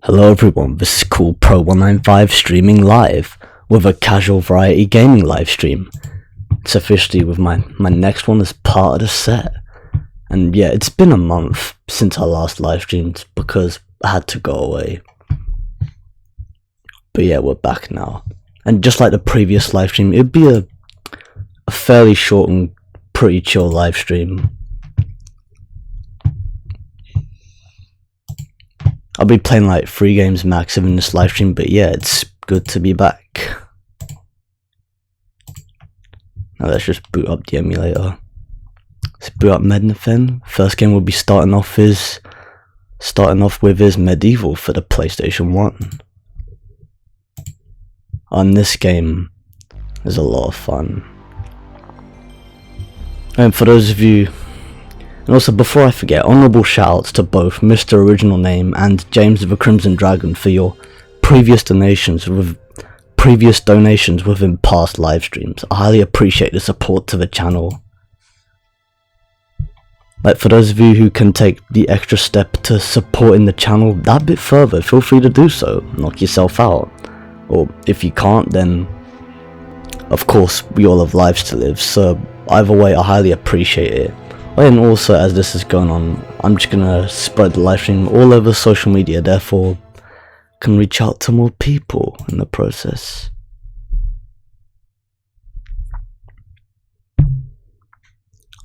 Hello everyone, this is Cool Pro 195 streaming live with a casual variety gaming live stream. It's officially with my next one as part of the set. And yeah, it's been a month since I last live streamed because I had to go away. But yeah, we're back now. And just like the previous live stream, it'd be a fairly short and pretty chill live stream. I'll be playing like 3 games max in this live stream, but yeah, it's good to be back. Now let's just boot up the emulator. Let's boot up Mednafen. First game we'll be starting off with is Medieval for the PlayStation 1. On this game is a lot of fun. And for those of you, and also before I forget, honourable shoutouts to both Mr. Original Name and James of the Crimson Dragon for your previous donations within past live streams. I highly appreciate the support to the channel. Like, for those of you who can take the extra step to supporting the channel that bit further, feel free to do so. Knock yourself out. Or if you can't, then of course we all have lives to live, so either way I highly appreciate it. And also, as this is going on, I'm just gonna spread the live stream all over social media, therefore can reach out to more people in the process.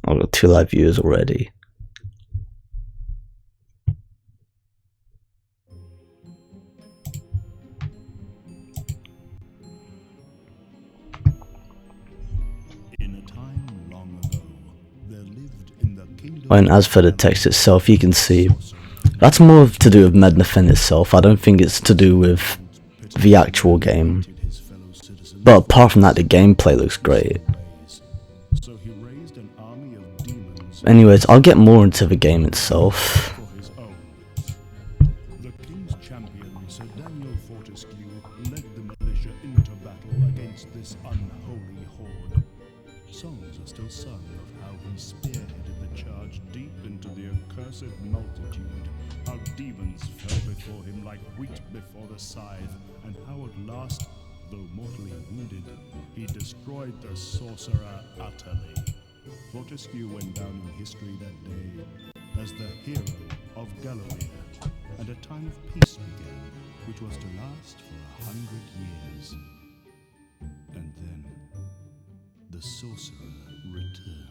I've got 2 live viewers already. And as for the text itself, you can see that's more to do with Mednafen itself. I don't think it's to do with the actual game, but apart from that, the gameplay looks great. Anyways, I'll get more into the game itself. Songs are still sung of how he spearheaded the charge deep into the accursed multitude, how demons fell before him like wheat before the scythe, and how at last, though mortally wounded, he destroyed the sorcerer utterly. Fortescue went down in history that day as the hero of Galloway, and a time of peace began, which was to last for 100 years. And then the sorcerer returned.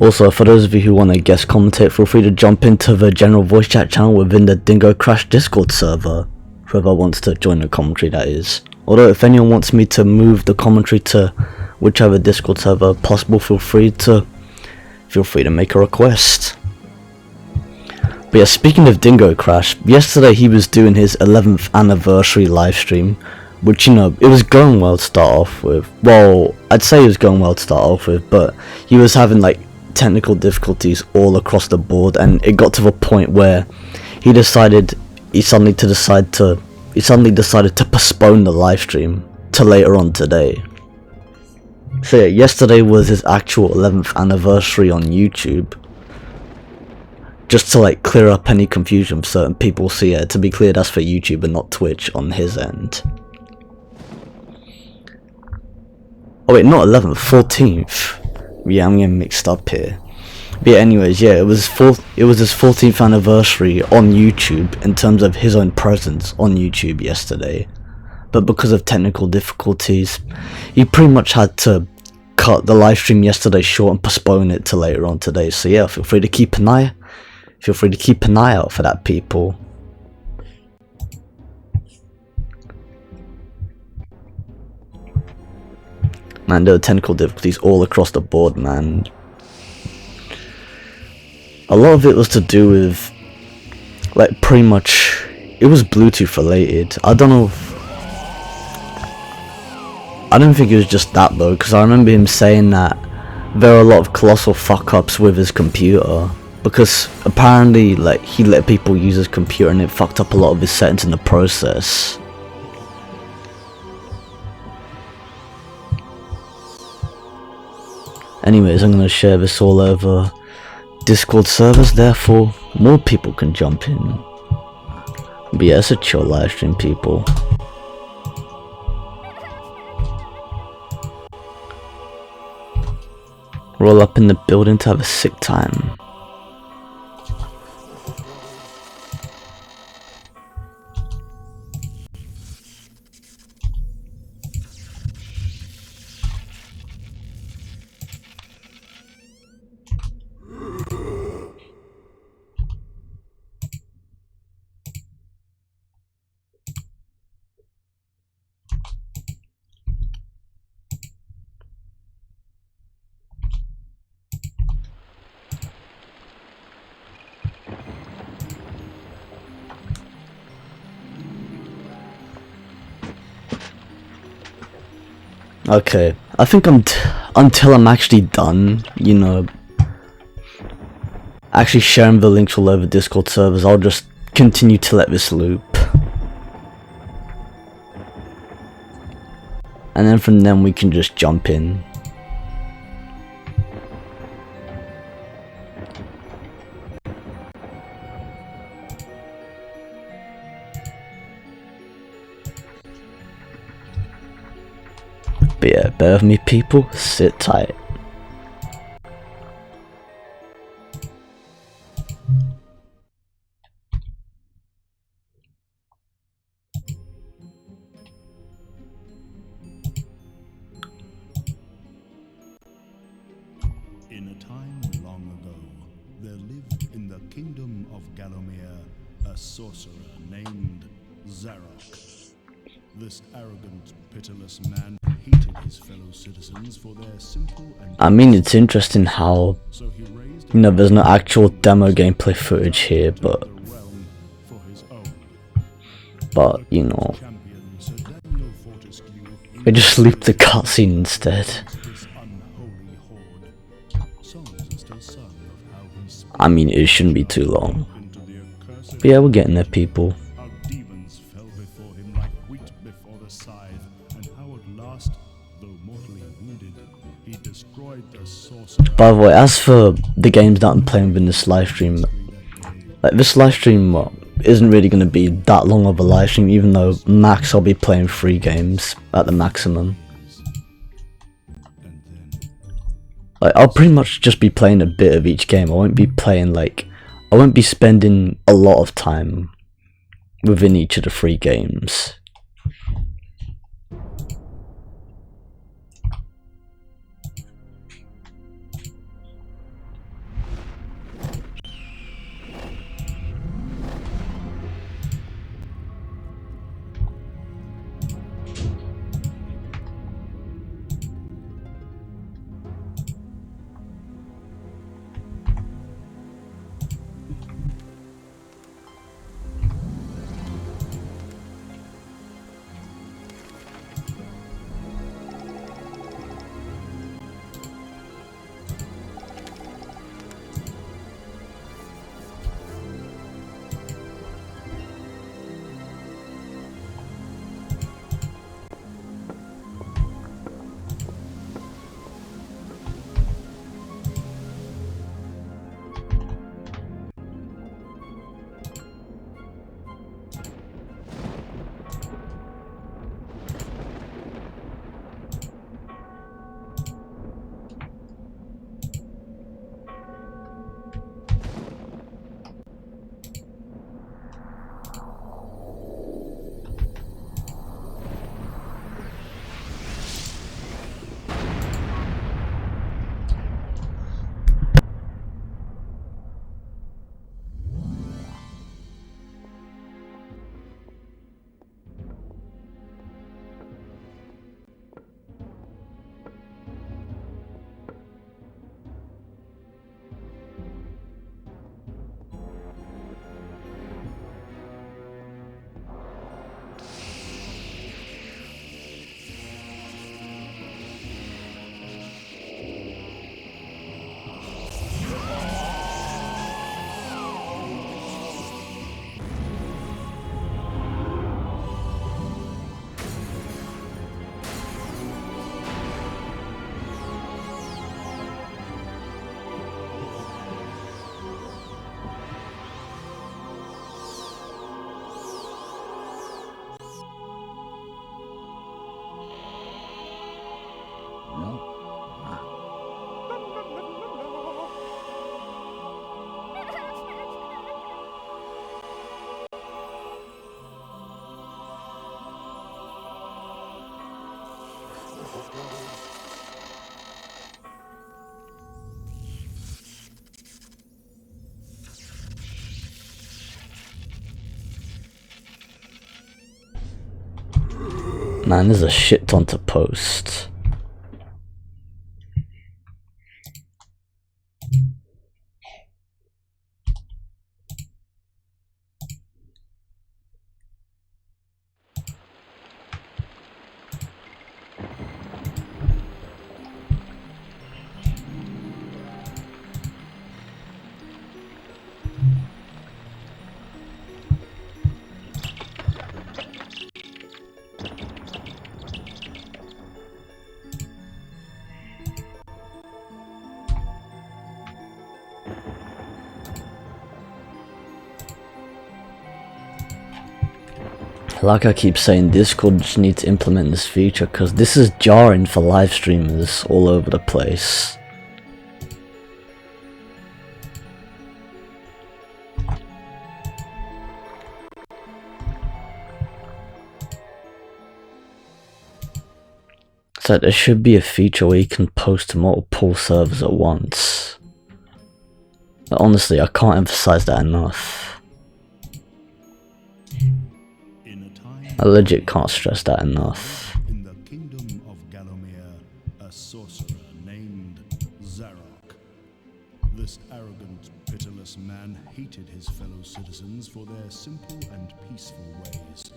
Also, for those of you who want to guest commentate, feel free to jump into the general voice chat channel within the Dingo Crash Discord server. Whoever wants to join the commentary, that is. Although if anyone wants me to move the commentary to whichever Discord server possible, feel free to make a request. But yeah, speaking of Dingo Crash, yesterday he was doing his 11th anniversary live stream, which, you know, it was going well to start off with. Well, I'd say it was going well to start off with, but he was having like technical difficulties all across the board, and it got to the point where he suddenly decided to postpone the live stream to later on today. So yeah, yesterday was his actual 11th anniversary on YouTube, just to like clear up any confusion for certain people. So yeah, to be clear, that's for YouTube and not Twitch on his end. Oh wait, not 11th, 14th. Yeah, I'm getting mixed up here. But yeah, anyways, yeah, it was his 14th anniversary on YouTube in terms of his own presence on YouTube yesterday. But because of technical difficulties, he pretty much had to cut the live stream yesterday short and postpone it to later on today. So yeah, feel free to keep an eye out for that, people. Man, there were technical difficulties all across the board, man. A lot of it was to do with, like, pretty much, it was Bluetooth related. I don't know if, I don't think it was just that though, because I remember him saying that there are a lot of colossal fuck-ups with his computer, because apparently like he let people use his computer and it fucked up a lot of his settings in the process. Anyways, I'm gonna share this all over Discord servers, therefore more people can jump in. But yeah, it's a chill livestream, people. Roll up in the building to have a sick time. Okay, I think until I'm actually done, you know, actually sharing the links all over Discord servers, I'll just continue to let this loop. And then from then we can just jump in. But yeah, bear with me, people, sit tight. In a time long ago, there lived in the kingdom of Gallomere a sorcerer named Zarok. This arrogant, pitiless man hated his fellow citizens for their simple and I mean, it's interesting how, so he raised you know, there's no actual demo gameplay footage here, but a realm for his own. you know, Champion Sir Daniel Fortescue we just looped the cutscene instead. this unholy horde. Songs are still sung of how he split I mean, it shouldn't be too long. into the accursed, But yeah, we're getting there, people. how demons fell before him like wheat before the scythe, and how at last, though mortally wounded, he destroyed the sorcerer. By the way, as for the games that I'm playing within this livestream, like this livestream isn't really going to be that long of a livestream, even though max I'll be playing 3 games at the maximum. And then Like, I'll pretty much just be playing a bit of each game. I won't be playing like, I won't be spending a lot of time within each of the 3 games. Man, there's a shit ton to post. Like I keep saying, Discord just needs to implement this feature because this is jarring for live streamers all over the place. So there should be a feature where you can post to multiple servers at once. But honestly, I can't emphasize that enough. I legit can't stress that enough. In the kingdom of Gallowmere, a sorcerer named Zarok. This arrogant, pitiless man hated his fellow citizens for their simple and peaceful ways.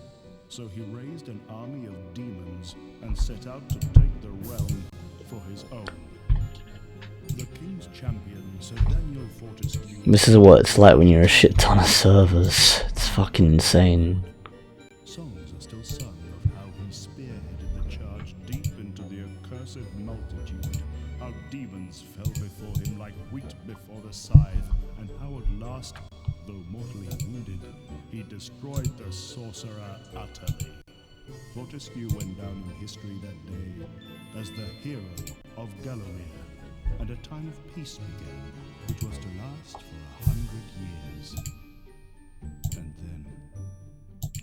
So he raised an army of demons and set out to take the realm for his own. The king's champion, Sir Daniel Fortescue. This is what it's like when you're a shit ton of servers. It's fucking insane. Songs are still sung of how he spearheaded the charge deep into the accursed multitude, how demons fell before him like wheat before the scythe, and how at last, though mortally wounded, he destroyed the sorcerer utterly. Fortescue went down in history that day as the hero of Gallowmere, and a time of peace began, which was to last for 100 years. And then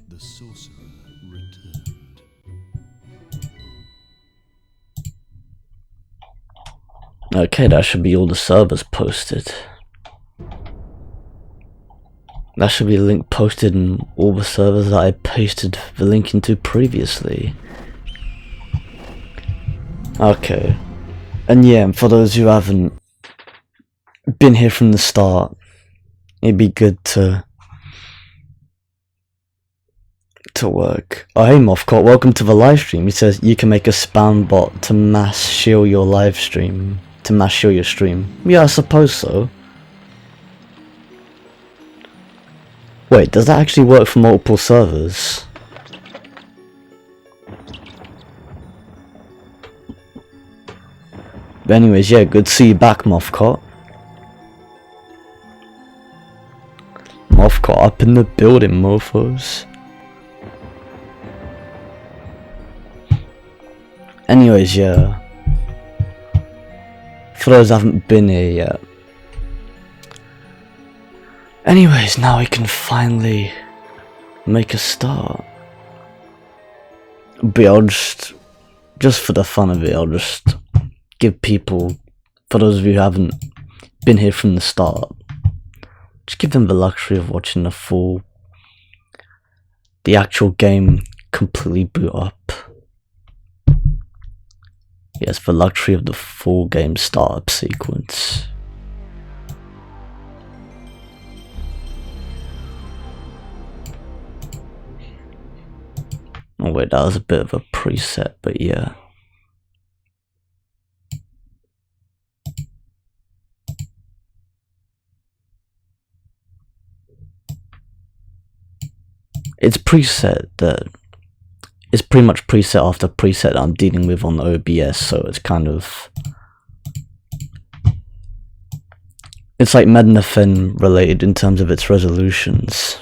the sorcerer returned. Okay, that should be all the servers posted. That should be a link posted in all the servers that I pasted the link into previously. Okay. And yeah, for those who haven't been here from the start, it'd be good to work. Oh hey Mothcott, welcome to the live stream. He says you can make a spam bot to mass shield your live stream. To mass shield your stream. Yeah, I suppose so. Wait, does that actually work for multiple servers? But anyways, yeah, good to see you back, Mothcott. Mothcott up in the building, mofos. Anyways, yeah. For those who haven't been here yet. Anyways, now we can finally make a start. But I'll just for the fun of it, I'll just give people, for those of you who haven't been here from the start, just give them the luxury of watching the actual game completely boot up. Yes, the luxury of the full game startup sequence. Oh wait, that was a bit of a preset, but yeah. It's preset that it's pretty much preset after preset that I'm dealing with on OBS, so it's kind of, it's like Mednafen related in terms of its resolutions.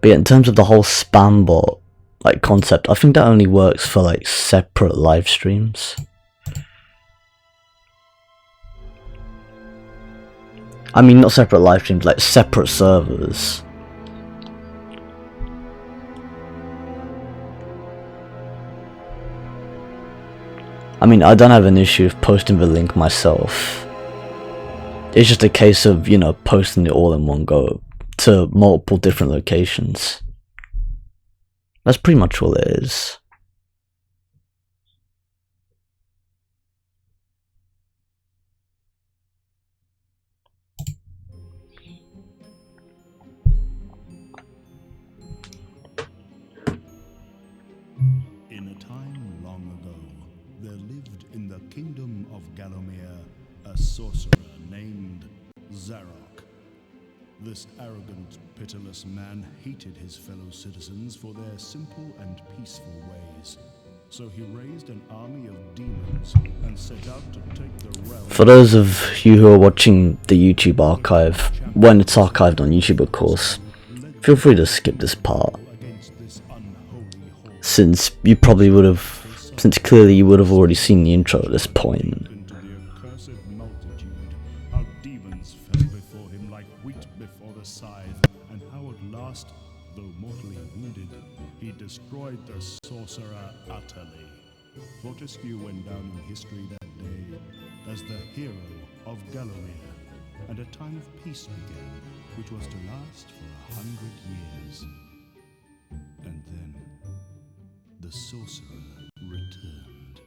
But yeah, in terms of the whole spam bot like concept, I think that only works for like separate live streams. I mean, not separate live streams, like separate servers. I mean, I don't have an issue with posting the link myself. It's just a case of, you know, posting it all in one go to multiple different locations. That's pretty much all it is. In a time long ago, there lived in the kingdom of Gallowmere a sorcerer named Zarok. This arrogant, pitiless man hated his fellow citizens for their simple and peaceful ways. So he raised an army of demons and set out to take the realm. For those of you who are watching the YouTube archive, when it's archived on YouTube of course, feel free to skip this part. Since clearly you would have already seen the intro at this point. Into the accursed multitude, how demons fell before him like wheat before the scythe, and how at last, though mortally wounded, he destroyed the sorcerer utterly. Fortescue went down in history that day as the hero of Gallowmere, and a time of peace began, which was to last for 100 years. And then the sorcerer returned.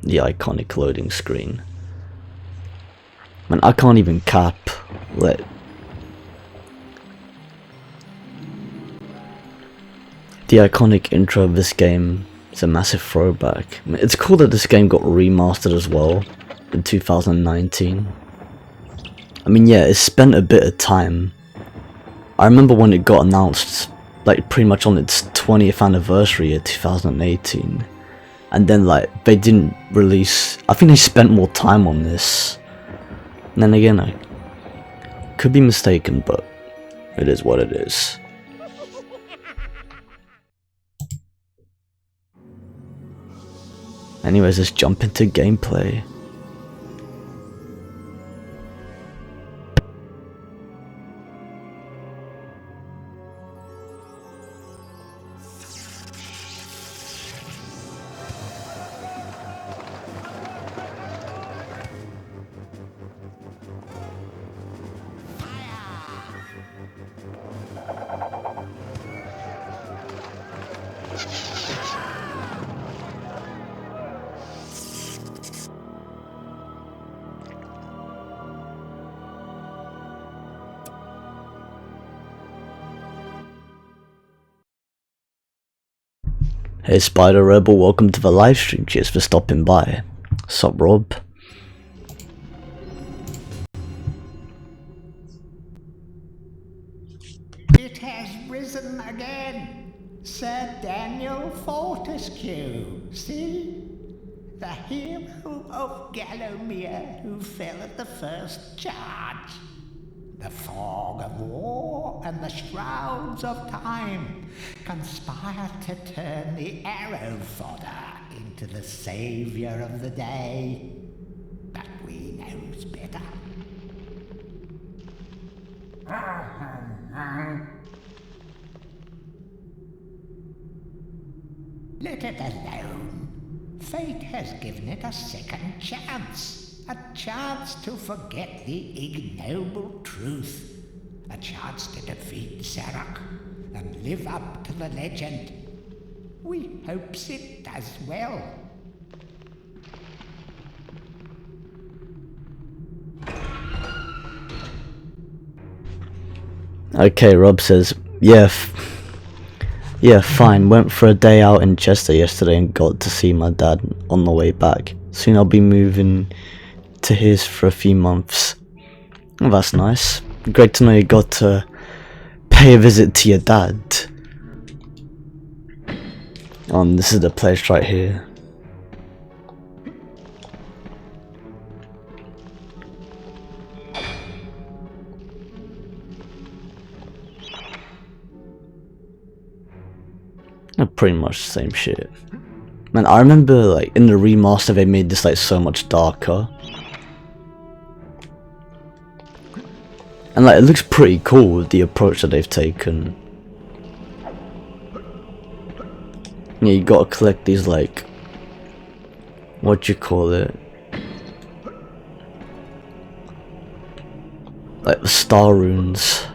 The iconic loading screen. Man, I can't even cap the iconic intro of this game is a massive throwback. I mean, it's cool that this game got remastered as well in 2019. I mean, yeah, it spent a bit of time. I remember when it got announced like pretty much on its 20th anniversary in 2018, and then like they didn't release. I think they spent more time on this. And then again, I could be mistaken, but it is what it is. Anyways, let's jump into gameplay. Hey Spider Rebel, welcome to the livestream. Cheers for stopping by. Sup Rob? It has risen again, Sir Daniel Fortescue. See? The hero of Gallowmere who fell at the first charge. The fog of war and the shrouds of time conspire to turn the arrow fodder into the saviour of the day. But we knows better. Let it alone. Fate has given it a second chance. A chance to forget the ignoble truth. A chance to defeat Zarok and live up to the legend. We hopes it does well. Okay, Rob says, yeah, fine. Went for a day out in Chester yesterday and got to see my dad on the way back. Soon I'll be moving to his for a few months. Well, that's nice. Great to know you got to pay a visit to your dad. This is the place right here. Pretty much the same shit. Man, I remember like in the remaster they made this like so much darker. And like it looks pretty cool with the approach that they've taken. Yeah, you gotta collect these like, what do you call it? Like the star runes.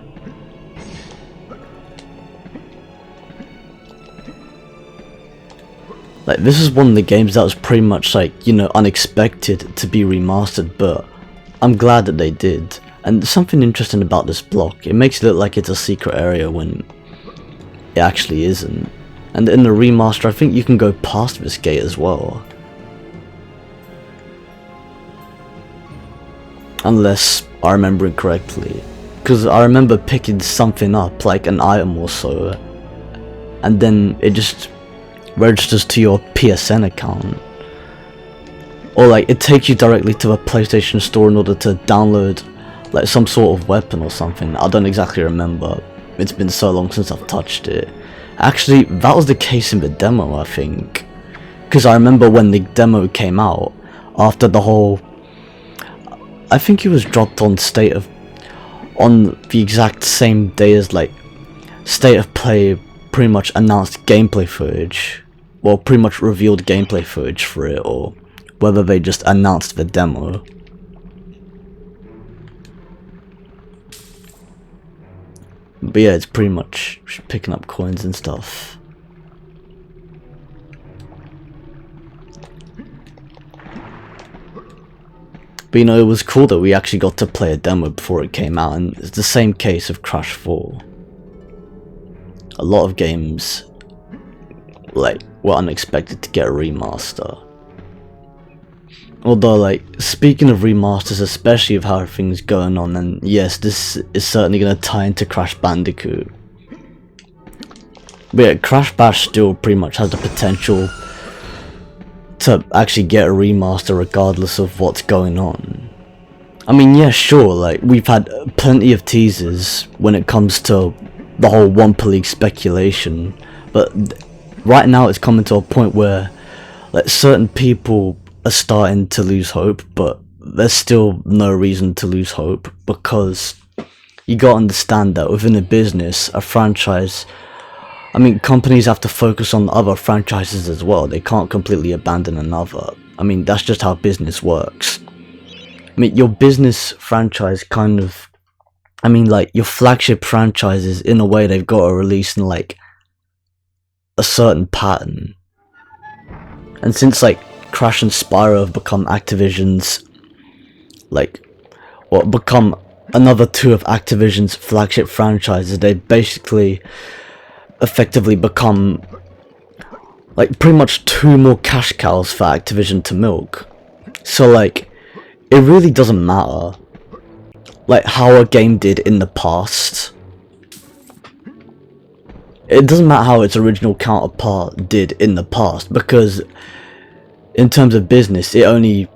Like this is one of the games that was pretty much like, you know, unexpected to be remastered, but I'm glad that they did. And there's something interesting about this block. It makes it look like it's a secret area when it actually isn't. And in the remaster, I think you can go past this gate as well. Unless I remember it correctly. Because I remember picking something up, like an item or so, and then it just registers to your PSN account. Or like it takes you directly to the PlayStation Store in order to download like some sort of weapon or something. I don't exactly remember. It's been so long since I've touched it. Actually, that was the case in the demo, I think. Because I remember when the demo came out, after the whole... I think it was dropped on on the exact same day as like State of Play pretty much announced gameplay footage. Well, pretty much revealed gameplay footage for it, or whether they just announced the demo. But yeah, it's pretty much picking up coins and stuff. But you know, it was cool that we actually got to play a demo before it came out, and it's the same case of Crash 4. A lot of games like were unexpected to get a remaster. Although, like, speaking of remasters, especially of how everything's going on, and yes, this is certainly going to tie into Crash Bandicoot. But yeah, Crash Bash still pretty much has the potential to actually get a remaster regardless of what's going on. I mean, yeah, sure, like, we've had plenty of teasers when it comes to the whole Wumpa League speculation, but right now it's coming to a point where, like, certain people are starting to lose hope, but there's still no reason to lose hope, because you gotta understand that within a business, a franchise, I mean, companies have to focus on other franchises as well. They can't completely abandon another. I mean, that's just how business works. I mean, your business franchise kind of, I mean, like, your flagship franchises, in a way, they've got to release in, like, a certain pattern. And since, like, Crash and Spyro have become Activision's, like, well, become another two of Activision's flagship franchises, they basically effectively become, like, pretty much two more cash cows for Activision to milk. So, like, it really doesn't matter, like, how a game did in the past. It doesn't matter how its original counterpart did in the past, because in terms of business, it only,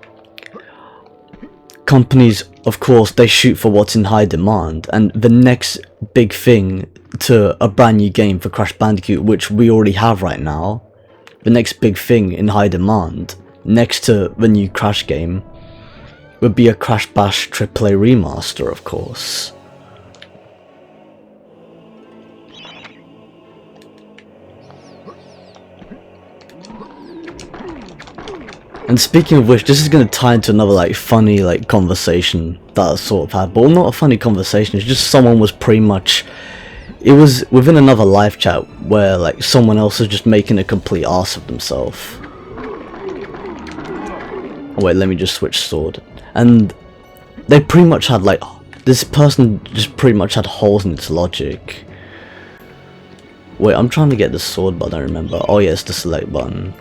companies, of course, they shoot for what's in high demand, and the next big thing to a brand new game for Crash Bandicoot, which we already have right now, the next big thing in high demand, next to the new Crash game, would be a Crash Bash AAA remaster, of course. And speaking of which, this is going to tie into another, like, funny, like, conversation that I sort of had, but not a funny conversation, it's just someone was pretty much, it was within another live chat where, like, someone else was just making a complete ass of themselves. Oh, wait, let me just switch sword. And they pretty much had, like, this person just pretty much had holes in its logic. Wait, I'm trying to get the sword, but I don't remember. Oh yeah, it's the select button.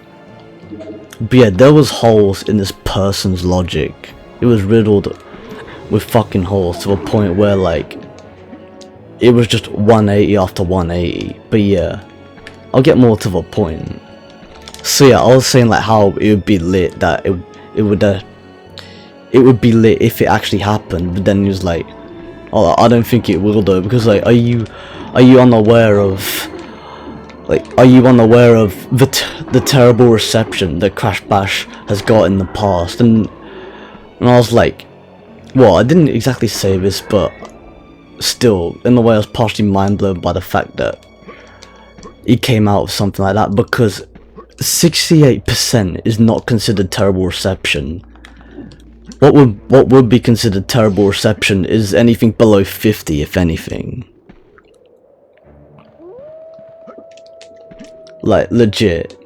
But yeah, there was holes in this person's logic. It was riddled with fucking holes to a point where, like, it was just 180 after 180. But yeah, I'll get more to the point. So yeah, I was saying, like, how it would be lit, that it would be lit if it actually happened. But then he was like, oh, I don't think it will though, because, like, are you unaware of, like, are you unaware of the terrible reception that Crash Bash has got in the past? And I was like, well, I didn't exactly say this, but still, in a way, I was partially mind blown by the fact that he came out with something like that, because 68% is not considered terrible reception. What would be considered terrible reception is anything below 50, if anything. Like, legit.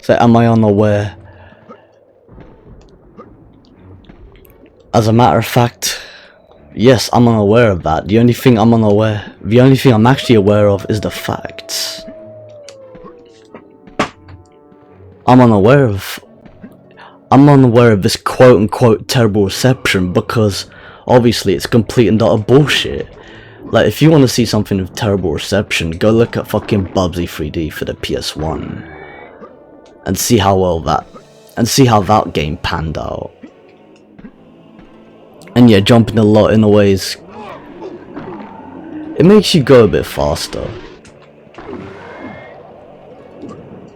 So, am I unaware? As a matter of fact, yes, I'm unaware of that. The only thing I'm actually aware of is the facts. I'm unaware of this quote-unquote terrible reception, because obviously it's complete and utter bullshit. Like, if you want to see something with terrible reception, go look at fucking Bubsy 3D for the PS1 and see how that game panned out. And yeah, jumping a lot in a ways, it makes you go a bit faster.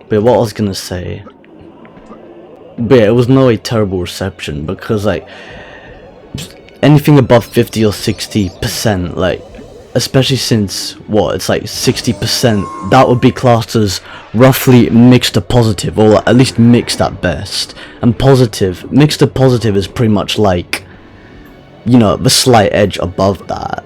But what I was gonna say, but yeah, it was no a terrible reception, because, like, anything above 50 or 60%, like, especially since, what, it's like 60%, that would be classed as roughly mixed to positive, or at least mixed at best. And mixed to positive is pretty much like, you know, the slight edge above that.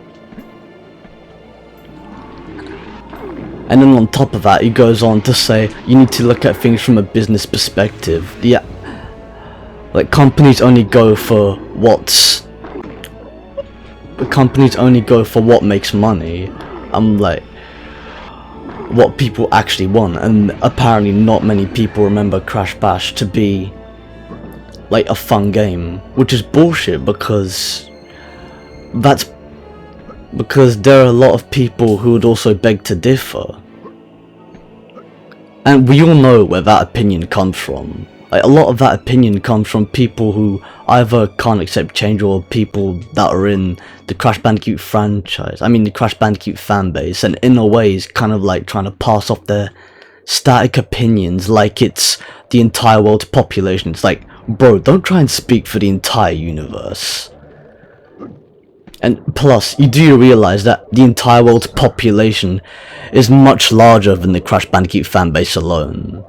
And then on top of that, he goes on to say, you need to look at things from a business perspective. Yeah, like, companies only go for what makes money. I'm like, what people actually want. And apparently not many people remember Crash Bash to be, like, a fun game, which is bullshit, because there are a lot of people who would also beg to differ. And we all know where that opinion comes from. Like, a lot of that opinion comes from people who either can't accept change, or people that are in the Crash Bandicoot franchise, the Crash Bandicoot fan base, and in a way is kind of like trying to pass off their static opinions like it's the entire world's population. It's like, bro, don't try and speak for the entire universe. And plus, you do realise that the entire world's population is much larger than the Crash Bandicoot fanbase alone.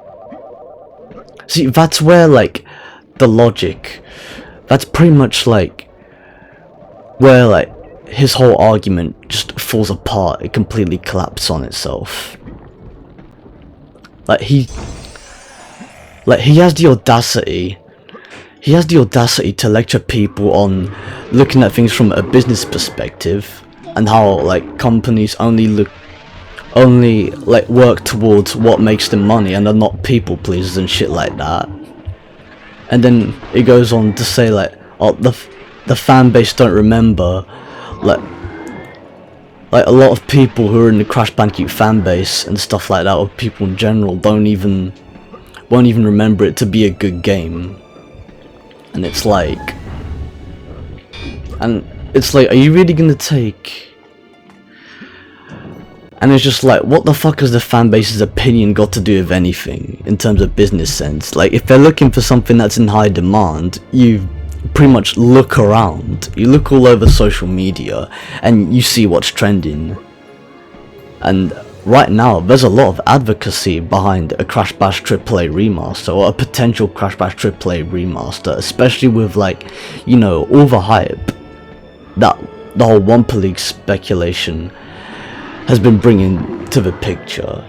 See, that's where, like, the logic, that's pretty much, like, where, like, his whole argument just falls apart. It completely collapses on itself. Like, he has the audacity. He has the audacity to lecture people on looking at things from a business perspective, and how, like, companies only work towards what makes them money and are not people pleasers and shit like that. And then it goes on to say, like, oh, the fan base don't remember, like a lot of people who are in the Crash Bandicoot fan base and stuff like that, or people in general, won't even remember it to be a good game. And it's like, are you really gonna take? And it's just like, what the fuck has the fanbase's opinion got to do with anything in terms of business sense? Like, if they're looking for something that's in high demand, you pretty much look around, you look all over social media, and you see what's trending. And right now, there's a lot of advocacy behind a Crash Bash AAA remaster, or a potential Crash Bash AAA remaster, especially with, like, you know, all the hype that the whole Wumpa League speculation has been bringing to the picture.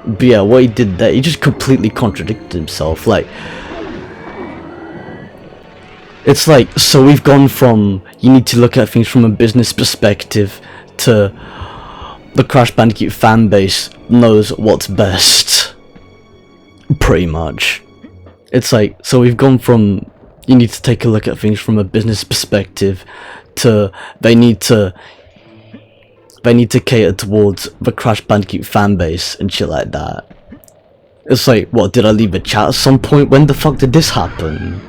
But yeah, what he did there, he just completely contradicted himself. Like, it's like, so we've gone from, you need to look at things from a business perspective, to the Crash Bandicoot fanbase knows what's best. Pretty much. It's like, so we've gone from, you need to take a look at things from a business perspective, to they need to cater towards the Crash Bandicoot fanbase and shit like that. It's like, what, did I leave a chat at some point? When the fuck did this happen?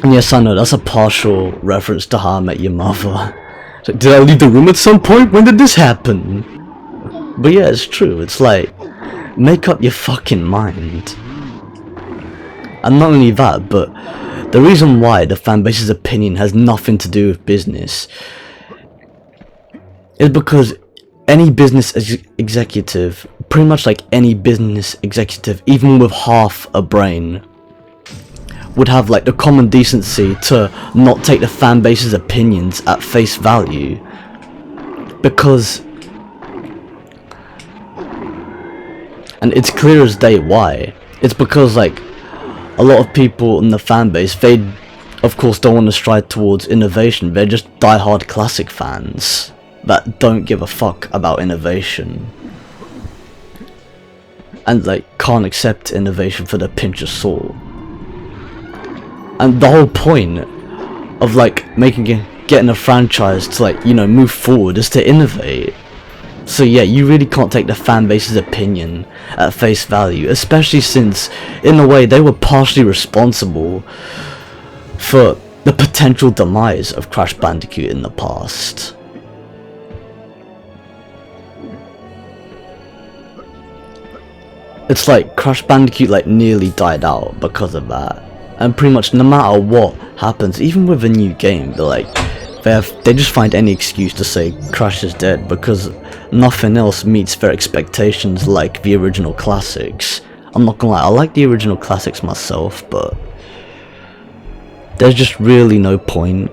And yes, I know, that's a partial reference to How I Met Your Mother. It's like, did I leave the room at some point? When did this happen? But yeah, it's true. It's like, make up your fucking mind. And not only that, but the reason why the fanbase's opinion has nothing to do with business is because any business executive, pretty much like any business executive, even with half a brain, would have, like, the common decency to not take the fanbase's opinions at face value. Because, and it's clear as day why, it's because, like, a lot of people in the fanbase, they of course don't want to strive towards innovation. They're just die-hard classic fans that don't give a fuck about innovation, and, like, can't accept innovation for their pinch of salt. And the whole point of, like, getting a franchise to, like, you know, move forward is to innovate. So yeah, you really can't take the fanbase's opinion at face value, especially since, in a way, they were partially responsible for the potential demise of Crash Bandicoot in the past. It's like Crash Bandicoot, like, nearly died out because of that. And pretty much no matter what happens, even with a new game, they're like, they just find any excuse to say Crash is dead, because nothing else meets their expectations like the original classics. I'm not gonna lie, I like the original classics myself, but there's just really no point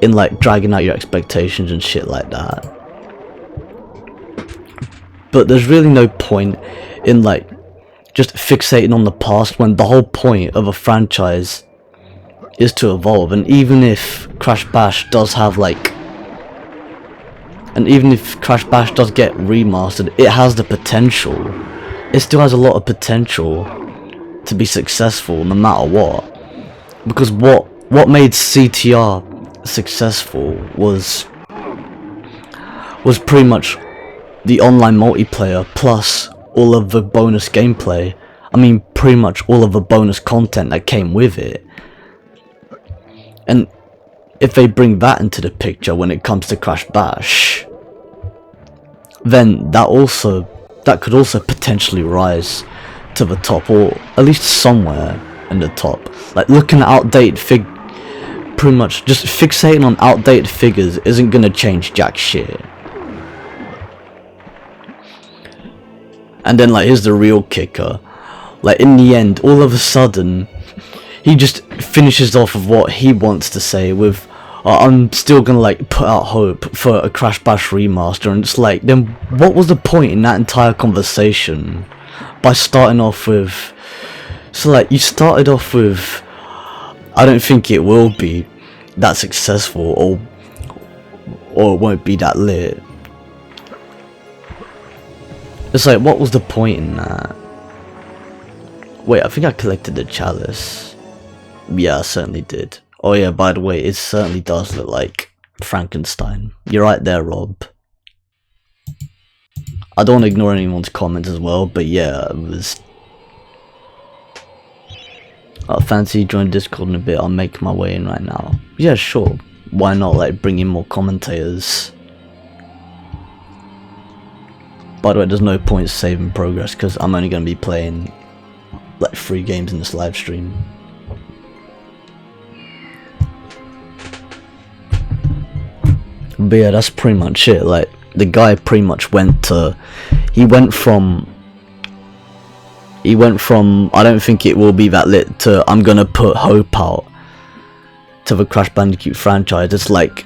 in, like, dragging out your expectations and shit like that. But there's really no point in, like, just fixating on the past when the whole point of a franchise is to evolve. And even if Crash Bash does have, like, and even if Crash Bash does get remastered, it has the potential, it still has a lot of potential to be successful no matter what. Because what made CTR successful was was pretty much the online multiplayer plus all of the bonus gameplay. I mean, pretty much all of the bonus content that came with it. And if they bring that into the picture when it comes to Crash Bash, then that could also potentially rise to the top, or at least somewhere in the top. Like, looking at outdated pretty much just fixating on outdated figures isn't gonna change jack shit. And then, like, here's the real kicker. Like, in the end, all of a sudden, he just finishes off of what he wants to say with, I'm still gonna, like, put out hope for a Crash Bash remaster. And it's like, then what was the point in that entire conversation? By starting off with, so like, you started off with, I don't think it will be that successful, or it won't be that lit. It's like, what was the point in that? Wait, I think I collected the chalice. Yeah, I certainly did. Oh yeah, by the way, it certainly does look like Frankenstein. You're right there, Rob. I don't want to ignore anyone's comments as well, but yeah, it was... fancy join Discord in a bit, I'll make my way in right now. Yeah, sure. Why not, like, bring in more commentators? By the way, there's no point saving progress, because I'm only going to be playing, like, 3 games in this live stream. But yeah, that's pretty much it. Like, the guy pretty much he went from I don't think it will be that lit to I'm gonna put hope out to the Crash Bandicoot franchise. It's like,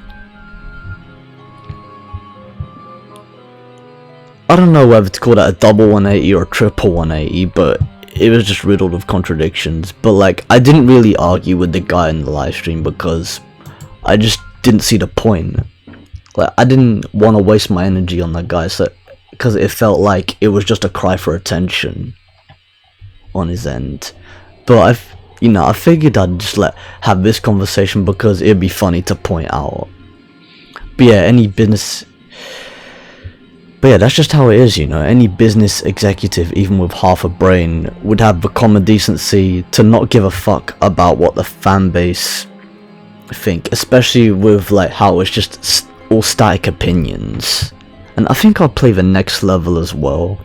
I don't know whether to call that a double 180 or a triple 180, but it was just riddled with contradictions. But like, I didn't really argue with the guy in the live stream because I just didn't see the point. Like, I didn't want to waste my energy on that guy, so because it felt like it was just a cry for attention on his end. But I figured I'd just have this conversation because it'd be funny to point out. But yeah, that's just how it is, you know. Any business executive, even with half a brain, would have the common decency to not give a fuck about what the fan base think, especially with like how it's just all static opinions. And I think I'll play the next level as well,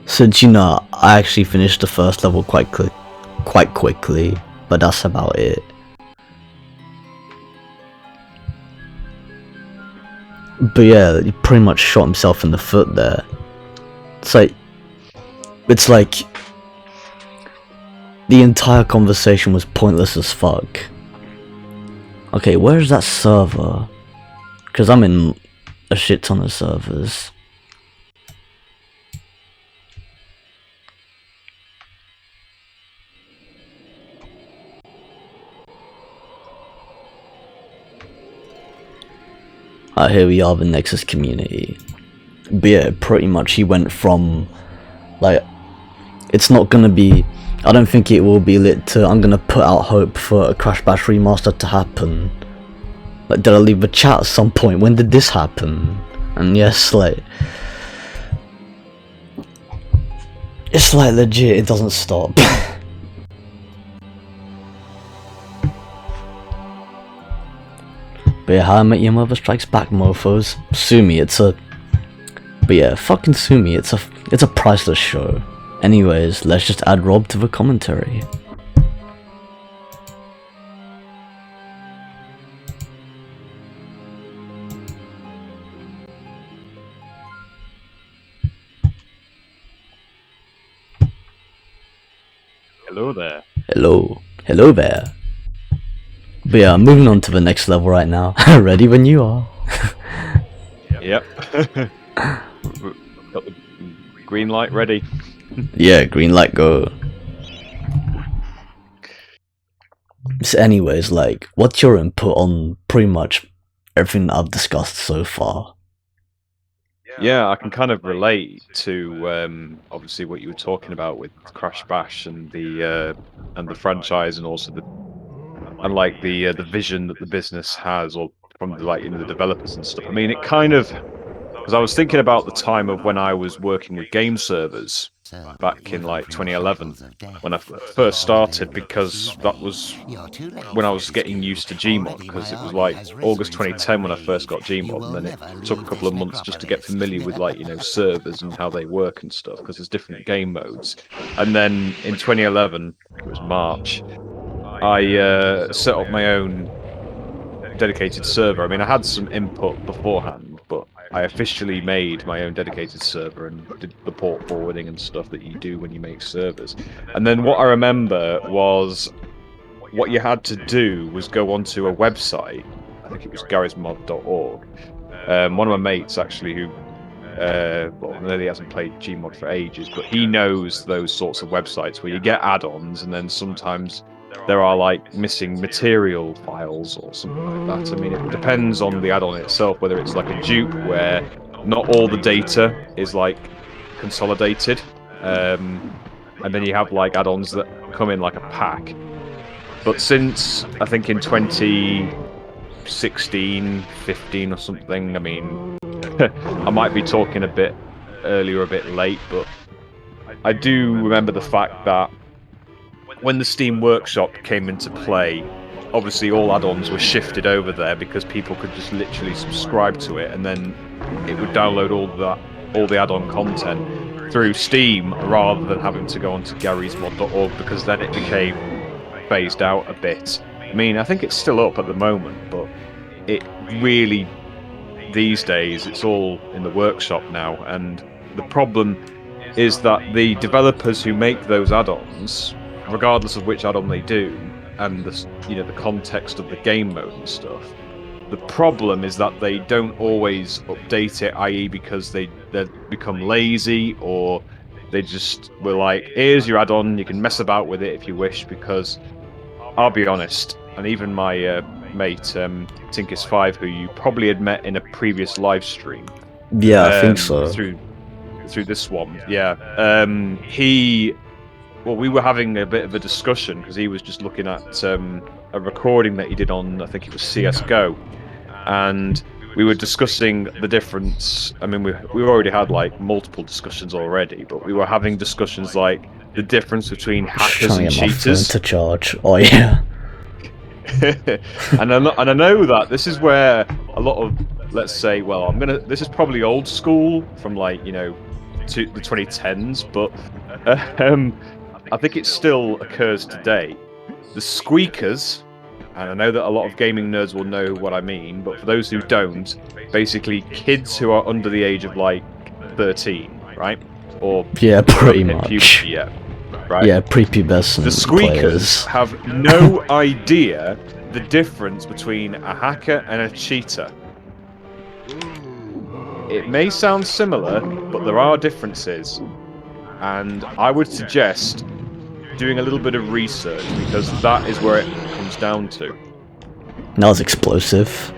since, you know, I actually finished the first level quite quickly, but that's about it. But yeah, he pretty much shot himself in the foot there. It's like the entire conversation was pointless as fuck. Okay, where's that server? Because I'm in a shit ton of servers. Here we are, the Nexus community. But yeah, pretty much he went from, like, it's not gonna be, I don't think it will be lit to, I'm gonna put out hope for a Crash Bash remaster to happen. Like, did I leave the chat at some point? When did this happen? And yes, like, it's like legit, it doesn't stop. But yeah, How I Met Your Mother Strikes Back, mofos. Sue me, but yeah, fucking sue me, it's a priceless show. Anyways, let's just add Rob to the commentary. Hello there. Hello there. But yeah, I'm moving on to the next level right now. Ready when you are. Yep. Got the green light ready. Yeah, green light, go. So anyways, like, what's your input on pretty much everything that I've discussed so far? Yeah, I can kind of relate to obviously what you were talking about with Crash Bash and the franchise, and also the vision that the business has, or like the developers and stuff. I mean, it kind of, because I was thinking about the time of when I was working with game servers back in like 2011 when I first started, because that was when I was getting used to Gmod, because it was like August 2010 when I first got Gmod, and then it took a couple of months just to get familiar with like servers and how they work and stuff, because there's different game modes. And then in 2011, it was March, I set up my own dedicated server. I mean, I had some input beforehand, but I officially made my own dedicated server and did the port forwarding and stuff that you do when you make servers. And then what I remember was what you had to do was go onto a website. I think it was garysmod.org. One of my mates actually, who well, I know he hasn't played Gmod for ages, but he knows those sorts of websites where you get add-ons and then sometimes there are like missing material files or something like that. I mean, it depends on the add-on itself, whether it's like a dupe where not all the data is like consolidated, and then you have like add-ons that come in like a pack. But since I think in 2016, 15 or something, I mean, I might be talking a bit early or a bit late, but I do remember the fact that when the Steam Workshop came into play, obviously all add-ons were shifted over there because people could just literally subscribe to it, and then it would download all the add-on content through Steam rather than having to go onto garysmod.org, because then it became phased out a bit. I mean, I think it's still up at the moment, but it really, these days, it's all in the workshop now, and the problem is that the developers who make those add-ons, regardless of which add-on they do, and the context of the game mode and stuff, the problem is that they don't always update it, i.e. because they become lazy, or they just were like, here's your add-on, you can mess about with it if you wish, because I'll be honest, and even my mate, Tinkus5, who you probably had met in a previous live stream. Yeah, I think so. Through this one, yeah. We were having a bit of a discussion because he was just looking at a recording that he did on, I think it was CSGO, and we were discussing the difference. I mean, we already had like multiple discussions already, but we were having discussions like the difference between hackers and cheaters. To charge. Oh yeah. and I know that this is where a lot of, let's say, well, this is probably old school from like to the 2010s, but I think it still occurs today. The squeakers, and I know that a lot of gaming nerds will know what I mean, but for those who don't, basically kids who are under the age of like 13, right? Or yeah, pretty much. Puberty yet, right? Yeah, prepubescent. The squeakers players have no idea the difference between a hacker and a cheater. It may sound similar, but there are differences, and I would suggest doing a little bit of research, because that is where it comes down to. That was explosive.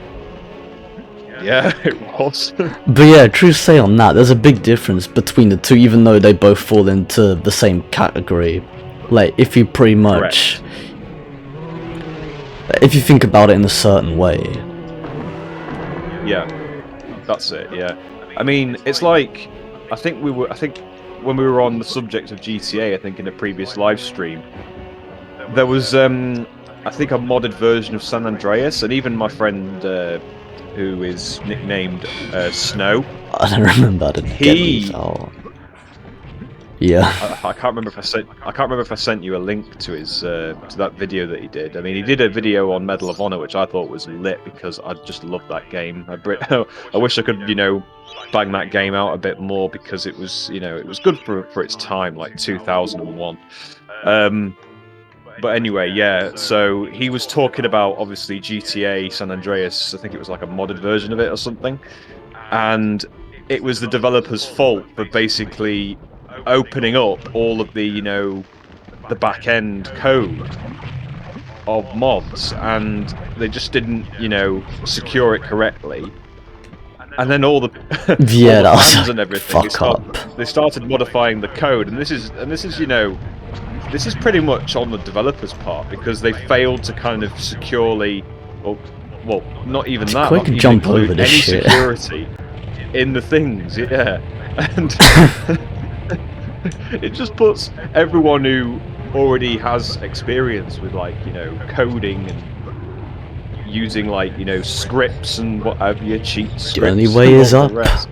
Yeah, it was. But yeah, true to say on that, there's a big difference between the two, even though they both fall into the same category. Like, if you pretty much... Correct. If you think about it in a certain way. Yeah, that's it, yeah. I mean, it's like, I think when we were on the subject of GTA, I think in a previous live stream, there was, I think, a modded version of San Andreas, and even my friend, who is nicknamed Snow. I don't remember. Yeah. I can't remember if I sent you a link to his to that video that he did. I mean, he did a video on Medal of Honor, which I thought was lit because I just loved that game. I wish I could, bang that game out a bit more, because it was, it was good for its time, like 2001. But anyway, yeah, so he was talking about, obviously, GTA San Andreas. I think it was like a modded version of it or something. And it was the developer's fault for basically opening up all of the, the back-end code of mods. And they just didn't, secure it correctly. And then all the, yeah, all the fans and everything, they started modifying the code. And this is this is pretty much on the developer's part, because they failed to kind of securely, or well, not even that. quick Not even jump include over this any shit. security in the things, yeah. And it just puts everyone who already has experience with, like, you know, coding and using, like, you know, scripts and what have you, cheat scripts. The only way and is all up. the rest.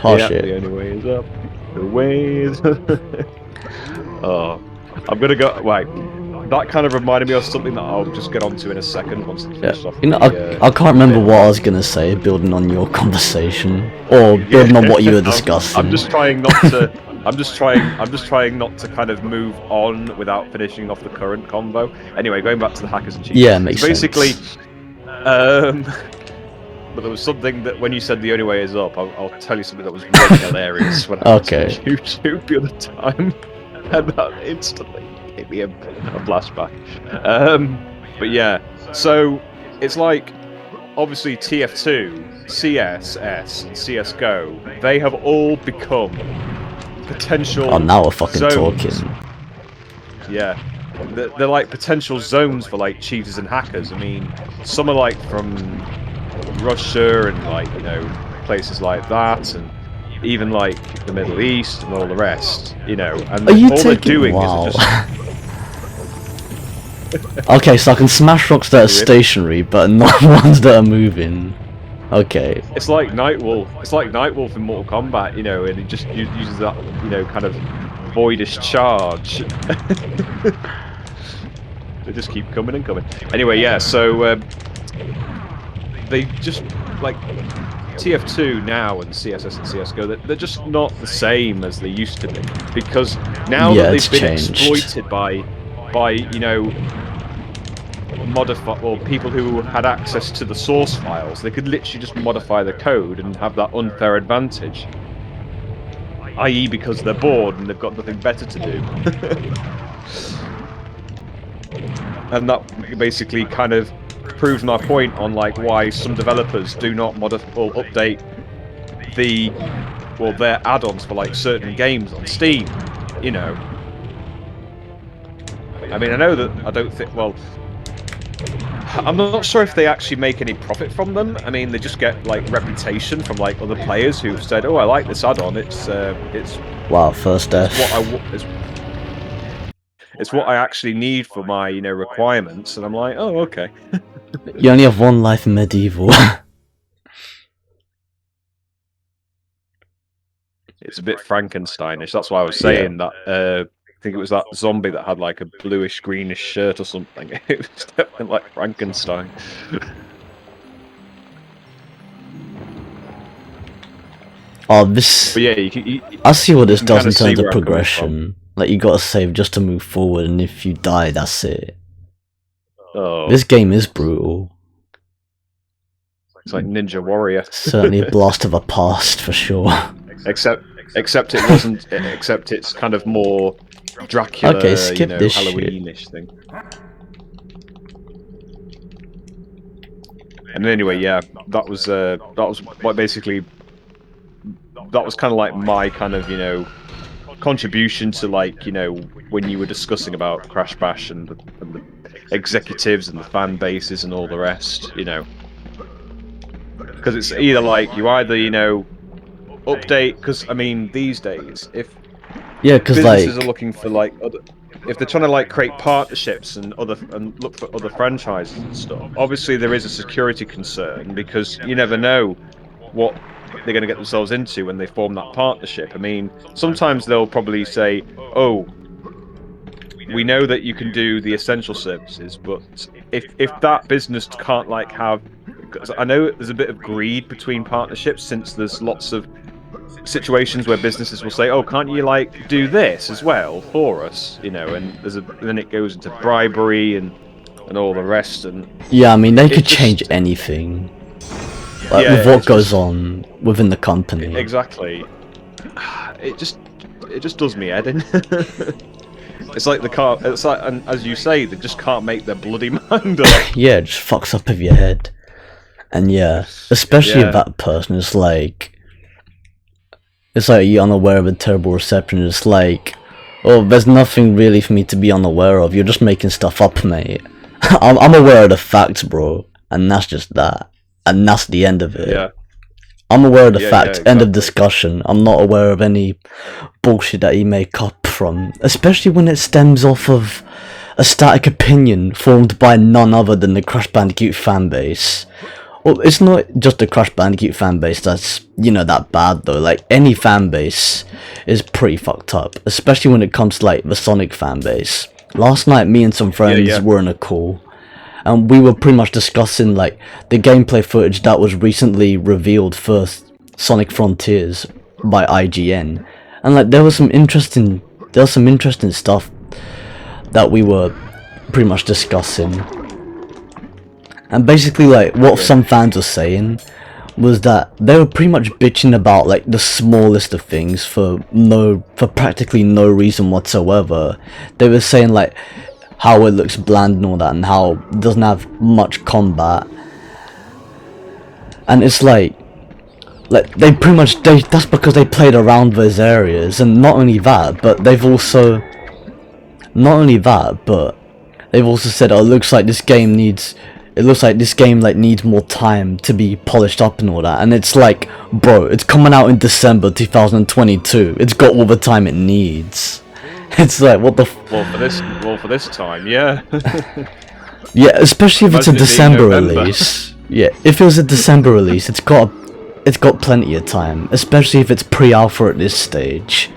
Oh Yeah, shit. the only way is up. The way is Oh, I'm gonna go. Right, that kind of reminded me of something that I'll just get onto in a second once it's Yeah. finished off. You know, the, I can't remember bit. what I was gonna say, building on your conversation, or building on what you were discussing. I'm just trying not to. I'm just trying not to kind of move on without finishing off the current convo. Anyway, going back to the hackers and cheats. Yeah, makes so basically, sense. But there was something that when you said the only way is up, I'll tell you something that was really hilarious when I was on YouTube the other time, and that instantly gave me a flashback. But yeah, so it's like obviously TF2, CSS, and CS:GO, they have all become potential. Oh, now we're fucking zones. talking. Yeah. They're like potential zones for like cheaters and hackers. I mean, some are like from Russia and, like, you know, places like that, and even like the Middle East and all the rest, you know. And all they're doing is just Okay, so I can smash rocks that are stationary, but not ones that are moving. Okay. It's like Nightwolf. It's like Nightwolf in Mortal Kombat, you know, and he just uses that, you know, kind of voidish charge. They just keep coming and coming. Anyway, yeah. So they just like TF2 now and CSS and CS:GO. They're just not the same as they used to be, because now that they've been exploited by you know, people who had access to the source files, they could literally just modify the code and have that unfair advantage. I.e., because they're bored and they've got nothing better to do. And that basically kind of proves my point on like why some developers do not update their add-ons for like certain games on Steam, you know. I mean, I know that I'm not sure if they actually make any profit from them. I mean, they just get like reputation from like other players who've said, "Oh, I like this add-on. It's wow, first death. It's what I actually need for my, you know, requirements." And I'm like, "Oh, okay." You only have one life in medieval. It's a bit Frankensteinish. That's why I was saying that. I think it was that zombie that had like a bluish greenish shirt or something. It was definitely like Frankenstein. Oh, this. But yeah, I see what this does in terms of progression. Like, you gotta save just to move forward, and if you die, that's it. Oh. This game is brutal. It's like Ninja Warrior. Certainly a blast of a past for sure. Except it wasn't. Except it's kind of more Dracula, okay, skip you know, this Halloween-ish thing. And anyway, yeah, that was what basically. That was kind of like my kind of, you know, contribution to, like, you know, when you were discussing about Crash Bash and the executives and the fan bases and all the rest, you know. Because it's either like you either, you know, update, because I mean these days if businesses are looking for like if they're trying to like create partnerships and look for other franchises and stuff, obviously there is a security concern, because you never know what they're going to get themselves into when they form that partnership. I mean, sometimes they'll probably say, "Oh, we know that you can do the essential services," but if that business can't like have, because I know there's a bit of greed between partnerships, since there's lots of situations where businesses will say, "Oh, can't you like do this as well for us?" You know, and then it goes into bribery and all the rest. And yeah, I mean, they could change anything. Like, with what goes on within the company. Exactly. It just does me head in. It's like it's like, and as you say, they just can't make their bloody mind up. Yeah, it just fucks up with your head. And yeah, especially if that person is like, it's like you're unaware of a terrible reception. It's like, oh, there's nothing really for me to be unaware of. You're just making stuff up, mate. I'm aware of the facts, bro. and that's just that, and that's the end of it. Yeah. I'm aware of the Yeah, fact, yeah, end of exactly. discussion. I'm not aware of any bullshit that he may cut from, especially when it stems off of a static opinion formed by none other than the Crash Bandicoot fanbase. Well, it's not just the Crash Bandicoot fanbase that's, you know, that bad though. Like, any fanbase is pretty fucked up, especially when it comes to, like, the Sonic fanbase. Last night, me and some friends were in a call, and we were pretty much discussing, like, the gameplay footage that was recently revealed for Sonic Frontiers by IGN, and like there was some interesting stuff that we were pretty much discussing. And basically, like, what some fans were saying was that they were pretty much bitching about, like, the smallest of things for practically no reason whatsoever. They were saying, like, how it looks bland and all that, and how it doesn't have much combat. And it's like they pretty much, that's because they played around those areas. And not only that, but they've also said, oh, it looks like this game needs more time to be polished up and all that. And it's like, bro, it's coming out in December 2022. It's got all the time it needs. It's like, what the well, for this time, yeah. Yeah, especially if it's a Imagine it being December November. release. Yeah, if it was a December release, it's got plenty of time, especially if it's pre-alpha at this stage.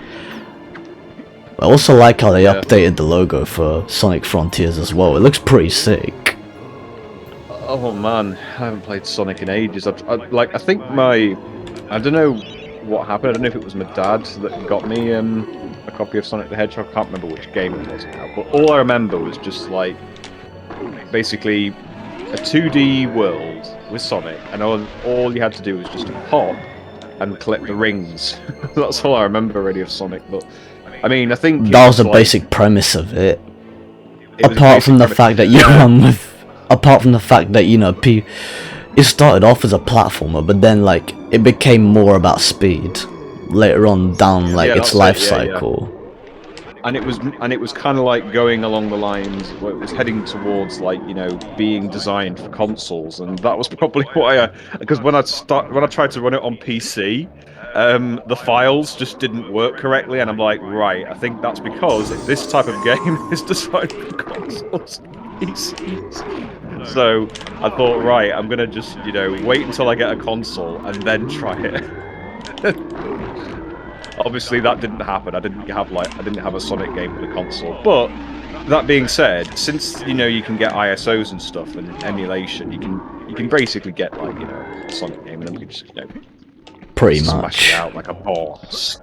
I also like how they updated the logo for Sonic Frontiers as well. It looks pretty sick. Oh man, I haven't played Sonic in ages. I think I don't know what happened. I don't know if it was my dad that got me a copy of Sonic the Hedgehog. I can't remember which game it was now, but all I remember was just like basically a 2D world with Sonic, and all you had to do was just pop and collect the rings. That's all I remember really of Sonic. But I mean, I think That was the basic premise of it. It was Apart from the basic fact that you run with, apart from the fact that, you know, it started off as a platformer, but then like it became more about speed later on down like its life cycle. And it was kind of like going along the lines where it was heading towards, like, you know, being designed for consoles, and that was probably why because when I tried to run it on PC, the files just didn't work correctly, and I'm like, right, I think that's because this type of game is designed for consoles and PCs. So I thought, right, I'm gonna just, you know, wait until I get a console and then try it. Obviously, that didn't happen. I didn't have a Sonic game for the console. But that being said, since, you know, you can get ISOs and stuff and emulation, you can basically get, like, you know, a Sonic game and then you can just, you know, Pretty smash much. it out like a boss.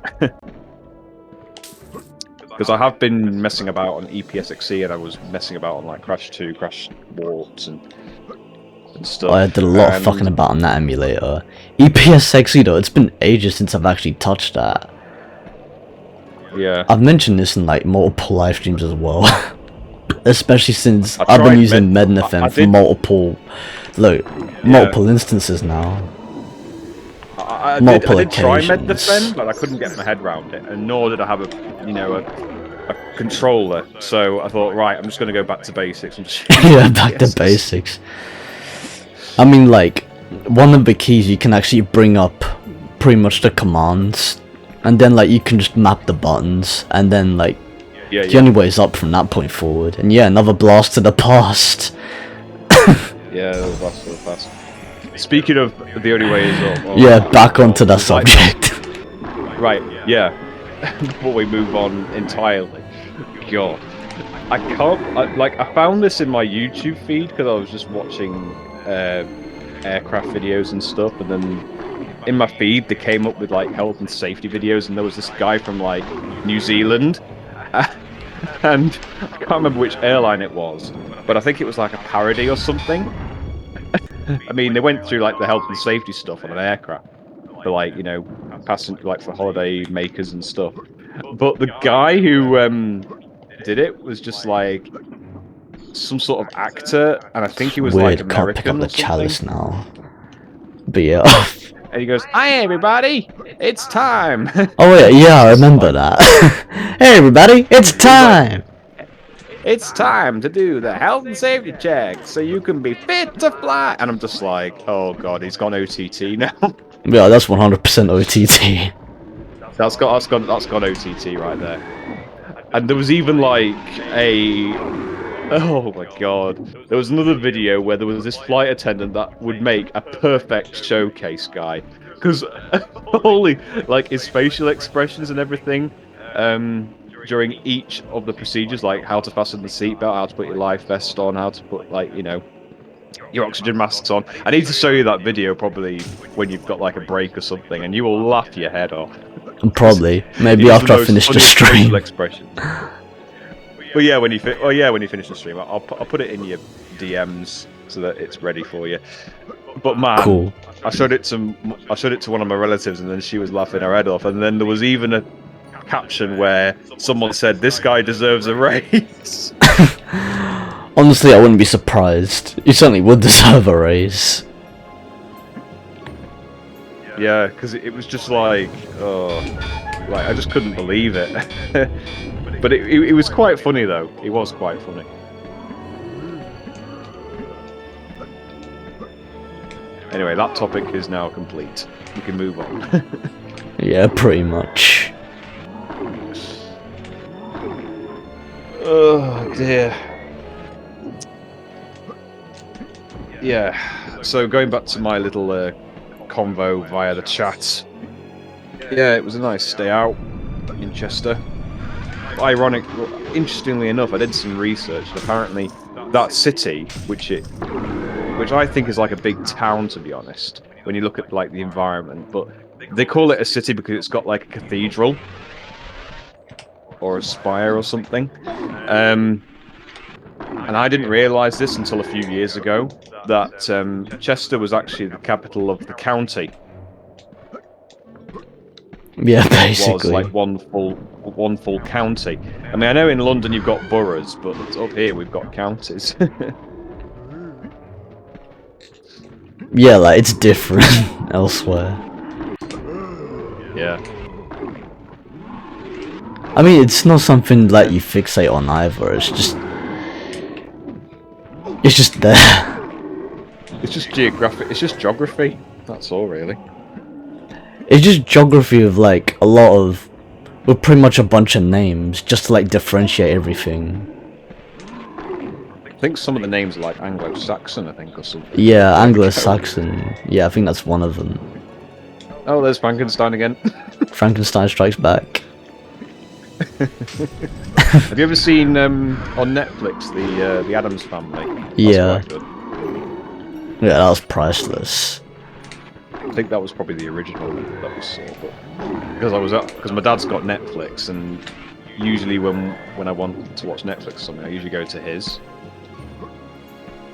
Because I have been messing about on EPSXE, and I was messing about on like Crash 2, Crash Warps, and stuff. I did a lot of fucking about on that emulator. EPSXE though, it's been ages since I've actually touched that. Yeah. I've mentioned this in like multiple live streams as well. Especially since I I've been tried using Med- Mednafem I for did- multiple instances now. I multiple did try occasions. Mednafem, but I couldn't get my head around it, and nor did I have a controller. So I thought, right, I'm just going to go back to basics. And just Yeah, back to basics. I mean, like, one of the keys, you can actually bring up pretty much the commands, and then like you can just map the buttons, and then like the only way is up from that point forward. And yeah, another blast to the past. Yeah, the blast to the past. Speaking of the only way is up. Yeah, back onto that subject. Right, yeah. Before we move on entirely. God. I found this in my YouTube feed because I was just watching aircraft videos and stuff, and then in my feed they came up with like health and safety videos, and there was this guy from like New Zealand, and I can't remember which airline it was, but I think it was like a parody or something. I mean, they went through like the health and safety stuff on an aircraft for, like, you know, passing, like, for holiday makers and stuff. But the guy who did it was just like some sort of actor, and I think he was Weird, like can't pick up American the or chalice something. now. But yeah. And he goes, "Hi everybody, it's time." Oh yeah, I remember that. Hey everybody, it's time! it's time to do the health and safety check so you can be fit to fly. And I'm just like, oh god, he's gone OTT now. Yeah, that's 100% OTT. That's got OTT right there. And there was even like oh my god, there was another video where there was this flight attendant that would make a perfect showcase guy, because holy, like his facial expressions and everything during each of the procedures, like how to fasten the seatbelt, how to put your life vest on, how to put, like, you know, your oxygen masks on. I need to show you that video probably when you've got like a break or something, and you will laugh your head off. Probably. Maybe after I finish the stream. But yeah, when you finish the stream, I'll put it in your DMs so that it's ready for you. But man, cool. I showed it to one of my relatives, and then she was laughing her head off. And then there was even a caption where someone said, "This guy deserves a raise." Honestly, I wouldn't be surprised. You certainly would deserve a raise. Yeah, because it was just like, oh, like I just couldn't believe it. But it was quite funny though. It was quite funny. Anyway, that topic is now complete. We can move on. Yeah, pretty much. Oh dear. Yeah. So going back to my little convo via the chat. Yeah, it was a nice day out in Chester. Interestingly enough, I did some research, and apparently that city, which I think is like a big town, to be honest, when you look at like the environment, but they call it a city because it's got like a cathedral or a spire or something. And I didn't realise this until a few years ago, that Chester was actually the capital of the county. Yeah, basically. It was like one full county. I mean, I know in London you've got boroughs, but up here we've got counties. Yeah, like it's different elsewhere. Yeah. I mean, it's not something like you fixate on either. It's just there. It's just geographic. It's just geography. That's all, really. It's just geography of like a lot of, with pretty much a bunch of names, just to like differentiate everything. I think some of the names are like Anglo-Saxon, I think, or something. Yeah, Anglo-Saxon. Yeah, I think that's one of them. Oh, there's Frankenstein again. Frankenstein Strikes Back. Have you ever seen on Netflix the Addams Family? That's Yeah. quite good. Yeah, that was priceless. I think that was probably the original that we saw, but because my dad's got Netflix, and usually when I want to watch Netflix or something, I usually go to his.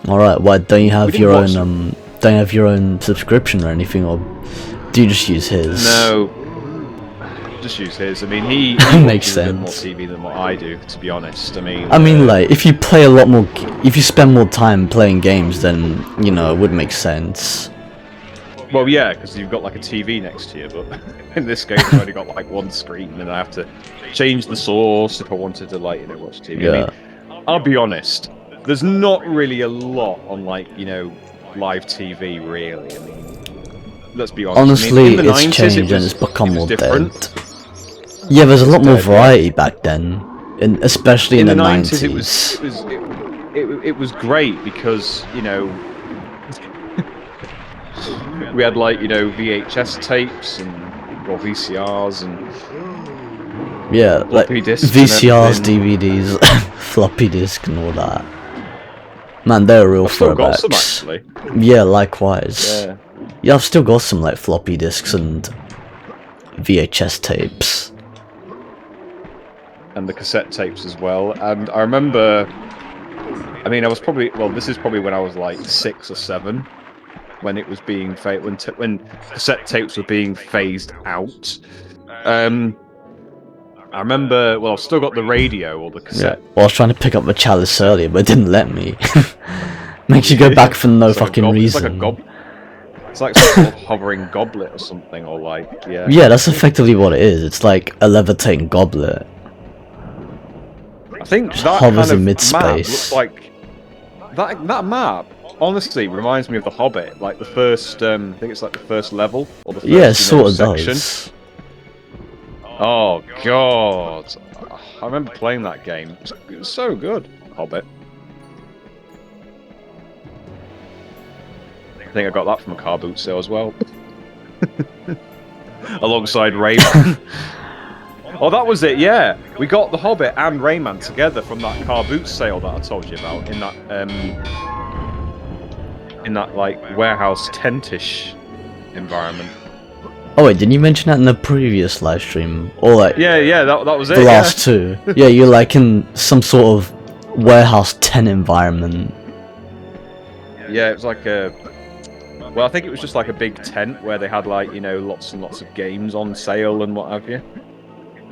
All right, why don't you have your watch own don't you have your own subscription or anything, or do you just use his? No, just use his. I mean, he makes watches a bit more sense. TV than what I do, to be honest. I mean, Like if you play a lot more, if you spend more time playing games, then you know it would make sense. well, yeah, because you've got like a TV next to you, but in this game I've only got like one screen, and I have to change the source if I wanted to, like, you know, watch TV. Yeah. I mean, I'll be honest, there's not really a lot on, like, you know, live TV, really. I mean, let's be honest. Honestly, I mean, in the it's 90s, changed it and was, it's become it was more different. dead. Yeah, there's a lot more dead, yeah. variety back then, and especially in the 90s. It was great because, you know, we had, like, you know, VHS tapes or VCRs and Yeah, like floppy disks and VCRs, everything. DVDs, floppy disk, and all that. Man, they're real I've still got some, throwbacks. actually. Yeah, likewise. Yeah. Yeah, I've still got some like floppy disks and VHS tapes. And the cassette tapes as well. And I remember, I mean, this is probably when I was like 6 or 7, when it was being when cassette tapes were being phased out. I remember, well, I've still got the radio or the Yeah. cassette. Well, I was trying to pick up the chalice earlier, but it didn't let me. Makes you go back for no It's like fucking reason. It's like some sort of hovering goblet or something, or like, yeah. Yeah, that's effectively what it is. It's like a levitating goblet. I think Just that hovers kind in of map mid-space. looks like that map. Honestly, reminds me of The Hobbit, like the first. I think it's like the first level or the first Yeah, it sort of section. does. Oh god, I remember playing that game. It was so good, Hobbit. I think I got that from a car boot sale as well, alongside Rayman. Oh, that was it. Yeah, we got The Hobbit and Rayman together from that car boot sale that I told you about in that like warehouse tentish environment. Oh wait, didn't you mention that in the previous live stream? Or like Yeah, that was it. the last two? Yeah, you're like in some sort of warehouse tent environment. Yeah, it was like a. Well, I think it was just like a big tent where they had like, lots and lots of games on sale and what have you.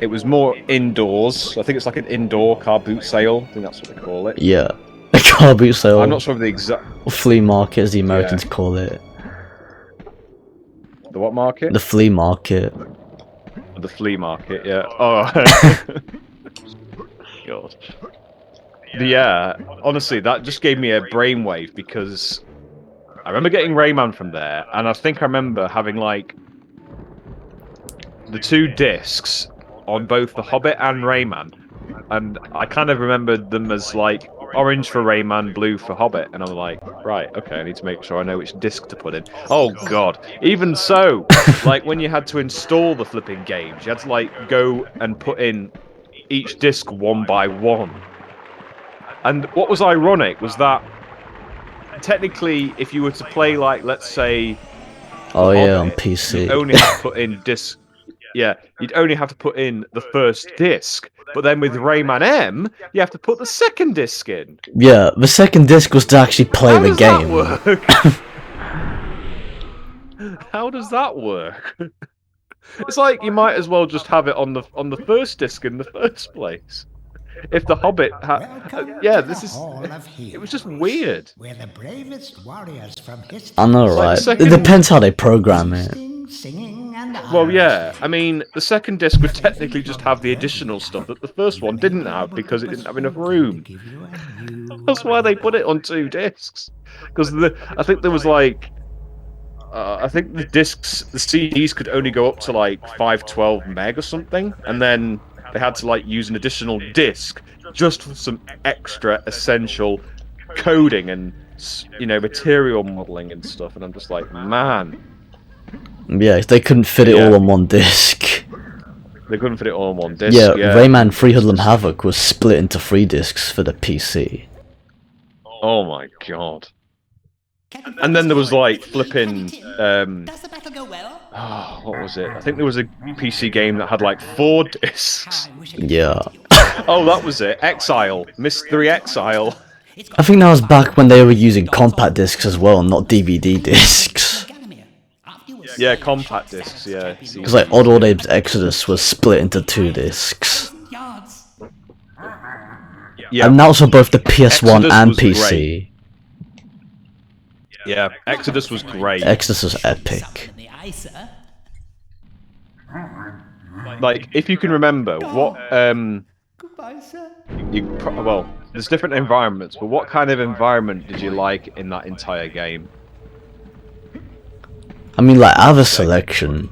It was more indoors. I think it's like an indoor car boot sale. I think that's what they call it. Yeah. A car boot sale. I'm not sure of the exact. Or flea market, as the Americans call it. The what market? The flea market. The flea market, yeah. Oh. God. Yeah, honestly, that just gave me a brainwave because I remember getting Rayman from there, and I think I remember having like the 2 discs on both The Hobbit and Rayman, and I kind of remembered them as like orange for Rayman, blue for Hobbit, and I'm like, right, okay, I need to make sure I know which disc to put in. Oh god, even so, like when you had to install the flipping games, you had to like go and put in each disc one by one. And what was ironic was that technically, if you were to play like, let's say, Oh The yeah, on Hobbit, PC. you'd only have to put in disc. Yeah, you'd only have to put in the first disc, but then with Rayman M, you have to put the second disc in. Yeah, the second disc was to actually play How the does game. that work? How does that work? It's like you might as well just have it on the first disc in the first place. If the Hobbit it was just weird. Where the bravest warriors from history I know, Like the right? second- It depends how they program it. singing and Well, yeah. I mean, the second disc would technically just have the additional stuff that the first one didn't have because it didn't have enough room. That's why they put it on 2 discs. Because I think there was like, I think the CDs could only go up to like 512 meg or something, and then they had to like use an additional disc just for some extra essential coding and material modeling and stuff. And I'm just like, man. Yeah, they couldn't fit it all on one disc. They couldn't fit it all on one disc. Yeah, Rayman 3 Hoodlum Havoc was split into 3 discs for the PC. Oh my god. And then there was like flipping. Does the battle go well? Oh, what was it? I think there was a PC game that had like 4 discs. Yeah. Oh, that was it. Exile. Mystery Exile. I think that was back when they were using compact discs as well, not DVD discs. Yeah, compact discs, yeah. Because like Oddworld Abe's Exodus was split into 2 discs. Yeah, And that was for both the PS1 Exodus and was PC. great. Yeah, Exodus was great. Exodus was epic. Like, if you can remember, what, Goodbye, sir. well, there's different environments, but what kind of environment did you like in that entire game? I mean, like, I have a selection.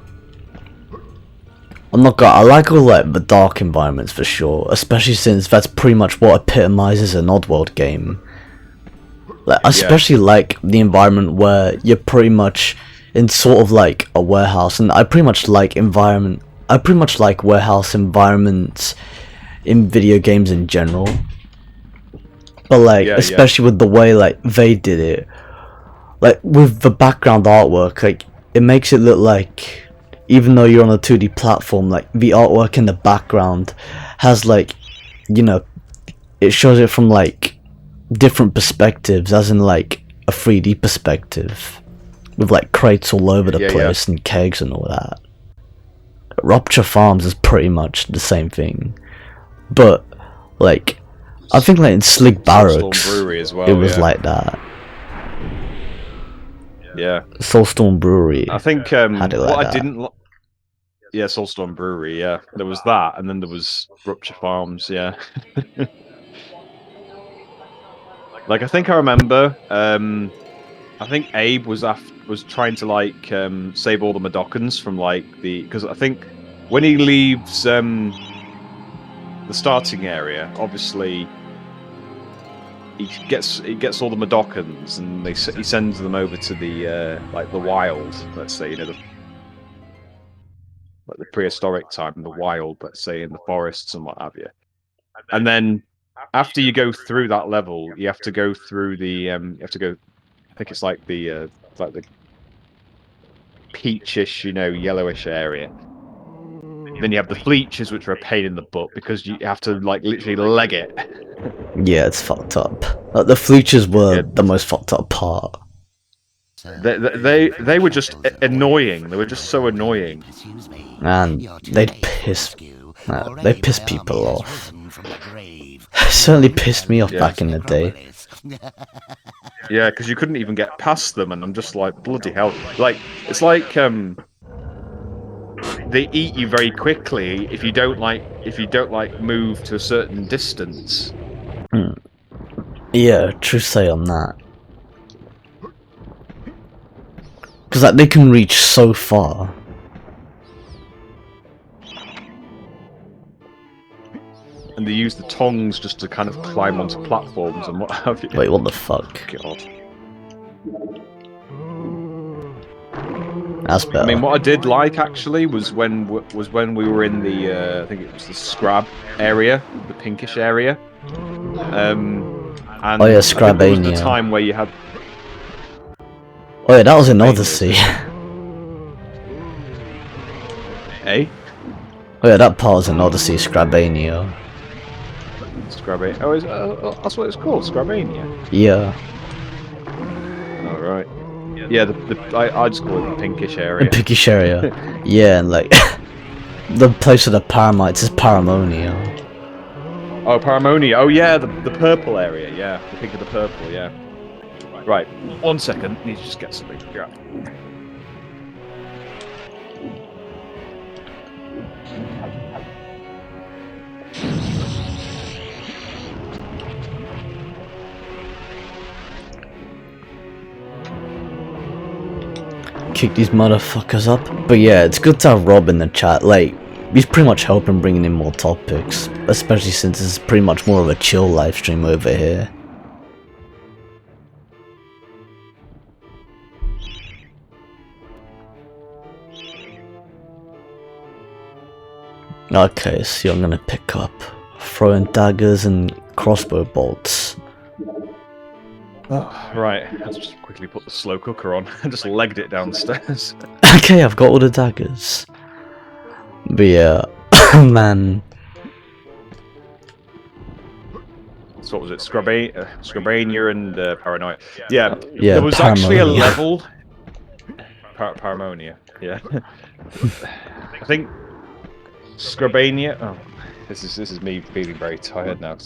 I'm not gonna. I like all like the dark environments for sure, especially since that's pretty much what epitomizes an Oddworld game. Like, I especially like the environment where you're pretty much in sort of like a warehouse, and I pretty much like warehouse environments in video games in general. But like, especially with the way like they did it, like with the background artwork, like it makes it look like, even though you're on a 2D platform, like the artwork in the background has like, it shows it from like different perspectives, as in like a 3D perspective, with like crates all over the place and kegs and all that. Rupture Farms is pretty much the same thing, but like I think like in Slig Barracks Brewery as well, it was like that. Yeah, Soulstorm Brewery. I think had it like what that. I didn't. Yeah, Soulstorm Brewery. Yeah, there was that, and then there was Rupture Farms. Yeah. Like I think I remember. I think Abe was trying to like save all the Madokans from like because I think when he leaves the starting area, obviously he gets all the Madokans and he sends them over to the like the wild, let's say, like the prehistoric time, the wild, let's say, in the forests and what have you. And then after you go through that level, you have to go through the you have to go. I think it's like the peachish, yellowish area. Then you have the Fleeches, which are a pain in the butt because you have to like literally leg it. Yeah, it's fucked up. The Fleeches were Yeah. the most fucked up part. They were just annoying. They were just so annoying. And they piss people off. Certainly pissed me off back in the day. Yeah, because you couldn't even get past them, and I'm just like, bloody hell! Like it's like they eat you very quickly if you don't move to a certain distance. Yeah, true say on that. Because like they can reach so far. And they use the tongs just to kind of climb onto platforms and what have you. Wait, what the fuck? God. That's better. I mean, what I did like actually was when we were in the I think it was the Scrab area, the pinkish area. And oh yeah, Scrabania. There was the time where you had. Oh yeah, that was in Odyssey. Eh? Oh yeah, that part was in Odyssey, Scrabania. Scrabania. Oh, that's what it's called, Scrabania. Yeah. All right. Yeah, I just call it the pinkish area. The pinkish area. Yeah, and like the place of the Paramites is Paramonia. Oh, Paramonia. Oh yeah, the purple area. Yeah, the pink of the purple. Yeah. Right. 1 second. Need to just get something. Yeah. Kick these motherfuckers up. But yeah, it's good to have Rob in the chat. Like, he's pretty much helping bringing in more topics, especially since it's pretty much more of a chill live stream over here. Okay, so I'm gonna pick up throwing daggers and crossbow bolts. Oh, right, let's just quickly put the slow cooker on. I just legged it downstairs. Okay, I've got all the daggers. But yeah, man. So what was it? Scrabania and Paranoia. Yeah, yeah. There was actually a Paramonia. level. Paramonia. Yeah. I think Scrabania. Oh, this is me feeling very tired now.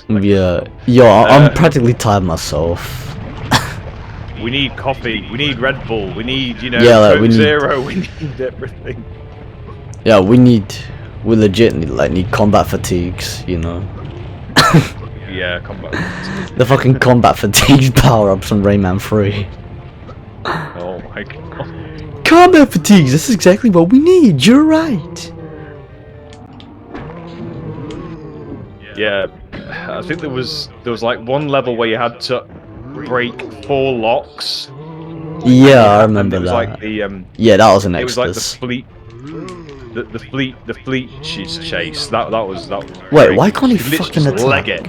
Yeah, yo, I'm practically tired myself. We need coffee. We need Red Bull. We need, yeah, like, Coke Zero. We need everything. Yeah, we legit need combat fatigues, Yeah, combat fatigues. The fucking combat fatigues power-ups from Rayman 3. Oh my god. Combat fatigues, that's exactly what we need, you're right. Yeah, I think there was like one level where you had to break 4 locks. Yeah, I remember it was that. Like the yeah, that was an It was like Exodus. the fleet chase. That was Wait, why can't he fucking just leg attack?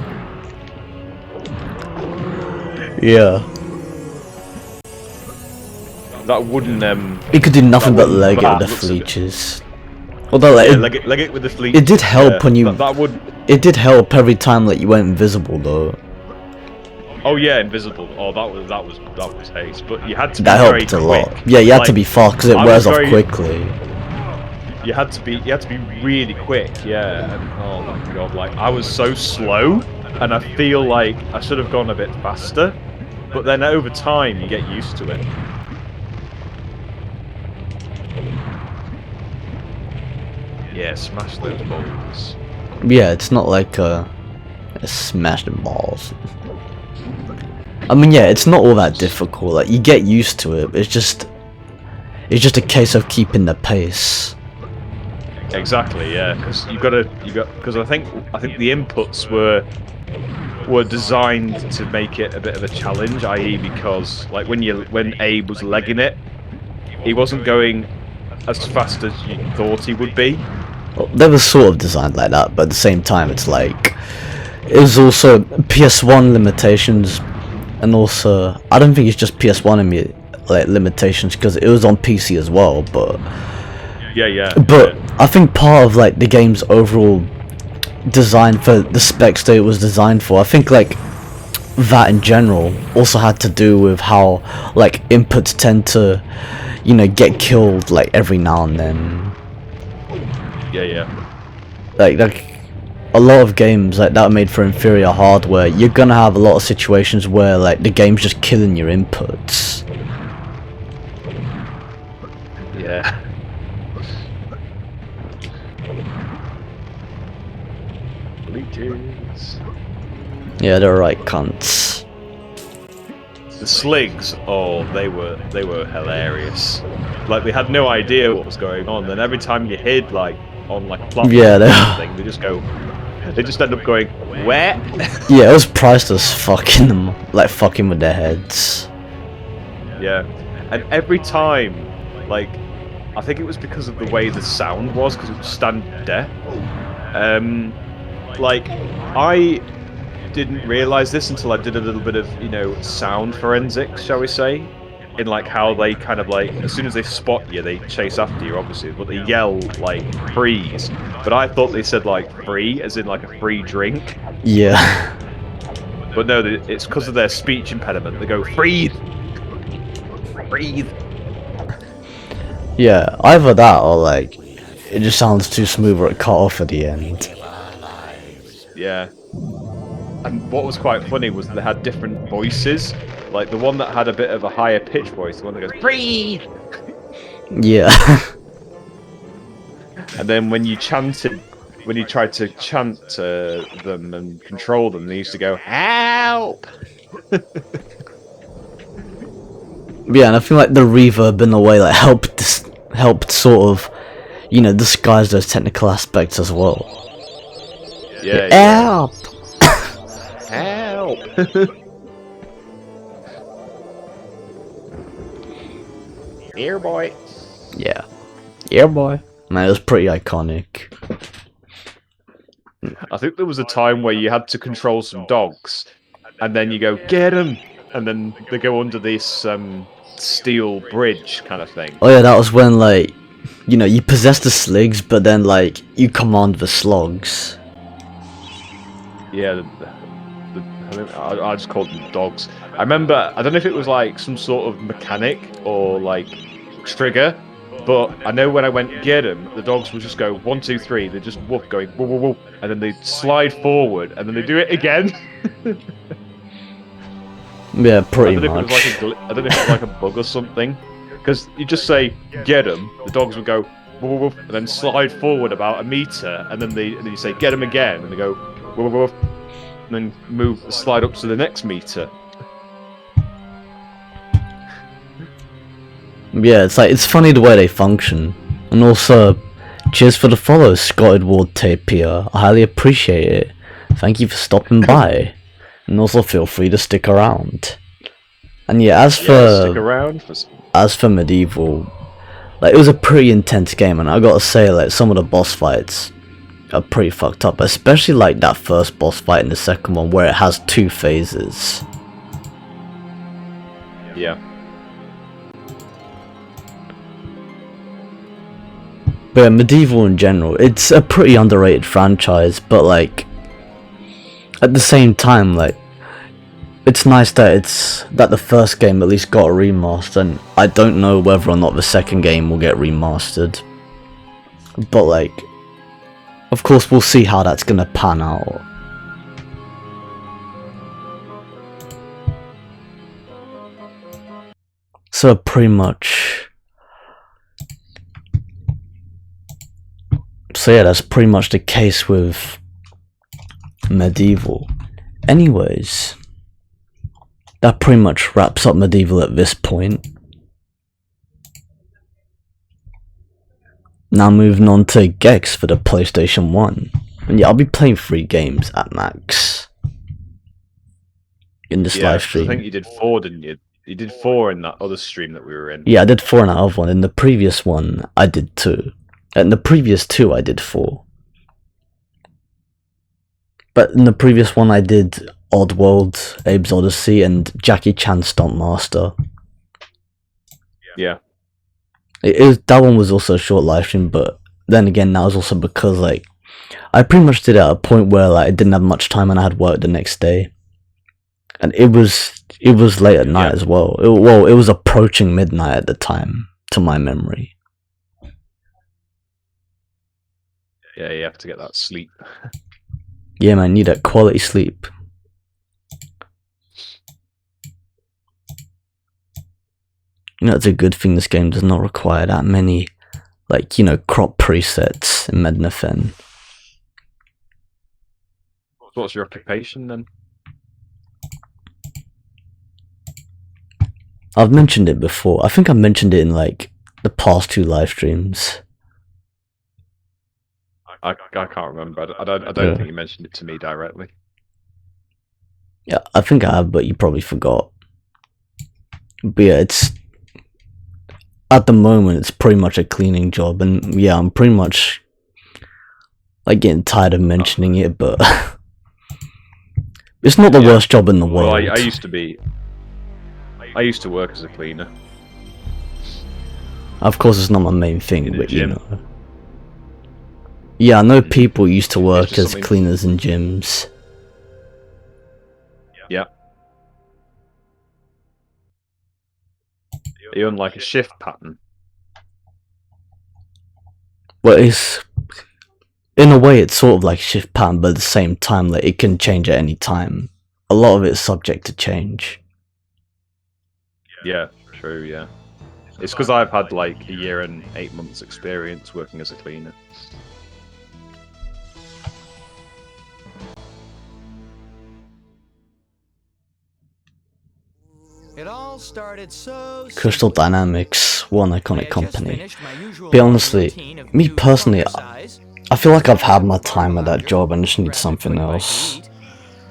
it? Yeah. That wouldn't He could do nothing but leg it bad with the looks of it. fleeches. Although like, Yeah, leg it with the fleet. it did help when you. That would. It did help every time that you went invisible though. Oh yeah, invisible. Oh, that was haste. But you had to. That be very helped a quick. lot. Yeah, you had to be fast because it I wears was off very- quickly. You had to be really quick. Yeah. And, oh my god, like I was so slow, and I feel like I should have gone a bit faster. But then over time, you get used to it. Yeah, smash those balls. Yeah, it's not like smash the balls. I mean, yeah, it's not all that difficult. Like, you get used to it. It's just a case of keeping the pace. Exactly, yeah, because because I think the inputs were designed to make it a bit of a challenge, i.e., because like when Abe was legging it, he wasn't going as fast as you thought he would be. Well, they were sort of designed like that, but at the same time, it's like it was also PS1 limitations, and also I don't think it's just PS1 like limitations because it was on PC as well, but. Yeah. But I think part of like the game's overall design for the specs that it was designed for, I think like that in general also had to do with how like inputs tend to, you know, get killed like every now and then. Yeah. Like a lot of games like that are made for inferior hardware, you're gonna have a lot of situations where like the game's just killing your inputs. Yeah. Yeah, they're right cunts. The sligs, oh, they were hilarious. Like they had no idea what was going on, and every time you hid like on like a platform Yeah, thing, they just end up going where? yeah, it was priceless fucking them, like fucking with their heads. Yeah, and every time, like, I think it was because of the way the sound was, because it was standard def. Like, I didn't realize this until I did a little bit of, you know, sound forensics, shall we say, in like how they kind of like, as soon as they spot you, they chase after you, obviously, but they yell like freeze. But I thought they said like free, as in like a free drink. Yeah. But no, it's because of their speech impediment. They go breathe, breathe. Yeah, either that or like it just sounds too smooth or it cut off at the end. Yeah. And what was quite funny was they had different voices. Like the one that had a bit of a higher pitch voice, the one that goes breathe. Yeah. And then when you tried to chant them and control them, they used to go help. Yeah, and I feel like the reverb in a way like helped sort of, you know, disguise those technical aspects as well. Yeah. Help! Help! Here, boy. Yeah. Yeah, boy. Man, it was pretty iconic. I think there was a time where you had to control some dogs, and then you go get them, and then they go under this steel bridge kind of thing. Oh yeah, that was when like, you know, you possess the sligs, but then like you command the slogs. Yeah, I just called them dogs. I remember, I don't know if it was like some sort of mechanic or like trigger, but I know when I went get them, the dogs would just go 1, 2, 3. They just woof going woof woof woof, and then they slide forward, and then they do it again. Yeah, pretty much. I don't know if it was like a bug or something, because you just say get them, the dogs would go woof woof woof, and then slide forward about a meter, and then you say get them again, and they go woof woof woof, and then slide up to the next meter. Yeah, it's funny the way they function. And also, cheers for the follow, Scott Edward Tapir. I highly appreciate it. Thank you for stopping by. And also feel free to stick around. And yeah, stick around as for Medieval, like it was a pretty intense game, and I gotta say, like some of the boss fights are pretty fucked up, especially like that first boss fight and the second one where it has 2 phases. Yeah. But yeah, Medieval in general, it's a pretty underrated franchise, but like at the same time, like it's nice that the first game at least got a remaster, and I don't know whether or not the second game will get remastered. But like, of course we'll see how that's gonna pan out. So pretty much, so yeah, that's pretty much the case with Medieval. Anyways, that pretty much wraps up Medieval at this point. Now moving on to Gex for the PlayStation 1. And yeah, I'll be playing 3 games at max in this live stream. I think you did 4, didn't you? You did 4 in that other stream that we were in. Yeah, I did 4 in that other one. In the previous one, I did 2. And the previous 2, I did 4. But in the previous one, I did Oddworld, Abe's Odyssey, and Jackie Chan Stunt Master. Yeah. That one was also a short live stream, but then again, that was also because like I pretty much did it at a point where like I didn't have much time and I had work the next day, and it was late at night as well. It was approaching midnight at the time, to my memory. Yeah, you have to get that sleep. Yeah, man, need that quality sleep. You know, it's a good thing this game does not require that many, like, you know, crop presets in Mednafen. What's your occupation then? I've mentioned it before. I think I mentioned it in, like, the past 2 live streams. I can't remember. I don't think you mentioned it to me directly. Yeah, I think I have, but you probably forgot. But yeah, it's... At the moment, it's pretty much a cleaning job, and yeah, I'm pretty much like getting tired of mentioning it, but it's not the worst job in the world. Well, I used to work as a cleaner. Of course, it's not my main thing, but you know. Yeah, I know people used to work as cleaners in gyms. Yeah. Are you on like a shift pattern? Well, it's... In a way, it's sort of like a shift pattern, but at the same time, like, it can change at any time. A lot of it is subject to change. Yeah, true, yeah. It's because I've had like a year and 8 months experience working as a cleaner. It all started so Crystal Dynamics, one iconic company. But honestly, me personally, I feel like I've had my time at that job and just need something else.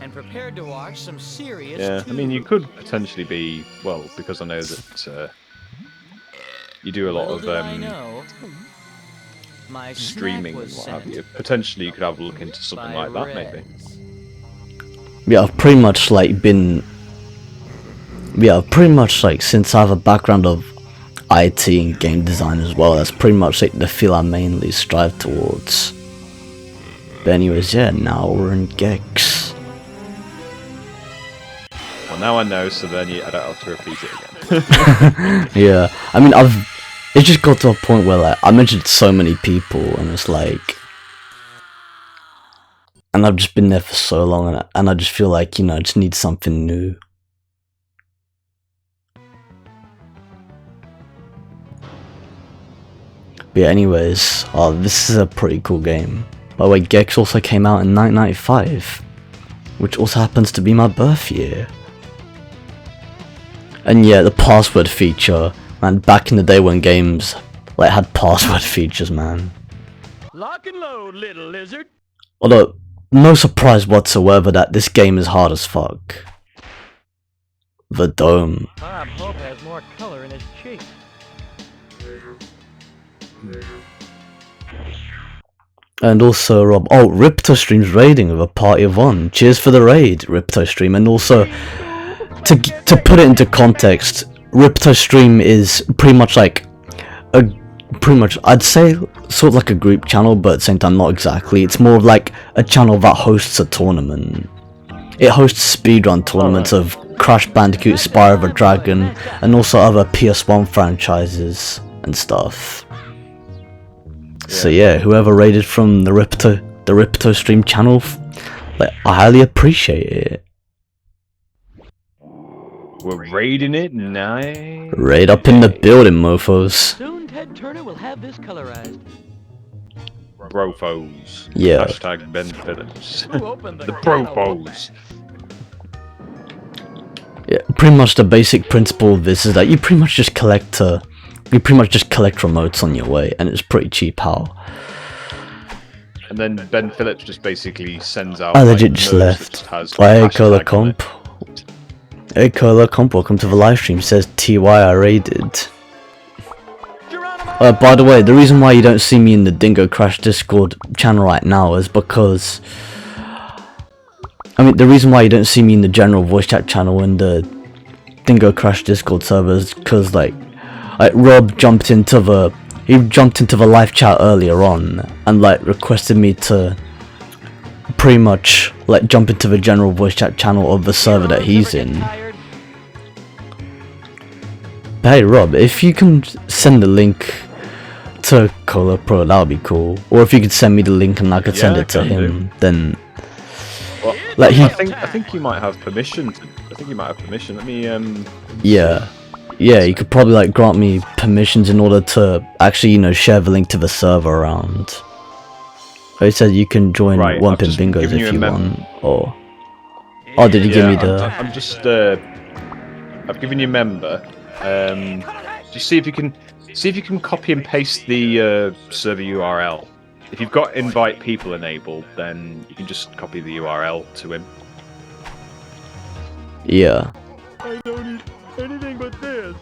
Yeah, I mean, you could potentially be, well, because I know that you do a lot of streaming and what have you. Potentially you could have a look into something like that, maybe. Yeah, I've pretty much like been... Yeah, pretty much like since I have a background of IT and game design as well, that's pretty much like the field I mainly strive towards. But anyways, yeah, now we're in Gex. Well, now I know, so then I don't have to repeat it again. Yeah, I mean, it just got to a point where like I mentioned so many people, and it's like, and I've just been there for so long, and I just feel like, you know, I just need something new. But yeah, anyways, this is a pretty cool game. By the way, Gex also came out in 1995, which also happens to be my birth year. And yeah, the password feature, man, back in the day when games like had password features, man. Lock and load, little lizard. Although, no surprise whatsoever that this game is hard as fuck. The Dome. Bob Hope has more color in his cheeks. And also, Rob, Ripto Stream's raiding with a party of 1. Cheers for the raid, Ripto Stream. And also, to put it into context, Ripto Stream is pretty much like I'd say sort of like a group channel, but at the same time not exactly. It's more of like a channel that hosts a tournament. It hosts speedrun tournaments of Crash Bandicoot, Spyro the Dragon, and also other PS1 franchises and stuff. So yeah, whoever raided from the Ripto Stream channel, like, I highly appreciate it. We're raiding it, nice. Raid up in the building, mofos. Soon Ted Turner will have this colorized. Brofos. Yeah. Hashtag Ben Phillips. Who opened The Brofos. Yeah, pretty much the basic principle of this is that you pretty much just collect remotes on your way, and it's pretty cheap how. And then Ben Phillips just basically sends out. I like, legit just notes left. that has Hey hashtag Cola on Comp. it. Hey Cola Comp, welcome to the live stream. Says TY I raided. By the way, the reason why you don't see me in the Dingo Crash Discord channel right now is because, I mean, the reason why you don't see me in the general voice chat channel in the Dingo Crash Discord server is because like Rob jumped into the live chat earlier on and like requested me to pretty much like jump into the general voice chat channel of the server that he's in. But hey Rob, if you can send the link to Cola Pro, that would be cool. Or if you could send me the link and I could send it to him, then Well, like I think you might have permission. Let me yeah, you could probably like grant me permissions in order to actually, you know, share the link to the server around. He said you can join Right, One I've Pin just Bingos given you if a you mem- want, or did he give me the? I'm just I've given you a member. Just see if you can copy and paste the server URL. If you've got invite people enabled, then you can just copy the URL to him. Yeah. I don't eat anything but this.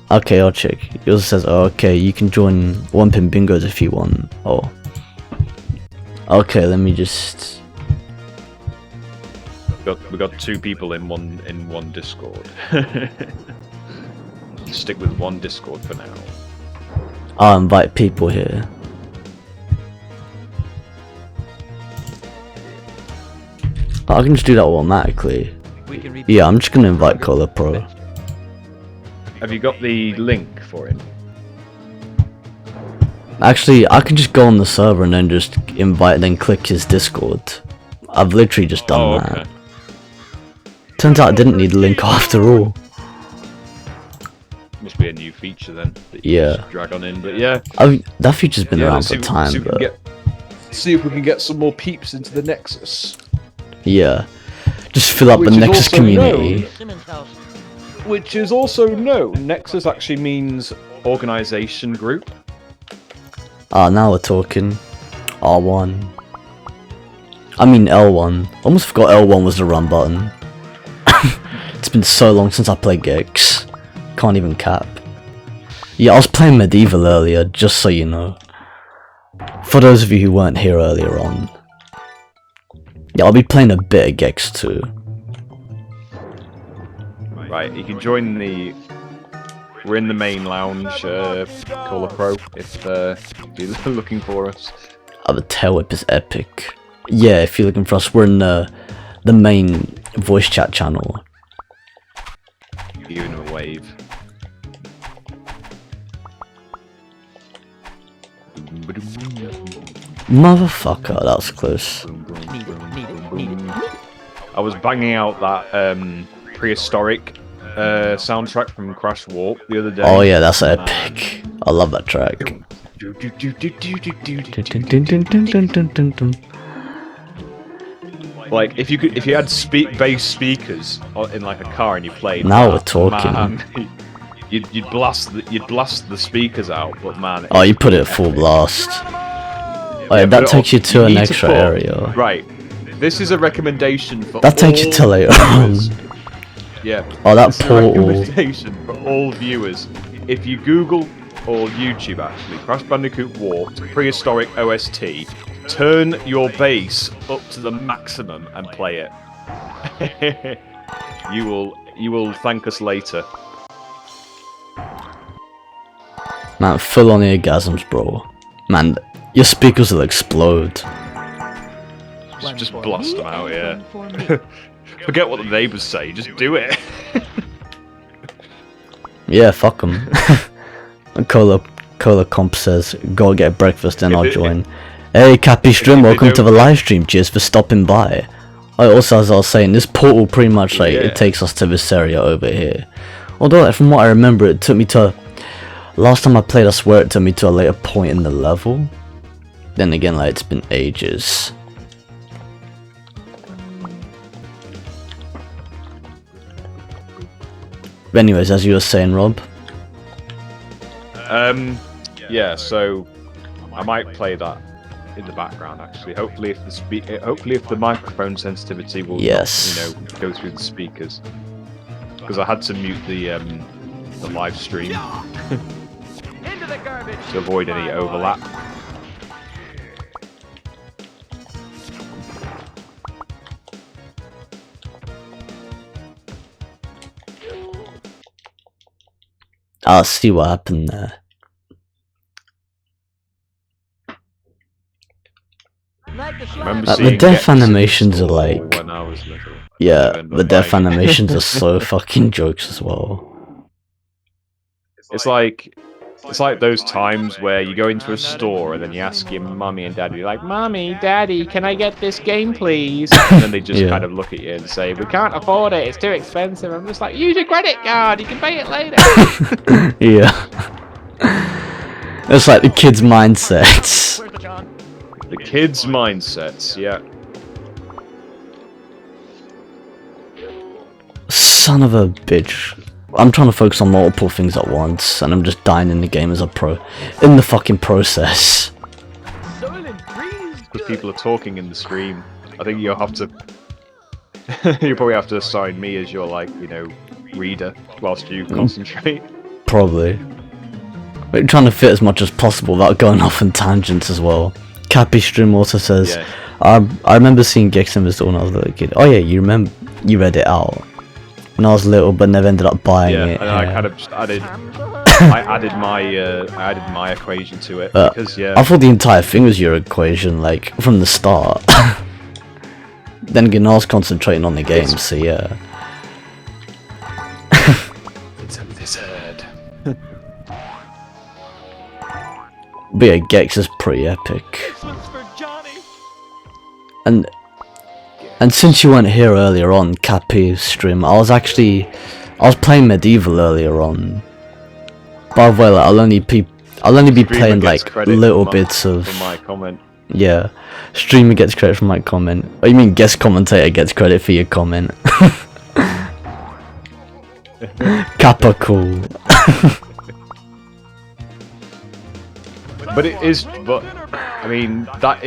Okay, I'll check. It also says, oh, okay, you can join One Pin Bingos if you want. Oh. Okay, let me just. We got 2 people in one Discord. Stick with one Discord for now. I'll invite people here. I can just do that automatically. We can read Yeah, I'm just gonna invite Cola Pro. Have you got the link for him? Actually, I can just go on the server and then just invite, then click his Discord. I've literally just done Oh, that. okay. Turns out I didn't need a link after all. Must be a new feature then. That you Yeah. just drag on in, but yeah. I mean, that feature's been around let's for time, but see if we can get some more peeps into the Nexus. yeah. Just fill up Which the is Nexus also community. Simmons' house. Which is also known. Nexus actually means organization group. Ah, now we're talking. R1. I mean L1. Almost forgot L1 was the run button. It's been so long since I played Gex. Can't even cap. Yeah, I was playing Medieval earlier, just so you know. For those of you who weren't here earlier on. Yeah, I'll be playing a bit of Gex too. Right, you can join the. We're in the main lounge, Cola Pro, if you're looking for us. Oh, the tail whip is epic. Yeah, if you're looking for us, we're in the main voice chat channel. You in a wave. Motherfucker, that was close. I was banging out that prehistoric soundtrack from Crash Warp the other day. Oh yeah, that's epic. I love that track. Like if you had bass speakers in like a car and you played. Now that, we're talking. Man, you'd blast the speakers out, but man. Oh, you put it at full blast. Oh yeah, that takes you to an extra area. Right. This is a recommendation for That takes you to later on. viewers. Yeah. Oh, that This is a portal. recommendation for all viewers. If you Google or YouTube actually, Crash Bandicoot Warped prehistoric OST, turn your bass up to the maximum and play it. You will thank us later. Man, full on orgasms, bro. Man, your speakers will explode. Just blast them out, yeah. Forget what the neighbours say, just do it. Yeah, fuck them. Cola Comp says, go get breakfast and I'll join. Hey, Cappy Stream, welcome to the live stream. Cheers for stopping by. Also, as I was saying, this portal pretty much like it takes us to this area over here. Although, like, from what I remember, it took me to. Last time I played, I swear it took me to a later point in the level. Then again, like, it's been ages. But anyways, as you were saying, Rob. Yeah, so I might play that in the background actually. Hopefully if the microphone sensitivity will Yes. not, go through the speakers. Because I had to mute the live stream to avoid any overlap. I'll see what happened there. Remember The seeing death Gex in the animations are store like, when I was little. yeah, I remember the death buying it. animations are so fucking jokes as well. It's like those times where you go into a store and then you ask your mummy and daddy, like, "Mommy, Daddy, can I get this game, please?" And then they just Yeah. kind of look at you and say, "We can't afford it. It's too expensive." I'm just like, "Use your credit card. You can pay it later." Yeah. It's like the kids' mindsets. The kids' mindsets, yeah. Son of a bitch. I'm trying to focus on multiple things at once, and I'm just dying in the game as in the fucking process. Because people are talking in the stream. I think you'll have to... you probably have to assign me as your, like, reader whilst you concentrate. Probably. But trying to fit as much as possible without going off on tangents as well. Cappy Stream also says, Yeah. I remember seeing Gex in the store when I was a little kid. Oh yeah, you read it out. When I was little, but never ended up buying it. And I kind of just added... I added my equation to it, because, I thought the entire thing was your equation, like, from the start. Then again, I was concentrating on the game, so yeah. It's a lizard. But yeah, Gex is pretty epic. And since you weren't here earlier on, Cappy stream, I was playing Medieval earlier on. By the way, like, I'll only be playing like little bits of. For my comment. Yeah, streamer gets credit for my comment. Oh, you mean guest commentator gets credit for your comment? Kappa cool. But it is, but I mean, that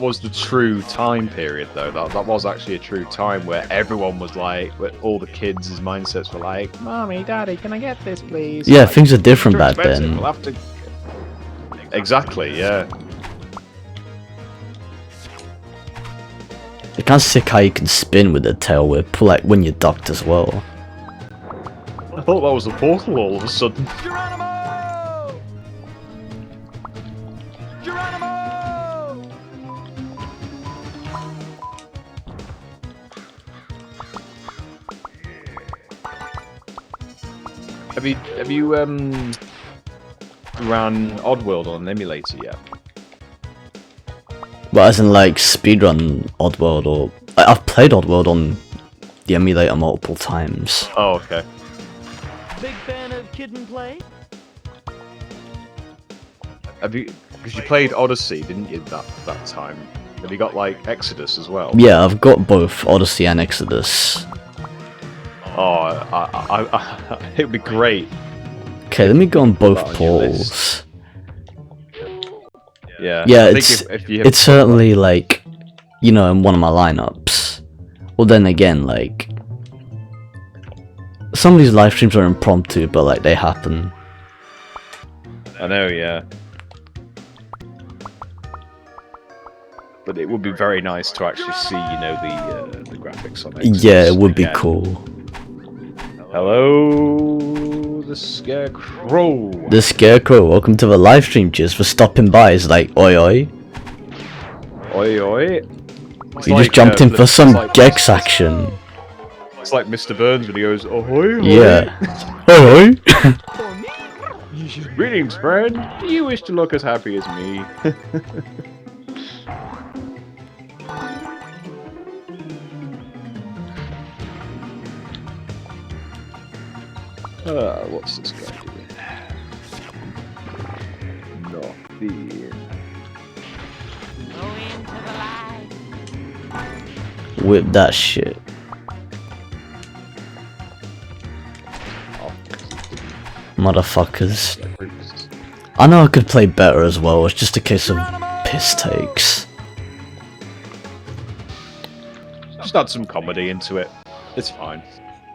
was the true time period, though. That was actually a true time where everyone was like, where all the kids' mindsets were like, "Mommy, Daddy, can I get this, please?" Yeah, like, things are different "Too back expensive, then. we'll have to... Exactly, yeah. It's kind of sick how you can spin with the tail whip, like when you're ducked as well. I thought that was a portal all of a sudden. Have you ran Oddworld on an emulator yet? But as in like speedrun Oddworld, or I've played Oddworld on the emulator multiple times. Oh, okay. Big fan of Kid and Play? Have you? Because you played Odyssey, didn't you? That time. Have you got like Exodus as well? Yeah, I've got both Odyssey and Exodus. Oh, it'd be great. Okay, let me go on both Put that on your polls. Yeah. Yeah, I think if you it's certainly like, in one of my lineups. Well, then again, like, some of these live streams are impromptu, but like they happen. I know, yeah. But it would be very nice to actually see, the graphics on it. Yeah, it would be cool. Hello, the Scarecrow. The Scarecrow, welcome to the live stream. Cheers for stopping by. It's like, oi oi. Oi oi. You just jumped in for some Gex action. It's like Mr. Burns when he goes, ahoy, ahoy. Yeah. Oi oi. Greetings, friend. Do you wish to look as happy as me? What's this guy doing? Nothing. Whip that shit. Motherfuckers. I know I could play better as well, it's just a case of piss takes. Just add some comedy into it. It's fine.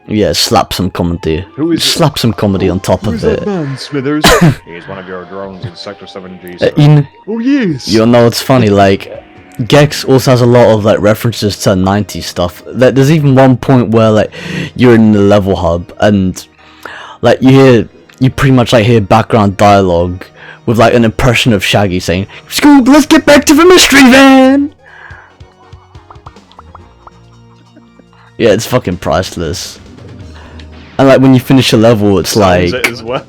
Yeah, slap some comedy. Who is it? Slap some comedy on top of it. man, Smithers? He's one of your drones in Sector 7G. Oh yes! You know what's funny, like, Gex also has a lot of like references to 90s stuff. Like, there's even one point where like you're in the level hub and like you pretty much like hear background dialogue with like an impression of Shaggy saying, "Scoob, let's get back to the mystery van." Yeah, it's fucking priceless. And like when you finish a level, it's like, it as well.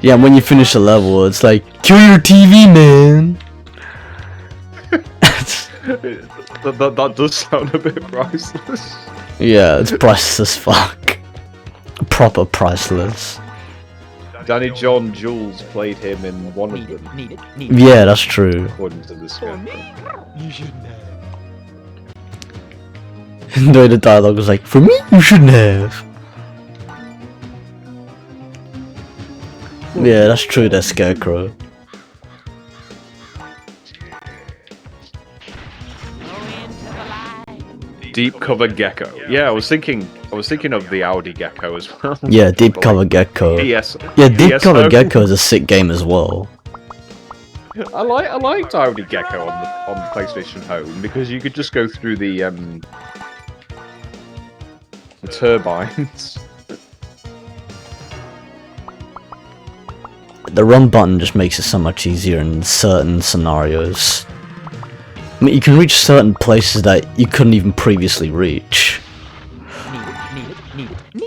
yeah, when you finish a level, it's like, "Kill your TV, man." that does sound a bit priceless. Yeah, it's priceless as fuck. Proper priceless. Danny John Jules played him in one of them. Yeah, that's true. According to this guy. The way the dialogue was like, "For me, you shouldn't have." Yeah, that's true, that's Scarecrow. Deep cover gecko. Yeah, I was thinking of the Audi gecko as well. Yeah, Deep Cover Gecko. PS. Yeah, Deep PS Cover Home. Gecko is a sick game as well. I liked Audi Gecko on PlayStation Home because you could just go through the turbines. The run button just makes it so much easier in certain scenarios. I mean, you can reach certain places that you couldn't even previously reach.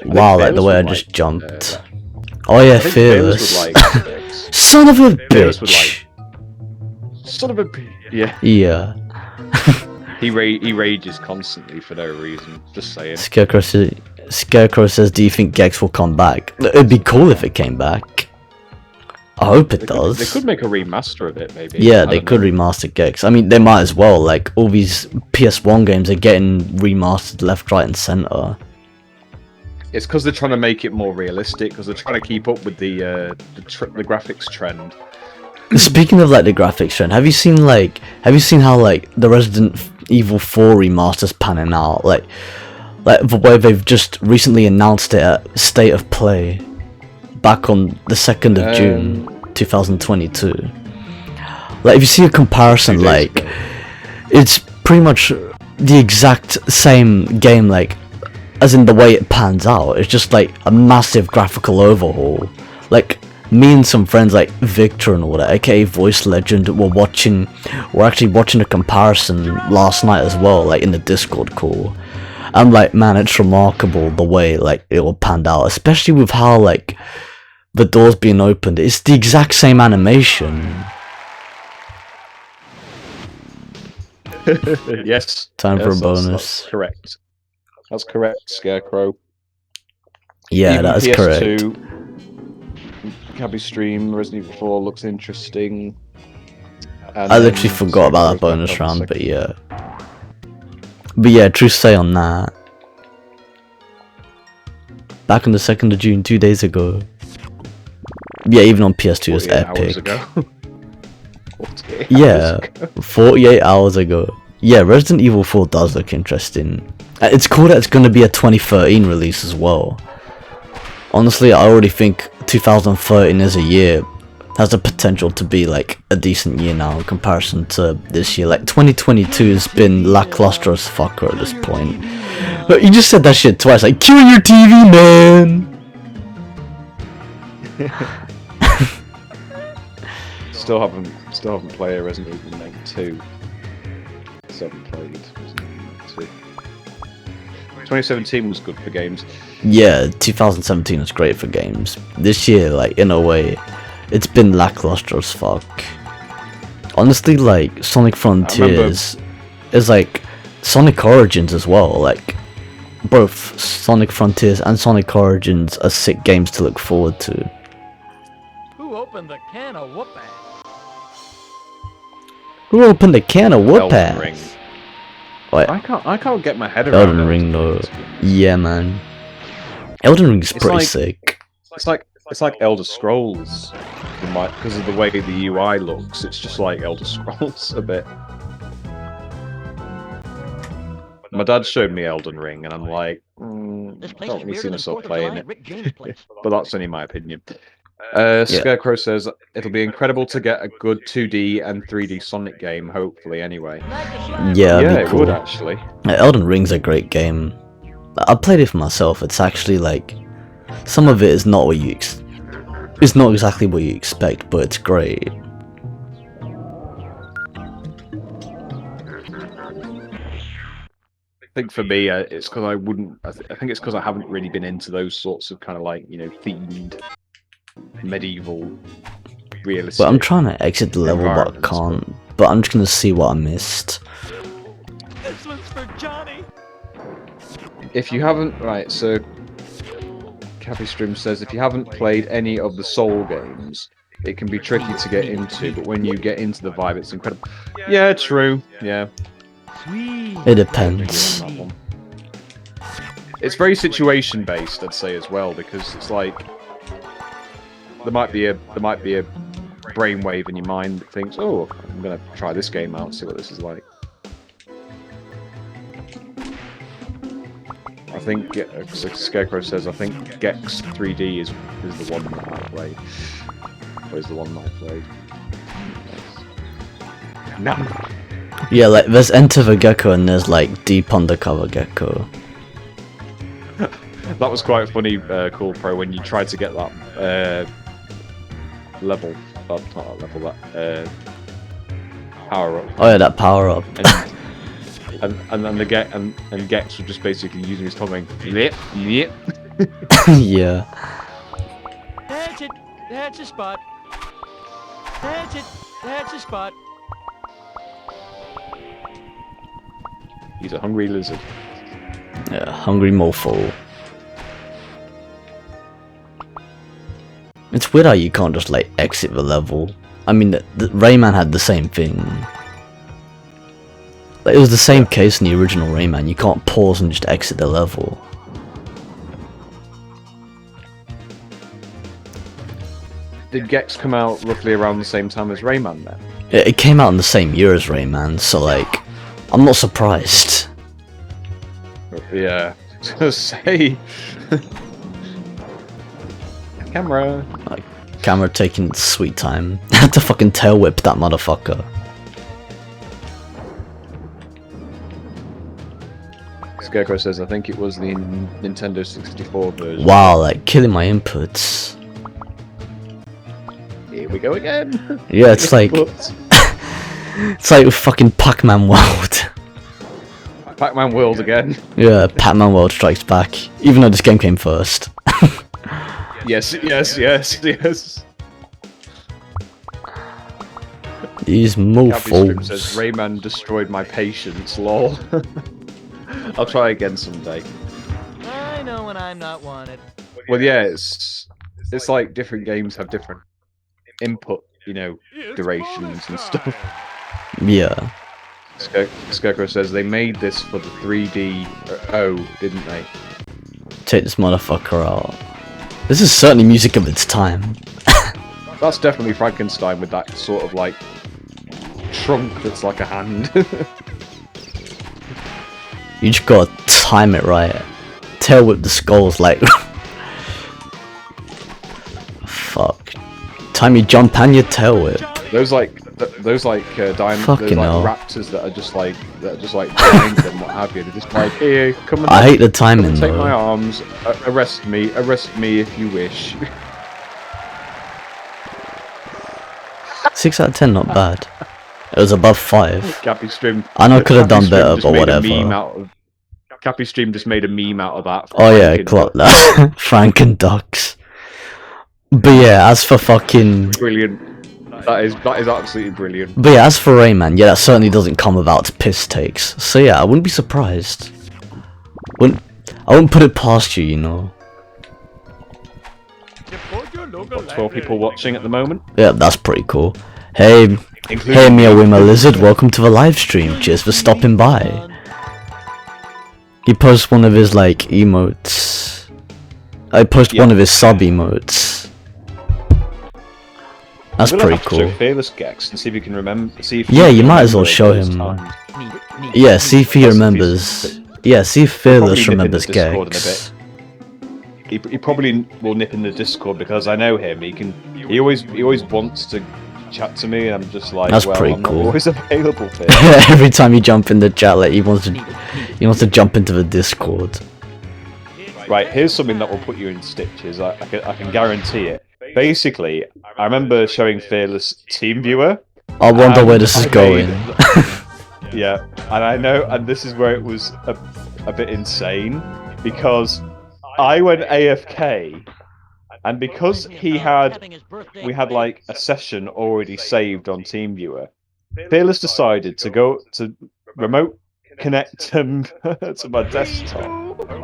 Wow, like the way I just jumped. Oh yeah, Fearless. Son of a bitch! Son of a bitch. Yeah. Yeah. He rages constantly for no reason. Just saying. Scarecrow says, "Do you think Gex will come back?" It'd be cool if it came back. I hope it does. They could make a remaster of it, maybe. Yeah, they could remaster Gex. I mean, they might as well. Like, all these PS1 games are getting remastered left, right, and center. It's because they're trying to make it more realistic. Because they're trying to keep up with the graphics trend. Speaking of like the graphics trend, have you seen how like the Resident Evil 4 remaster's panning out? Like the way they've just recently announced it at State of Play. Back on the 2nd of June 2022. Like, if you see a comparison, like, it's pretty much the exact same game, like, as in the way it pans out. It's just like a massive graphical overhaul. Like, me and some friends like Victor and all that, aka Voice Legend, we're actually watching a comparison last night as well, like in the Discord call. And like, man, it's remarkable the way like it all panned out, especially with how like the doors being opened. It's the exact same animation. Yes. Time for a bonus. That's correct. That's correct, Scarecrow. Yeah, Even that is correct. Cabby Stream, Resident Evil 4 looks interesting. And I literally forgot about that bonus round, but yeah. But yeah, true say on that. Back on the 2nd of June, 2 days ago. Yeah, even on PS2 it's epic. 48 Yeah, 48 hours ago. Yeah, Resident Evil 4 does look interesting. It's cool that it's going to be a 2013 release as well. Honestly, I already think 2013 as a year has the potential to be like a decent year now in comparison to this year. Like 2022 has been lackluster as fucker at this point. But you just said that shit twice, like, "Kill your TV, man!" Still haven't played Resident Evil 2. Still haven't played Resident Evil 2. 2017 was good for games. Yeah, 2017 was great for games. This year, like, in a way, it's been lackluster as fuck. Honestly, like, Sonic Frontiers is like Sonic Origins as well. Like, both Sonic Frontiers and Sonic Origins are sick games to look forward to. Who opened the can of whoop-ass? Who opened the can of whoop Elden Ring. ass? Wait, I can't get my head around Elden Ring though. Yeah, man. Elden Ring's pretty like- sick. It's like It's like Elder Scrolls, because of the way the UI looks. It's just like Elder Scrolls a bit. My dad showed me Elden Ring, and I'm like, This I place don't is really see weirder than myself 4th of playing July it. at Rick James' place. But that's only my opinion. Scarecrow says it'll be incredible to get a good 2D and 3D Sonic game, hopefully. Anyway, Yeah, yeah, it'd be it cool. would actually. Elden Ring's a great game. I played it for myself. It's actually like some of it is not what you it's not exactly what you expect, but it's great. I think for me, it's because I wouldn't. I think it's because I haven't really been into those sorts of kind of like themed medieval realistic. But I'm trying to exit the level, but I environments, can't. But I'm just gonna see what I missed. This one's for Johnny. If you haven't, right? So, Capistream says if you haven't played any of the Soul games, it can be tricky to get into. But when you get into the vibe, it's incredible. Yeah, true. Yeah. Sweet. It depends. On that one. It's very situation based, I'd say as well, because it's like there might be a brainwave in your mind that thinks, "Oh, I'm gonna try this game out, see what this is like." I think Scarecrow says I think Gex 3D is the one that I played. Or is the one that I played. No. Yeah, like there's Enter the Gecko and there's like Deep Undercover Gecko. That was quite funny, Cool Pro, when you tried to get that level, not that level, that power up. Oh yeah, that power up. And then and Gex was just basically using his tongue going, yep, yep. Yeah. That's it. That's a spot. That's it. That's a spot. He's a hungry lizard. Yeah, hungry mofo. It's weird how you can't just like exit the level. I mean, the Rayman had the same thing. Like, it was the same case in the original Rayman. You can't pause and just exit the level. Did Gex come out roughly around the same time as Rayman then? It came out in the same year as Rayman, so like, I'm not surprised. Yeah. Say. Camera. Like, camera taking its sweet time. Had to fucking tail whip that motherfucker. Scarecrow says, I think it was the Nintendo 64 version. Wow, like killing my inputs. Here we go again. Yeah, it's like it's like fucking Pac-Man World. Pac-Man World again. Yeah, Pac-Man World Strikes Back. Even though this game came first. Yes. These Capistream says mofos. Rayman destroyed my patience, lol. I'll try again someday. I know when I'm not wanted. Well, yeah, it's like different games have different input, durations and stuff. Yeah. Scarecrow says they made this for the 3D didn't they? Take this motherfucker out. This is certainly music of its time. That's definitely Frankenstein with that sort of like trunk that's like a hand. You just gotta time it right. Tail whip the skulls like fuck. Time you jump and you tail whip. Those diamond, Fucking hell. raptors that are just like blind and what have you. They're just like, here, come and I hate the timing take my though. arms, arrest me if you wish. 6 out of 10, not bad. It was above 5. Capistream. I know I could have done Capistream better, just but made a whatever. meme out of- Capistream just made a meme out of that. Oh yeah, Franken- clock that. Frankenducks. But yeah, as for fucking... Brilliant. That is absolutely brilliant. But yeah, as for Rayman, yeah, that certainly doesn't come without piss takes. So yeah, I wouldn't be surprised. I wouldn't put it past you, you know. Support your local 12 people watching at the moment. Yeah, that's pretty cool. Hey, Including Mia Wimmer Lizard, welcome to the live stream. Cheers for stopping by. He posts one of his like emotes. I post one of his sub emotes. That's I'm gonna pretty have to show cool. Fearless Gex and see if you can remember. See if Yeah, can you might as well remember show those him. times. Yeah, see if he That's- remembers. Yeah, see if He'll Fearless probably nip in the remembers Discord in a Gex. bit. He probably will nip in the Discord because I know him. He always wants to chat to me, and I'm just like, That's well, pretty I'm not cool. always available for Every time you jump in the chat, like he wants to jump into the Discord. Right, here's something that will put you in stitches. I can guarantee it. Basically, I remember showing Fearless TeamViewer. I wonder where and this is I going. Yeah, and I know, and this is where it was a bit insane because I went AFK, and because we had like a session already saved on TeamViewer. Fearless decided to go to remote connect to my desktop,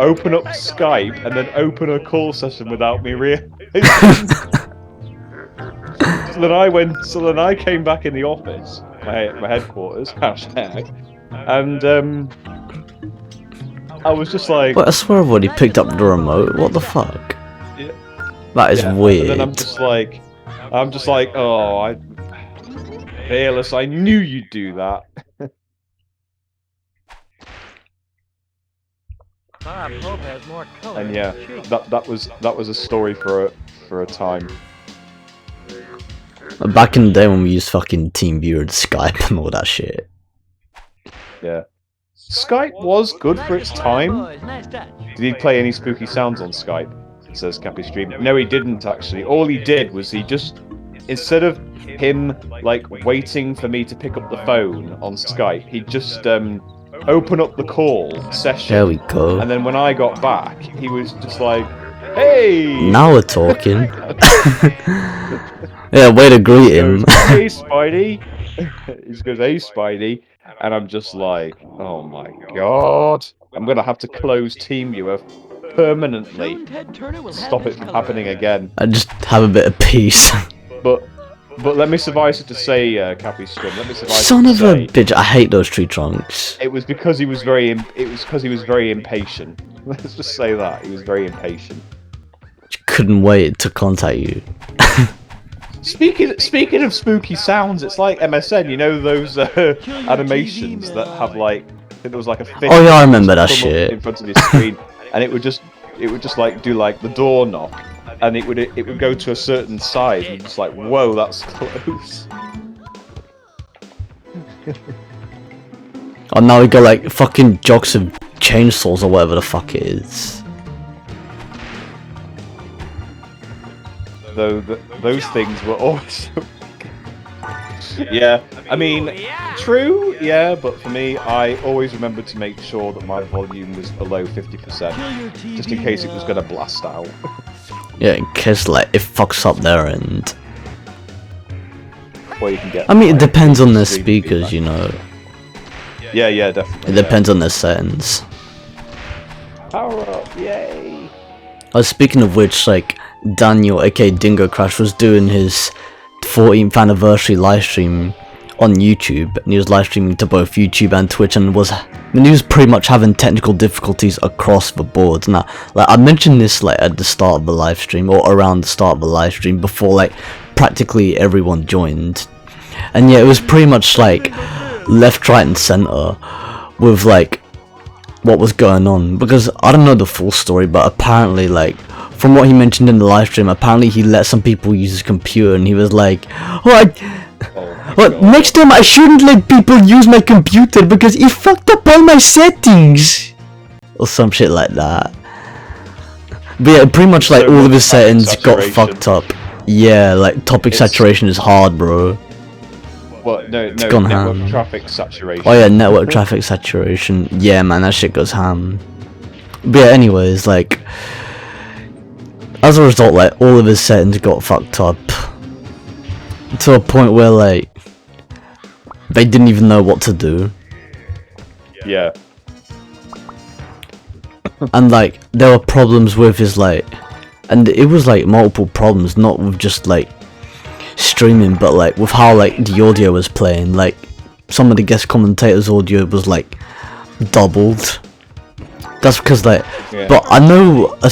open up Skype, and then open a call session without me realizing. So then I came back in the office, my headquarters, hashtag, and I was just like, But I swear I've already picked up the remote. What the fuck? Yeah. That is yeah, weird. and then I'm just like, oh, Fearless, I knew you'd do that. And yeah, that was a story for a time. Back in the day when we used fucking TeamViewer and Skype and all that shit. Yeah. Skype was good for its time. Did he play any spooky sounds on Skype? Says Cappy Stream. No, he didn't actually. All he did was he just, instead of him like waiting for me to pick up the phone on Skype, he just open up the call session. There we go. And then when I got back, he was just like, "Hey!" Now we're talking. Yeah, way to greet him. Hey, Spidey. He goes, "Hey, Spidey," and I'm just like, "Oh my god! I'm gonna have to close TeamViewer permanently. Stop it from happening again." I just have a bit of peace. But let me suffice it to say, Cappy Stream. Let me suffice Son it to of say, a bitch! I hate those tree trunks. it was because he was very impatient. Let's just say that he was very impatient. Couldn't wait to contact you. Speaking of spooky sounds, it's like MSN. You know those animations that have like, I think there was like a fish. Oh yeah, I remember that come up shit. in front of your screen, and it would just like do like the door knock, and it would go to a certain size, and just like, whoa, that's close. Oh, now we got like fucking jocks of chainsaws or whatever the fuck it is. Though those things were always. Yeah, I mean, true, yeah, but for me, I always remembered to make sure that my volume was below 50%, just in case it was going to blast out. Yeah, in case like it fucks up their end. Or you can get. I mean, it depends on their stream speakers, feedback. you know. Yeah, definitely. It depends on their settings. Power up, yay! Speaking of which, like Daniel, aka Dingo Crash, was doing his 14th anniversary live stream on YouTube, and he was live streaming to both YouTube and Twitch, and he was pretty much having technical difficulties across the board. Now, like I mentioned this like at the start of the live stream, or around the start of the live stream, before like practically everyone joined, and yeah, it was pretty much like left, right, and center with like what was going on, because I don't know the full story, but apparently like from what he mentioned in the live stream, apparently he let some people use his computer, and he was like, next time I shouldn't let people use my computer because it fucked up all my settings, or some shit like that. But yeah, pretty much like all of his settings got fucked up. Yeah, like topic saturation is hard, bro. Well, no, gone network ham. traffic saturation. Oh yeah, network traffic saturation. Yeah, man, that shit goes ham. But yeah, anyways, like as a result, like all of his settings got fucked up to a point where like they didn't even know what to do. Yeah. And like there were problems with his like, and it was like multiple problems, not with just like streaming, but like with how like the audio was playing. Like some of the guest commentators' audio was like doubled. That's because like, Yeah. but I know a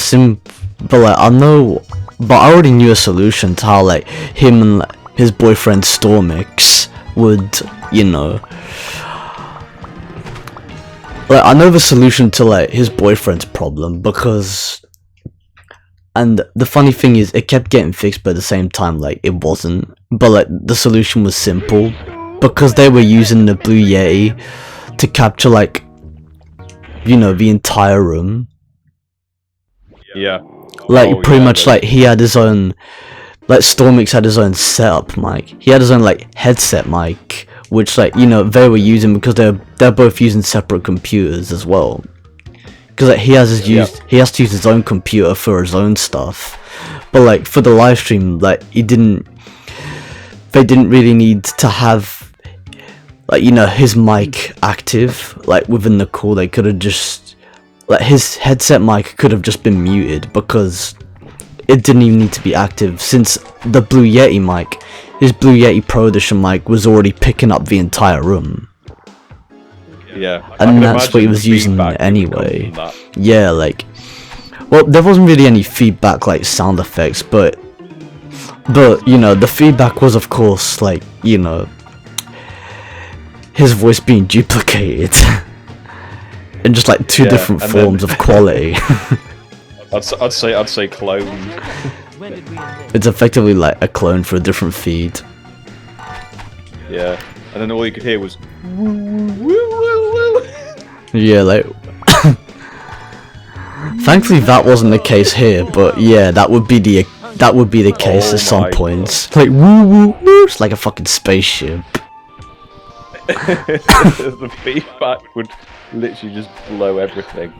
but I already knew a solution to how like him and like, his boyfriend Stormix would, you know, like, I know the solution to like his boyfriend's problem, because, and the funny thing is, it kept getting fixed, but at the same time, like, it wasn't. But like, the solution was simple, because they were using the Blue Yeti to capture, like, you know, the entire room. Yeah. Like, pretty much, like, he had his own, like, Stormix had his own setup mic. He had his own, like, headset mic, which, like, you know, they were using because they're both using separate computers as well. Because, like, he has to use his own computer for his own stuff. But, like, for the live stream, like, they didn't really need to have, like, you know, his mic active, like, within the call. They could have just, like, his headset mic could have just been muted, because it didn't even need to be active, since the Blue Yeti mic, his Blue Yeti Pro Edition mic, was already picking up the entire room. Yeah. And that's what he was using anyway. Yeah, like, well, there wasn't really any feedback, like, sound effects, but, you know, the feedback was, of course, like, you know, his voice being duplicated. In just, like, two different forms of quality. I'd say clone. When did we invent? It's effectively like a clone for a different feed. Yeah. And then all you could hear was woo woo woo woo. Yeah, like, thankfully that wasn't the case here, but yeah, that would be the case at some points. Like, woo woo woo, it's like a fucking spaceship. The feedback would literally just blow everything.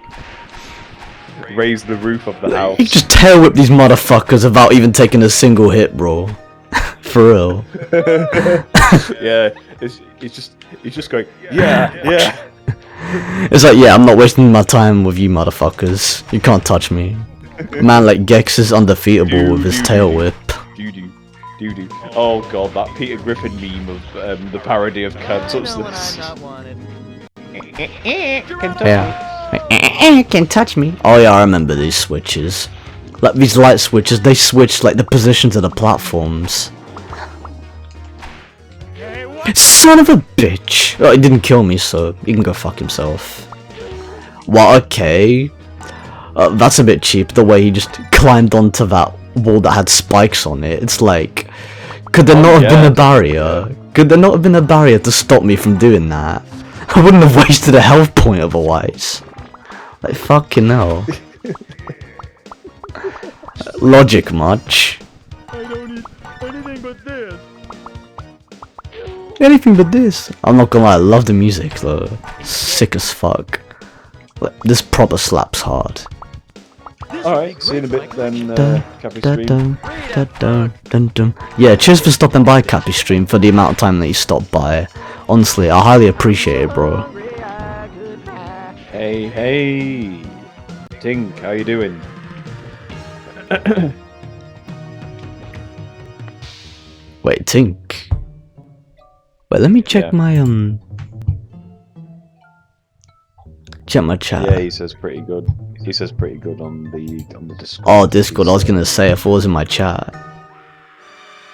Raise the roof of the house. You just tail whip these motherfuckers without even taking a single hit, bro. For real. Yeah, he's just going, yeah. It's like, yeah, I'm not wasting my time with you motherfuckers. You can't touch me. Man, like, Gex is undefeatable with his tail whip. Doo-doo. Oh god, that Peter Griffin meme of the parody of Can't Touch This. Not wanted. Yeah. Can't touch me. Oh yeah, I remember these switches. Like, these light switches, they switched, like, the positions of the platforms. Son of a bitch! Oh, he didn't kill me, so he can go fuck himself. Well, okay. That's a bit cheap, the way he just climbed onto that wall that had spikes on it. It's like, could there not have been a barrier? Could there not have been a barrier to stop me from doing that? I wouldn't have wasted a health point otherwise. Like, fucking hell. Logic much. I don't need anything but this. Anything but this. I'm not gonna lie, I love the music though. Sick as fuck. Like, this proper slaps hard. Alright, see you in a bit then, Cappy Stream. Yeah, cheers for stopping by, Cappy Stream, for the amount of time that you stopped by. Honestly, I highly appreciate it, bro. Hey. Tink, how you doing? Wait, Tink. Wait, let me check my, check my chat. Yeah, he says pretty good. He says pretty good on the Discord. Oh, Discord, I was gonna say, I thought it was in my chat.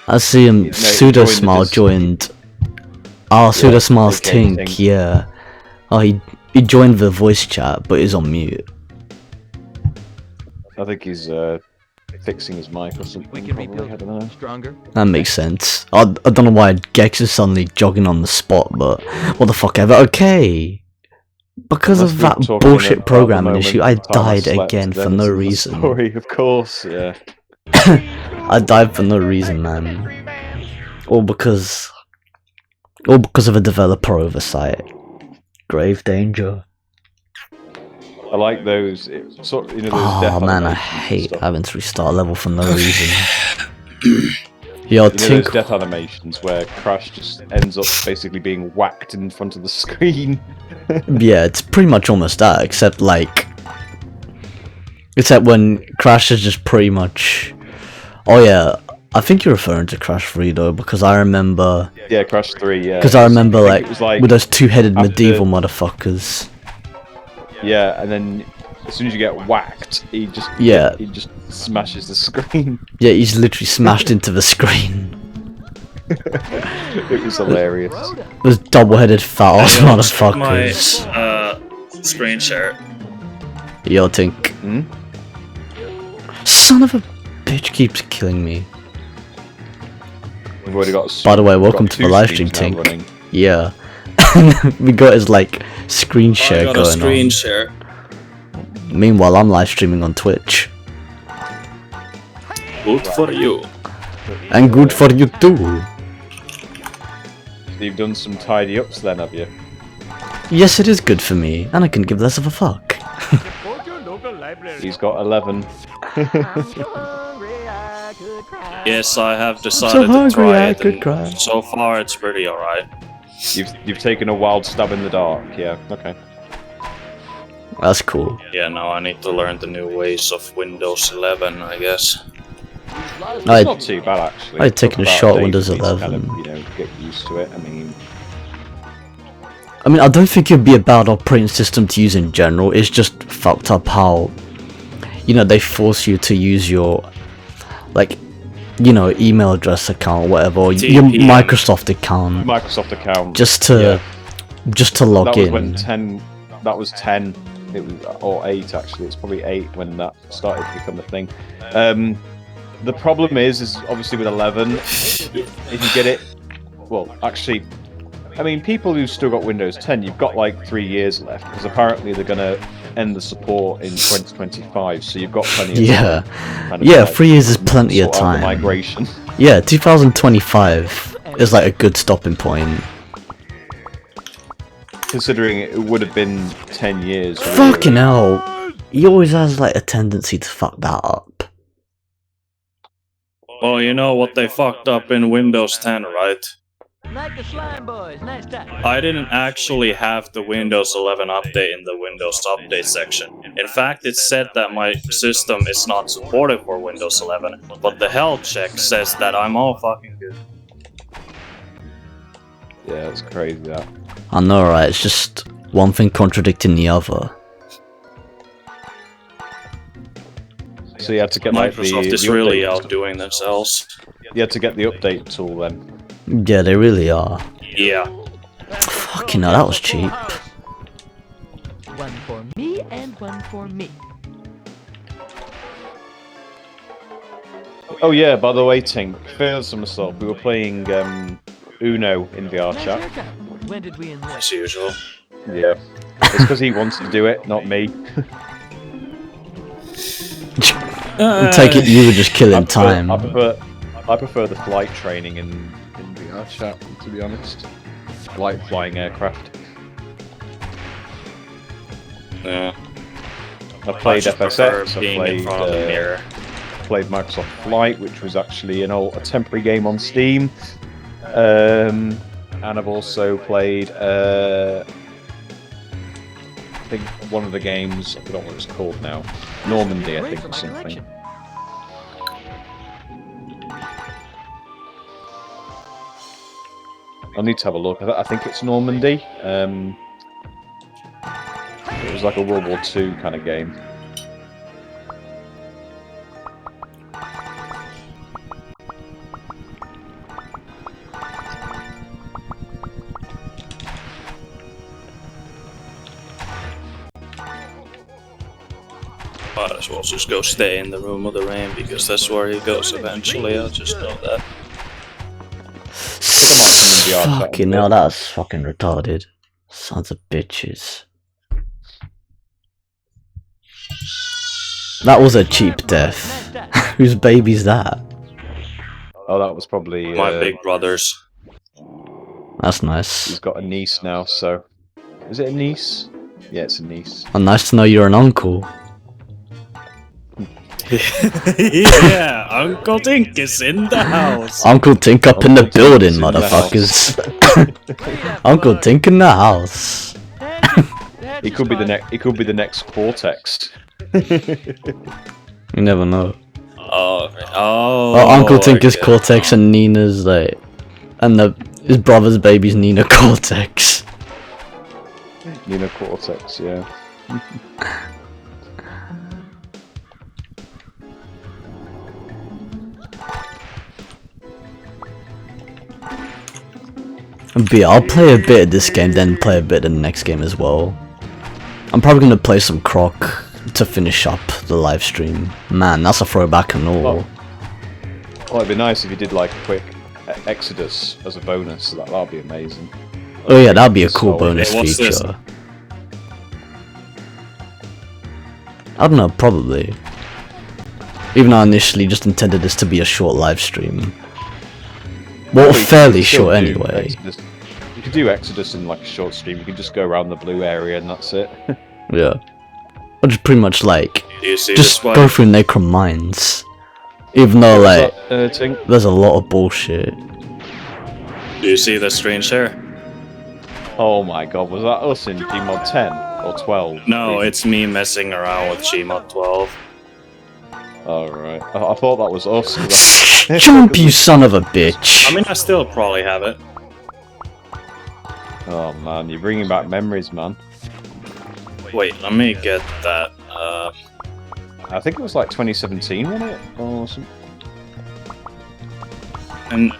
I see him, No, Pseudo Smile joined. Oh, Pseudo Smile's okay, Tink, yeah. Oh, he joined the voice chat, but he's on mute. I think he's fixing his mic or something. We can probably, rebuild I don't know. stronger. That makes sense. I don't know why Gex is suddenly jogging on the spot, but what the fuck ever. Okay. Because Unless of we're that talking bullshit about the programming moment issue, I the time I died slept, again for then no it's the reason. Story, of course, yeah. I died for no reason, man. All because of a developer oversight. Grave danger. I like those, sort of, those death Oh man, I animations and hate stuff. having to restart a level for no reason. Yo, You know those Tink. death animations where Crash just ends up basically being whacked in front of the screen? Yeah, it's pretty much almost that, except when Crash is just pretty much. Oh yeah, I think you're referring to Crash 3 though, because I remember. Yeah, Crash 3, yeah. Because I remember it was like with those two-headed after- medieval motherfuckers. Yeah, and then as soon as you get whacked, he just Yeah. he just smashes the screen. Yeah, he's literally smashed into the screen. It was hilarious. Those double-headed fat ass My motherfuckers. screen share. Yo, Tink. Hmm? Son of a bitch keeps killing me. We've already got. By the way, we've welcome got to the two live stream, streams now Tink. running. Yeah. We got his like screen share I got going a screen on. share. Meanwhile, I'm live streaming on Twitch. Good for you. And good for you too. So you've done some tidy ups then, have you? Yes, it is good for me, and I can give less of a fuck. He's got 11. Yes, I have so decided to hungry try I it. could And cry. so far, it's pretty alright. You've taken a wild stab in the dark. Yeah. Okay. That's cool. Yeah, now I need to learn the new ways of Windows 11, I guess. It's not too bad actually. I'd taken a Took about shot day Windows for me to 11. Kind of, you know, get used to it. I mean, I don't think it'd be a bad operating system to use in general. It's just fucked up how, you know, they force you to use your, like, you know, email address account or whatever, or your TPM. Microsoft account, Microsoft account. just to log that was in. when 10. That was 10. It was or 8 actually. It's probably 8 when that started to become a thing. The problem is obviously with 11, if you get it, well, actually, I mean, people who've still got Windows 10, you've got like 3 years left because apparently they're gonna end the support in 2025, so you've got plenty of Yeah, time. Kind of yeah, like 3 years is plenty of sort out the time. migration. Yeah, 2025 is like a good stopping point. Considering it would have been 10 years. Really. Fucking hell, he always has like a tendency to fuck that up. Well, you know what they fucked up in Windows 10, right? Like the slime boys, nice time. I didn't actually have the Windows 11 update in the Windows Update section. In fact, it said that my system is not supported for Windows 11, but the health check says that I'm all fucking good. Yeah, it's crazy that. I know, right? It's just one thing contradicting the other. So you had to get like Microsoft is the really update- outdoing themselves. You had to get the update tool then. Yeah, they really are. Yeah. Fucking hell, that was cheap. One for me and one for me. Oh yeah, by the way, Tink, fails to myself. We were playing Uno in VR Nice chat. haircut. When did we enlist? As usual. Yeah, it's because he wants to do it, not me. Take it, you were just killing time. I prefer the flight training in VR chat, to be honest. I like flying aircraft. Yeah. I played just prefer FSX. being in front of the mirror. Played Microsoft Flight, which was actually a temporary game on Steam. And I've also played I think one of the games, I forgot what it's called now. Normandy, I Great think, for or my something. collection. I need to have a look. I think it's Normandy. It was like a World War II kind of game. Might as well just go stay in the room of the rain because that's where he goes eventually. I just know that. Fucking hell, that's fucking retarded. Sons of bitches. That was a cheap death. Whose baby's that? Oh, that was probably My big brothers. That's nice. He's got a niece now, so is it a niece? Yeah, it's a niece. And nice to know you're an uncle. Yeah, Uncle Tink is in the house. Uncle Tink up in the Uncle building, Tink's in the motherfuckers. Uncle Tink in the house. He could be the next. He could be the next Cortex. You never know. Oh, okay. Oh, Oh, Uncle Tink is okay. Cortex and Nina's like, and his brother's baby's Nina Cortex. Nina Cortex, yeah. But yeah, I'll play a bit of this game, then play a bit of the next game as well. I'm probably gonna play some Croc to finish up the live stream. Man, that's a throwback and all. Well, it'd be nice if you did like a quick Exodus as a bonus. That'd be amazing. Oh yeah, that'd be a cool So, bonus what's this? feature. I don't know, probably. Even though I initially just intended this to be a short live stream. Well, you fairly can still short do anyway. Exodus. You could do Exodus in like a short stream. You can just go around the blue area and that's it. Yeah. Or just pretty much like, Do you see just this go one? through Necrom Mines. Even though like, Tink? there's a lot of bullshit. Do you see the screen share? Oh my god, was that us in Gmod 10 or 12? No, it's me messing around with Gmod 12. Alright. I thought that was us. Jump, you son of a bitch! I mean, I still probably have it. Oh man, you're bringing back memories, man. Wait, let me get that. I think it was like 2017, wasn't it? Or something. And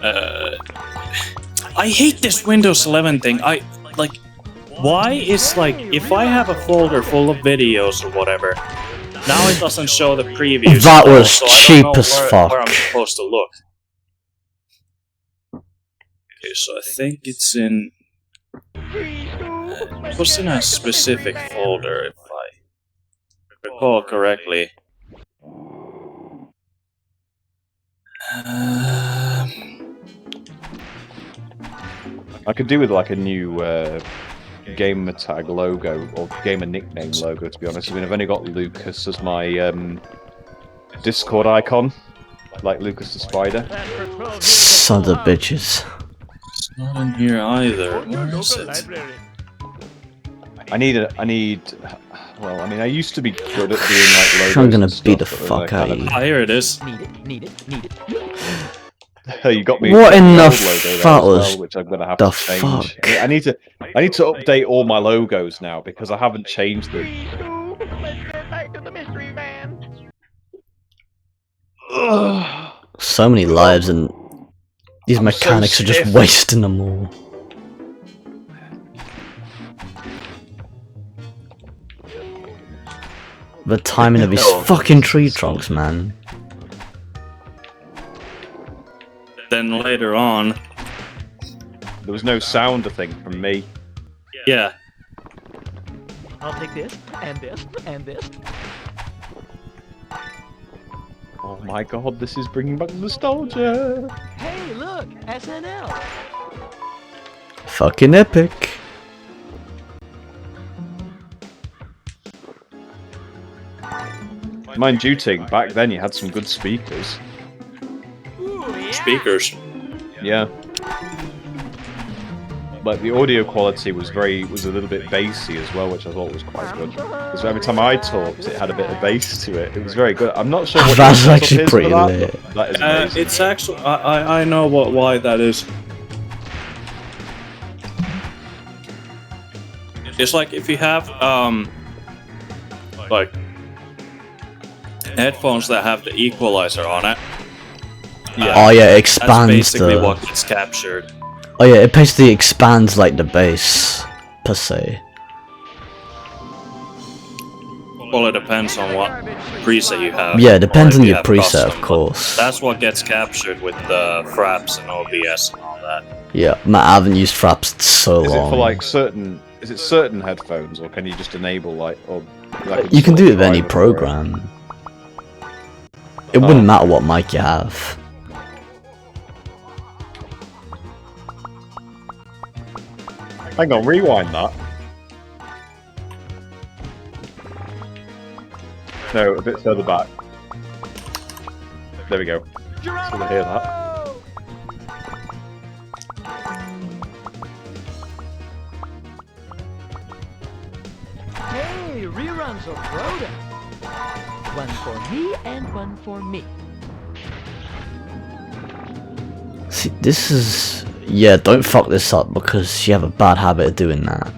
I hate this Windows 11 thing. Why is like if I have a folder full of videos or whatever, now it doesn't show the previews. That at all, was so I don't cheap know as where I'm fuck. supposed to look. Okay, so I think it's in. It was in a specific folder, if I recall correctly. I could do with like a new gamer tag logo or gamer nickname logo, to be honest. I mean, I've only got Lucas as my Discord icon, like Lucas the Spider. Sons of bitches. It's not in here either. Where is it? I need. Well, I mean, I used to be good at doing like logos. I'm gonna and beat the stuff, but then fuck I out kind of you. Ah, here it is. Need it. You got me. What the in the old logo there as fuck well, was which I'm gonna have the to change. fuck? I need to update all my logos now because I haven't changed them. So many lives and these mechanics are just stiff. wasting them all. The timing of these fucking tree trunks, man. Then later on, There was no sound, I think, from me. yeah, I'll take this, and this, and this. Oh my god, this is bringing back nostalgia. Hey, look, SNL. Fucking epic. Mind you, Ting, back then you had some good speakers. speakers. Yeah. Like the audio quality was a little bit bassy as well, which I thought was quite good. Because every time I talked, it had a bit of bass to it. It was very good. I'm not sure what That's the actually setup is pretty for that, lit. but that is amazing. It's actually I know why that is. It's like if you have like headphones that have the equalizer on it. Oh yeah, it That's expands basically the... what gets captured. Oh yeah, it basically expands like the bass, per se. Well, it depends on what preset you have. Yeah, it depends or if on you your have preset, custom, of but course. That's what gets captured with the fraps and OBS and all that. Yeah, I haven't used fraps in so Is it long. for like certain? Is it certain headphones, or can you just enable like? Or like You can do it with any driver for it? program. It wouldn't matter what mic you have. Hang on, rewind that. No, a bit further back. There we go. So I hear that. Hey, reruns of Rhoda. One for me and one for me. See, this is... Yeah, don't fuck this up because you have a bad habit of doing that.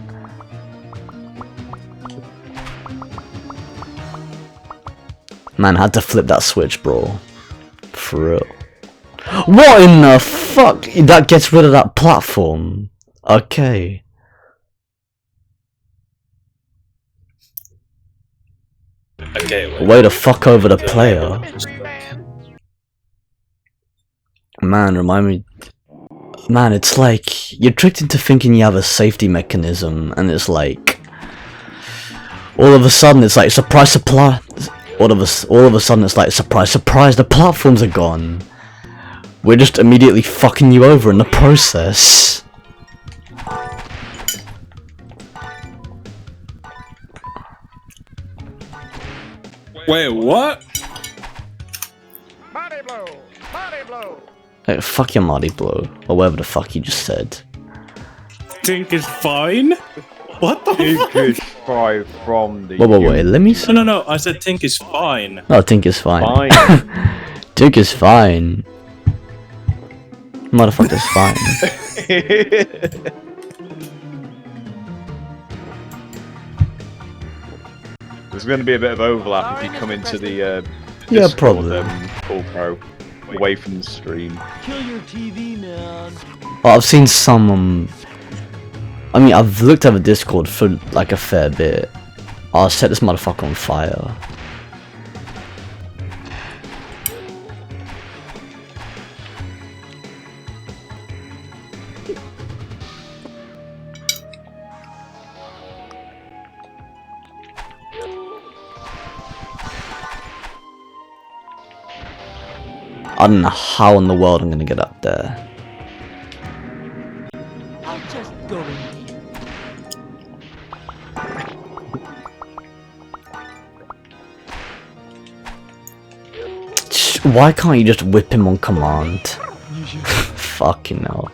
Man, I had to flip that switch, bro. For real. What in the fuck? That gets rid of that platform. Okay. Okay, Way to fuck over the player. Man, remind me. Man, it's like you're tricked into thinking you have a safety mechanism, and it's like all of a sudden it's like surprise, surprise. All of a sudden it's like surprise, surprise. The platforms are gone. We're just immediately fucking you over in the process. Wait, what? Body blow! Body blow! Like, fuck your Marty blow, or whatever the fuck you just said. Think is fine? What the fuck? Tink is fine from the. Wait, let me see. No, I said think is fine. No, Tink is fine. Fine. Tink is fine. Motherfucker's fine. There's going to be a bit of overlap if you come into the Yeah, Discord, probably. Full Pro, away from the stream. Kill your TV, man. Well, I've seen some. I mean, I've looked at the Discord for like a fair bit. I'll set this motherfucker on fire. I don't know how in the world I'm gonna get up there. I'll just go in here. Why can't you just whip him on command? Fucking hell.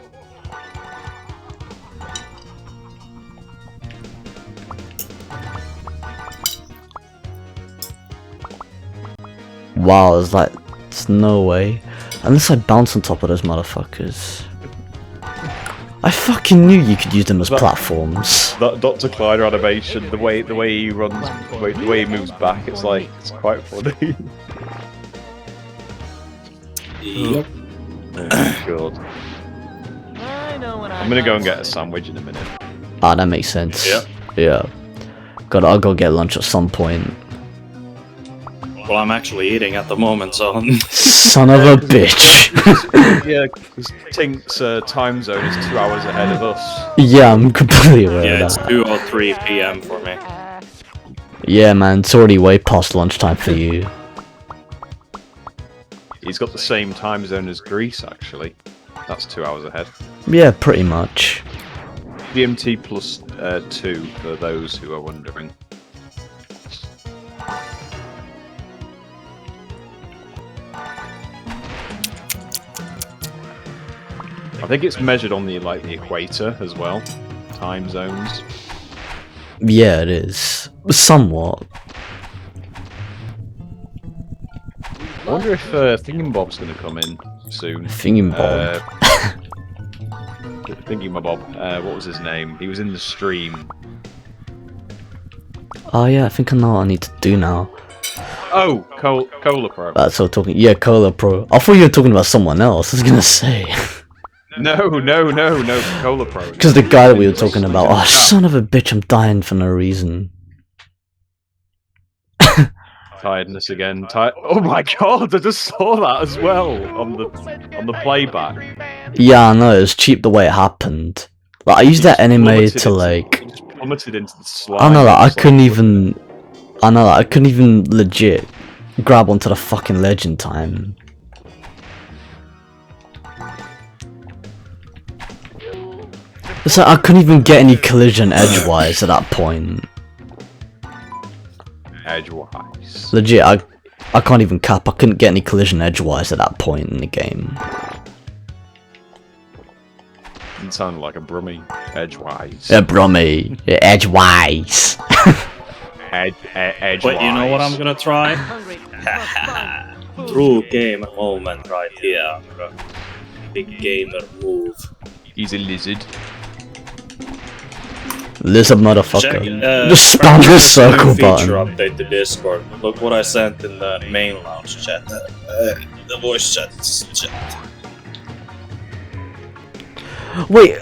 Wow, it's like, there's no way. Unless I bounce on top of those motherfuckers. I fucking knew you could use them as platforms. That Dr. Kleider animation, the way he runs, the way he moves back, it's like, it's quite funny. Yep. Oh, God. I know when I'm gonna go and get a sandwich in a minute. Ah, that makes sense. Yep. Yeah. I'll go get lunch at some point. Well, I'm actually eating at the moment, so. Son of a bitch. Yeah, because Tink's time zone is 2 hours ahead of us. Yeah, I'm completely aware Yeah, of it's that. 2:03 p.m. for me. Yeah, man, it's already way past lunchtime for you. He's got the same time zone as Greece, actually. That's 2 hours ahead. Yeah, pretty much. GMT plus 2 for those who are wondering. I think it's measured on the the equator as well. Time zones. Yeah, it is. Somewhat. I wonder if Thingamabob's going to come in soon. Thingambob. Thingamabob. What was his name? He was in the stream. Oh yeah, I think I know what I need to do now. Oh, Cola Pro. That's what I'm talking. Yeah, Cola Pro. I thought you were talking about someone else. I was gonna say. No, Cola Pro. Because the guy that we were talking about. Oh, son of a bitch! I'm dying for no reason. Tiredness again. Oh my god! I just saw that as well on the playback. Yeah, I know. It's cheap the way it happened. Like I used that anime to like. He just plummeted into the slime. I know that I It's couldn't like- even. I know that I couldn't even legit grab onto the fucking ledge in time. It's like I couldn't even get any collision edgewise at that point. Edgewise. Legit, I can't even cap. I couldn't get any collision edgewise at that point in the game. It sounded like a brummy. Edgewise. Yeah, brummy. Yeah, edgewise. Edgewise. But you know what I'm gonna try? Hungry. True gamer moment right here. Big gamer move. He's a lizard. Lizard motherfucker. Check, Just spam the circle feature button. update to Discord. Look what I sent in the main lounge chat. The voice chat. Wait,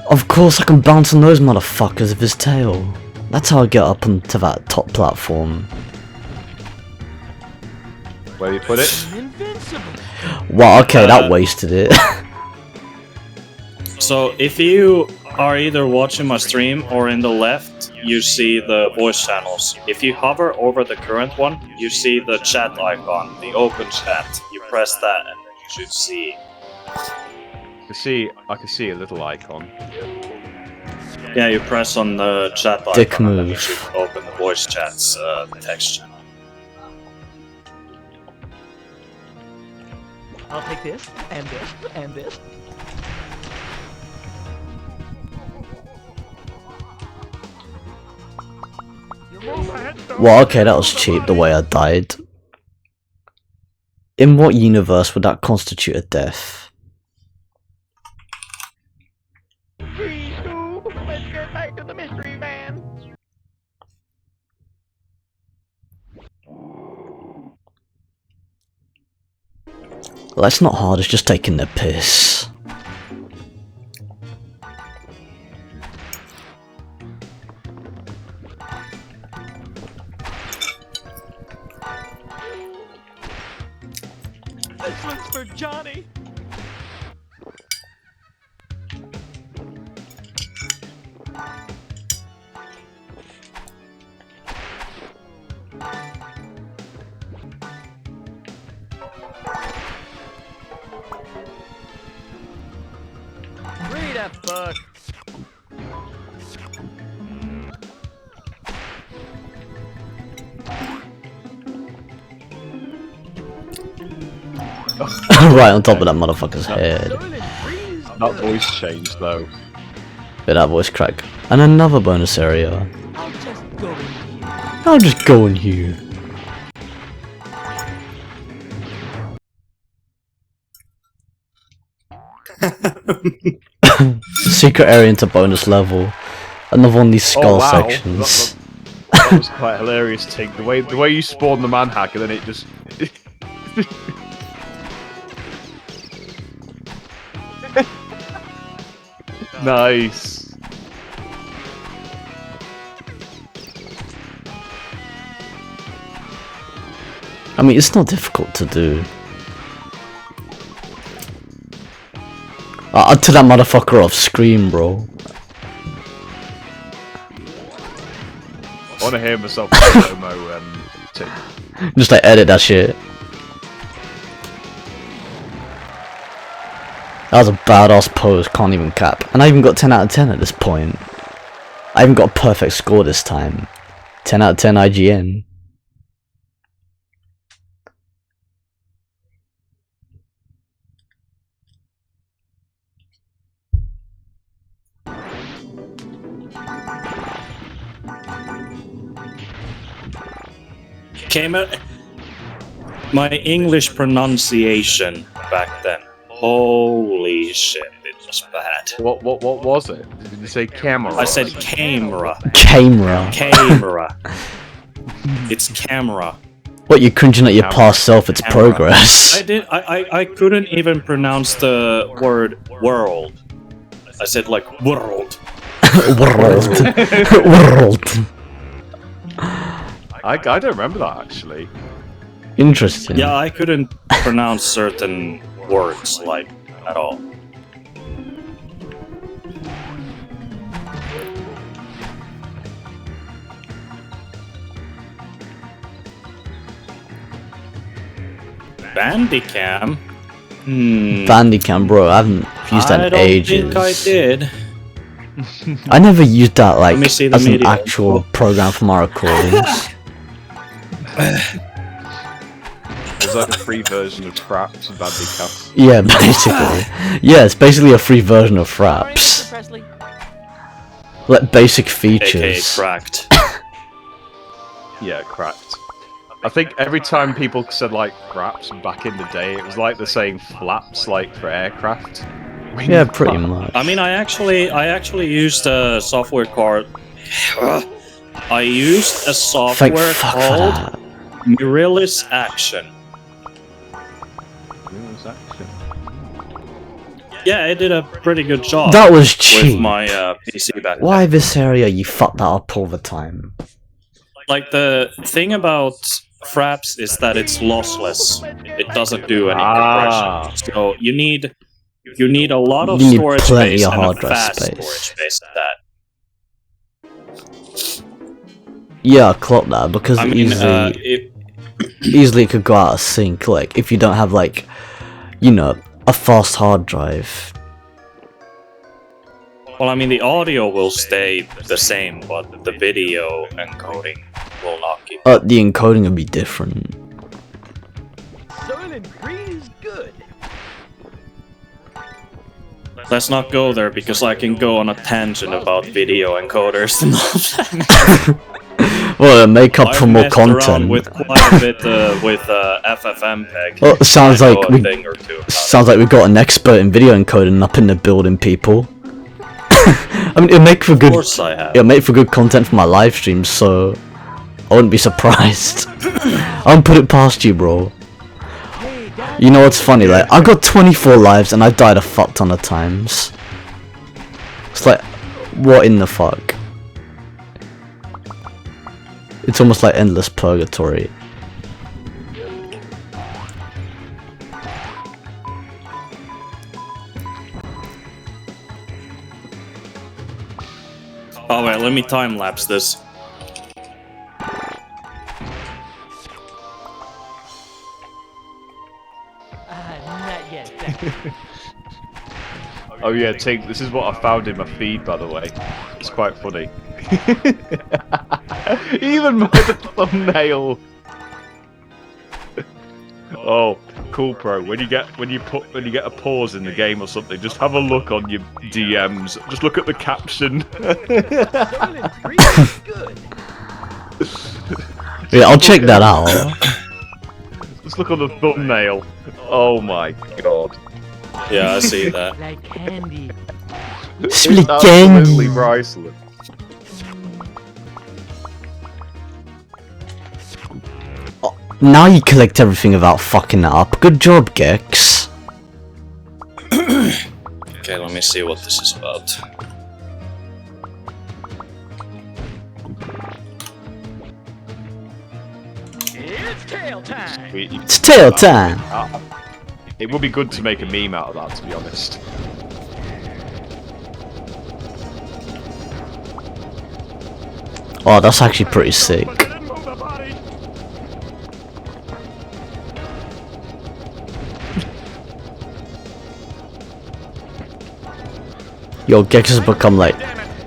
Of course I can bounce on those motherfuckers with his tail. That's how I get up onto that top platform. Where do you put it? Invincible. Wow, okay, that wasted it. So if you are either watching my stream or in the left, you see the voice channels. If you hover over the current one, you see the chat icon, the open chat. You press that and then you should see. I can see a little icon. Yeah, you press on the chat icon Dick and then you move. should open the voice chat's text channel. I'll take this, and this, and this. Well, okay, that was cheap the way I died. In what universe would that constitute a death? Please do. Let's get back to the mystery van. Well, that's not hard, it's just taking the piss. This one's for Johnny. Read a book. Right on top of that motherfucker's head. That voice changed though. Bit that voice crack. And another bonus area. I'll just go in here. I'll just go in here. Secret area into bonus level. Another one of these skull sections. That was quite hilarious, Tink. The way you spawn the man hack and then it just. Nice. I mean, it's not difficult to do. To that motherfucker off screen, bro. I want to hear myself in slow-mo, Tink. Just like edit that shit. That was a badass pose, can't even cap. And I even got 10 out of 10 at this point. I even got a perfect score this time. 10 out of 10 IGN. Came out. My English pronunciation back then. Holy shit, it was bad. What was it? Did you say camera? I said camera. Camera. Camera. It's camera. What, you're cringing at your past self, it's Camera. progress. I couldn't even pronounce the word world. I said like world. World. World. I don't remember that actually. Interesting. Yeah, I couldn't pronounce certain words like at all. Bandicam? Bandicam, bro, I haven't used that in ages. I don't think I did. I never used that like Let me see the as an media. actual program for my recordings. There's like a free version of Fraps and Bandicam. Yeah, basically. Yeah, it's basically a free version of Sorry, Mr. Fraps. Presley. Like basic AKA features. cracked. Yeah, cracked. I think every time people said like craps back in the day, it was like they're saying flaps like for aircraft. Yeah, pretty much. I mean, I actually used a software called. I used a Thank software fuck for called that. Mirrorless Action. Yeah, it did a pretty good job. That was cheap. With my PC back then. Why this area? You fuck that up all the time. Like, the thing about Fraps is that it's lossless. It doesn't do any compression. So you need a lot of You need storage plenty space of and hard a drive fast space. storage space at that. Yeah, I clock that because I mean, easily it could go out of sync. Like if you don't have like, you know, a fast hard drive. well, I mean, the audio will stay the same, but the video encoding will not keep. The encoding would be different. Soylent Green is good. Let's not go there because I can go on a tangent about video encoders and all that. Well, make up for I've more messed around content. with quite a bit with FFmpeg. Well, it sounds I know like a thing or two about sounds like we've got an expert in video encoding up in the building, people. I mean, it'll make for it. good. Of course I have. It'll make for good content for my live streams, so I wouldn't be surprised. I won't put it past you, bro. You know what's funny? Like, I've got 24 lives and I've died a fuck ton of times. It's like, what in the fuck? It's almost like endless purgatory. Oh wait, let me time lapse this. Not yet, Zach. Oh yeah, Tink, this is what I found in my feed, by the way. It's quite funny. Even by the thumbnail. Oh, cool, pro. When you get a pause in the game or something, just have a look on your DMs. Just look at the caption. Soylent Green is good. Yeah, I'll check that out. Just look on the thumbnail. Oh my god. Yeah, I see that. Like candy. It's really Absolutely candy. priceless. Now you collect everything without fucking it up. Good job, Gex. Okay, let me see what this is about. It's tail time. It's tail time. It would be good to make a meme out of that, to be honest. Oh, that's actually pretty sick. Yo, Gex has become like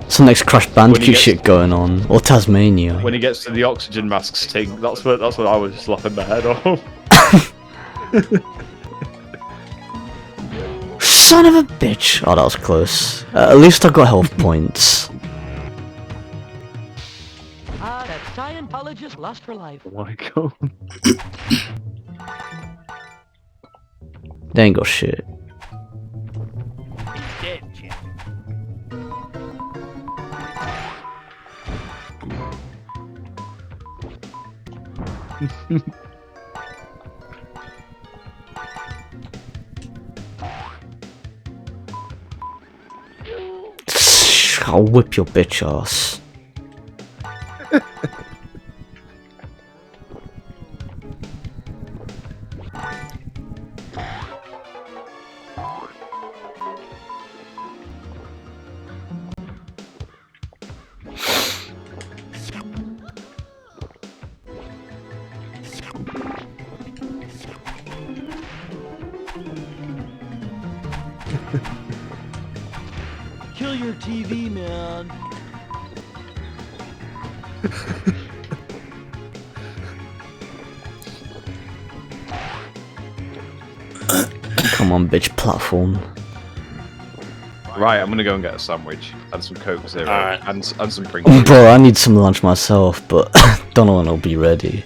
some next Crash Bandicoot shit going on, or Tasmania. When he gets to the oxygen masks thing, that's what I was slapping my head off. Son of a bitch! Oh, that was close. At least I got health points. Ah, that Scientologist lust for life. Oh my god. They ain't got shit. Dead, champ. I'll whip your bitch ass. Kill your TV, man. Come on, bitch, platform. Right, I'm gonna go and get a sandwich and some Coke Zero Alright. and some Pringles. Bro, I need some lunch myself, but don't know when I'll be ready.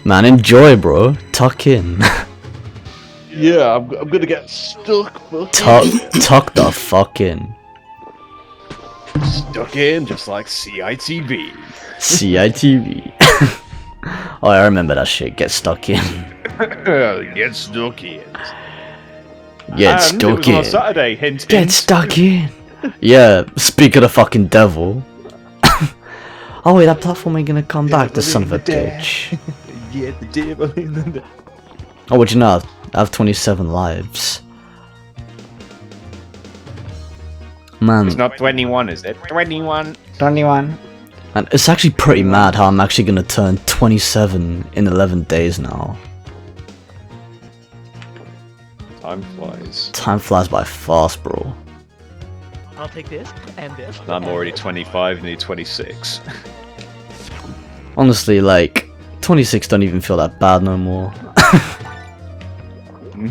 Man, enjoy, bro. Tuck in. Yeah, I'm gonna get stuck. Tuck the fuck in. Stuck in, just like CITV. CITV. Oh, I remember that shit. Get stuck in. Get stuck in. Get And it stuck was on a in. Saturday, hint, Get hint. stuck in. Yeah, speak of the fucking devil. Oh wait, that platform ain't gonna come back, the son of a bitch. Yeah, the devil in the... Oh, what you know? I have 27 lives. Man, It's not 21, is it? 21. 21. And it's actually pretty mad how I'm actually gonna turn 27 in 11 days now. Time flies. Time flies by fast, bro. I'll take this and this. I'm already 25, nearly 26. Honestly, like, 26 don't even feel that bad no more. I'm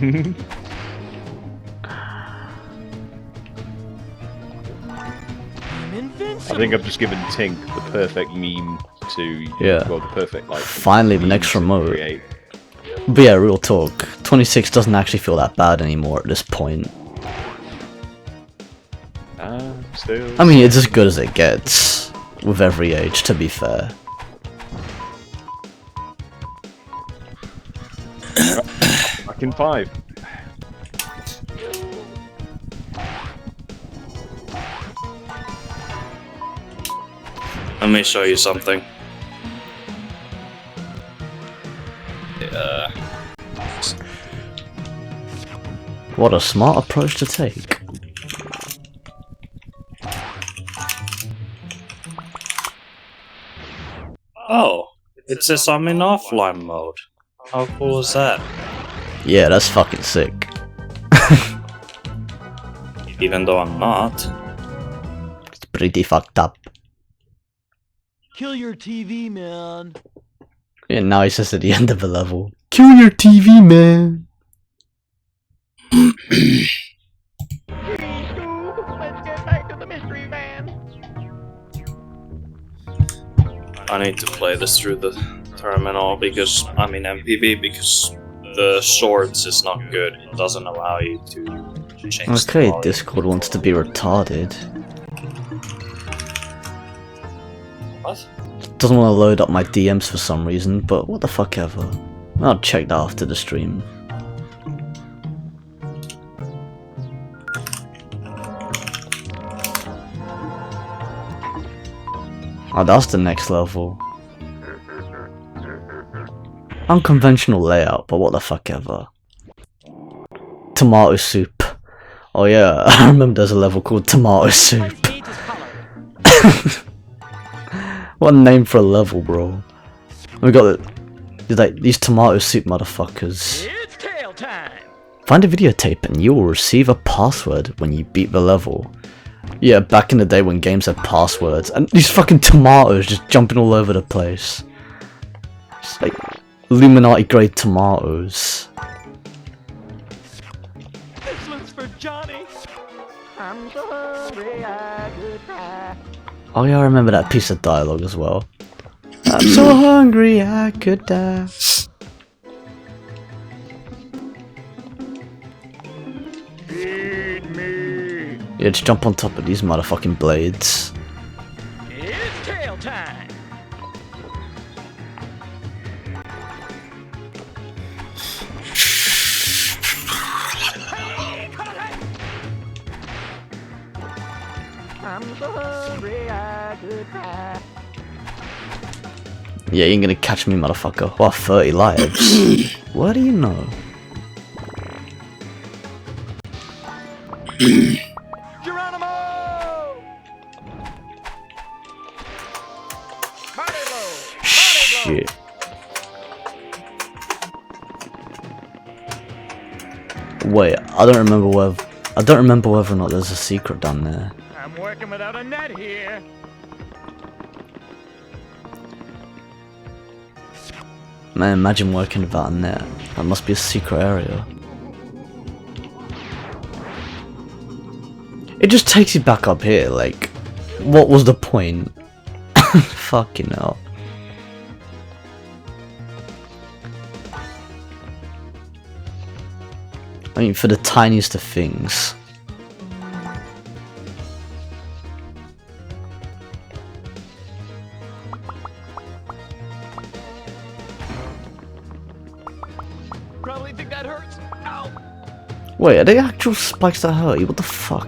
invincible. I think I've just given Tink the perfect meme to... Yeah. Well, the perfect, like... Finally, the meme next to remote. create. But yeah, real talk. 26 doesn't actually feel that bad anymore at this point. Still... I mean, it's as good as it gets. With every age, to be fair. Back in 5. Let me show you something. What a smart approach to take. Oh, it says I'm in offline mode. How cool is that? Yeah, that's fucking sick. Even though I'm not. It's pretty fucked up. Kill your TV, man. Yeah, now he's just at the end of the level. Kill your TV, man. Please, Scoob, let's get back to the mystery van. I need to play this through the terminal because I'm in MPV because the shorts is not good. It doesn't allow you to change the Okay, volume. Discord wants to be retarded. What? Doesn't want to load up my DMs for some reason, but what the fuck ever. I'll check that after the stream. Oh, that's the next level. Unconventional layout, but what the fuck ever. Tomato soup. Oh yeah, I remember there's a level called tomato soup. What a name for a level, bro. We got like these tomato soup motherfuckers. It's tail time. Find a videotape and you will receive a password when you beat the level. Yeah, back in the day when games had passwords, and these fucking tomatoes just jumping all over the place. It's like Illuminati grade tomatoes. This one's for Johnny. I'm so hungry I could cry. Oh yeah, I remember that piece of dialogue as well. I'm so hungry I could die. Feed me. Yeah, just jump on top of these motherfucking blades. It's tail time. I'm so hungry I could cry. Yeah, you ain't gonna catch me, motherfucker. What, 30 lives? What do you know? Geronimo! Body blow. Shit. Wait, I don't remember whether or not there's a secret down there. I'm working without a net here. Man, imagine working without a net. That must be a secret area. It just takes you back up here, like, what was the point? Fucking hell. I mean, for the tiniest of things. Probably think that hurts. Ow! Wait, are they actual spikes that hurt you? What the fuck?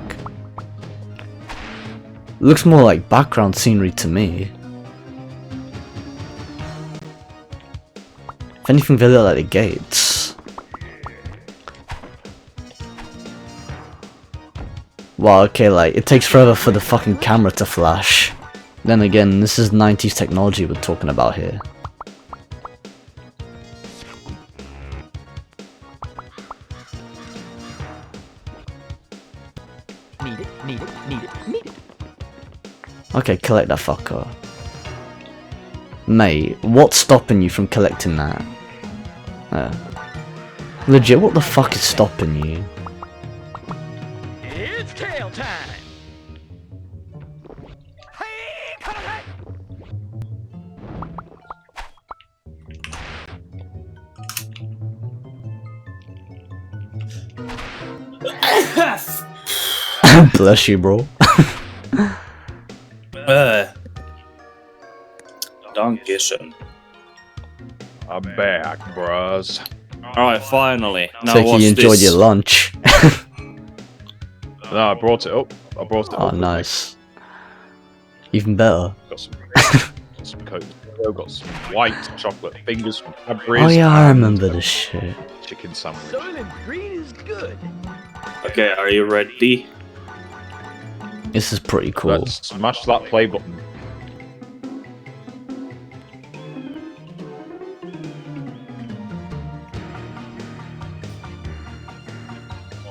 Looks more like background scenery to me. If anything, they look like the gates. Wow, okay, like, it takes forever for the fucking camera to flash. Then again, this is 90s technology we're talking about here. Need it, need it, need it, need it. Okay, collect that fucker. Mate, what's stopping you from collecting that? Legit, what the fuck is stopping you? It's tail time. Hey, cut it right. Bless you, bro. Dankeschön. I'm back, bros. Alright, finally. Now So you what's enjoyed this? your lunch. No, I brought it up. I brought it Oh, up. nice. Even better. Got some Coke. Got some white chocolate fingers from Cadbury's. Oh yeah, I and remember this shit. Chicken sandwich. Soylent Green is good. Okay, are you ready? This is pretty cool. Let's smash that play button.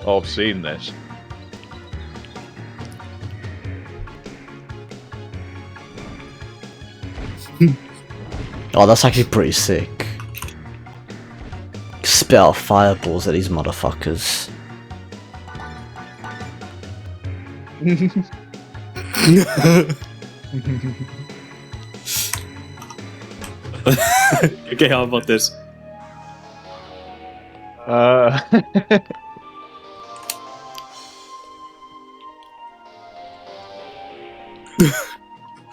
Oh, I've seen this. Oh, that's actually pretty sick. Spit out fireballs at these motherfuckers. Okay, how about this?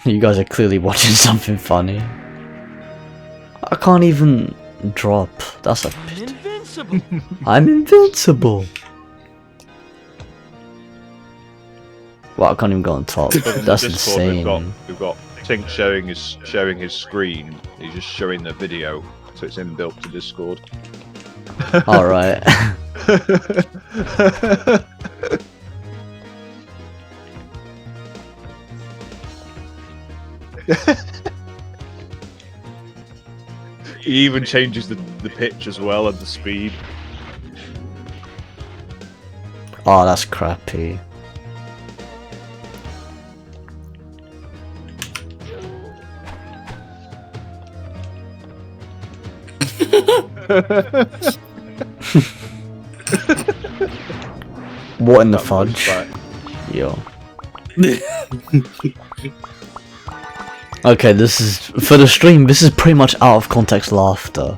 You guys are clearly watching something funny. I can't even drop. That's a pit. Invincible. I'm invincible. Well, I can't even go on top. That's Discord, insane. We've got Tink sharing his screen. He's just showing the video, so it's inbuilt to Discord. Alright. He even changes the pitch as well and the speed. Oh, that's crappy. What in the fudge? Yo. Okay, this is for the stream. This is pretty much out of context laughter.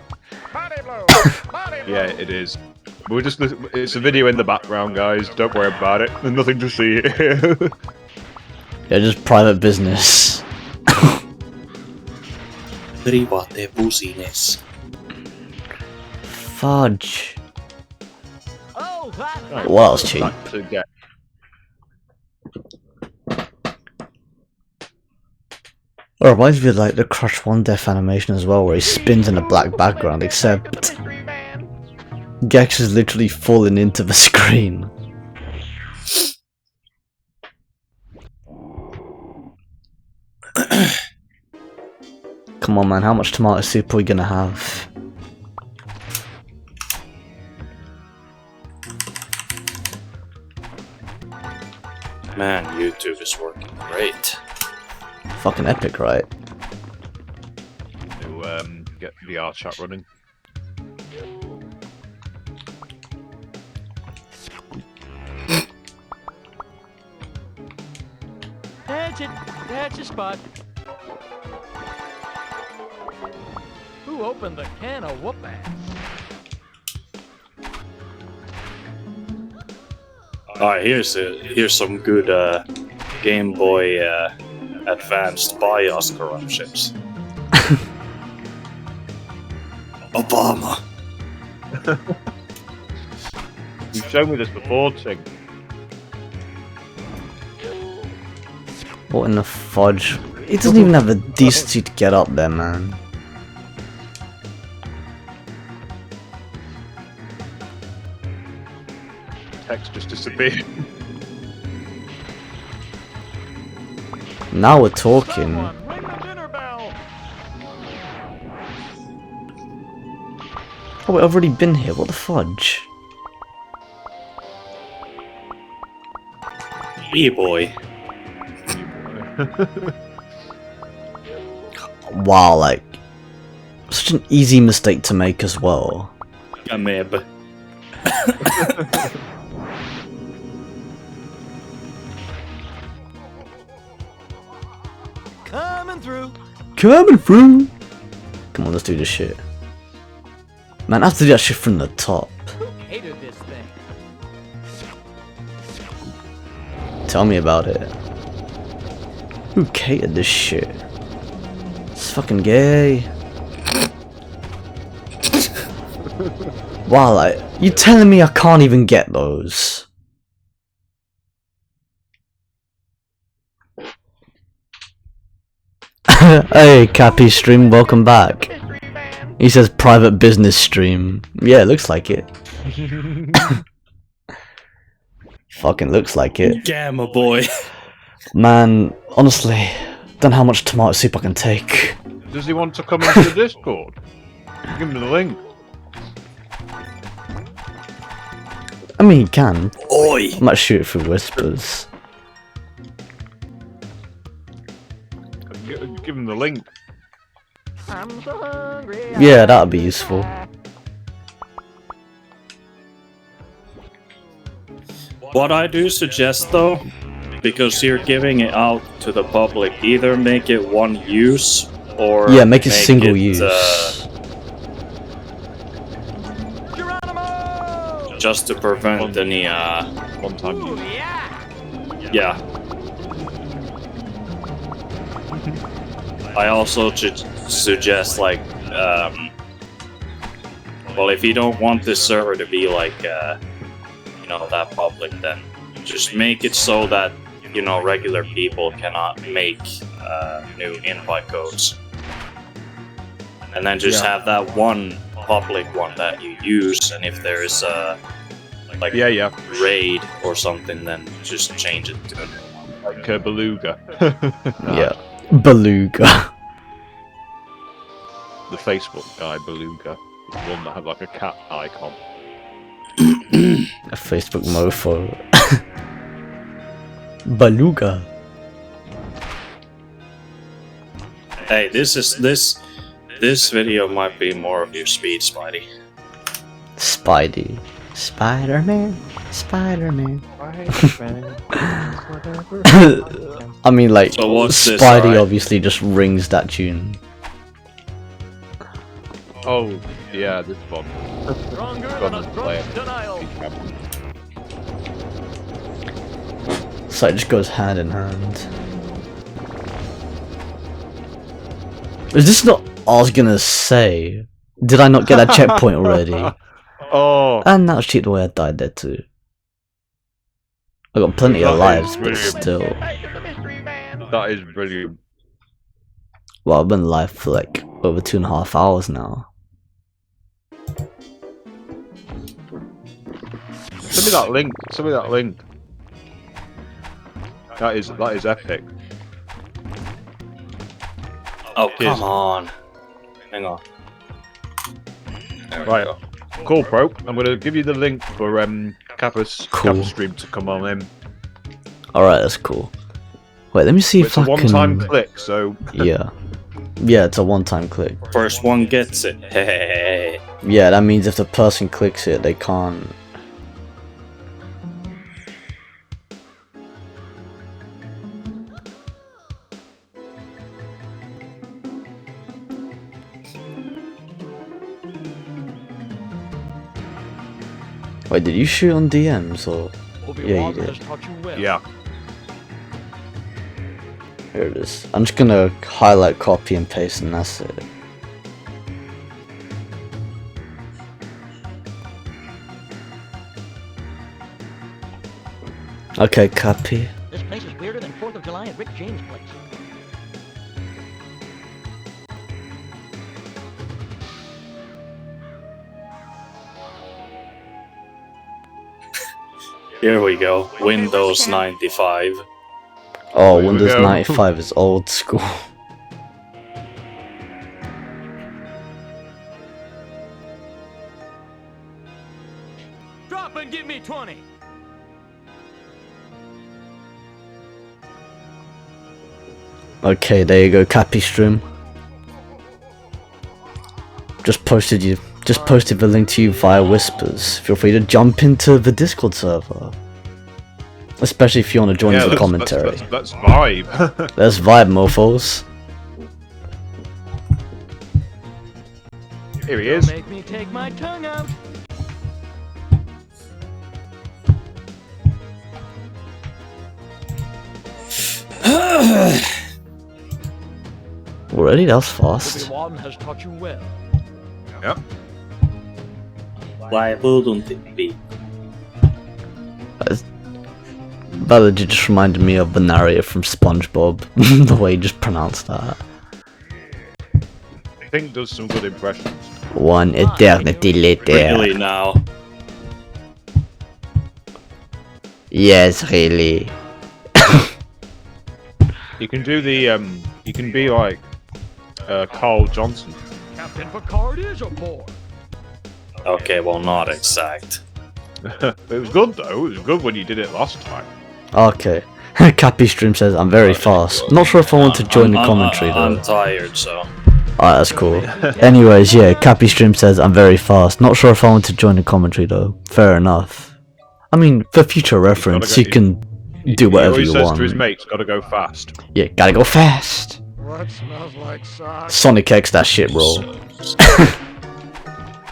Body blow. Body blow. Yeah, it is. We're just it's a video in the background, guys. Don't worry about it. There's nothing to see here. Yeah, just private business. Private business. Fudge. Oh, that. What else cheap? Back to get. It reminds me of like the Crush 1 Death animation as well, where he spins in a black background, except Mystery man. Gex is literally falling into the screen. Come on, man, how much tomato soup are we gonna have? Man, YouTube is working great. Fucking epic, right? To get VR chat running. That's your spot. Who opened the can of whoop ass? Alright, here's some good Game Boy Advanced BIOS corruptions. Obama. shown me this before, Ting. What in the fudge? He doesn't even have the decency to get up there, man. Text just disappeared. Now we're talking. Someone, ring the dinner bell. Oh, we've already been here. What the fudge? E-boy. Wow, like such an easy mistake to make as well. Amib. Coming through. Coming through. Come on, let's do this shit. Man, I have to do that shit from the top. Who hated this thing? Tell me about it. Who catered this shit? It's fucking gay. Wow, like, you telling me I can't even get those? Hey, Cappy stream, welcome back. Mystery man. He says private business stream. Yeah, it looks like it. Fucking looks like it. Gamma boy. Man, honestly, don't know how much tomato soup I can take. Does he want to come into the Discord? Give him the link. I mean, he can. Oi. I might shoot it through whispers. Give him the link. I'm so hungry. Yeah, that'd be useful. What I do suggest though, because you're giving it out to the public, either make it one use or Yeah, make it single use. Geronimo! Just to prevent any One time use. yeah. I also suggest like well, if you don't want this server to be like you know, that public, then just make it so that, you know, regular people cannot make new invite codes, and then just have that one public one that you use, and if there is a like raid or something, then just change it to Like Beluga. Yeah. Beluga. The Facebook guy, Beluga. The one that had like a cat icon. A Facebook mofo. Beluga. Hey, this video might be more of your speed, Spidey. Spidey. Spider-Man. Spider-Man. I mean, like, So what's this, Spidey alright? obviously just rings that tune. Oh, yeah, this one. Stronger Gone than a and play drunk it. denial. So it just goes hand in hand. Is this not I was gonna say? Did I not get that checkpoint already? Oh, And that was cheap the way I died there too. I got plenty of That is lives, but brilliant. still. Back to the mystery man. that is brilliant. Well, I've been live for like over 2.5 hours now. Send me that link. Send me that link. That is epic. Oh, Cheers. come on. Hang on. There we Right. go. Cool, bro. I'm gonna give you the link for Kappa's Cool. Kappa stream to come on in. Alright, that's cool. Wait, let me see It's if a I one-time can. click, so Yeah. Yeah, it's a one-time click. First one gets it. Hey. Yeah, that means if the person clicks it, they can't. Wait, did you shoot on DMs or? Yeah, you did. yeah. Here it is. I'm just gonna highlight, copy, and paste, and that's it. Okay, copy. This place is weirder than 4th of July at Rick James' place. Here we go. Windows 95. Oh, There we Windows go. 95 is old school. Drop and give me 20. Okay, there you go, Cappy stream. Just posted the link to you via Whispers. Feel free to jump into the Discord server. Especially if you want to join the commentary. Let's vibe. Let's vibe, mofos. Here he is. Make me take my tongue out. Already? That was fast. Obi-Wan has taught you well. Yep. Why wouldn't it be? That legit just reminded me of the narrator from SpongeBob. The way he just pronounced that. I think does some good impressions. One eternity later. Really now? Yes, really. You can do the you can be like Carl Johnson. Captain Picard is aboard. Okay, well, not exact. It was good though. It was good when you did it last time. Okay. Cappy stream says I'm very fast. Not sure if I want to join the commentary though. I'm tired, so. Alright, that's cool. Anyways, yeah, Cappy stream says I'm very fast. Not sure if I want to join the commentary though. Fair enough. I mean, for future reference, you can do whatever he you always says want. to his mates, gotta go fast. Yeah, gotta go fast. What smells like socks? Sonic X that shit, bro.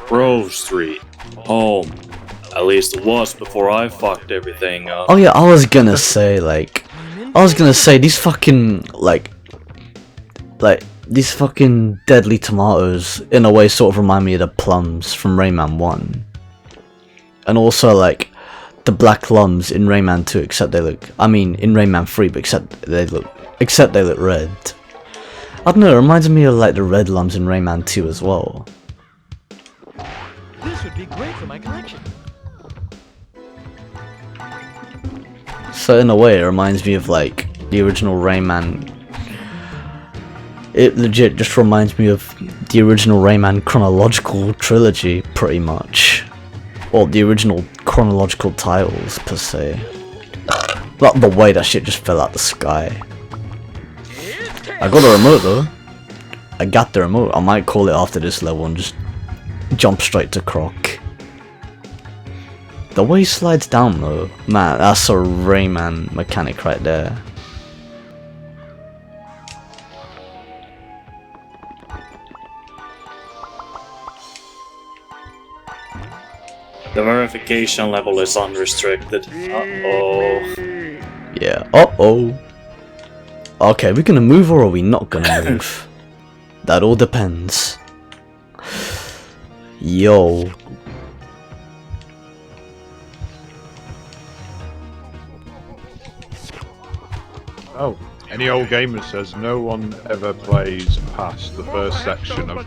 Grove Street. Home. At least it was before I fucked everything up. Oh yeah, I was gonna say these fucking these fucking deadly tomatoes in a way sort of remind me of the plums from Rayman 1. And also like the black lums in Rayman 2, except they look in Rayman 3, but except they look red. I don't know, it reminds me of like the red lums in Rayman 2 as well. This would be great for my collection. So in a way, it reminds me of like the original Rayman. It legit just reminds me of the original Rayman chronological trilogy, pretty much. Or the original chronological titles, per se. Like the way that shit just fell out the sky. I got a remote though. I got the remote. I might call it after this level and just jump straight to Croc. The way he slides down though, man, that's a Rayman mechanic right there. The verification level is unrestricted. Uh-oh. Yeah, uh-oh. Okay, we're gonna move or are we not gonna move? That all depends. Yo. Oh, any old gamer says no one ever plays past the first section of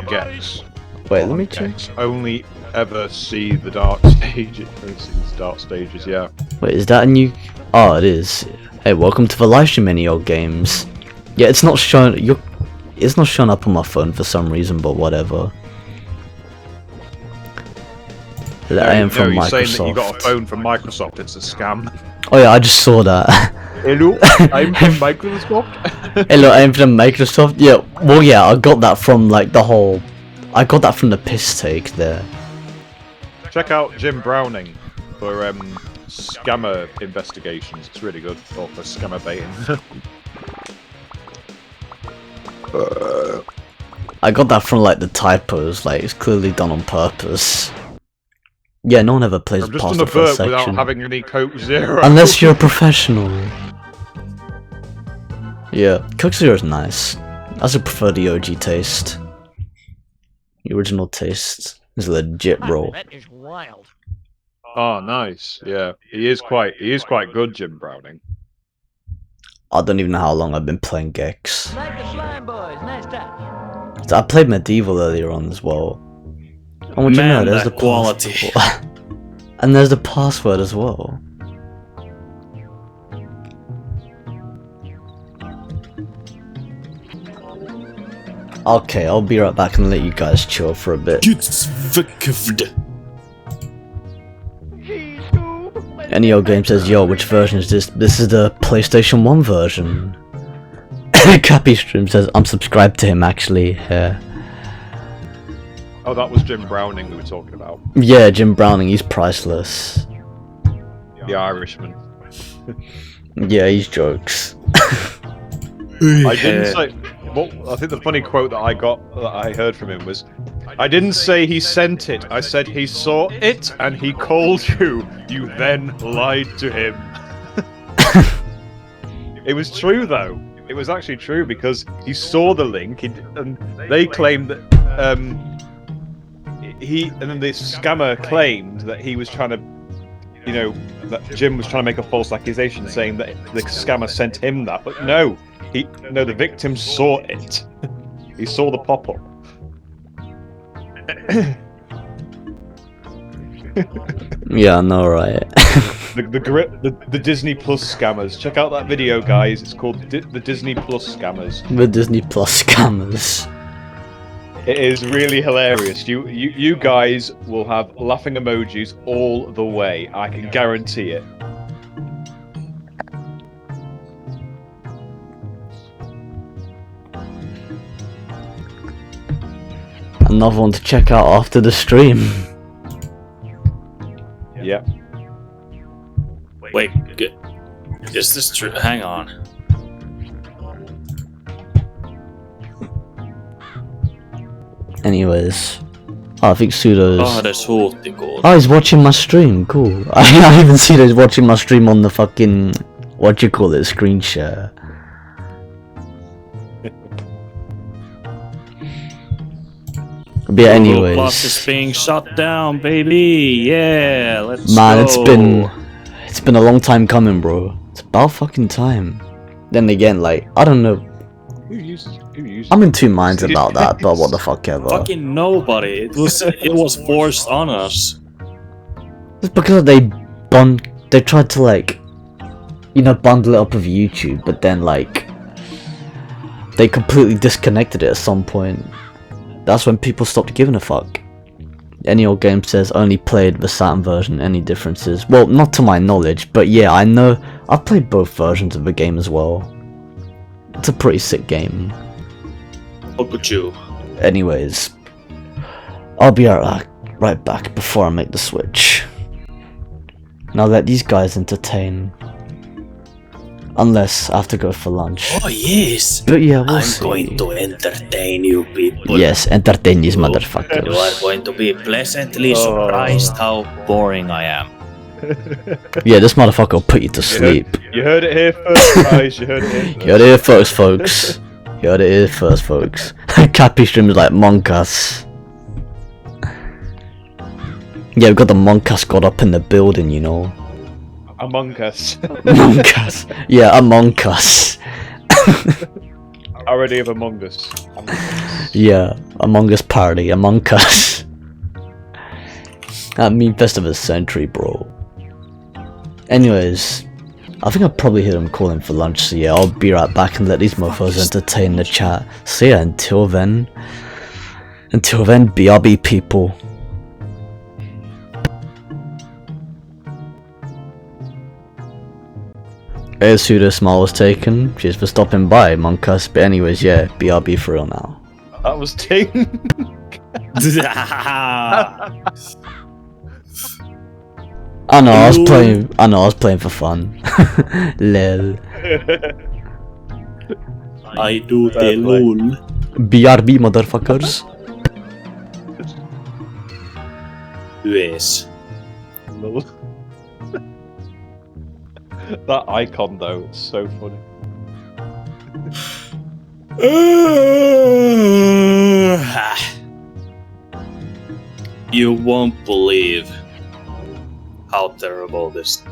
Gex. Wait, let me check. Gex. Only ever see the dark stages. Dark stages, yeah. Wait, is that a new... Oh, it is. Hey, welcome to the live stream, any old games. Yeah, it's not showing... It's not showing up on my phone for some reason, but whatever. I am from you're Microsoft. saying that you got a phone from Microsoft, it's a scam. Oh yeah, I just saw that. Hello, I'm from Microsoft. Hello, I'm from Microsoft. Yeah, well yeah, I got that from like the whole... I got that from the piss take there. Check out Jim Browning for scammer investigations. It's really good. Or for scammer baiting. I got that from like the typos, like it's clearly done on purpose. Yeah, no one ever plays I'm just past on the the first vert without section. having any Coke Zero. Unless you're a professional. Yeah, Coke Zero is nice. I still prefer the OG taste. The original taste is legit, bro. That is wild. Oh, nice. Yeah, he is quite good, Jim Browning. I don't even know how long I've been playing Gex. Like the slime boys, nice touch. I played Medieval earlier on as well. And what do you know, Man, there's that the quality. and there's the password as well. Okay, I'll be right back and let you guys chill for a bit. NEO Game says, yo, which version is this? This is the PlayStation 1 version. Cappy Stream says, I'm subscribed to him actually. Yeah. Oh, that was Jim Browning we were talking about. Yeah, Jim Browning, he's priceless. The Irishman. Yeah, he's jokes. I didn't say. Well, I think the funny quote that I heard from him was, I didn't say he sent it. I said he saw it and he called you. You then lied to him. It was true though. It was actually true because he saw the link and they claimed that and then the scammer claimed that he was trying to, you know, that Jim was trying to make a false accusation saying that the scammer sent him that, but no, the victim saw it. He saw the pop-up. Yeah, I know, right? the Disney Plus scammers. Check out that video, guys. It's called the Disney Plus scammers. The Disney Plus scammers. It is really hilarious. You guys will have laughing emojis all the way. I can guarantee it. Another one to check out after the stream. Yeah. Wait, is this true? Hang on. Anyways, I think Pseudo's. Oh, that's huhtikuuta. Oh, he's watching my stream. Cool. I even see that he's watching my stream on the fucking screen share. But yeah, anyways. Plus is being shut down, baby. Yeah, let's Man, go. it's been a long time coming, bro. It's about fucking time. Then again, like, I don't know. I'm in two minds about that, but what the fuck ever. Fucking nobody. It was forced on us. It's because they tried to, like, you know, bundle it up with YouTube, but then, like, they completely disconnected it at some point. That's when people stopped giving a fuck. NEO Game says only played the Saturn version. Any differences? Well, not to my knowledge, but yeah, I know. I've played both versions of the game as well. It's a pretty sick game. Look at you. Anyways, I'll be right back before I make the switch. Now let these guys entertain. Unless I have to go for lunch. Oh yes. But yeah, we'll I'm see. going to entertain you people. Yes, entertain these You motherfuckers. are going to be pleasantly surprised how boring I am. Yeah, this motherfucker will put you to sleep. You heard it here first, guys. You heard it here first. You heard it here first, folks. You heard it here first, folks. Cappy streams like Monkas. Yeah, we've got the Monkas god up in the building, you know. Among Us. Monkas. Yeah, Among Us. Already of Among Us. Yeah, Among Us party, Among Us. That meme fest of the century, bro. Anyways, I think I'll probably hear them calling for lunch, so yeah, I'll be right back and let these mofos entertain the chat. So yeah, until then, BRB people. As Pseudo smile was taken, cheers for stopping by, Monkus, but anyways, yeah, BRB for real now. That was taken. I know, I was playing for fun. Lol. I do the lol. BRB motherfuckers. Yes. That icon though, it's so funny. You won't believe. how terrible this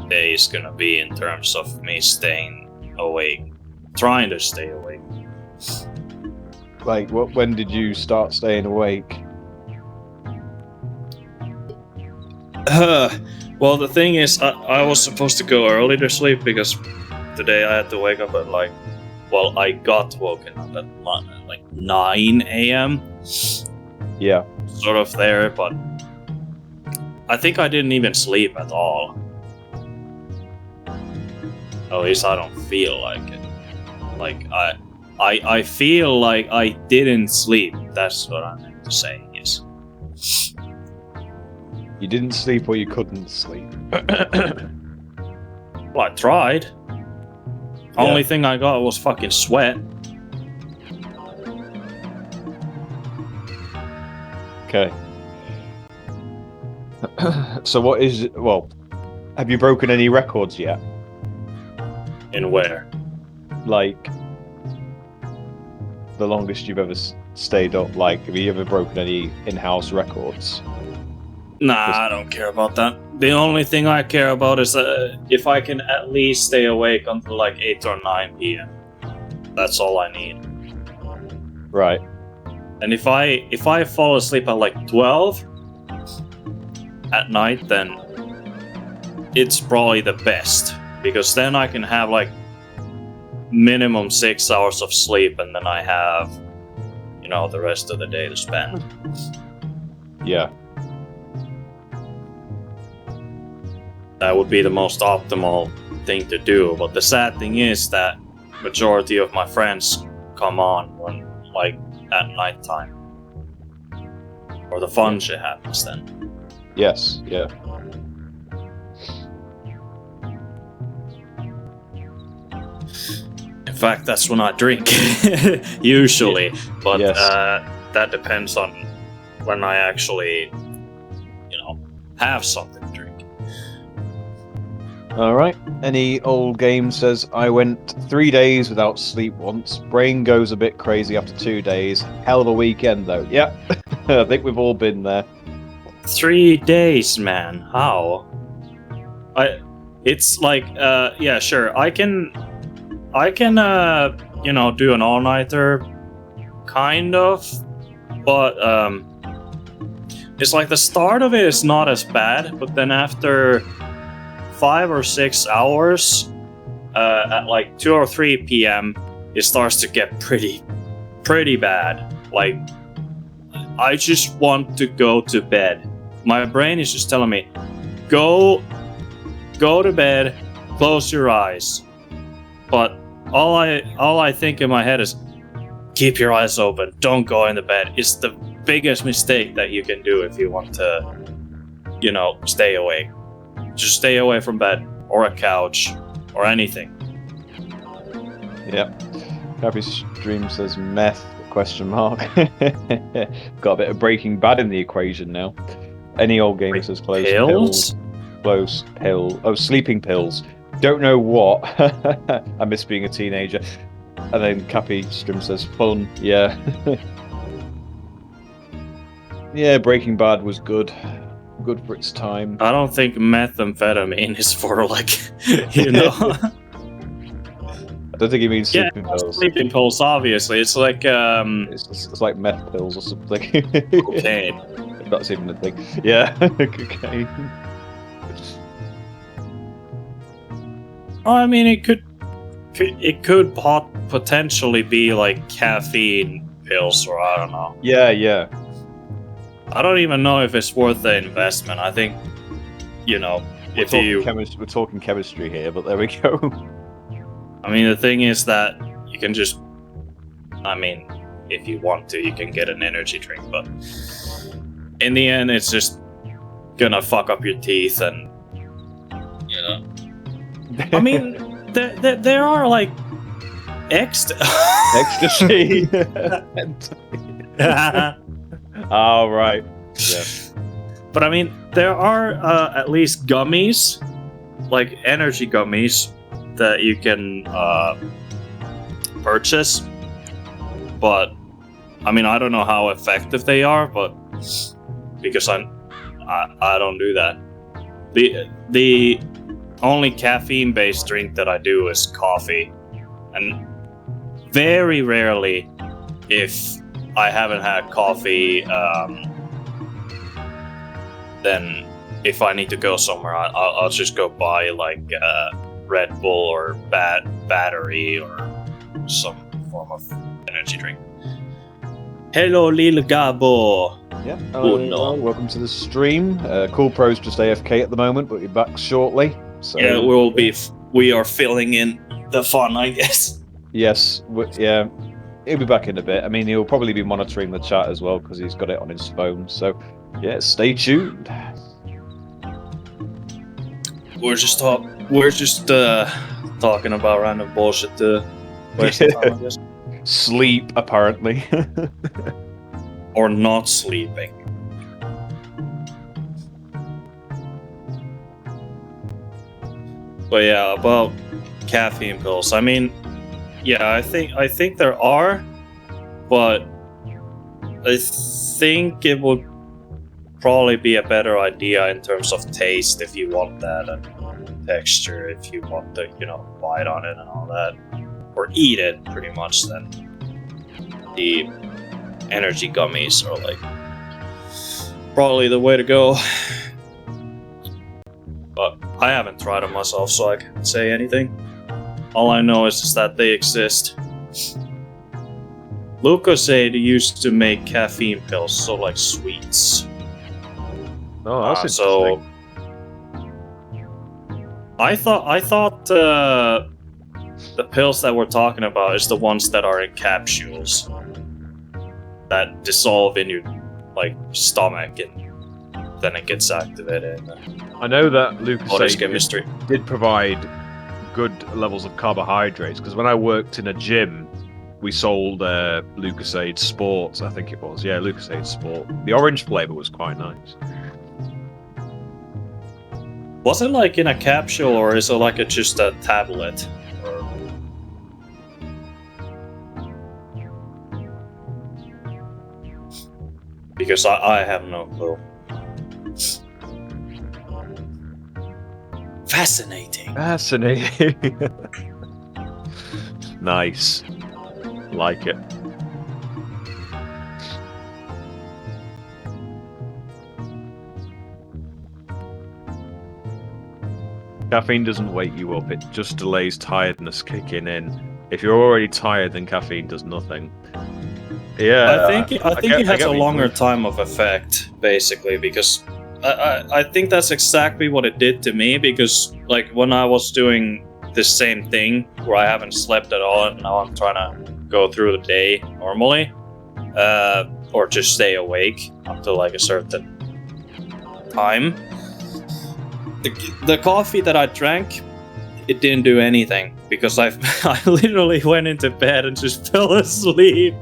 day is gonna be in terms of me staying awake, trying to stay awake. Like, when did you start staying awake? Well, the thing is, I was supposed to go early to sleep because today I had to wake up at like, well, I got woken up at like 9 a.m. Yeah. Sort of there, but I think I didn't even sleep at all. At least I don't feel like it. Like, I feel like I didn't sleep. That's what I meant to say, yes. You didn't sleep or you couldn't sleep? Well, I tried. Only thing I got was fucking sweat. Okay. So what is... Well, have you broken any records yet? In where? Like, the longest you've ever stayed up? Like, have you ever broken any in-house records? Nah, I don't care about that. The only thing I care about is if I can at least stay awake until like 8 or 9 p.m. That's all I need. Right. And if I fall asleep at like 12 at night, then it's probably the best. Because then I can have like minimum 6 hours of sleep and then I have, you know, the rest of the day to spend. Yeah. That would be the most optimal thing to do, but the sad thing is that majority of my friends come on when, like, at nighttime. Or the fun shit happens then. Yes, yeah. In fact, that's when I drink, usually. But Yes. that depends on when I actually, you know, have something to drink. Alright. Any old game says, I went 3 days without sleep once. Brain goes a bit crazy after 2 days. Hell of a weekend, though. Yep. I think we've all been there. 3 days, man. How? It's like, yeah, sure. I can, you know, do an all-nighter, kind of, but, it's like the start of it is not as bad, but then after 5 or 6 hours, at like 2 or 3 p.m., it starts to get pretty bad. Like, I just want to go to bed. My brain is just telling me, go to bed, close your eyes. But all I think in my head is, keep your eyes open, don't go into bed. It's the biggest mistake that you can do if you want to, you know, stay awake. Just stay away from bed, or a couch, or anything. Yep. Happy Stream says meth, ? Got a bit of Breaking Bad in the equation now. Any old game says close pills. Close pill. Oh, sleeping pills. Don't know what. I miss being a teenager. And then Cappy Stream says fun. Yeah. Yeah, Breaking Bad was good. Good for its time. I don't think methamphetamine is for, like, you know. I don't think he means sleeping pills. Sleeping pills, obviously. It's like It's like meth pills or something. cocaine. If that's even a thing. Yeah, cocaine. Oh, I mean, it could potentially be like caffeine pills, or I don't know. Yeah. I don't even know if it's worth the investment. I think, you know, we're talking chemistry here, but there we go. I mean, the thing is that you can just, I mean, if you want to, you can get an energy drink, but in the end, it's just gonna fuck up your teeth and, you know. I mean, there are like ecstasy. Oh, right. Yeah. But I mean, there are at least gummies, like energy gummies, that you can purchase. But I mean, I don't know how effective they are, but because I don't do that. The only caffeine-based drink that I do is coffee, and very rarely, if I haven't had coffee, then if I need to go somewhere, I'll just go buy like Red Bull or battery or some form of energy drink. Hello, Lil Gabo. Yeah, welcome to the stream. Cool Pro's just AFK at the moment, but we're back shortly. So Yeah, we are filling in the fun, I guess. Yes, yeah, he'll be back in a bit. I mean, he'll probably be monitoring the chat as well because he's got it on his phone. So, yeah, stay tuned. We're just talking about random bullshit to waste the time, I guess. Sleep, apparently. Or not sleeping. But yeah, about caffeine pills. I mean, yeah, I think there are, but I think it would probably be a better idea in terms of taste if you want that, and texture if you want to, bite on it and all that, or eat it pretty much. Then the energy gummies are like probably the way to go. But I haven't tried them myself, so I can't say anything. All I know is just that they exist. Lucozade used to make caffeine pills, so like sweets. Oh, that's interesting. So I thought the pills that we're talking about is the ones that are in capsules that dissolve in your stomach, and then it gets activated. I know that Lucozade chemistry did provide good levels of carbohydrates, because when I worked in a gym, we sold Lucozade Sports, I think it was. Yeah, Lucozade Sport. The orange flavor was quite nice. Was it like in a capsule, or is it like just a tablet? Because I have no clue. Fascinating. Nice. Like it. Caffeine doesn't wake you up, it just delays tiredness kicking in. If you're already tired, then caffeine does nothing. Yeah, I think it has a longer time of effect, basically, because I think that's exactly what it did to me, because like when I was doing the same thing where I haven't slept at all and now I'm trying to go through the day normally, or just stay awake until like a certain time. The coffee that I drank, it didn't do anything, because I literally went into bed and just fell asleep.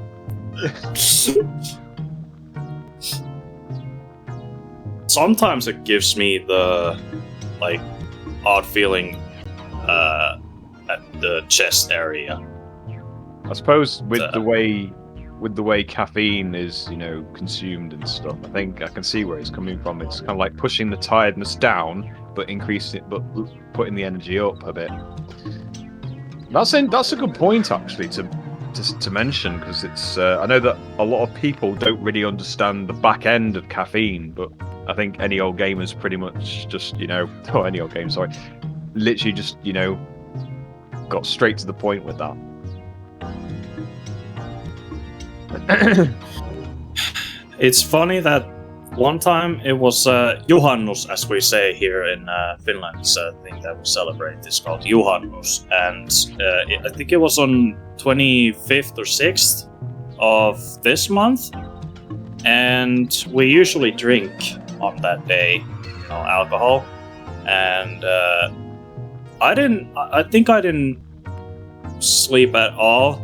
Sometimes it gives me the odd feeling at the chest area. I suppose with the way caffeine is, consumed and stuff, I think I can see where it's coming from. It's kind of like pushing the tiredness down, but putting the energy up a bit. That's a good point, actually, to mention, because it's I know that a lot of people don't really understand the back end of caffeine, but I think any old gamer's pretty much just any old game, sorry, literally just got straight to the point with that. It's funny that one time it was Juhannus, as we say here in Finland. It's a thing that we celebrate. It's called Juhannus, and I think it was on 25th or 6th of this month. And we usually drink on that day, alcohol. And I think I didn't sleep at all,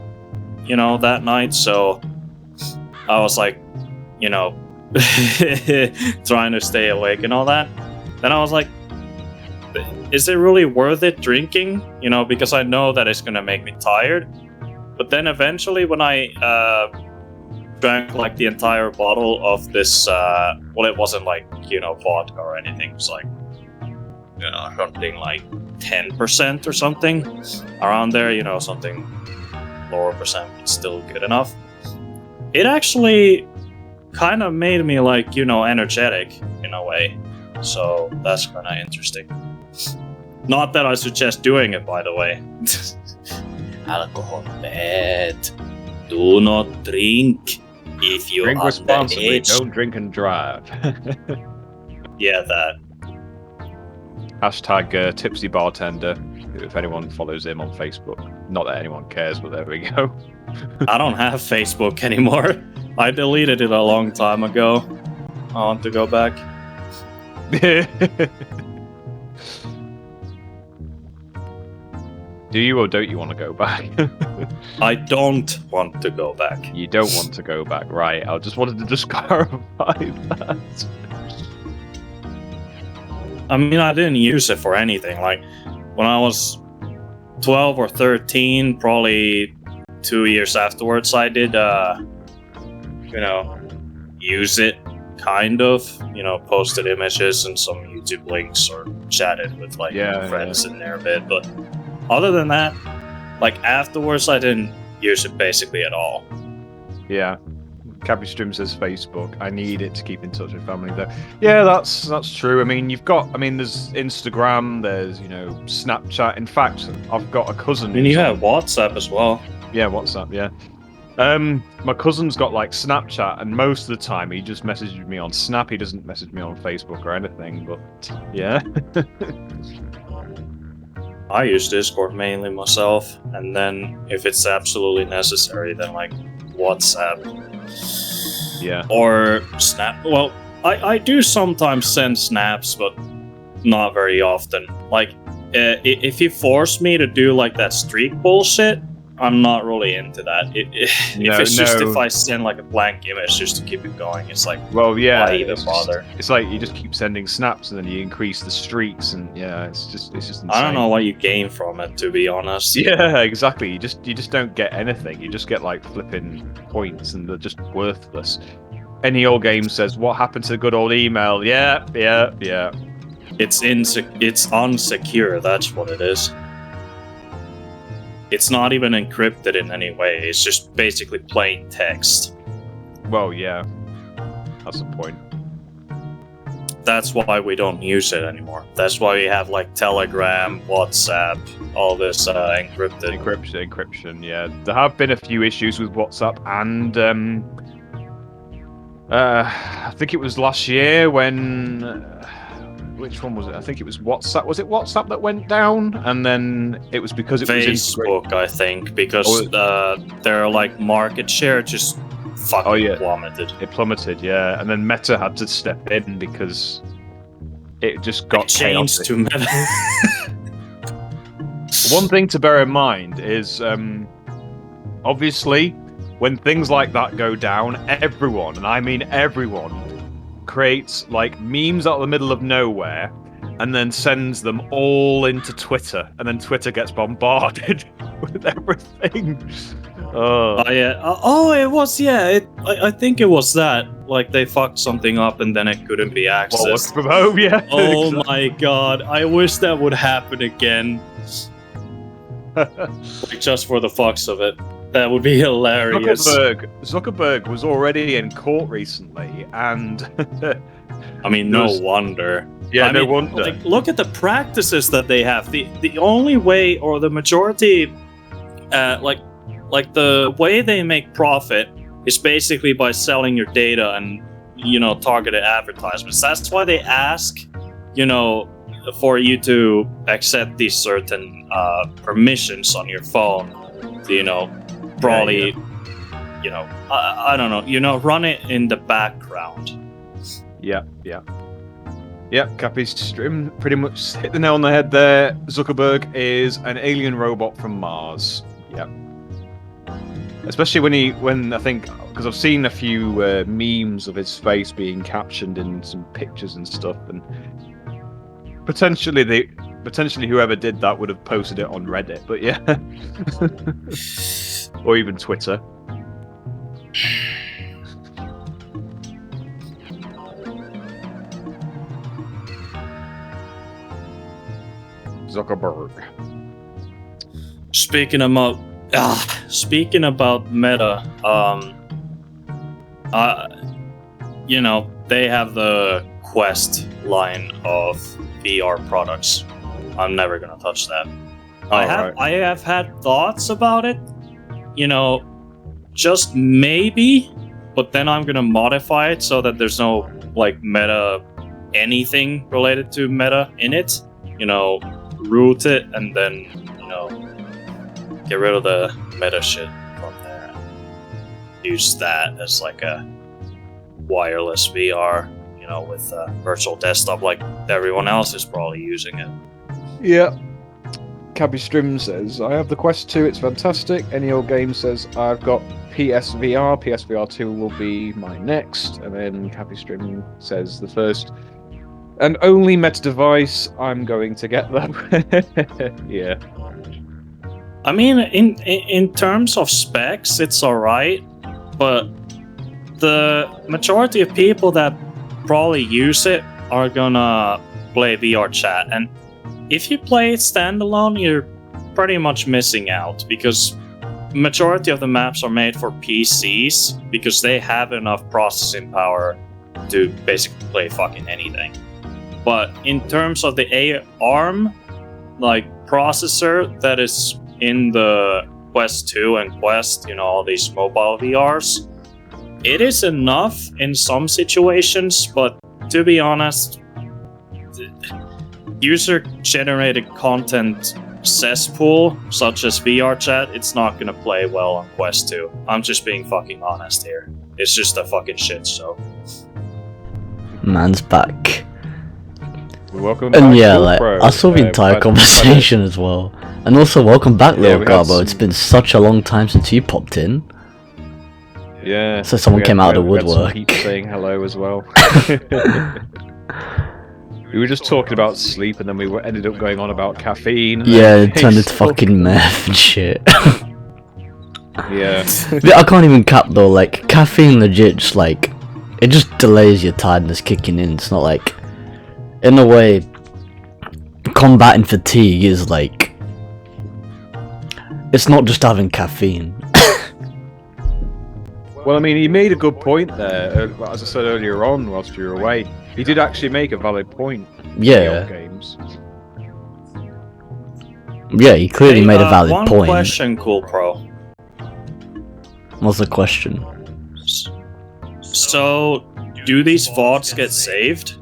that night. So I was like, trying to stay awake and all that. Then I was like, is it really worth it drinking? Because I know that it's gonna make me tired. But then eventually when I drank like the entire bottle of this, it wasn't like, vodka or anything. It was like something like 10% or something around there. Something lower percent, but still good enough. It actually kind of made me like energetic in a way. So that's kind of interesting. Not that I suggest doing it, by the way. Alcohol bad. Do not drink if you're Drink responsibly. underage. Don't drink and drive. Yeah, that. Hashtag tipsy bartender. If anyone follows him on Facebook. Not that anyone cares, but there we go. I don't have Facebook anymore. I deleted it a long time ago. I want to go back. Do you or don't you want to go back? I don't want to go back. You don't want to go back, right? I just wanted to just clarify that. I mean, I didn't use it for anything. Like, when I was 12 or 13, probably 2 years afterwards, I did, use it, kind of. Posted images and some YouTube links or chatted with, friends in there a bit. But other than that, afterwards, I didn't use it basically at all. Yeah. Cabby Stream says Facebook. I need it to keep in touch with family though. Yeah, that's true. I mean, there's Instagram, there's, Snapchat. In fact, I've got a cousin. And you have WhatsApp as well. Yeah, WhatsApp, yeah. My cousin's got Snapchat, and most of the time he just messages me on Snap. He doesn't message me on Facebook or anything, but yeah. I use Discord mainly myself, and then if it's absolutely necessary, then WhatsApp. Yeah. Or Snap. Well, I do sometimes send snaps, but not very often. If you force me to do that streak bullshit, I'm not really into that. If I send a blank image just to keep it going, it's well, yeah, why even bother? It's you just keep sending snaps and then you increase the streaks, and yeah, it's just insane. I don't know what you gain from it, to be honest. Yeah, exactly. You just don't get anything. You just get flipping points, and they're just worthless. Any old game says, "What happened to the good old email?" Yeah. It's unsecure. That's what it is. It's not even encrypted in any way. It's just basically plain text. Well, yeah. That's the point. That's why we don't use it anymore. That's why we have Telegram, WhatsApp, all this encrypted. Encryption, yeah. There have been a few issues with WhatsApp, and I think it was last year when... which one was it? I think it was WhatsApp. Was it WhatsApp that went down? And then it was because it was Facebook, I think, because their market share just fucking plummeted. It plummeted, yeah. And then Meta had to step in because it just got changed to Meta. One thing to bear in mind is, obviously, when things like that go down, everyone, and I mean everyone, creates memes out of the middle of nowhere and then sends them all into Twitter, and then Twitter gets bombarded with everything. Oh yeah. It was, yeah. I think it was that. They fucked something up and then it couldn't be accessed. Work from home, yeah. Oh my god. I wish that would happen again. Just for the fucks of it. That would be hilarious. Zuckerberg was already in court recently, and I mean, no wonder. Yeah, no wonder. Look at the practices that they have. The only way, or the majority, the way they make profit is basically by selling your data and targeted advertisements. That's why they ask, for you to accept these certain permissions on your phone. To, probably, I don't know, run it in the background. Yeah. Cappy's stream pretty much hit the nail on the head there. Zuckerberg is an alien robot from Mars. Yeah. Especially when I think, because I've seen a few memes of his face being captioned in some pictures and stuff, and potentially whoever did that would have posted it on Reddit, but yeah. Or even Twitter. Zuckerberg. Speaking about Meta, you know, they have the Quest line of VR products. I'm never gonna touch that. I have had thoughts about it, you know, just maybe, but then I'm gonna modify it so that there's no like Meta anything related to Meta in it. You know, root it and then, you know, get rid of the Meta shit from there. Use that as like a wireless VR, you know, with a virtual desktop like everyone else is probably using it. Yeah. Cabby Strim says, I have the Quest 2, it's fantastic. Any old game says, I've got PSVR. PSVR 2 will be my next. And then Cabby Strim says, the first and only Meta device I'm going to get them. Yeah. I mean, in terms of specs, it's alright, but the majority of people that probably use it are gonna play VR chat, and if you play it standalone, you're pretty much missing out, because majority of the maps are made for PCs because they have enough processing power to basically play fucking anything. But in terms of the ARM like processor that is in the Quest 2 and Quest, you know, all these mobile VRs, it is enough in some situations, but to be honest, user-generated content cesspool, such as VR chat, it's not gonna play well on Quest 2. I'm just being fucking honest here. It's just a fucking shit show. Man's back. Welcome back. And yeah, to like, Pro. I saw the entire conversation as well. And also, welcome back, Yeah, little we had Garbo. It's some- been such a long time since you popped in. Yeah. So someone we came out of the we had some woodwork. people saying hello as well. We were just talking about sleep, and then we ended up going on about caffeine. Yeah, it turned into So- fucking meth and shit. Yeah. Yeah, I can't even cap though, like, caffeine legit just like, it just delays your tiredness kicking in. It's not like, in a way, combating fatigue is like, it's not just having caffeine. Well, I mean, he made a good point there. As I said earlier on, whilst you were away, he did actually make a valid point. Yeah. In the old games. Yeah, he clearly Hey, made a valid one point. question, Cool Pro. What's the question? So, do these VODs get saved?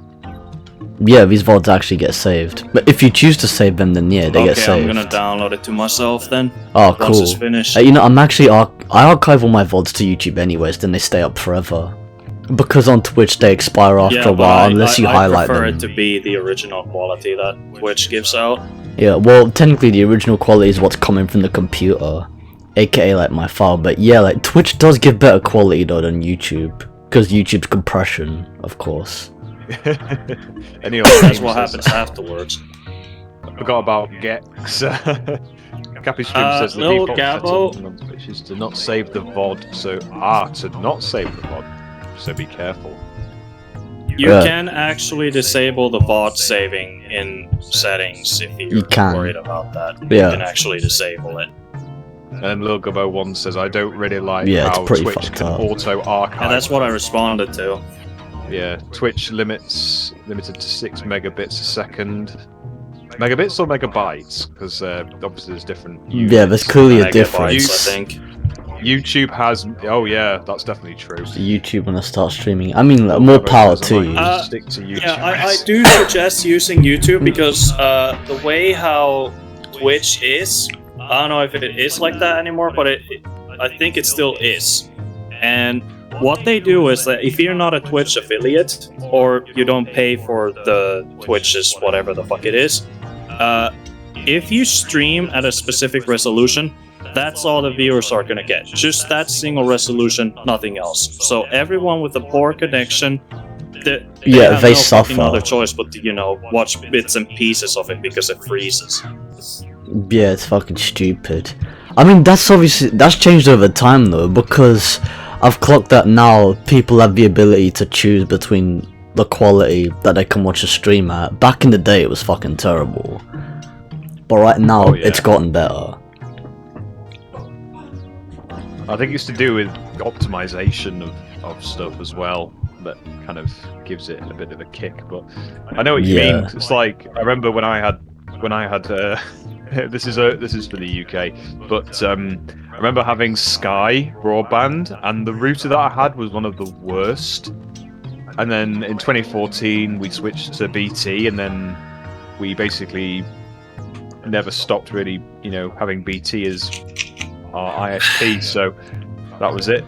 Yeah, these VODs actually get saved. But if you choose to save them, then yeah, they get Okay, saved. I'm gonna download it to myself then. Oh, Once cool. it's finished. You know, I'm actually I archive all my VODs to YouTube anyways, then they stay up forever. Because on Twitch they expire after a but while unless you highlight I prefer them. it to be the original quality that Twitch gives out. Yeah, well, technically the original quality is what's coming from the computer, aka like my file. But yeah, like Twitch does give better quality though than YouTube, because YouTube's compression, of course. Any That's what happens afterwards. I forgot about Gex. Cappy Stream says the little default Gabo. setting on Twitch is to not save the VOD, to not save the VOD. So be careful. You Yeah. can actually disable the VOD saving in settings if you're You can. worried about that. Yeah. You can actually disable it. And Lil Gubbo 1 says, I don't really like Yeah, it's how pretty Twitch fucked can up. auto-archive. And that's what I responded to. Yeah, Twitch limited to 6 megabits a second. Megabits or megabytes? Because obviously there's different units. Yeah, there's clearly a Megabytes, difference. I think. YouTube has... Oh yeah, that's definitely true. YouTube when I start streaming. I mean, like, more power to you. Stick to YouTube. Yeah, I do suggest using YouTube because the way how Twitch is, I don't know if it is like that anymore, but I think it still is. And what they do is that if you're not a Twitch affiliate, or you don't pay for the Twitch's whatever the fuck it is, if you stream at a specific resolution, that's all the viewers are gonna get. Just that single resolution, nothing else. So everyone with a poor connection, they Yeah, have they no fucking suffer. other choice but to, you know, watch bits and pieces of it because it freezes. Yeah, it's fucking stupid. I mean, that's changed over time though, because I've clocked that now people have the ability to choose between the quality that they can watch a stream at. Back in the day, it was fucking terrible. but right now Oh, yeah. it's gotten better. I think it's to do with optimization of stuff as well that kind of gives it a bit of a kick. But I know what you mean. It's like I remember when I had this is for the UK, but I remember having Sky broadband, and the router that I had was one of the worst. And then in 2014 we switched to BT, and then we basically never stopped really, having BT as our ISP, so that was it.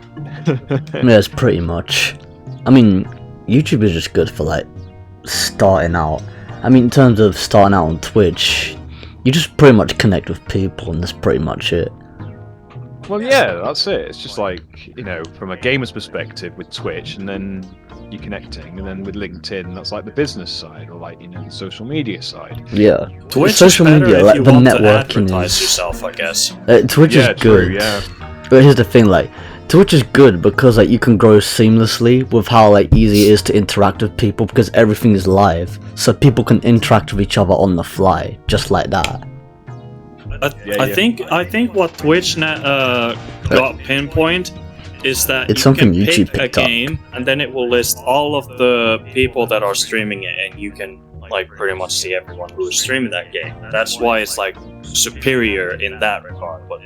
Yes, pretty much. I mean, YouTube is just good for like starting out. I mean, in terms of starting out on Twitch, you just pretty much connect with people, and that's pretty much it. Well, yeah, that's it. It's just like, from a gamer's perspective with Twitch, and then you're connecting, and then with LinkedIn, that's like the business side, or like, the social media side. Yeah. Twitch social is better media, if like you the want to networking advertise is. yourself, I guess. Twitch is True, good. yeah. But here's the thing, like, Twitch is good because like you can grow seamlessly with how like easy it is to interact with people, because everything is live, so people can interact with each other on the fly, just like that. I think what Twitch got pinpoint is that It's you something can YouTube pick a picked up. game, and then it will list all of the people that are streaming it, and you can like pretty much see everyone who is streaming that game. That's why it's like superior in that regard. But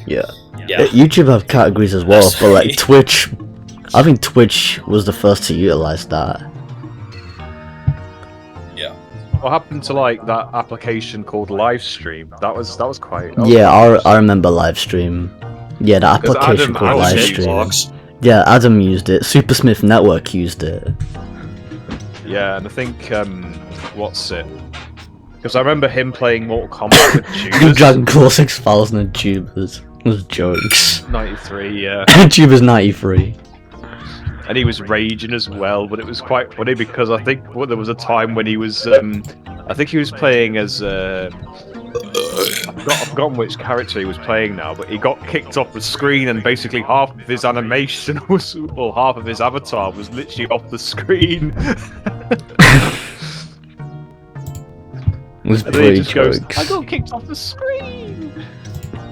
Yeah. yeah, YouTube have categories as well, That's but like right. Twitch, I think Twitch was the first to utilize that. What happened to like that application called Livestream? That was quite. Yeah, I remember Livestream. Yeah, the 'Cause application Adam called was Livestream. Xbox. Yeah, Adam used it. Supersmith Network used it. Yeah, and I think what's it? Because I remember him playing Mortal Kombat with Tubers. Dragon Claw 6000 and Tubers. Was jokes. 93, yeah. Tubers 93. And he was raging as well, but it was quite funny because I think there was a time when he was, I think he was playing as, I've forgotten which character he was playing now, but he got kicked off the screen, and basically half of his animation was, or half of his avatar was literally off the screen. It was And then he pretty just goes, jokes. I got kicked off the screen!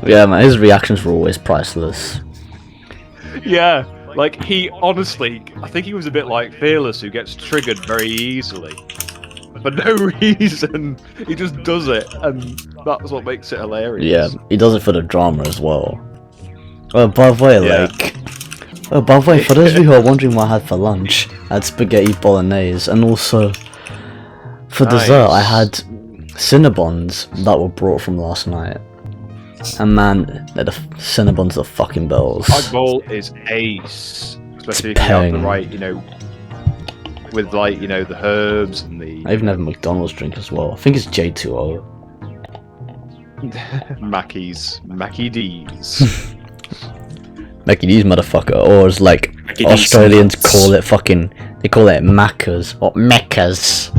Yeah, man, his reactions were always priceless. Yeah, like he honestly, I think he was a bit like Fearless, who gets triggered very easily. For no reason, he just does it, and that's what makes it hilarious. Yeah, he does it for the drama as well. Oh, by the way, Yeah. for those of you who are wondering what I had for lunch, I had spaghetti bolognese, and also for dessert I had Cinnabons that were brought from last night. And man, the Cinnabons are fucking bells. Egg bowl is ace, especially if you have the peng. right, with like the herbs and the I even have a McDonald's drink as well. I think it's J2O. Mackie D's. Mackie D's, motherfucker, or as like Mackie D's Australians nuts. call it, they call it Maccas or Meccas.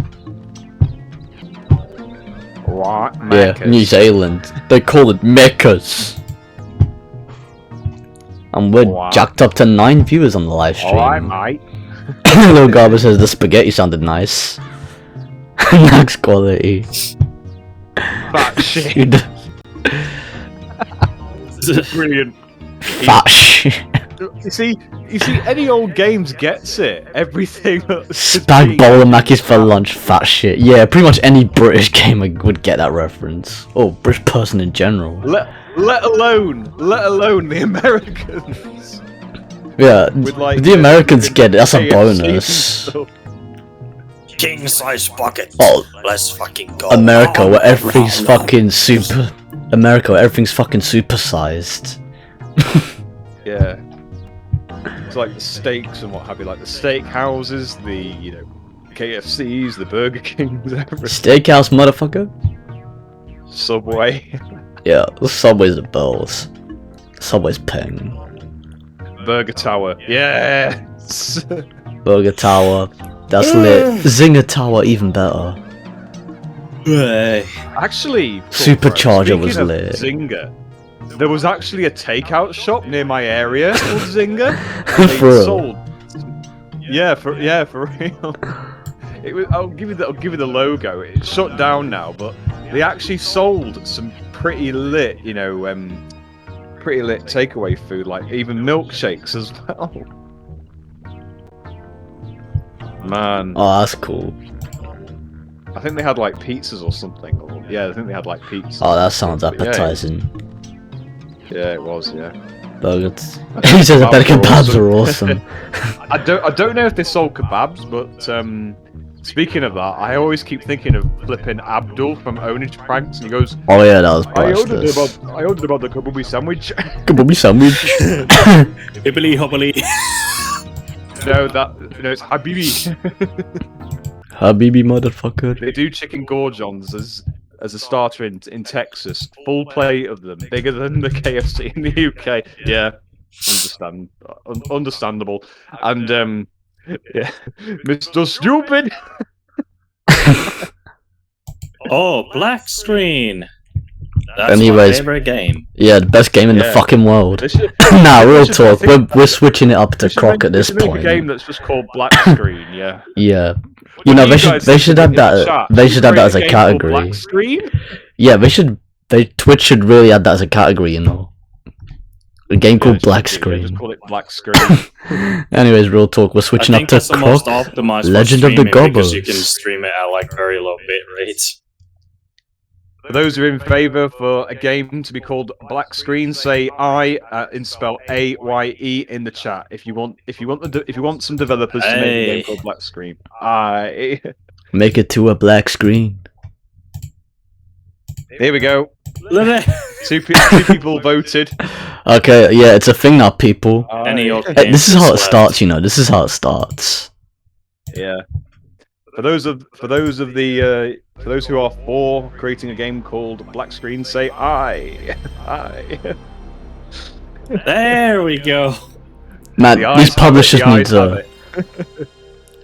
Right, Yeah, Maccas. New Zealand, they call it Meccas. And we're Wow. jacked up to 9 viewers on the live stream. Alright, mate. Little Garber says the spaghetti sounded nice. Max quality. Fat shit. Brilliant. Fat shit. You see, any old games gets it. Everything. Spag bowl of Mackies for lunch, fat shit. Yeah, pretty much any British gamer would get that reference. Or British person in general. Let alone the Americans. Yeah, With, like, the Americans fucking get it, that's a KFC and bonus. stuff. King size bucket. Oh, Let's fucking go. America, where everything's fucking super. America, where everything's fucking supersized. Yeah. It's like the steaks and what have you, like the steak houses, the KFCs, the Burger Kings, everything. Steakhouse, motherfucker. Subway, Yeah, the Subway's the bells. Subway's peng. Burger Tower. Yes. Burger Tower, that's lit. Zinger Tower, even better. Actually, Supercharger was speaking of lit. Zinger. There was actually a takeout shop near my area called Zinger. For real? sold. Yeah, for real. It was. I'll give you the logo. It's shut down now, but they actually sold some pretty lit, pretty lit takeaway food, like even milkshakes as well. Man, Oh, that's cool. I think they had like pizzas or something. Yeah, I think they had like pizzas. Oh, that sounds But appetizing. Yeah, it was. Yeah. Burgers. He says I bet kebabs are awesome. I don't know if they sold kebabs, but speaking of that, I always keep thinking of flipping Abdul from Ownage Pranks, and he goes, Oh yeah, that was I priceless. ordered about the kebab sandwich. Kebab sandwich. Hibbly hobbly. It's Habibi. Habibi motherfucker. They do chicken gorgons as a starter in Texas. Full plate of them, bigger than the KFC in the UK. Yeah, understandable. And yeah, Mr. Stupid. Oh, black screen. That's my Anyways, favorite game. yeah, the best game in the Yeah. fucking world. They should- Nah, they real should- talk. I think- We're switching it up to they should Croc make- at this they should make point. a game that's just called Black Screen. Yeah. Yeah. What You know, do they guys should think have in the that. chat? They should have that as Create a game called category. Black Screen. Yeah, Twitch should really add that as a category. You know, a game called Black Just Screen. call it Black Screen. Anyways, real talk. We're I switching up think to that's the most Croc. optimized Legend for of the streaming because you Gobbos. can stream it at like very low bit rates. For those who are in favour for a game to be called Black Screen, say I and spell AYE in the chat. If you want some developers to make a game called Black Screen, I. Make it to a black screen. Here we go. Two people voted. Okay, yeah, it's a thing now, people. Any old Hey, game this is how it left. starts. You know, this is how it starts. Yeah. For those who are for creating a game called Black Screen, say I. There we go. Man, The these eyes have it, publishers the eyes need have to.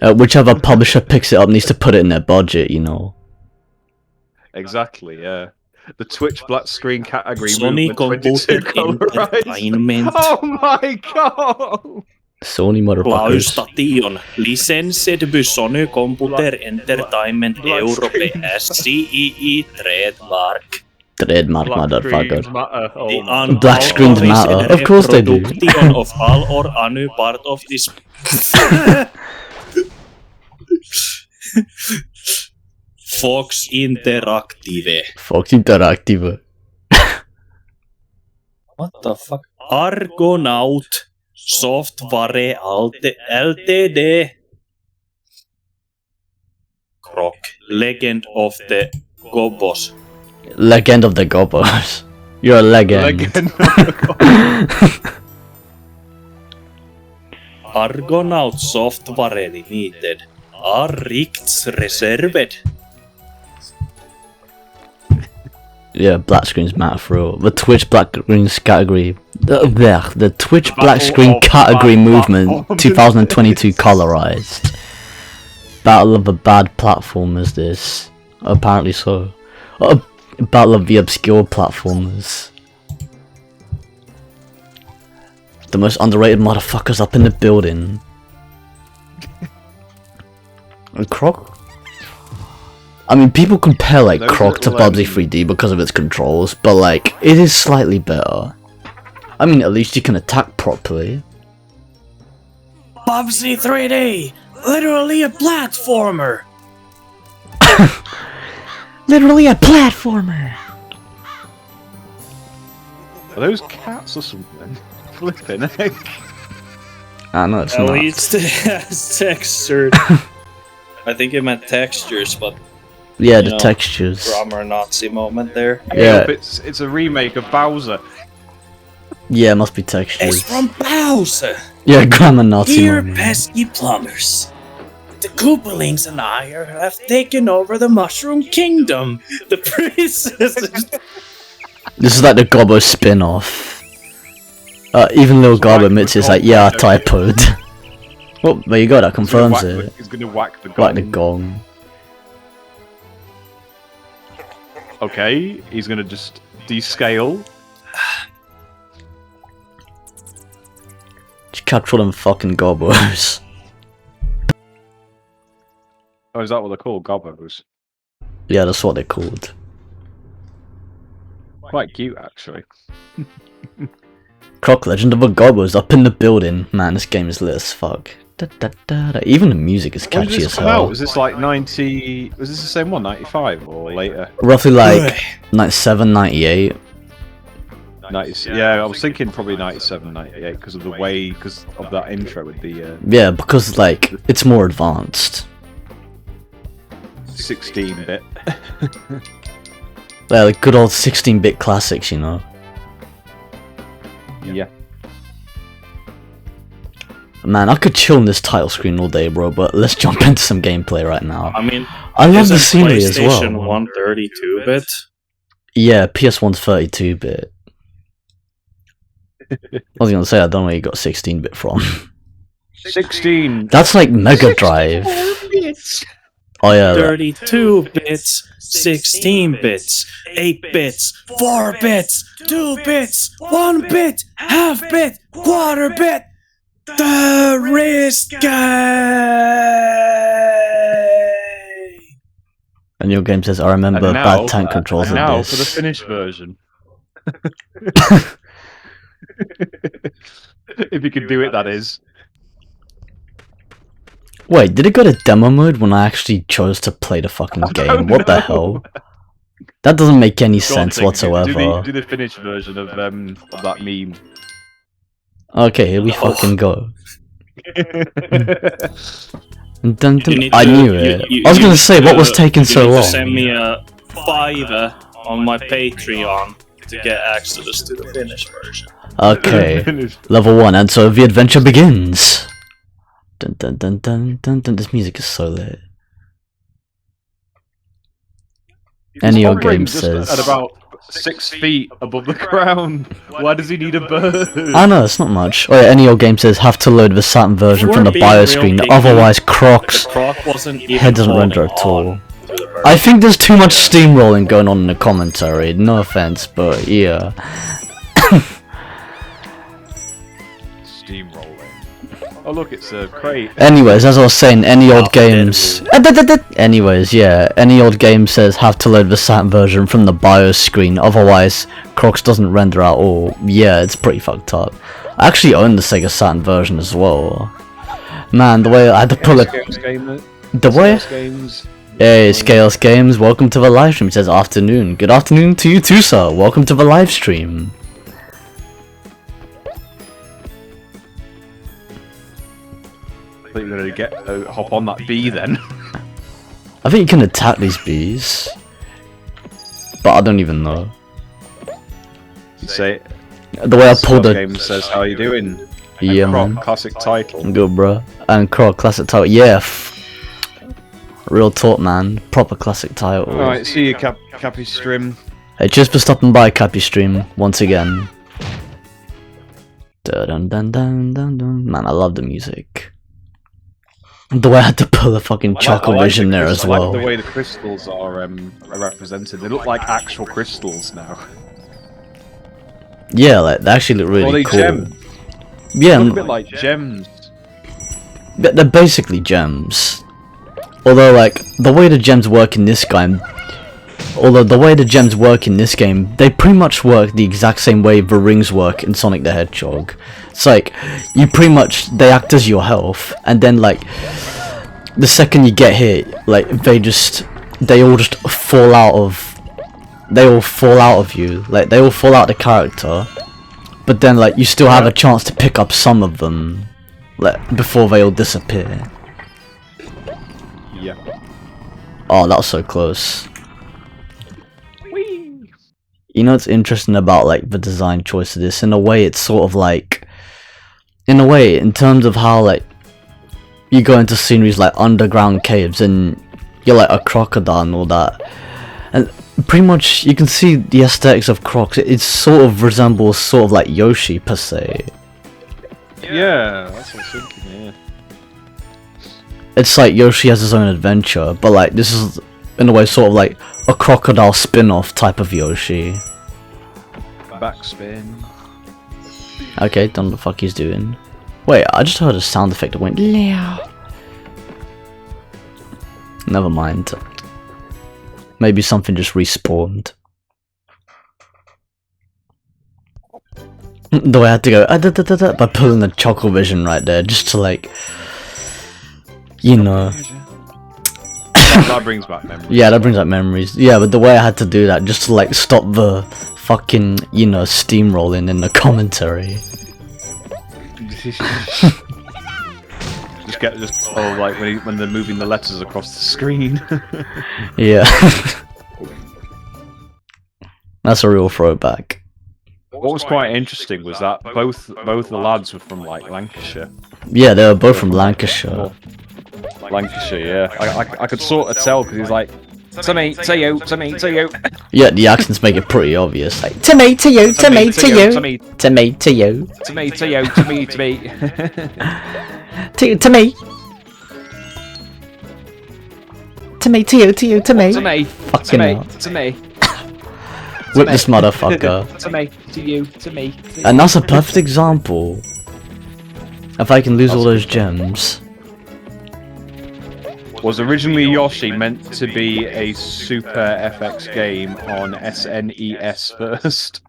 it. Whichever publisher picks it up needs to put it in their budget. You know. Exactly, yeah. The Twitch Black Screen category Sony movement 22 Computer colorized. Entertainment. Oh my god! Sony motherfuckers. Playstation licensed Sony Computer Entertainment Europe SCEE trademark. Trademark Black motherfucker. screens matter. Oh The my Black screens matter. Of course they do. reproduction of all or any part of this. Fox Interactive. Fox Interactive. What the fuck? Argonaut Software Ltd. Croc. Legend of the Gobbos. Legend of the Gobbos. You're a legend. Argonaut Software Limited. Richts reserved. Yeah, black screens matter for real. The Twitch black screens category. The Twitch black screen category movement 2022 colorized. Battle of the bad platformers. This apparently so. Battle of the obscure platformers. The most underrated motherfuckers up in the building. And Croc. I mean, people compare like Those Croc to little, Bubsy 3D because of its controls, but like it is slightly better. I mean, at least you can attack properly. Bubsy 3D! Literally a platformer! Literally a platformer. Are those cats or something? Flipping heck. Ah, no, it's At not. least it has textured. I think it meant textures, but Yeah, you the know, textures. grammar Nazi moment there. Yeah. It's a remake of Bowser. Yeah, it must be textures. It's from Bowser! Yeah, grammar Nazi. Dear moment. pesky plumbers, the Koopalings and I have taken over the Mushroom Kingdom. The princess. This is like the Gobbo spin-off. Even Lil Gobbo admits it's like, yeah, I typoed. Well, there you go, that confirms it. He's gonna whack the gong. Like the gong. Okay, he's gonna just descale. Just capture them fucking Gobbos. Oh, is that what they're called? Gobbos. Yeah, that's what they're called. Quite cute, actually. Croc Legend of a God was up in the building. Man, this game is lit as fuck. Da, da, da, da. Even the music is When did catchy this as come hell. out? Was this like 90... Was this the same one, 95 or later? Roughly like 97, 98. 90, yeah, I was thinking probably 97, 98 because of the way, because of that intro with the Yeah, because like it's more advanced. 16-bit. Yeah, like good old 16-bit classics, you know. Yeah. Man, I could chill on this title screen all day, bro, but let's jump into some gameplay right now. I mean, I love isn't the scenery as PlayStation well. 1 32-bit? Yeah, PS1's 32-bit. I was gonna say, I don't know where you got 16-bit from. 16. That's like Mega Drive. Oh yeah. 32 bits, 16 bits, 8 bits, 4 bits, 2 bits, 1 bit, half bit, quarter bit. The wrist game. And your game says, I remember And now, bad tank controls in now this. for the finished version. If you can do it, that is. Wait, did it go to demo mode when I actually chose to play the fucking game? What the hell? That doesn't make any sense whatsoever. Do the finished version of that meme. Okay, here we fucking go. Dun, dun, You I knew it. I was gonna say, what was taking so You need long? to send me a $5 on my Patreon to get access to the finished version. Okay, level 1, and so the adventure begins. Dun dun dun dun dun dun. This music is so lit. Any old game Just says. at about 6 feet above the ground. Why does he need a bird? I know, it's not much. Oh yeah, any old game says have to load the Saturn version from the bio screen, otherwise Croc's Croc wasn't even head doesn't render holding at all. on to the version. I think there's too much steamrolling going on in the commentary, no offense, but yeah. Steamrolling. Oh look, it's a crate. Anyways, as I was saying, any old games... Anyways, yeah, any old game says have to load the Saturn version from the BIOS screen, otherwise Croc's doesn't render at all. Yeah, it's pretty fucked up. I actually own the Sega Saturn version as well. Man, the way I had to pull it... The way... Games. Hey, Scales Games, welcome to the live stream. It says afternoon. Good afternoon to you too, sir. Welcome to the live stream. I think you're gonna hop on that bee then. I think you can attack these bees. But I don't even know. You say The way I pulled the... game says how you doing. Yeah, Croc, man. classic title. Good, bro. And Croc, classic title. Yeah. Real talk, man. Proper classic title. Alright, see you, Cappy Stream. Hey, cheers for stopping by, Cappy Stream, once again. Dun dun dun dun dun. Man, I love the music. The way I had to pull a fucking Choco Vision there as I well. like the way the crystals are represented. They look like actual crystals now. Yeah, like they actually look really Or they cool. gem. Yeah, They look a bit like gems. they're basically gems. Although, like the way the gems work in this game, they pretty much work the exact same way the rings work in Sonic the Hedgehog. It's like you pretty much they act as your health, and then like the second you get hit, like they all fall out of you, like they all fall out of the character, but then like you still have a chance to pick up some of them, like before they all disappear. Yeah. Oh, that was so close. You know what's interesting about like the design choice of this? In a way, it's sort of like, in terms of how like you go into sceneries like underground caves and you're like a crocodile and all that, and pretty much you can see the aesthetics of Crocs. It sort of resembles sort of like Yoshi per se. Yeah, that's what I was thinking. Yeah. It's like Yoshi has his own adventure, but like this is in a way sort of like a crocodile spin-off type of Yoshi. Backspin. Okay, don't know what the fuck he's doing. Wait, I just heard a sound effect that went loud. Never mind. Maybe something just respawned. The way I had to go by pulling the chocolate vision right there, just to like, you know. That brings back memories. Yeah, that brings back memories. Yeah, but the way I had to do that, just to like stop the fucking, you know, steamrolling in the commentary. like when they're moving the letters across the screen. Yeah. That's a real throwback. What was quite interesting was that both the lads were from like Lancashire. Yeah, they were both from Lancashire. Lancashire, yeah. I could sort of tell because he's like, to me, to you, to me, to you. Yeah, the accents make it pretty obvious. Like, to me, to you, to me, to you, to me, to you, to me, to you, to me, to me. To me. To me, to you, to you, to me. To me, fucking hell. to me. Whip this motherfucker. To me, to you, to me. And that's a perfect example. If I can lose all those gems. Was originally Yoshi meant to be a Super FX game on SNES first?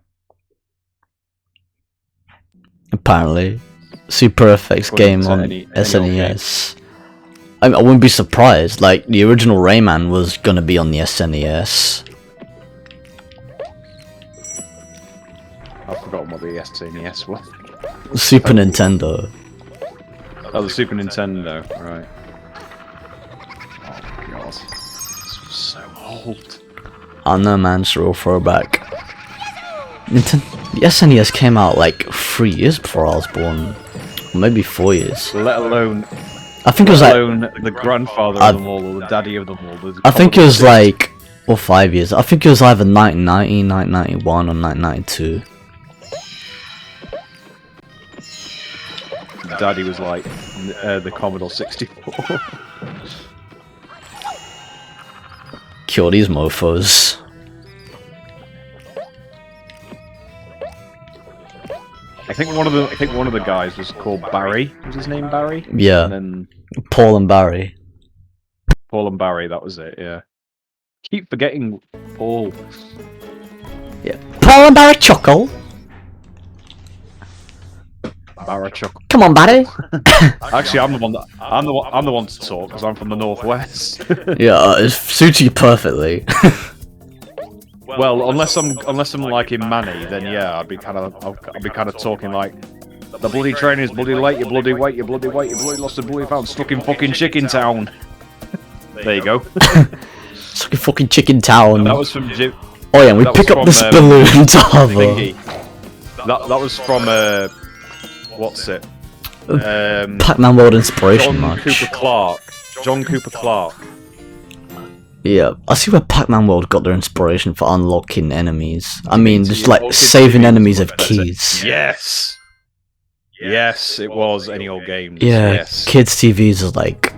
Apparently. Super FX game on SNES. I wouldn't be surprised, like, the original Rayman was gonna be on the SNES. I've forgotten what the SNES was. Super Nintendo. Oh, the Super Nintendo, right. Oh god. This was so old. I know, man, it's a real throwback. The SNES came out like 3 years before I was born. Or maybe 4 years. Let alone... I think it was like... the grandfather of them all, or the daddy of them all. I think it was like... Or 5 years. I think it was either 1990, 1991, or 1992. Daddy was like the Commodore 64. Kill these mofos. I think one of the guys was called Barry. Was his name Barry? Yeah. And then Paul and Barry. Paul and Barry, that was it, yeah. Keep forgetting Paul. Yeah. Paul and Barry Chuckle. Barachuk. Come on, Barry. Actually, I'm the one to talk because I'm from the northwest. Yeah, it suits you perfectly. Well, unless I'm like in Manny, then yeah, I'd be kind of talking like the bloody train is bloody late, you bloody wait, you bloody wait, you bloody lost a bloody found stuck in fucking Chicken Town. There you go. Stuck in fucking Chicken Town. That was from Jim. Oh yeah, and we pick up this balloon to hover. That was from what's it? Pac-Man World Inspiration March. John Cooper Clarke. Yeah, I see where Pac-Man World got their inspiration for unlocking enemies. I mean, just like saving enemies of keys. Yes. Yes, it was any old game. Yeah, yes. kids' TVs is like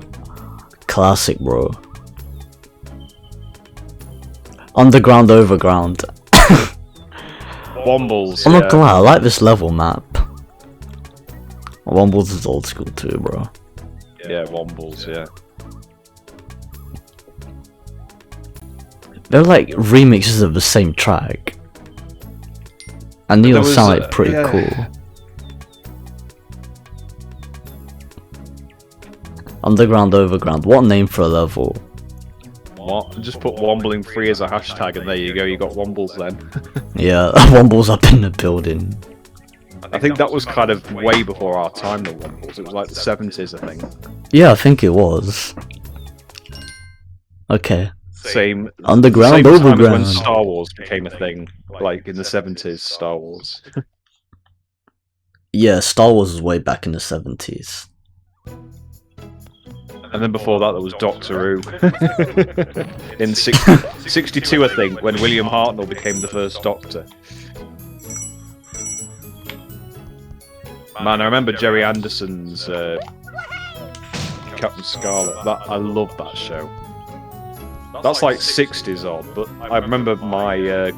classic, bro. Underground, overground. Wombles. I'm not gonna lie, I like this level map. Wombles is old school too, bro. Yeah, Wombles, yeah. They're like remixes of the same track. And they'll sound like pretty cool. Underground, overground. What a name for a level. What? Just put Wombling free as a hashtag and there you go, you got Wombles then. Yeah, Wombles up in the building. I think that was kind of way before our time, the Wombles. It was like the 70s, I think. Yeah, I think it was. Okay. Same. Underground, same overground. Time as when Star Wars became a thing, like in the 70s, Star Wars. Yeah, Star Wars was way back in the 70s. And then before that, there was Doctor Who. In 62, I think, when William Hartnell became the first Doctor. Man, I remember Jerry Anderson's Captain Scarlet. I love that show. That's like 60s odd, but I remember my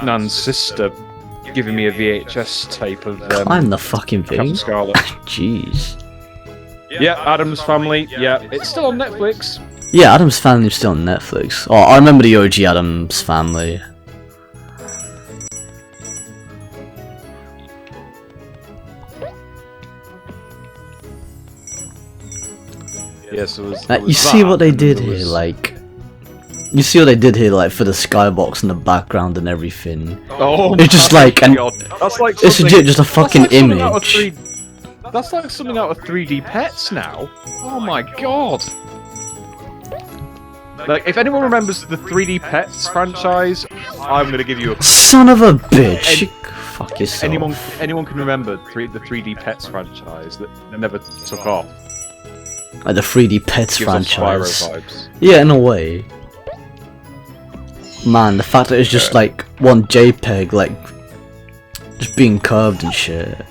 nan's sister giving me a VHS tape of Climb the fucking thing. Captain Scarlet. Jeez. Yeah, Addams Family. Yeah, it's still on Netflix. Yeah, Addams Family's still on Netflix. Oh, I remember the OG Addams Family. Yes, it was. Like, you see what they did here, like. You see what they did here, like for the skybox and the background and everything. Oh, it's just like, and that's like it's legit just a fucking image. That's like something out of 3D Pets now. Oh my god. Like, if anyone remembers the 3D Pets franchise, I'm gonna give you a... Son of a bitch! Fuck yourself. Anyone can remember the 3D Pets franchise that never took off? Like the 3D Pets Gives off franchise. Spyro vibes. Yeah, in a way. Man, the fact that it's just like one JPEG, like just being curved and shit.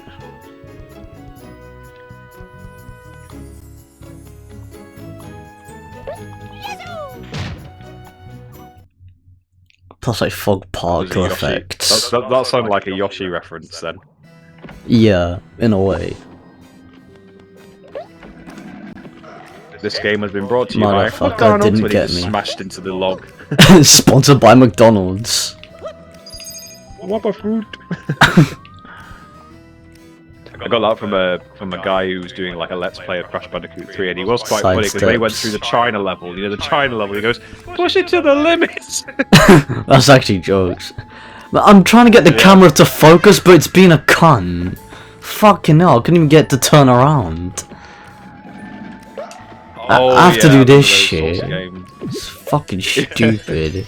Plus like fog particle effects. That sounded like a Yoshi reference then. Yeah, in a way. This game has been brought to you by Motherfucker McDonald's didn't when get he me. smashed into the log. Sponsored by McDonald's. What food? I got that from a guy who was doing like a Let's Play of Crash Bandicoot 3, and he was quite funny because they went through the China level. You know, the China level. He goes, "Push it to the limit." That's actually jokes. But I'm trying to get the camera to focus, but it's been a cunt. Fucking hell, I couldn't even get to turn around. I have to do this shit. It's fucking stupid.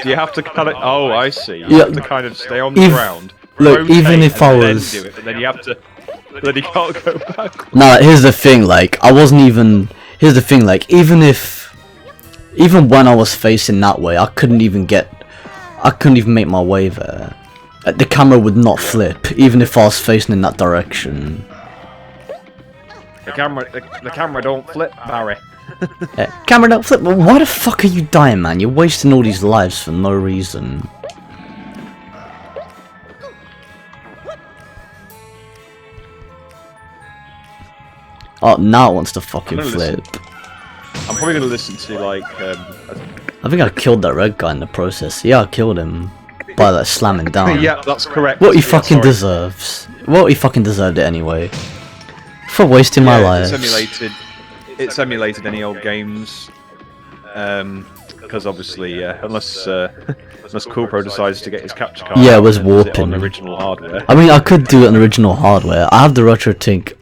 You have to kind of. Oh, I see. You Yeah, have to kind of stay on the ground. Look, rotate, even if I and then was. do it, but then you have to. Then you can't go back. Nah, here's the thing, like, I wasn't even... Here's the thing, like, even when I was facing that way, I couldn't even make my way there. Like, the camera would not flip, even if I was facing in that direction. The camera don't flip, Barry. Camera don't flip, but why the fuck are you dying, man? You're wasting all these lives for no reason. Oh, now it wants to fucking flip. I'm probably gonna listen to like. I think I killed that red guy in the process. Yeah, I killed him by like slamming down. Yeah, that's correct. What he Yeah, fucking sorry. deserves. Well, he fucking deserved it anyway. For wasting my life. It's emulated any old games. Because obviously, unless Coolpro decides to get his capture card. Yeah, it was and use warping. on original hardware. I mean, I could do it on original hardware. I have the RetroTink.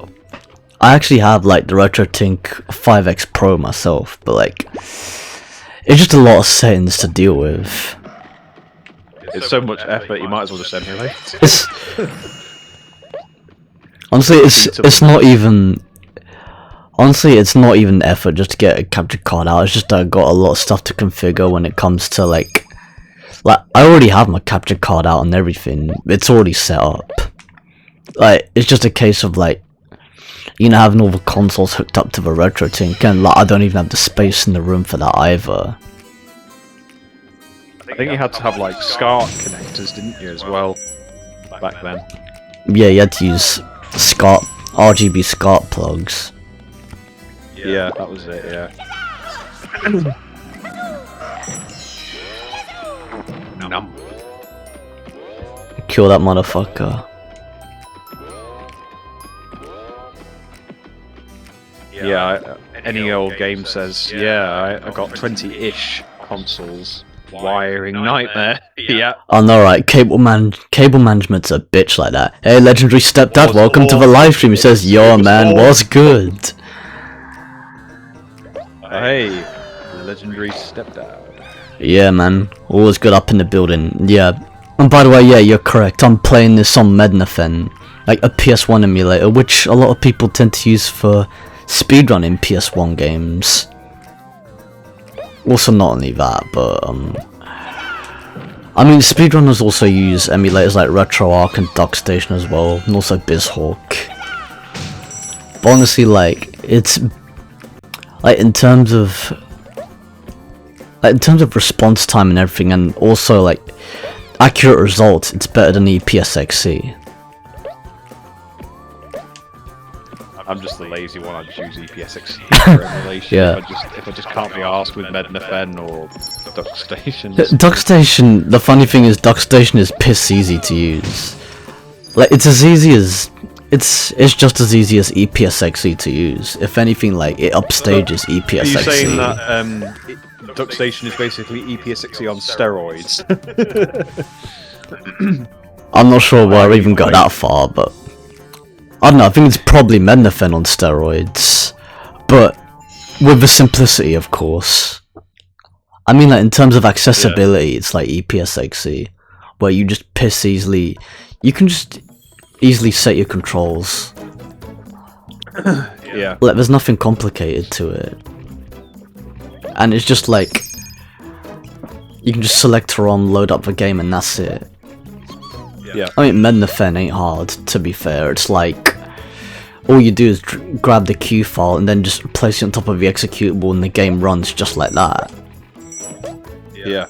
I actually have like the RetroTink 5X Pro myself, but like, it's just a lot of settings to deal with. It's so much effort, you might as well just emulate. It's honestly, it's not even. Honestly, it's not even effort just to get a capture card out. It's just that I got a lot of stuff to configure when it comes to like I already have my capture card out and everything. It's already set up. Like, it's just a case of like, you know, having all the consoles hooked up to the RetroTink, and like I don't even have the space in the room for that either. I think you had to have like SCART connectors, didn't you, as well, back then? Yeah, you had to use RGB SCART plugs. Yeah, that was it, yeah. Num. Kill that motherfucker. Yeah, any old game says, yeah, I got 20-ish consoles. Wiring nightmare. Yeah. I know, right? Cable management's a bitch like that. Hey, Legendary Stepdad, welcome to the live stream. He says, yo, man, what's good? Hey, Legendary Stepdad. Yeah, man. Always good up in the building. Yeah. And by the way, yeah, you're correct. I'm playing this on Mednafen, like a PS1 emulator, which a lot of people tend to use for speedrunning PS1 games. Also, not only that, but I mean, speedrunners also use emulators like RetroArch and DuckStation as well, and also BizHawk. But honestly, like, it's like in terms of response time and everything, and also like accurate results, it's better than the PSXC. I'm just the lazy one. I just use EPSXC for emulation. Yeah. If I just can't be arsed with Mednafen or DuckStation. DuckStation, the funny thing is DuckStation is piss easy to use. Like, it's as easy as It's just as easy as EPSXE to use. If anything, like it upstages EPSXE. Are you saying that DuckStation is basically EPSXE on steroids? I'm not sure where I even got that far, but I don't know. I think it's probably Mednafen on steroids, but with the simplicity, of course. I mean, like in terms of accessibility, it's like EPSXE, where you just piss easily. You can just easily set your controls. Yeah. Like, there's nothing complicated to it, and it's just like you can just select ROM, load up the game, and that's it. Yeah. I mean, Mednafen ain't hard, to be fair. It's like all you do is grab the Q file and then just place it on top of the executable, and the game runs just like that. Yeah.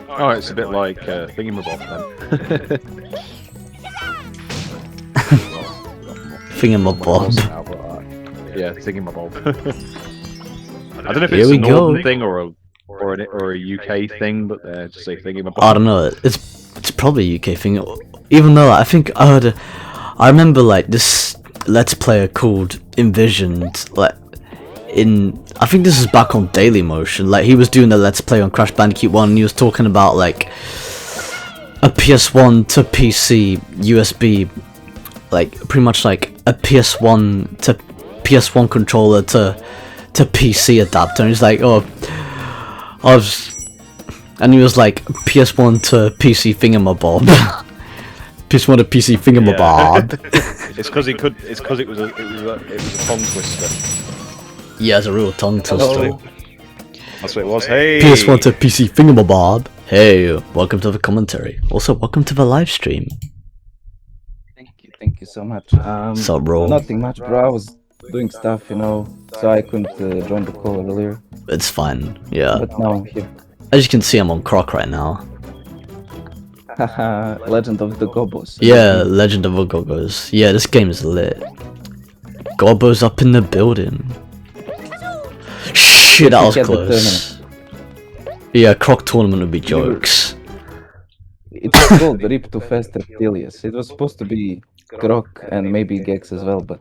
Oh, it's a bit like Thingamabob then. Thingamabob. Yeah, Thingamabob. I don't know if Here it's we a northern go. thing or a UK thing, but just say Thingamabob. I don't know. It's probably a UK thing. Even though I think I remember like this Let's Player called Envisioned, like I think this is back on Dailymotion. Like he was doing a Let's Play on Crash Bandicoot 1, and he was talking about like a PS1 to PC USB, like pretty much like a PS1 to PS1 controller to PC adapter. And he's like, oh, and he was like PS1 to PC thingamabob. PS1 to PC thingamabob. It's because it was a tongue twister. Yeah, it's a real tongue twister. That's what it was. Hey. PS1 to PC thingamabob. Hey, welcome to the commentary. Also, welcome to the live stream. Thank you so much. Sup, bro? Nothing much, bro. I was doing stuff, you know, so I couldn't join the call earlier. It's fine. Yeah. But now I'm here. As you can see, I'm on Croc right now. Haha, Legend of the Gobos. Yeah, Legend of the Gogos. Yeah, this game is lit. Gobos up in the building. Shit, that was close. Yeah, Croc tournament would be jokes. It was called Rip Too Fast at Tilius. It was supposed to be Croc and maybe Gex as well, but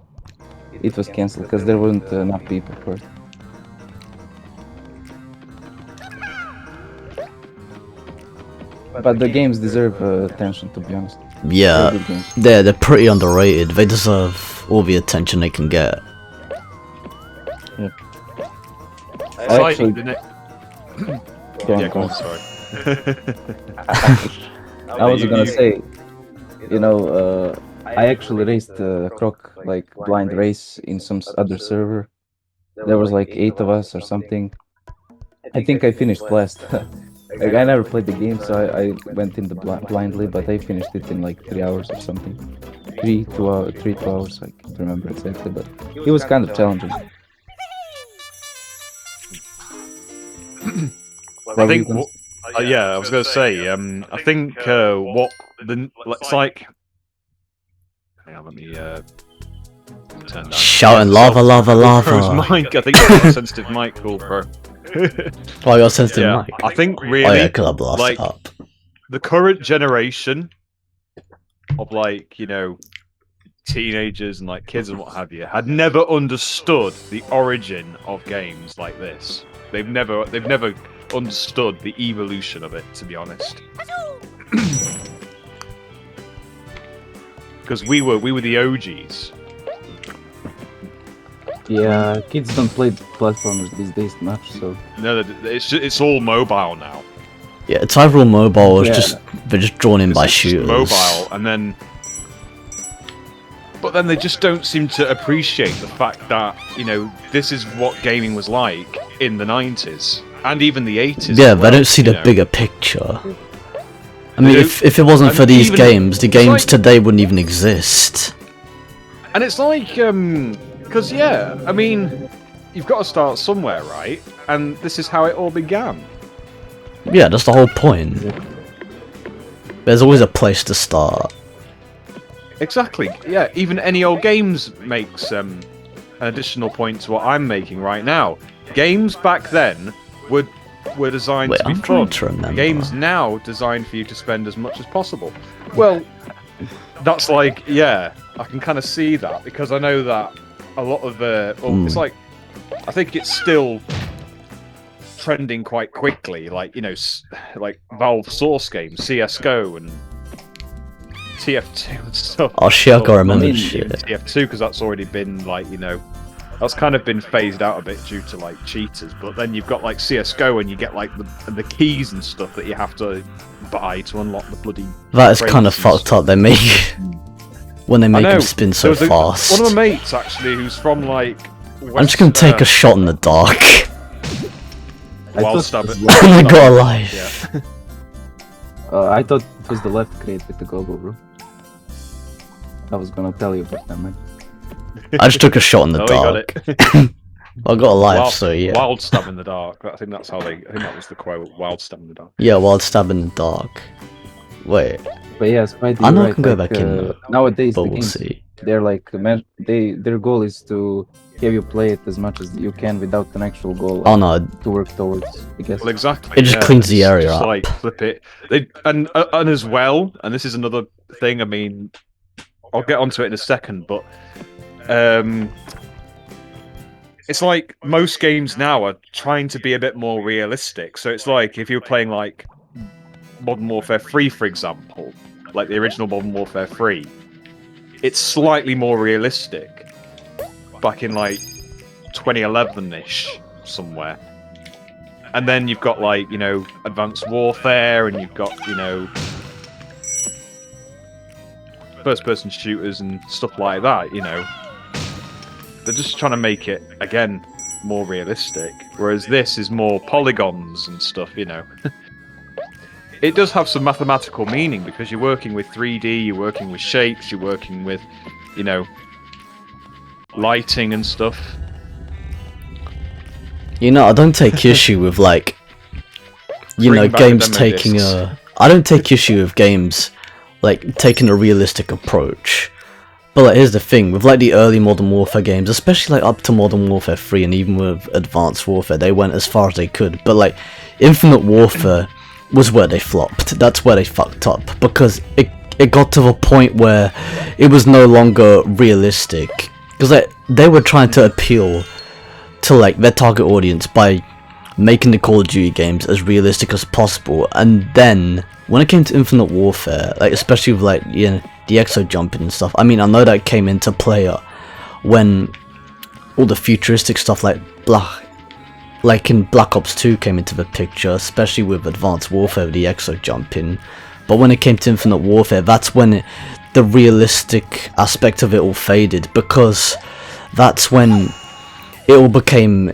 it was cancelled because there weren't enough people for it. But the games deserve attention, to be honest. Yeah, They're good games. they're pretty underrated. They deserve all the attention they can get. Yeah. Exciting, Actually- didn't it? Go on, Yeah, go go on. on, sorry. I was gonna say, you know, I actually raced Croc like blind race in some other server. There was like 8 of us or something. I think I finished last. Like, I never played the game, so I went in the blindly, but I finished it in like 3 hours or something. 2 hours. I can't remember exactly, but it was kind of challenging. I think. Yeah, I was gonna say. I think what it's like. Hang on, let me turn down. Shouting lava, lava, Bro's lava. mic. I think I've got a sensitive mic, cool, bro. Oh, I got sensitive Yeah, mic. I think really. Oh yeah, because I blasted like, up. the current generation of like, you know, teenagers and like kids and what have you had never understood the origin of games like this. They've never understood the evolution of it, to be honest. Because we were the OGs. Yeah, kids don't play platformers these days much, so... No, it's all mobile now. Yeah, it's either all mobile or it's Yeah. they're just drawn in by It's just shooters. mobile, and then. But then they just don't seem to appreciate the fact that, you know, this is what gaming was like in the 90s and even the 80s. Yeah, as they well, don't see you the know. bigger picture. I mean, They if it wasn't and for these even- games, the it's games like- today wouldn't even exist. And it's like, because yeah, I mean, you've got to start somewhere, right? And this is how it all began. Yeah, that's the whole point. There's always a place to start. Exactly. Yeah, even any old games makes an additional point to what I'm making right now. Games back then were designed Wait, to be I'm fun. trying to remember. Games now designed for you to spend as much as possible. Well, that's like, yeah, I can kind of see that because I know that a lot of it's like I think it's still trending quite quickly, like like Valve source games, CS:GO and TF2 and stuff. Oh shit, I gotta remember shit. TF2 because that's already been like that's kind of been phased out a bit due to like cheaters. But then you've got like CS:GO and you get like the keys and stuff that you have to buy to unlock the bloody. That is kind of fucked up. They make when they make him spin so fast. One of my mates actually, who's from like. I'm just gonna take a shot in the dark. Wild stab it. And I got alive. Yeah. I thought it was the left crate with the goggle, bro. I was gonna tell you about that, man. I just took a shot in the dark. I got alive, so yeah. Wild stab in the dark. I think that's how I think that was the quote. Wild stab in the dark. Yeah, wild stab in the dark. Wait. But yeah, Spidey, I know I can go back in. Nowadays, but the we'll games, see. they're like their goal is to have you play it as much as you can without an actual goal. Oh no, to work towards, I guess. Well, exactly. It just cleans the area up. Like flip it. And as well, and this is another thing. I mean, I'll get onto it in a second, but it's like most games now are trying to be a bit more realistic. So it's like if you're playing like Modern Warfare 3, for example, like the original Modern Warfare 3, it's slightly more realistic. Back in like 2011-ish somewhere. And then you've got like, Advanced Warfare, and you've got, first-person shooters and stuff like that, They're just trying to make it, again, more realistic. Whereas this is more polygons and stuff, It does have some mathematical meaning because you're working with 3D, you're working with shapes, you're working with, lighting and stuff. I don't take issue with like, games taking a. I don't take issue with games like taking a realistic approach. But like, here's the thing with like the early Modern Warfare games, especially like up to Modern Warfare 3 and even with Advanced Warfare, they went as far as they could. But like, Infinite Warfare was where they flopped. That's where they fucked up because it got to the point where it was no longer realistic. Because they were trying to appeal to like their target audience by making the Call of Duty games as realistic as possible, and then when it came to Infinite Warfare, like especially with like the exo jumping and stuff, I mean I know that came into play when all the futuristic stuff like in Black Ops 2 came into the picture, especially with Advanced Warfare with the exo jumping. But when it came to Infinite Warfare, that's when the realistic aspect of it all faded, because that's when it all became,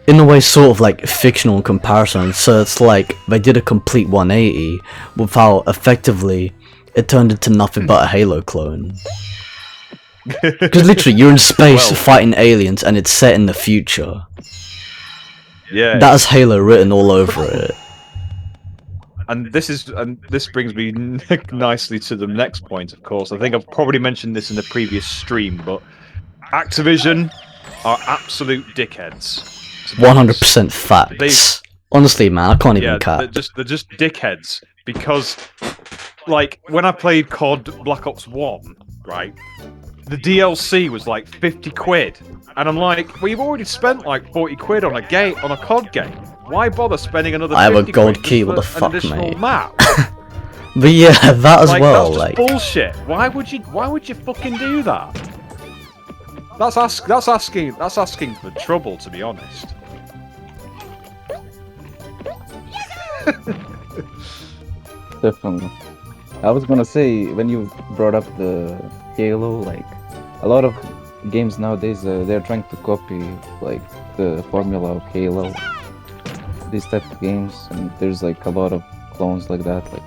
in a way, sort of like fictional in comparison. So it's like they did a complete 180 without effectively it turned into nothing but a Halo clone. Because literally you're in space fighting aliens and it's set in the future. Yeah, that has Halo written all over it. And this brings me nicely to the next point, of course. I think I've probably mentioned this in the previous stream, but Activision are absolute dickheads. 100% facts. Honestly, man, I can't even cap. They're just dickheads because, like, when I played COD Black Ops 1, right, the DLC was like 50 quid, and I'm like, well, you've already spent like 40 quid on a COD game. Why bother spending another 50 I have a gold quid key, for what the fuck, an additional mate? map? But yeah, that as well, that's just bullshit. Why would you fucking do that? That's asking for trouble, to be honest. Definitely. I was gonna say, when you brought up the Halo, like a lot of games nowadays, they're trying to copy like the formula of Halo, these type of games, and there's like a lot of clones like that. Like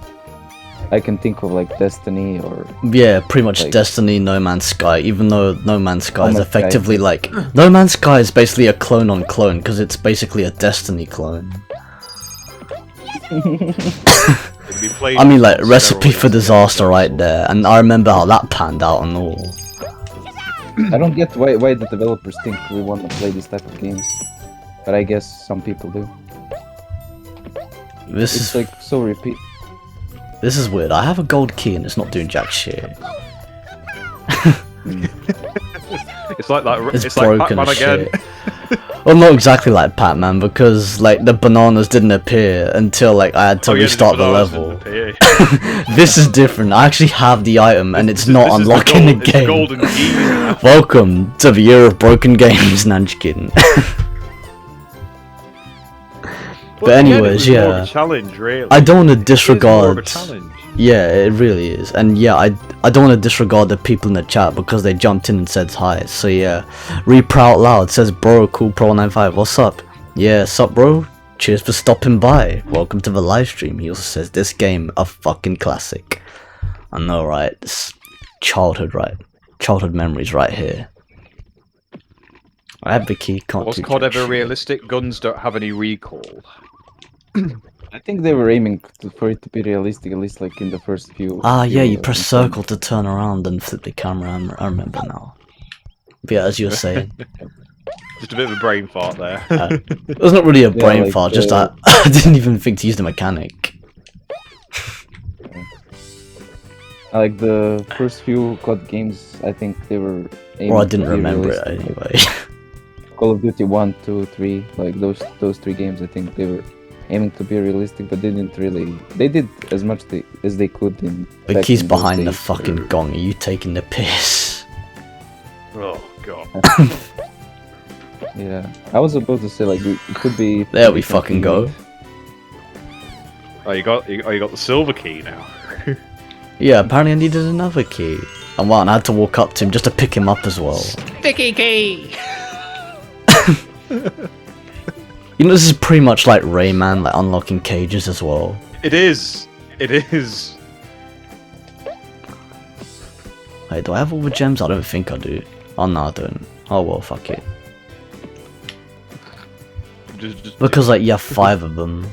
I can think of like Destiny or pretty much like, Destiny, No Man's Sky. Even though No Man's Sky is effectively like No Man's Sky is basically a clone on clone because it's basically a Destiny clone. I mean, like, recipe for disaster right there, and I remember how that panned out and all. I don't get why the developers think we want to play this type of games, but I guess some people do. It's like so repeat. This is weird. I have a gold key and it's not doing jack shit. It's like that. It's like broken Pac-Man as again. shit. Well, not exactly like Pac-Man, because like the bananas didn't appear until like I had to Oh, yeah, restart the bananas level. didn't appear. This is different. I actually have the item and it's not This is unlocking the it's the game. golden key. Welcome to the year of broken games, nah, I'm just kidding. But anyways, More of yeah. a challenge, really. I don't want to It's more of a disregard. challenge. Yeah, it really is. And yeah, I don't want to disregard the people in the chat because they jumped in and said hi. So yeah, Reaper out loud says, bro, cool pro95, what's up? Yeah, sup bro? Cheers for stopping by. Welcome to the live stream. He also says, this game a fucking classic. I know, right? It's childhood, right? Childhood memories right here. I have the key, can't Was do COD jack ever shit. realistic? Guns don't have any recoil. I think they were aiming for it to be realistic, at least like in the first few. Ah, yeah, you few, press missions. circle to turn around and flip the camera. I remember now. But yeah, as you were saying. Just a bit of a brain fart there. It was not really a brain like, fart, just that I didn't even think to use the mechanic. Like the first few COD games, I think they were. Or I aiming didn't to be remember it realistic. anyway. Call of Duty 1, 2, 3, like those 3 games, I think they were aiming to be realistic, but they didn't really. They did as much as they could in. The back key's in those behind the days. fucking gong. Are you taking the piss? Oh god. Yeah, I was about to say like it could be. There we fucking go. Oh, you got the silver key now. Yeah, apparently I needed another key. And wow, and I had to walk up to him just to pick him up as well. Sticky key! You know, this is pretty much like Rayman, like unlocking cages as well. It is. It is. Wait, do I have all the gems? I don't think I do. Oh no, I don't. Oh well, fuck it. Just, Because like you have 5 of them.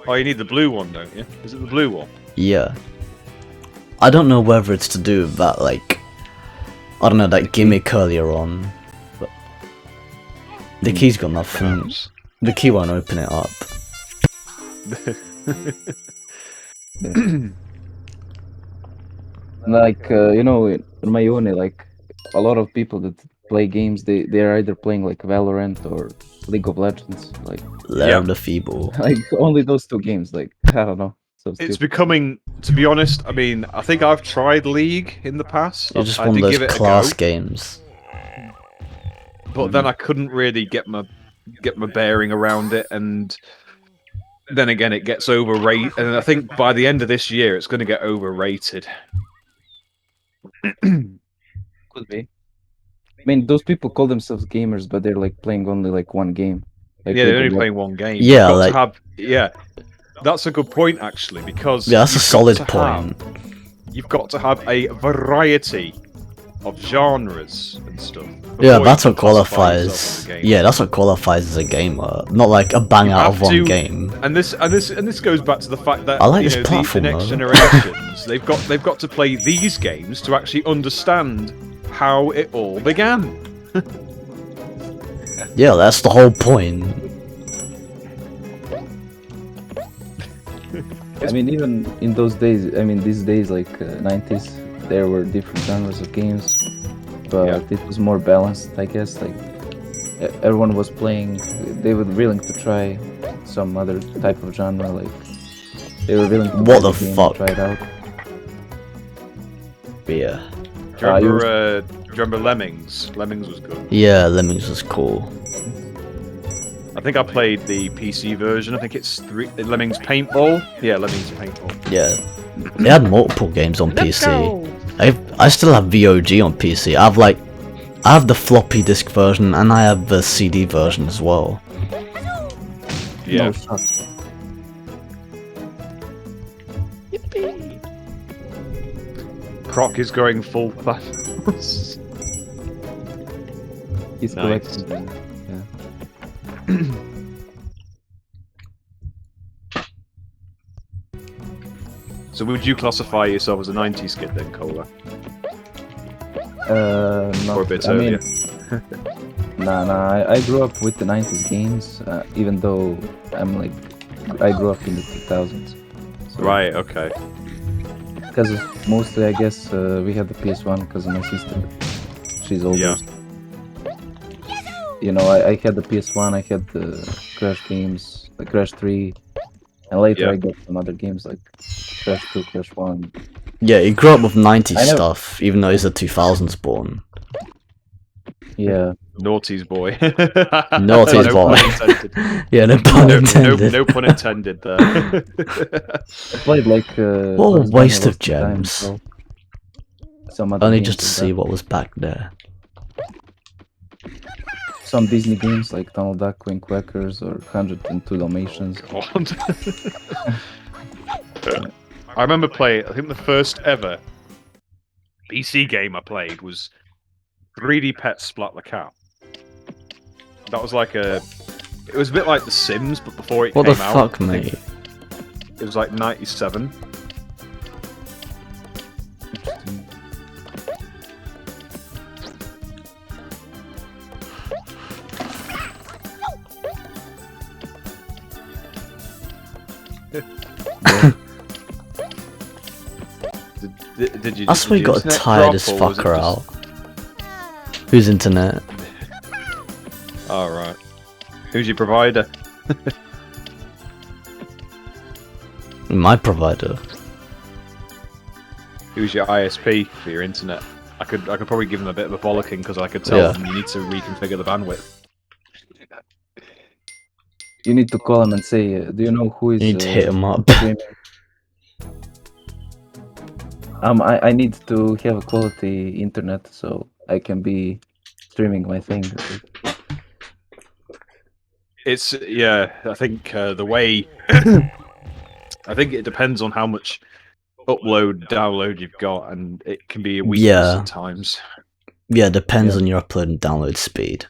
oh, you need the blue one, don't you? Is it the blue one? Yeah. I don't know whether it's to do with that, like, I don't know, that gimmick earlier on. But the key's got nothing. Perhaps. The key won't open it up. Like you know, in my uni, like a lot of people that play games, they're either playing like Valorant or League of Legends, like Lair of the Feeble. like only those 2 games. Like I don't know. So It's stupid. becoming, to be honest. I mean, I think I've tried League in the past. It's just I one of did give those it a class go, games. but then I couldn't really get my bearing around it, and then again, it gets overrated. And I think by the end of this year, it's going to get overrated. Could be. I mean, those people call themselves gamers, but they're like playing only like one game. Like Yeah, League they're of only Legends. playing one game. Yeah, You've got like- to have, yeah, that's a good point actually, because Yeah, that's a you've got solid to point. You've got to have a variety of genres and stuff. Yeah, before that's you what can classify yourself as qualifies. a gamer. Yeah, that's what qualifies as a gamer. Not like a bang You out of have one to- game. And this goes back to the fact that I like you this know, platform the next mode. generations they've got to play these games to actually understand how it all began. Yeah, that's the whole point. I mean, even in those days, I mean, these days, like 90s, there were different genres of games, but it was more balanced, I guess. Like everyone was playing, they were willing to try some other type of genre. Like they were willing to What play the game and fuck? try it out. Yeah. Do you remember Lemmings? Lemmings was good. Yeah, Lemmings was cool. I think I played the PC version. I think it's Lemmings Paintball. Yeah, Lemmings Paintball. Yeah. They had multiple games on PC. I still have VOG on PC. I have the floppy disk version and I have the CD version as well. Yeah. No shot. Croc is going full Thanos. He's Nice. collecting them. So would you classify yourself as a 90s kid then, Cola? Not, Or a bit I mean, earlier? nah. I grew up with the 90s games, even though I grew up in the 2000s. So, Right, okay. Because mostly, I guess, we had the PS1 because of my sister. She's older. Yeah. You know, I had the PS1, I had the Crash games, the Crash 3, and later Yeah. I got some other games like Crash 2, Crash 1. Yeah, he grew up with 90s I know. stuff, even though he's a 2000s born. Yeah. Naughty's boy. Naughty's No boy. pun intended. Yeah, no pun intended. No pun intended there. I played like. What a Lost waste Time of gems. as well. Some other Only games just to like see that. what was back there. Some Disney games like Donald Duck, Wind Wackers, or 102 Dalmatians. God. I remember playing, I think the first ever PC game I played was 3D Pet Splat the Cat. That was like it was a bit like The Sims, but before it What came the out. fuck, I think mate? It was like 97. Did you? That's did why you your got internet tired drop, as or was it fucker just- out. Whose internet? Oh, right. Who's your provider? My provider. Who's your ISP for your internet? I could probably give them a bit of a bollocking because I could tell Yeah. them you need to reconfigure the bandwidth. You need to call him and say, do you know who is You need to hit him up. streaming? I need to have a quality internet so I can be streaming my thing. It's I think the way I think it depends on how much upload download you've got, and it can be a weakness Yeah. at times. Yeah, depends Yeah. on your upload and download speed.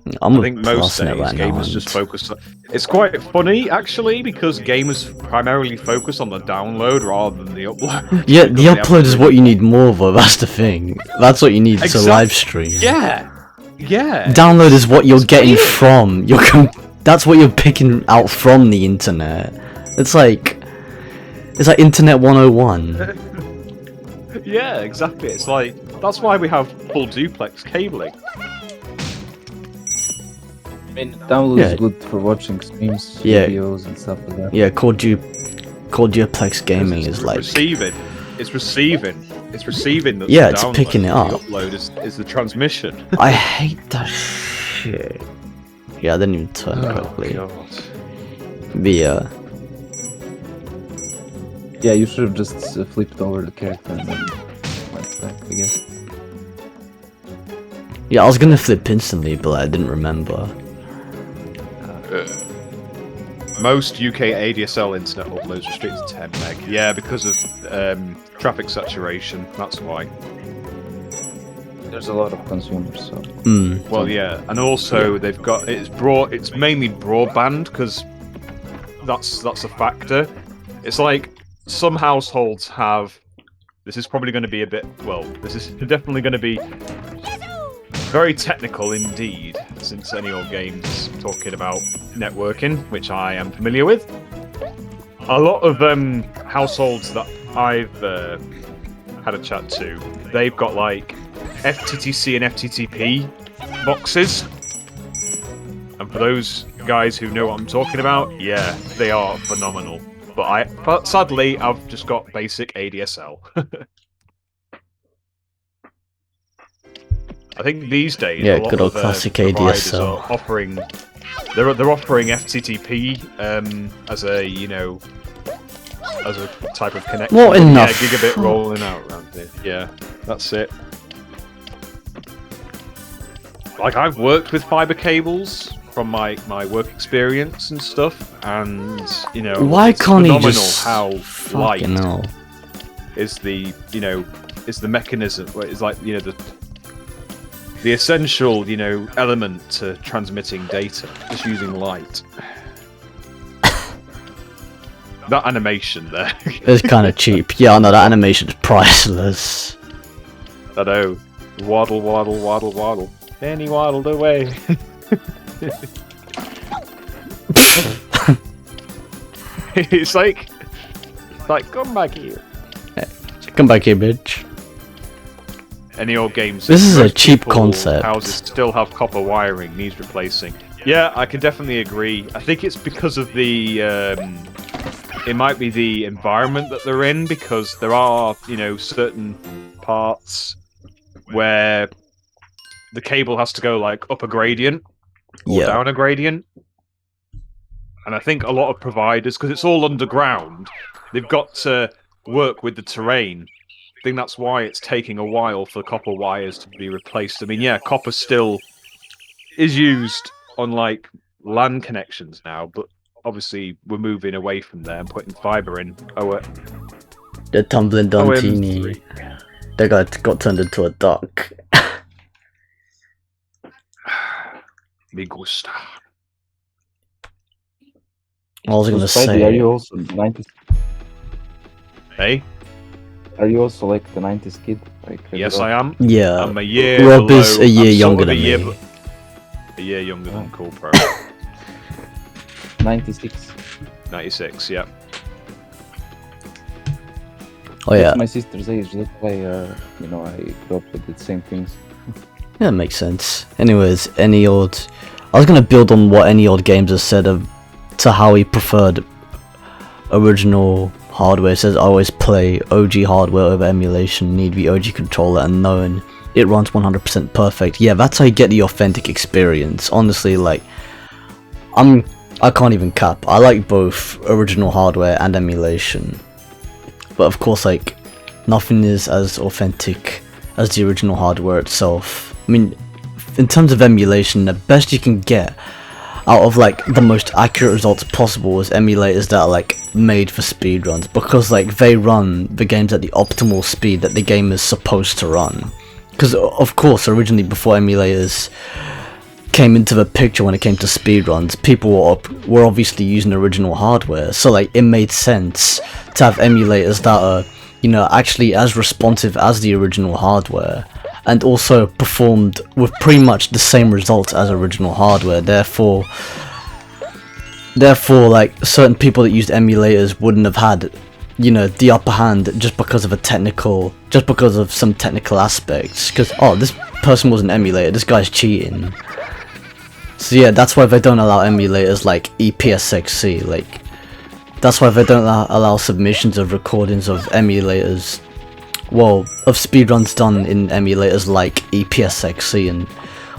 I I'm think most passing days it right now. gamers just focus. It's quite funny actually because gamers primarily focus on the download rather than the upload. Yeah, because the they upload is have what you need more of. That's the thing. That's what you need to Exact- live stream. Yeah. Download is what you're It's getting weird. from. That's what you're picking out from the internet. It's like internet 101. Yeah, exactly. It's like that's why we have full duplex cabling. I mean, download Yeah. is good for watching streams, Yeah. videos, and stuff like that. Yeah, called Duplex Gaming It's is like receiving. It's receiving. It's receiving. That's Yeah, the it's download. picking it up. The upload is the transmission. I hate that shit. Yeah, I didn't even turn Oh, correctly. God. But yeah. Yeah, you should have just flipped over the character and then went back, I guess. Yeah, I was gonna flip instantly, but I didn't remember. Most UK ADSL internet uploads restricted to 10 meg. Yeah, because of traffic saturation. That's why. There's a lot of consumers, so. Well, yeah, and also they've got it's mainly broadband because that's a factor. It's like some households have. This is probably going to be a bit. Well, this is definitely going to be very technical indeed, since any old game's talking about networking, which I am familiar with. A lot of households that I've had a chat to, they've got like FTTC and FTTP boxes. And for those guys who know what I'm talking about, yeah, they are phenomenal. But sadly, I've just got basic ADSL. I think these days, Yeah, a lot good old of, classic providers ADSL. are offering. They're offering FTTP as a as a type of connection. Well, enough. Yeah, gigabit rolling out around here. Yeah, that's it. Like I've worked with fiber cables from my work experience and stuff, and you know, Why it's can't he phenomenal just how light fucking hell. is the mechanism. It's like the essential element to transmitting data, just using light. That animation there. It's kind of cheap. Yeah, I know that animation's priceless. I know. Waddle, waddle, waddle, waddle. And he waddled away. It's like like, come back here. Come back here, bitch. Any old games. This is a Most cheap people, concept. Houses still have copper wiring, needs replacing. Yeah, I can definitely agree. I think it's because of the. It might be the environment that they're in, because there are, you know, certain parts where the cable has to go like up a gradient or down a gradient. And I think a lot of providers, because it's all underground, they've got to work with the terrain. I think that's why it's taking a while for copper wires to be replaced. I mean, yeah, copper still is used on like LAN connections now, but obviously we're moving away from there and putting fiber in. The tumbling down teeny. That guy got turned into a duck. Me gusta. I was gonna Spidey, say. are you also 90s? Hey? Are you also like the 90s kid? Like, Yes, I am. Yeah. I'm a year Rob is below- a year I'm sort younger of a than year, me. A year younger than Cool Pro. 96. 96, yeah. Oh yeah. That's my sister's age. That's why, you know, I grew up with the same things. Yeah, that makes sense. Anyways, I was gonna build on what Any Old Games has said to how he preferred original hardware. It says always play OG hardware over emulation, need the OG controller and knowing it runs 100% perfect. Yeah, that's how you get the authentic experience. Honestly, like, I can't even cap. I like both original hardware and emulation. But of course, like, nothing is as authentic as the original hardware itself. I mean, in terms of emulation, the best you can get out of like the most accurate results possible is emulators that are like made for speedruns, because like they run the games at the optimal speed that the game is supposed to run. Because of course, originally before emulators came into the picture when it came to speedruns, people were obviously using original hardware, so like it made sense to have emulators that are, you know, actually as responsive as the original hardware, and also performed with pretty much the same results as original hardware. Therefore, like, certain people that used emulators wouldn't have had, you know, the upper hand just because of some technical aspects. Because, oh, this person was an emulator, this guy's cheating. So yeah, that's why they don't allow emulators like EPSXC. Like, that's why they don't allow submissions of recordings of emulators. Well, of speedruns done in emulators like EPSXC, and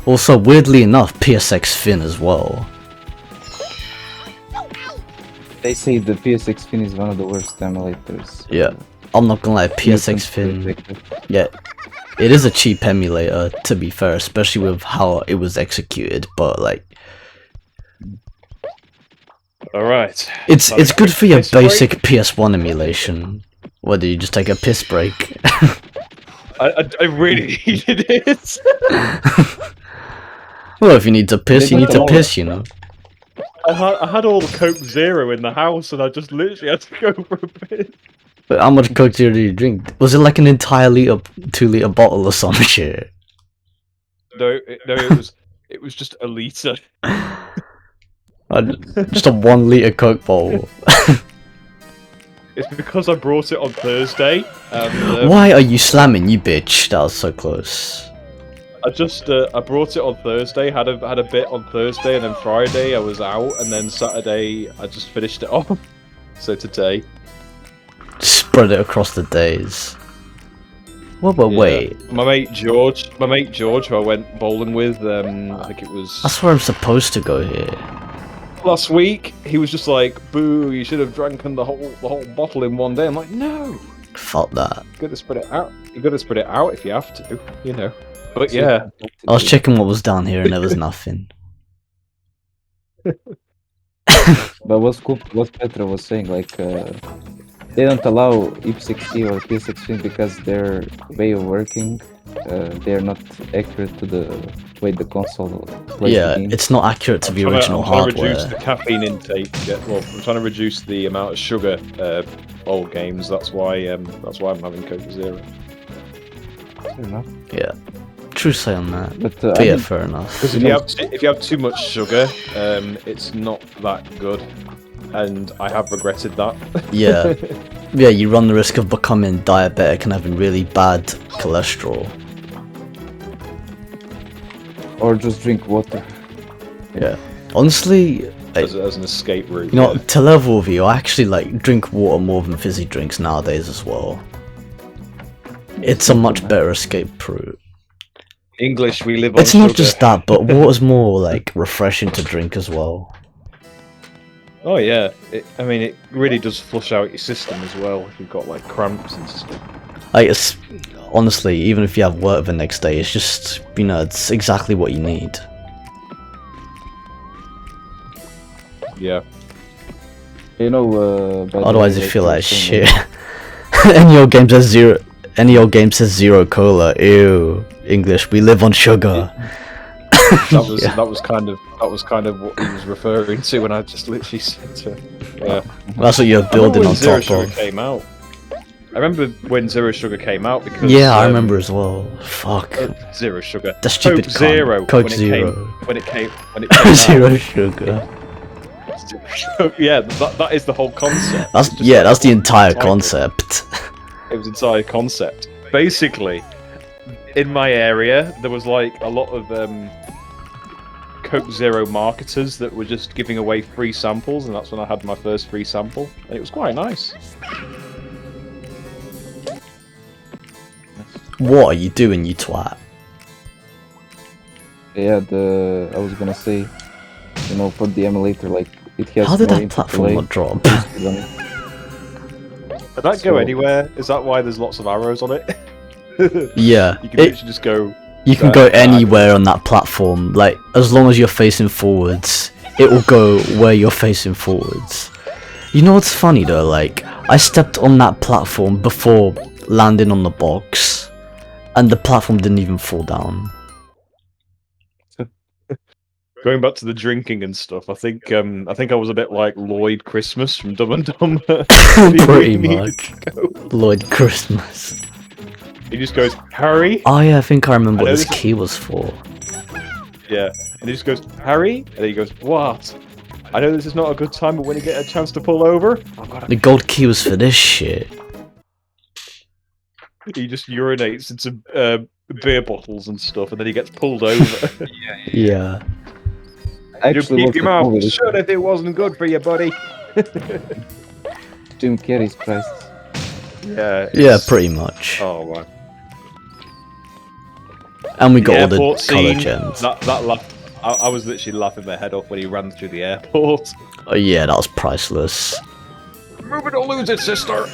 also, weirdly enough, PSX Fin as well. They say the PSX Fin is one of the worst emulators. Yeah, I'm not gonna lie, PSX Fin, yeah, it is a cheap emulator, to be fair, especially with how it was executed, but like, Alright. it's good for your basic PS1 emulation. Whether you just take a piss break. I really needed it. Well, if you need to piss, you need to piss, you know. I had all the Coke Zero in the house, and I just literally had to go for a piss. But how much Coke Zero did you drink? Was it like an entire 2-liter bottle or some shit? No, it was just a liter. Just a 1-liter Coke bottle. It's because I brought it on Thursday. And, why are you slamming, you bitch? That was so close. I brought it on Thursday. Had a bit on Thursday, and then Friday I was out, and then Saturday I just finished it off. So today, spread it across the days. Well, but wait. My mate George, who I went bowling with. I think it was. That's where I'm supposed to go here. Last week, he was just like, "Boo! You should have drank the whole bottle in one day." I'm like, "No, fuck that. You gotta spread it out. You gotta spread it out if you have to, you know." But yeah, I was checking what was down here, and there was nothing. But what Petra was saying, like, they don't allow IP60 or PS16 because their way of working, they're not accurate to the way the console plays the game. It's not accurate to the original hardware. I'm trying to reduce the caffeine intake. Well, I'm trying to reduce the amount of sugar old games. That's why I'm having Coke Zero. Fair enough. Yeah, true say on that. But yeah, fair enough. Because if you have too much sugar, it's not that good, and I have regretted that. Yeah. Yeah, you run the risk of becoming diabetic and having really bad cholesterol. Or just drink water. Yeah. Honestly, As an escape route. you know, to level with you, I actually like drink water more than fizzy drinks nowadays as well. It's a much better escape route. English, we live on It's not sugar. just that, but water's more like refreshing to drink as well. Oh yeah, I mean, it really does flush out your system as well if you've got like cramps and stuff. Like, it's honestly, even if you have work the next day, it's just, you know, it's exactly what you need. Yeah. You know, by the Otherwise, way, you feel you're like saying, shit. Any old game says zero. Any old game says zero cola. Ew. English. We live on sugar. That was Yeah. that was kind of what he was referring to when I just literally said to. Yeah. That's what you're I remember building when on Zero top Sugar of. came out. I remember when Zero Sugar came out because Yeah, I remember as well. Fuck. Zero Sugar. The stupid Coke cunt. Zero. Coke when Zero. It came out. Zero sugar. Yeah, that is the whole concept. That's It's just yeah. like That's the one entire title. concept. It was entire concept. Basically, in my area, there was like a lot of Coke Zero marketers that were just giving away free samples, and that's when I had my first free sample, and it was quite nice. What are you doing, you twat? yeah, I was gonna say, you know, for the emulator, like it has. How did more that input platform delay. not drop? Did that go So- anywhere? Is that why there's lots of arrows on it? Yeah. You can literally just go. You can go anywhere on that platform, like, as long as you're facing forwards, it will go where you're facing forwards. You know what's funny though, like, I stepped on that platform before landing on the box, and the platform didn't even fall down. Going back to the drinking and stuff, I think I was a bit like Lloyd Christmas from Dumb and Dumber. Pretty much. Lloyd Christmas. He just goes, Harry? Oh yeah, I think I remember I what know this this- key was for. Yeah. And he just goes, Harry? And then he goes, what? I know this is not a good time, but when you get a chance to pull over, I've got The gold key was for this shit. he just urinates into beer bottles and stuff, and then he gets pulled over. Yeah. I You actually keep watched your the mouth movie. shut if it wasn't good for you, buddy. Jim Carrey's Christ. Yeah. Yeah, it's- pretty much. Oh, wow. And we got all airport the color scene, gems. That laugh. I was literally laughing my head off when he ran through the airport. Oh yeah, that was priceless. Move it or lose it, sister.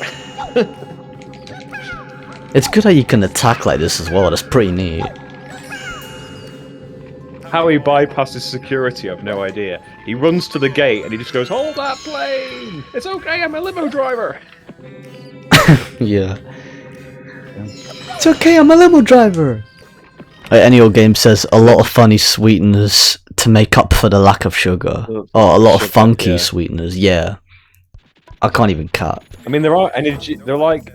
It's good how you can attack like this as well, that's pretty neat. How he bypasses security, I've no idea. He runs to the gate and he just goes, "Hold that plane! It's okay, I'm a limo driver." Yeah. It's okay, I'm a limo driver! Any old game says a lot of funny sweeteners to make up for the lack of sugar. Oh, a lot of Sugar, funky yeah. sweeteners, yeah. I can't even cap. I mean, there are energy. They're like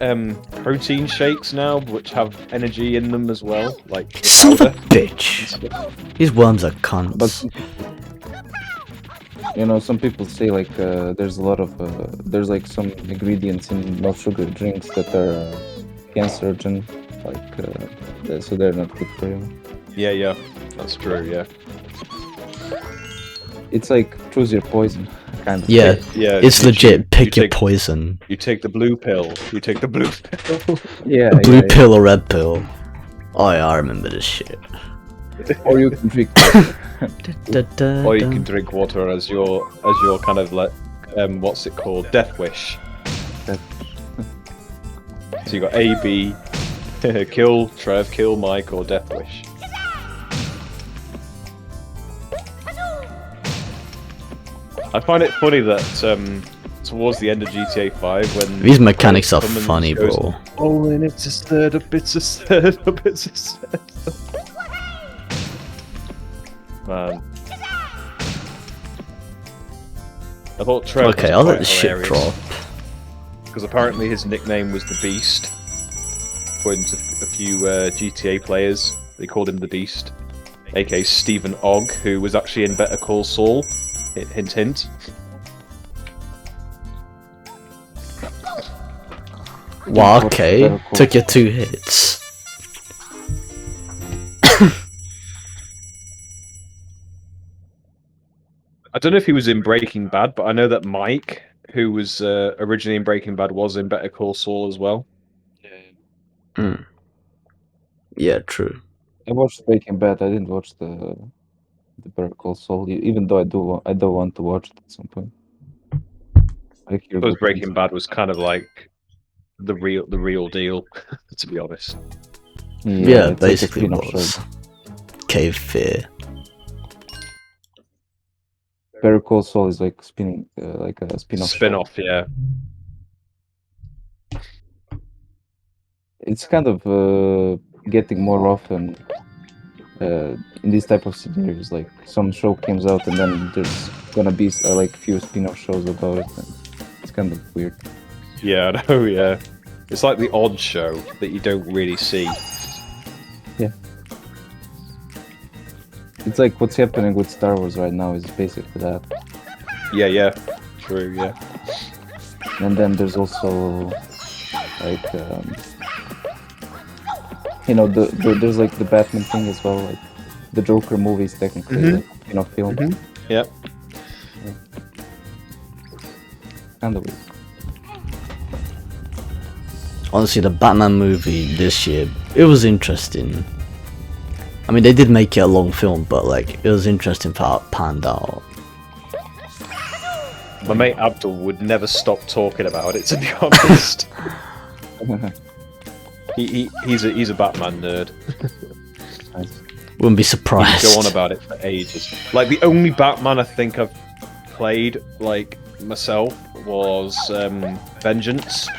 protein shakes now, which have energy in them as well, like Son of a powder. bitch! These worms are cunts. But you know, some people say like there's a lot of there's like some ingredients in no sugar drinks that are cancerogen, like so they're not good for you. Yeah, that's true. Yeah, It's like choose your poison, kind of. Yeah, yeah. it's you- legit, you pick your take- poison. You take the blue pill. You take the blue pill. Yeah, Blue yeah, pill or red pill. Oh yeah, I remember this shit. yeah. Or you can drink water. Or you can drink water as your kind of like what's it called? Death wish. So you got A, B, kill Trev, kill Mike, or death wish. I find it funny that towards the end of GTA 5, when These mechanics are someone funny, goes, bro. "Oh, and it's a stirred up, it's a stirred up, it's a stirred up." Man. I thought Trev was Okay, I'll let quite the shit hilarious, drop. because apparently his nickname was the Beast. According to a few GTA players, they called him the Beast, aka Stephen Ogg, who was actually in Better Call Saul. Hint, hint. Wow, watch okay. Better Call Took your 2 hits. I don't know if he was in Breaking Bad, but I know that Mike, who was originally in Breaking Bad, was in Better Call Saul as well. Mm. Yeah, true. I watched Breaking Bad. I didn't watch the Better Call Saul, even though I do want to watch it at some point. I hear Because good things. Breaking Bad was kind of like the real deal, to be honest. Yeah, it's like a basically spin-off was. show. Cave Fear. Better Call Saul is like like a spin-off show. Spin-off, yeah. It's kind of getting more often in these type of scenarios. Like some show comes out and then there's gonna be like few spin-off shows about it. And it's kind of weird. Yeah, I know, yeah. It's like the odd show that you don't really see. Yeah. It's like what's happening with Star Wars right now is basically that. Yeah. True, yeah. And then there's also like there's like the Batman thing as well. Like the Joker movie is technically like a spin-off film. Yep. Yeah. Kind of weird. Honestly, the Batman movie this year, it was interesting. I mean, they did make it a long film, but like, it was interesting for how it panned out. My mate Abdul would never stop talking about it, to be honest. He's a Batman nerd. Nice. Wouldn't be He surprised. could go on about it for ages. Like, the only Batman I think I've played, like, myself, was Vengeance.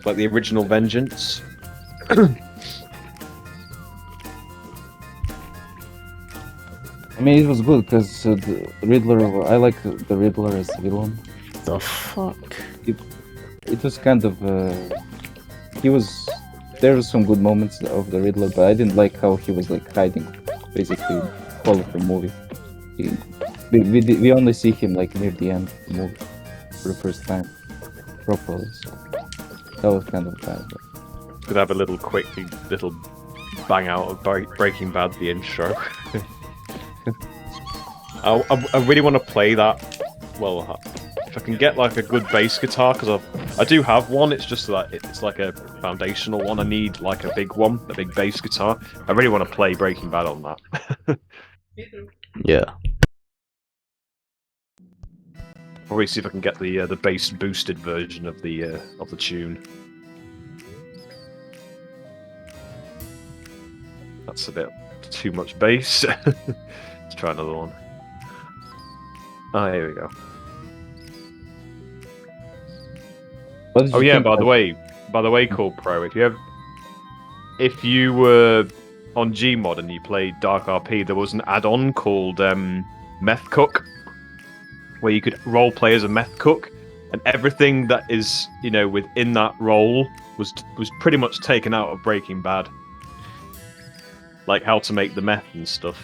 Like, the original Vengeance. I mean, it was good because the Riddler. I like the Riddler as a villain. The fuck? It was kind of. He was. There were some good moments of the Riddler, but I didn't like how he was like hiding, basically, all of the movie. We only see him like near the end of the movie for the first time, properly. So that was kind of bad. But... Could have a little quick little bang out of Breaking Bad, the intro. I really want to play that. Well, if I can get like a good bass guitar, because I do have one. It's just like it's like a foundational one. I need like a big one, a big bass guitar. I really want to play Breaking Bad on that. Yeah. Probably see if I can get the bass boosted version of the tune. That's a bit too much bass. Let's try another one. Ah, here we go. Oh yeah, by the way, Cold Pro, if you were on Gmod and you played Dark RP, there was an add-on called Meth Cook, where you could role play as a meth cook, and everything that is, within that role was pretty much taken out of Breaking Bad. Like how to make the meth and stuff.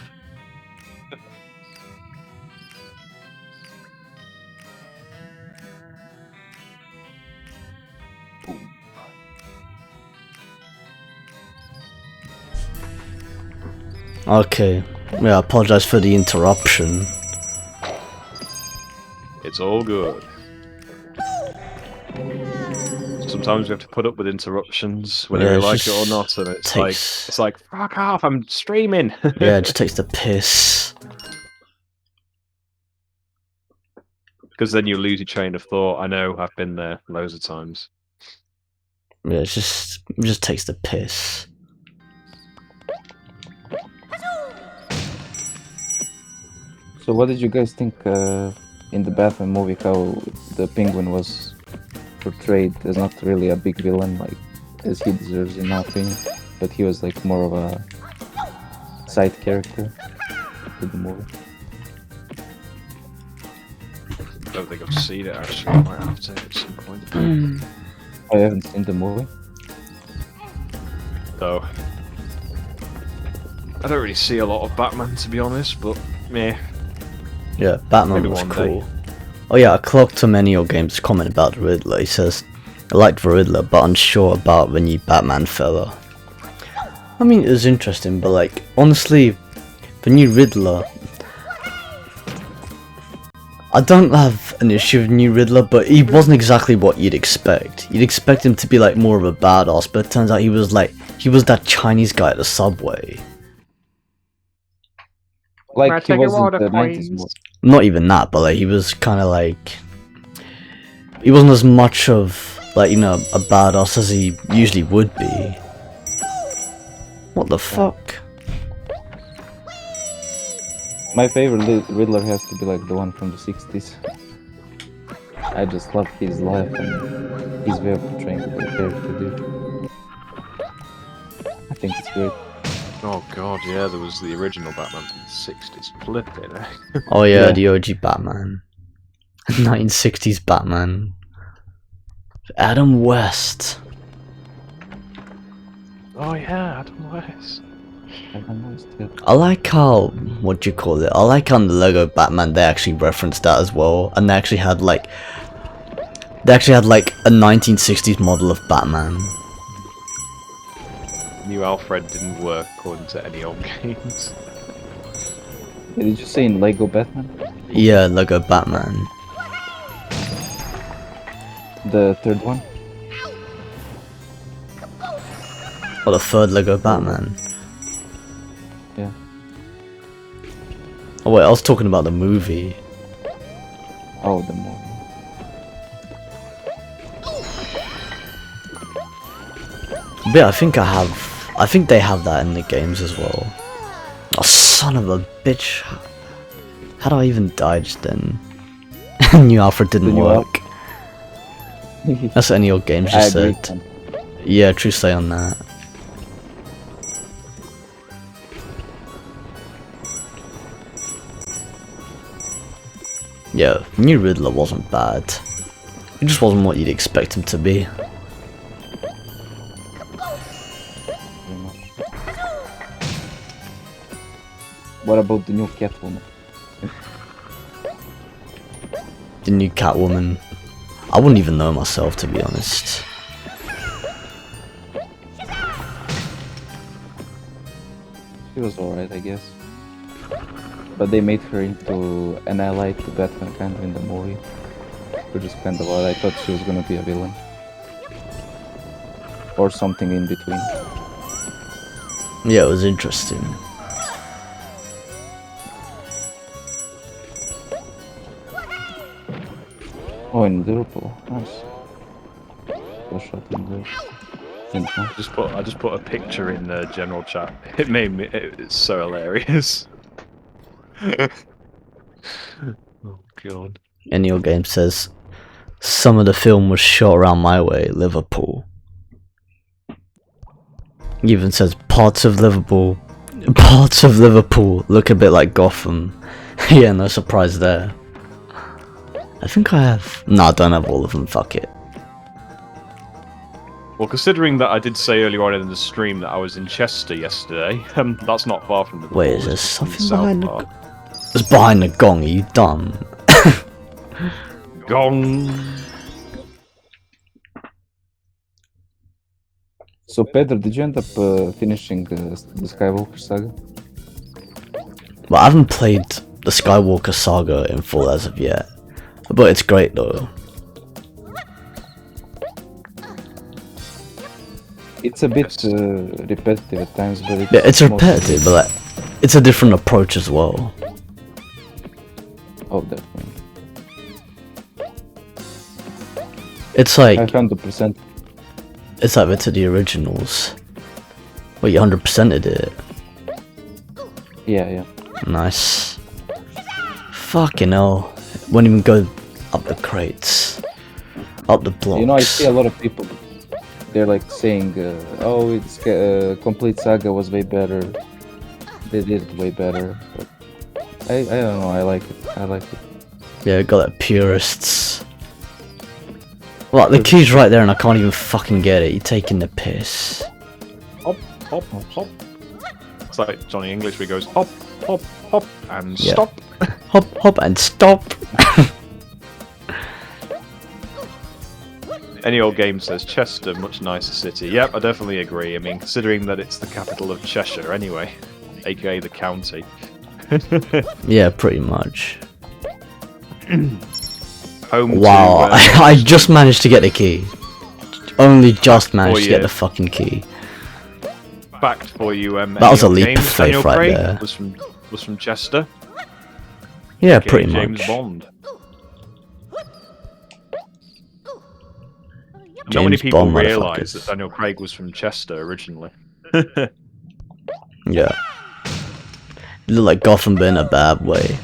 Okay. Yeah, I apologize for the interruption. It's all good. Sometimes we have to put up with interruptions, whether Yeah, we it like it just or not, and it's takes- like fuck off, I'm streaming. Yeah, it just takes the piss. Because then you lose your train of thought. I know, I've been there loads of times. Yeah, it just takes the piss. So, what did you guys think in the Batman movie? How the Penguin was portrayed as not really a big villain, like as he deserves, in my opinion, but he was like more of a side character to the movie. I don't think I've seen it actually. I might have to at some point. I haven't seen the movie. So I don't really see a lot of Batman, to be honest, but yeah. Yeah, Batman Maybe was one cool. day. Oh yeah, I clocked to many of your games comment about the Riddler. He says, I liked the Riddler, but unsure about the new Batman fella. I mean, it was interesting, but like, honestly, the new Riddler, I don't have an issue with new Riddler, but he wasn't exactly what you'd expect. You'd expect him to be like more of a badass, but it turns out he was that Chinese guy at the subway. Like he wasn't the 90s more. Not even that, but like he was kind of like, he wasn't as much of like, you know, a badass as he usually would be. What the fuck? My favorite Riddler has to be like the one from the 60s. I just love his life and his way of portraying the character, dude. I think it's great. Oh god, yeah, there was the original Batman from the 60s. Flipping, eh? Oh yeah, the OG Batman. 1960s Batman. Adam West. Oh yeah, Adam West. I like how, what do you call it? I like how in the Lego Batman they actually referenced that as well, and they actually had like a 1960s model of Batman. New Alfred didn't work according to any old games. Did you say in Lego Batman? Yeah, Lego Batman. The third one? Or the third Lego Batman. Yeah. Oh wait, I was talking about the movie. Oh, the movie. But yeah, I think they have that in the games as well. Oh, son of a bitch. How do I even dodge then? New Alfred didn't work. That's what any of your games just said. Yeah, true say on that. Yeah, new Riddler wasn't bad. It just wasn't what you'd expect him to be. What about the new Catwoman? The new Catwoman. I wouldn't even know myself, to be honest. She was alright, I guess. But they made her into an ally to Batman kind of in the movie. Which is kind of odd. I thought she was gonna be a villain. Or something in between. Yeah, it was interesting. Oh, in Liverpool. Nice. First shot in Liverpool. I just put a picture in the general chat. It made me. It's so hilarious. Oh god. And your game says, some of the film was shot around my way, Liverpool. It even says parts of Liverpool look a bit like Gotham. Yeah, no surprise there. I think I have. No, I don't have all of them. Fuck it. Well, considering that I did say earlier on in the stream that I was in Chester yesterday, that's not far from the. Wait, is there something behind the? It's behind the gong. Are you dumb? Gong. So Pedro, did you end up finishing the Skywalker saga? Well, I haven't played the Skywalker saga in full as of yet, but it's great though. It's a bit repetitive at times, but it's repetitive, but like, it's a different approach as well. Oh, definitely. It's like 100%. It's like to the originals. Well, you 100%ed it. Yeah. Nice. Fucking hell. Won't even go up the crates. Up the blocks. You know, I see a lot of people. They're like saying, "Oh, it's complete saga was way better. They did it way better." But I don't know. I like it. Yeah, got that purists. Well, the key's right there, and I can't even fucking get it. You're taking the piss. Hop, hop, hop. It's like Johnny English where he goes hop, hop, hop, and stop. Hop, hop, and stop. Any old game says Chester, much nicer city. Yep, I definitely agree. I mean, considering that it's the capital of Cheshire anyway, aka the county. Yeah, pretty much. Home Wow, to, I just managed to get the key. Only just managed to get you. the fucking key. Fact for you, That was a any old leap of games, Daniel faith right Craig there. was from Chester. Yeah, aka pretty James much. Bond. Not James many people Bond, realise motherfuckers. that Daniel Craig was from Chester originally. Yeah. You look like Gotham, but in a bad way.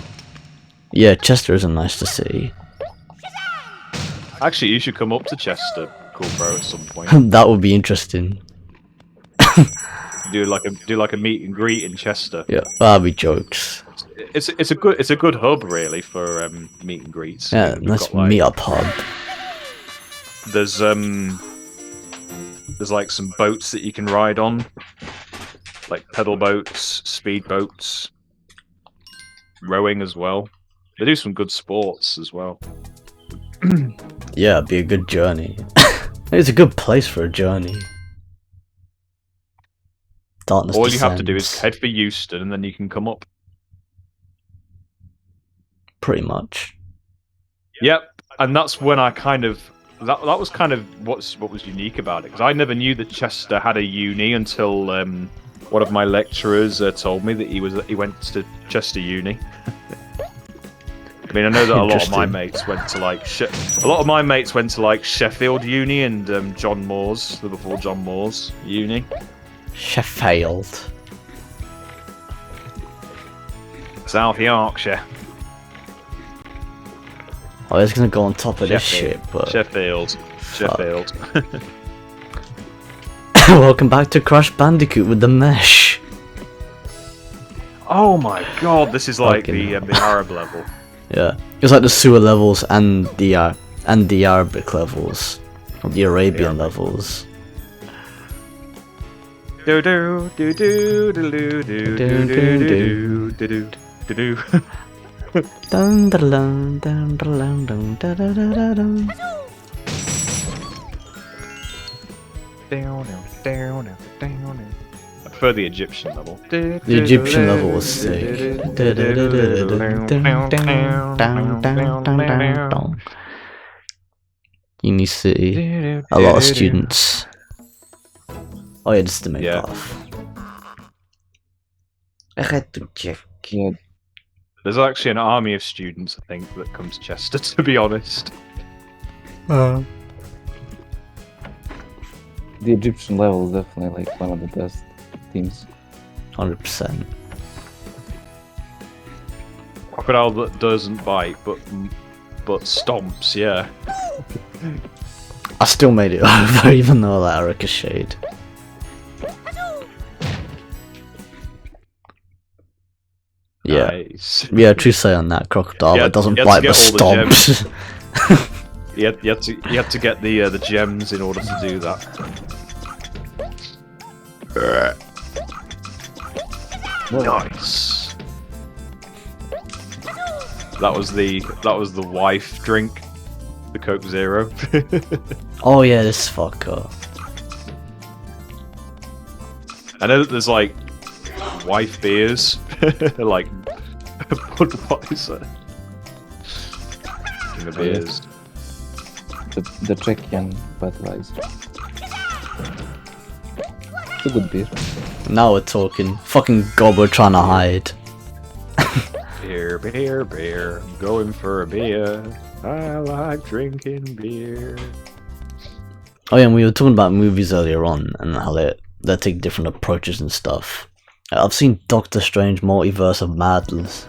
Yeah, Chester isn't nice to see. Actually, you should come up to Chester, Cool Bro, at some point. That would be interesting. do like a meet and greet in Chester. Yeah, that'd be jokes. It's a good hub really for meet and greets. Yeah, We've nice got, like, meet up hub. There's like some boats that you can ride on, like pedal boats, speed boats, rowing as well. They do some good sports as well. Yeah, it'd be a good journey. It's a good place for a journey. Darkness All you have to do is descends. head for Euston, and then you can come up. Pretty much. Yep, and that's when I kind of that was kind of what was unique about it, because I never knew that Chester had a uni until one of my lecturers told me that he went to Chester Uni. I mean, I know that a lot of my mates went to like Sheffield Uni and John Moore's, Liverpool John Moore's Uni. Sheffield. South Yorkshire. I was gonna go on top of this shit, but Sheffield. welcome back to Crash Bandicoot with the mesh. Oh my god, this is like Fucking the Arab level. Yeah, it's like the sewer levels and the Arabic levels, or the Arabian levels. Do do do do do do do do do do do do. Dun dun dun dun dun dun dun dun dun dun. I prefer the Egyptian level. The Egyptian level was sick. Uni City, a lot of students. Oh yeah, this is the main path. I had to check. Yeah, There's actually an army of students, I think, that comes to Chester, to be honest. the Egyptian level is definitely like one of the best teams. 100%. Crocodile that doesn't bite, but stomps, yeah. I still made it over, even though that ricocheted. Yeah, Nice. yeah, true say on that crocodile. Yeah, It doesn't you had bite to but get all the stomps. You had to get the gems in order to do that. Nice. That was the wife drink, the Coke Zero. Oh yeah, this fucker. I know that there's like wife beers, like Budweiser. King of beers. The Czechian Budweiser. It's a good beer. Now we're talking. Fucking Gobbo trying to hide. Beer, beer, beer. I'm going for a beer. I like drinking beer. Oh yeah, and we were talking about movies earlier on and how they take different approaches and stuff. I've seen Doctor Strange Multiverse of Madness.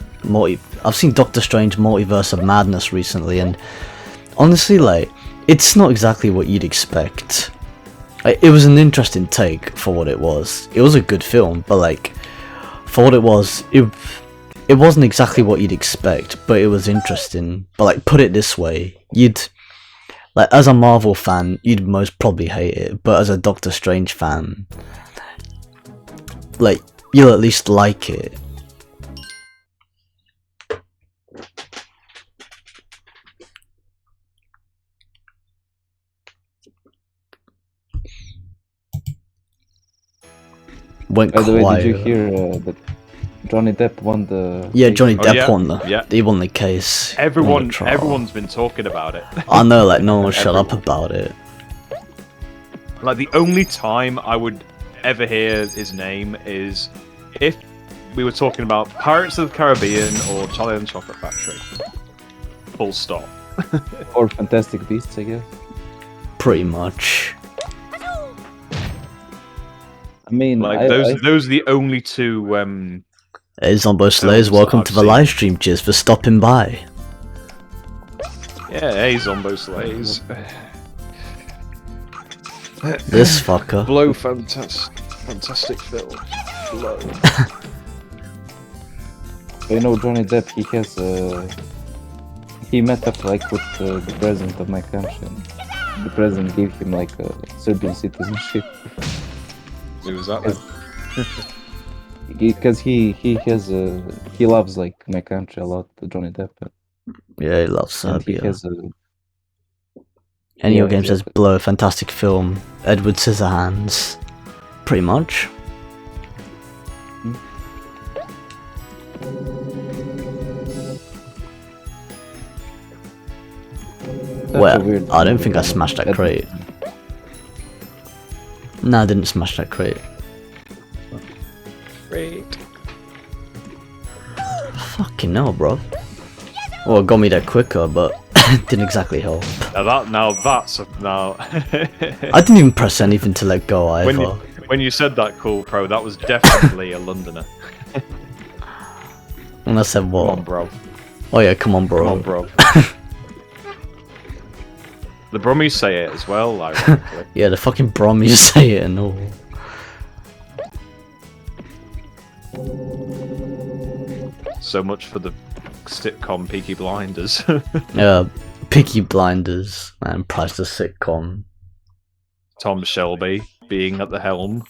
I've seen Doctor Strange Multiverse of Madness recently, and honestly, like, it's not exactly what you'd expect. It was an interesting take for what it was. It was a good film, but like, for what it was, it wasn't exactly what you'd expect, but it was interesting. But like, put it this way, like, as a Marvel fan, you'd most probably hate it, but as a Doctor Strange fan, like, you'll at least like it. went By the way, quiet. did you hear that Johnny Depp won the... Yeah, Johnny Oh, Depp yeah, won the. yeah. He won the case. He won the trial. Everyone's been talking about it. I know, like no one shut up Everyone. about it. Like the only time I would ever hear his name is if we were talking about Pirates of the Caribbean or Charlie and the Chocolate Factory. Full stop. Or Fantastic Beasts, I guess. Pretty much. I mean, Like those are the only two. Hey, Zombo Slayers, welcome I've to the seen. live stream. Cheers for stopping by. Yeah, hey, Zombo Slays. This fucker. Blow, fantastic film. Blow. you know, Johnny Depp, he met up like with the president of my country. And the president gave him like a Serbian citizenship. Who was that then? Because he loves like my country a lot, Johnny Depp. Yeah, he loves And he Serbia. has a... Any yeah, game says exactly. Blow, fantastic film. Edward Scissorhands. Pretty much. That's a Well, weird I don't thing think I to do. smashed that That- crate. No, I didn't smash that crate. Great. Fucking hell, bro. Well, it got me there quicker, but didn't exactly help. That's now. I didn't even press anything to let go either. When you said that, Cool Pro, that was definitely a Londoner. And I said what? Come on, bro. Oh yeah, come on, bro. Come on, bro. The Brummies say it as well, ironically. Yeah, the fucking Brummies say it and all. So much for the sitcom Peaky Blinders. Yeah, Peaky Blinders, man, priceless sitcom. Tom Shelby being at the helm.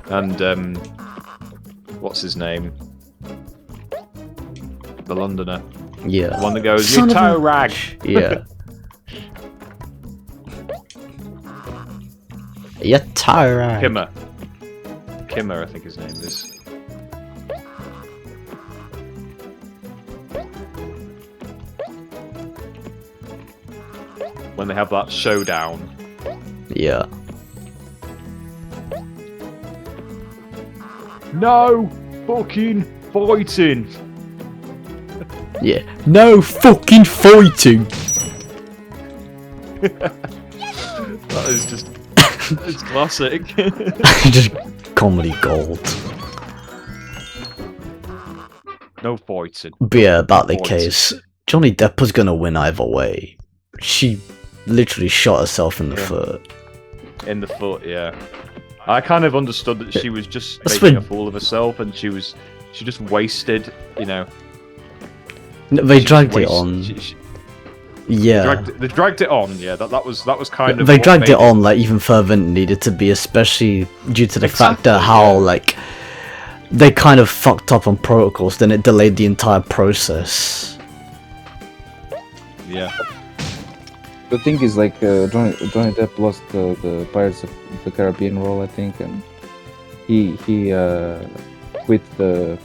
And, what's his name? The Londoner. Yeah. The one that goes, Son you of a- toe rag! Yeah. Yeah, Tyra. Kimmer. Kimmer, I think his name is. When they have that showdown. Yeah. No fucking fighting! Yeah. No fucking fighting! That is just. It's classic. Just comedy gold. No fighting. But yeah, about the Fighting. case. Johnny Depp was gonna win either way. She literally shot herself in the Yeah. foot. In the foot, yeah. I kind of understood that she was just That's making when- a fool of herself, and she just wasted, you know. They she dragged just it on. she Yeah. they dragged it on, yeah. That was kind of. They what dragged made it on like even further than it needed to be, especially due to the fact that Exactly, how yeah. like they kind of fucked up on protocols, then it delayed the entire process. Yeah. The thing is, like, Johnny Depp lost the Pirates of the Caribbean role, I think, and he quit the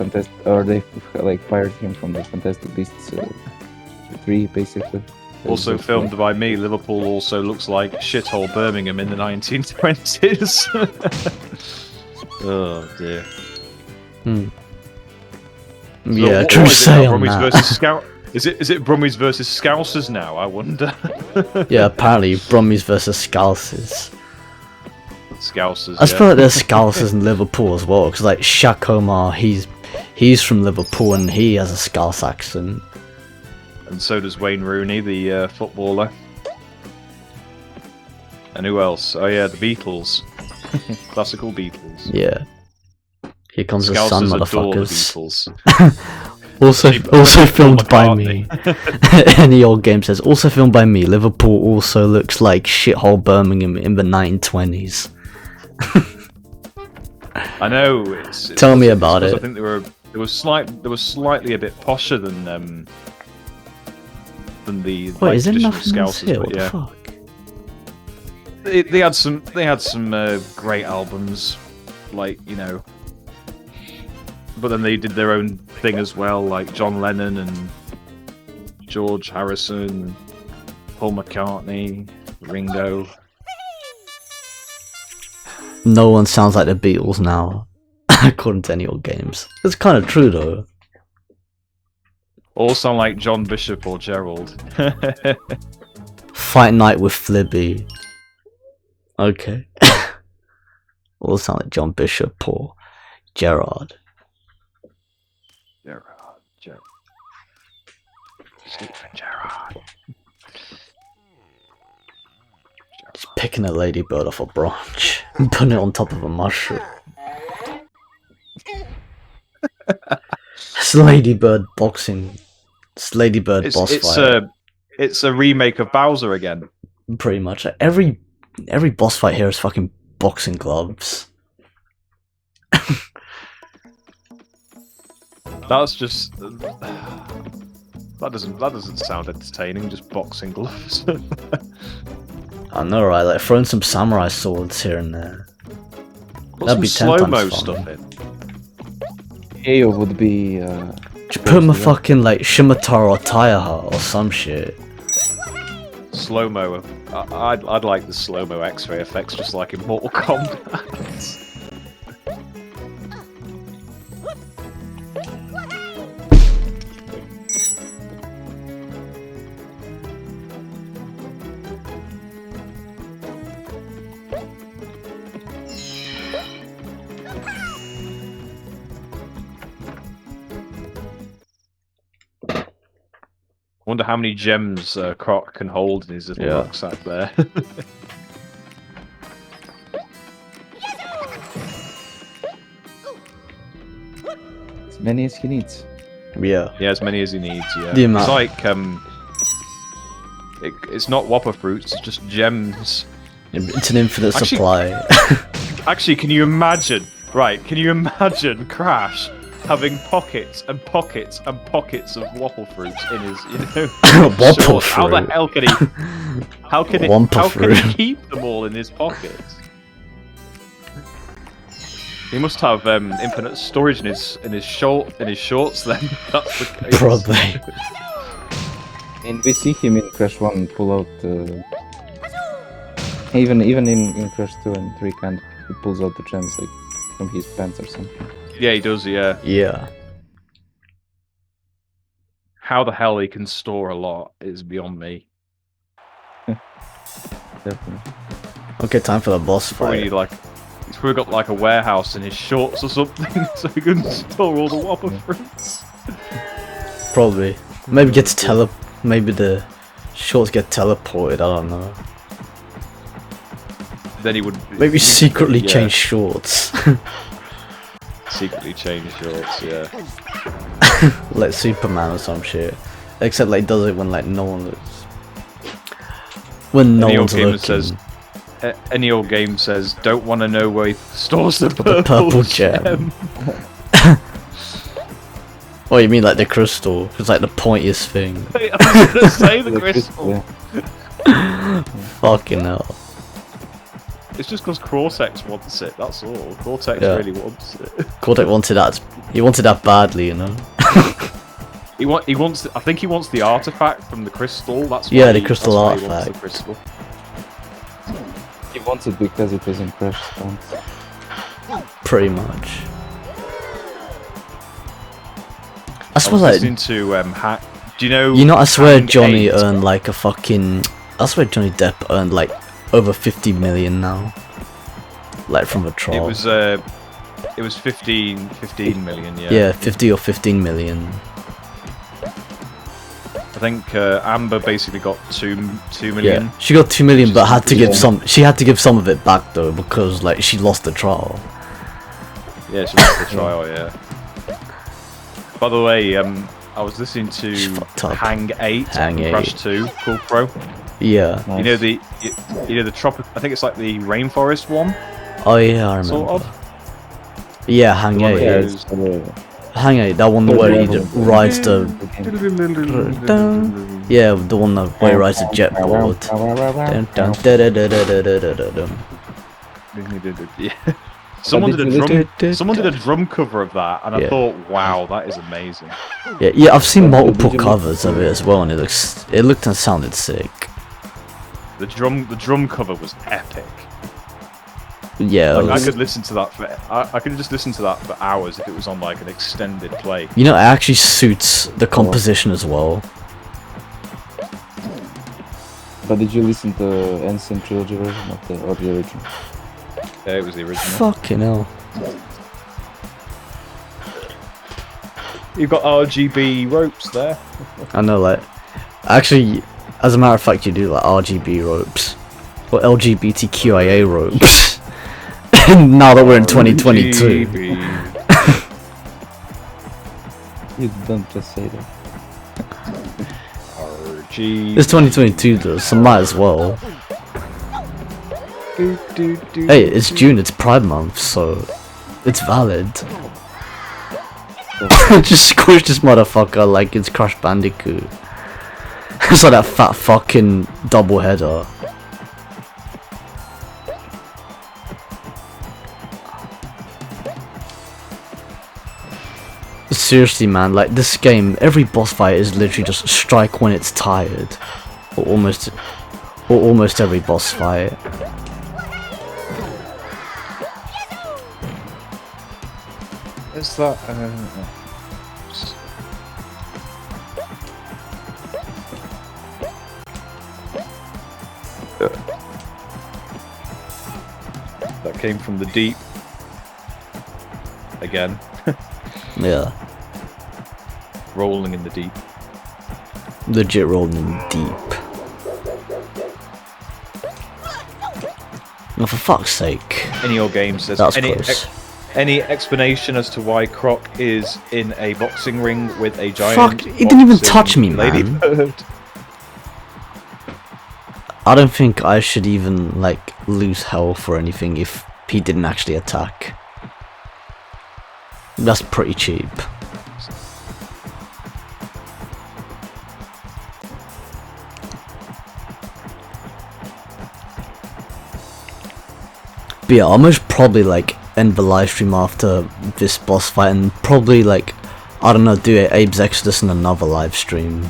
or they like fired him from the Fantastic Beasts 3, basically. Also filmed by me, Liverpool also looks like shithole Birmingham in the 1920s. Oh dear. Hmm. So Yeah, what true is it say now, on Brummies that. versus Scout? Is it Brummies versus Scousers now? I wonder. Yeah, apparently Brummies versus Scousers. Scousers. I yeah. feel like there's Scousers in Liverpool as well, because like Shaq Omar, he's from Liverpool and he has a Scouse accent. And so does Wayne Rooney, the footballer. And who else? Oh yeah, the Beatles. Classical Beatles. Yeah. Here comes the sun, Scousers adore the motherfuckers. Beatles. Also Paul filmed by me. McCartney. Any old game says, also filmed by me. Liverpool also looks like shithole Birmingham in the 1920s. I know. It's Tell me it's about because it. I think they were slightly a bit posher than the Wait, like, is there traditional nothing else Scousers, here? but What yeah. the fuck? They had some great albums. like, you know. But then they did their own thing as well, like John Lennon and George Harrison, Paul McCartney, Ringo. No one sounds like the Beatles now, according to any old games. It's kind of true though. All sound like John Bishop or Gerald. Fight Night with Flibby. Okay. All sound like John Bishop or Gerard. Gerald. Stephen Gerrard. Just picking a ladybird off a branch and putting it on top of a mushroom. It's Ladybird boxing. It's Ladybird boss fight. It's a remake of Bowser again. Pretty much. Every boss fight here is fucking boxing gloves. That's just that doesn't sound entertaining. Just boxing gloves. I know, right? Like throwing some samurai swords here and there. Put That'd be some 10 slow-mo times stuff fun. in. Heyo would be. Just put him a fucking like Shimotaro or Tire Hut or some shit. Slow-mo. I'd like the slow-mo X-ray effects, just like in Mortal Kombat. Wonder how many gems Croc can hold in his little rucksack there. As many as he needs. Yeah. Yeah, as many as he needs. Yeah. The amount. It's like it's not Whopper fruits. It's just gems. It's an infinite supply. Actually, can you imagine? Right? Can you imagine Crash having pockets and pockets and pockets of waffle fruits in his, you know, Waffle shorts? How the hell can he? How can he keep them all in his pockets? He must have infinite storage in his shorts. Then that's the case. Probably. And we see him in Crash 1 pull out. Even in Crash 2 and 3, kind of, he pulls out the gems like from his pants or something. Yeah, he does. Yeah. Yeah. How the hell he can store a lot is beyond me. Definitely. Okay, time for the boss Probably fight. he's probably got like a warehouse in his shorts or something, so he can store all the Whopper fruits. Probably. Maybe maybe the shorts get teleported, I don't know. Then he would Maybe secretly change shorts. Secretly change shorts, yeah. Like Superman or some shit. Except like does it when like no one looks. When no one's looking. Any old game says, don't want to know where he stores the purple gem. Oh, you mean like the crystal? It's like the pointiest thing. I was gonna say the crystal. Fucking hell. It's just because Cortex wants it, that's all. Cortex really wants it. Cortex wanted that. He wanted that badly, you know. He wants. I think he wants the artifact from the crystal. That's why yeah, the crystal that's artifact. Why he wants the crystal. He wants it because it is in Crash Stones. Pretty much. I I suppose was like. listening to Hack. Do you know? You know, I swear Hang Johnny 8? earned like a fucking. I swear Johnny Depp earned like over 50 million now. Like from a trial. It was 15 million. Yeah. Yeah, 50 or 15 million. I think Amber basically got 2 million. Yeah, she got 2 million, but had to give some. She had to give some of it back though because like she lost the trial. Yeah, she lost the trial. Yeah. By the way, I was listening to Hang 8 Hang from 8. Crash 2, Cool Pro. Yeah. Nice. You know the tropic. I think it's like the rainforest one. Oh yeah, I remember. Sort of. Yeah, Hang The one 8. that Yeah, goes- it's the Hang 8, that one where he rides the. Yeah, the one where he rides the jetboard. Dun, dun, da, da, da, da, da, da, da, da. Yeah. Someone did did a you drum. listen- Someone did a drum cover of that, and I Yeah. thought, wow, that is amazing. Yeah, I've seen Did multiple you covers of it as well, and it looked and sounded sick. The drum cover was epic. Yeah, Like, I it could was, listen to that for. I could just listen to that for hours if it was on like an extended play. you know, it actually suits the composition as well. But did you listen to Ancient Trilogy version or the original? Yeah, it was the original. Fucking hell. You've got RGB ropes there. I know, like, actually, as a matter of fact, you do like RGB ropes or LGBTQIA ropes. Now that we're in 2022, RGB. You don't just say that. RGB. it's 2022 though, so might as well. Hey, it's June, it's Pride Month, so it's valid. Just squish this motherfucker like it's Crash Bandicoot. It's like that fat fucking double header. Seriously, man, like this game, every boss fight is literally just strike when it's tired, or almost every boss fight. Is that? That came from the deep. Again, Yeah, rolling in the deep. legit rolling deep. Oh, for fuck's sake. In your game says That's any close. any explanation as to why Croc is in a boxing ring with a giant? Fuck, he didn't even boxing touch me, man. ladybird? I don't think I should even, like, lose health or anything if he didn't actually attack. That's pretty cheap. But yeah, I'll most probably, like, end the live stream after this boss fight and probably, like, I don't know, do it Abe's Exodus in another live stream.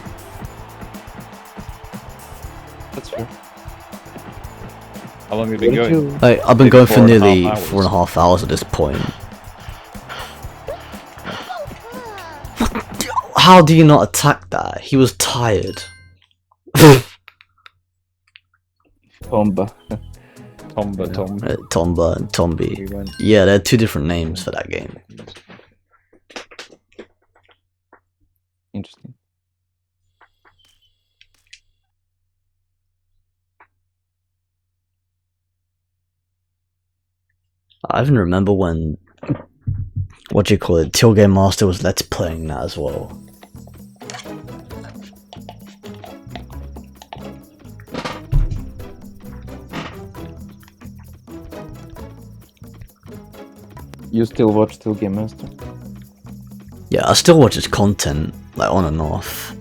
That's fair. How long have you been Wouldn't going? you- Like, I've been Maybe going for 4.5 nearly hours. 4.5 hours at this point. How do you not attack that? He was tired. Tomba. Tomba, Tom. Tomba and Tombi. We went. Yeah, there are two different names for that game. Interesting. I even remember when, what do you call it, Till Game Master was Let's Playing that as well. You still watch Still Game Master? Yeah, I still watch his content, like on and off.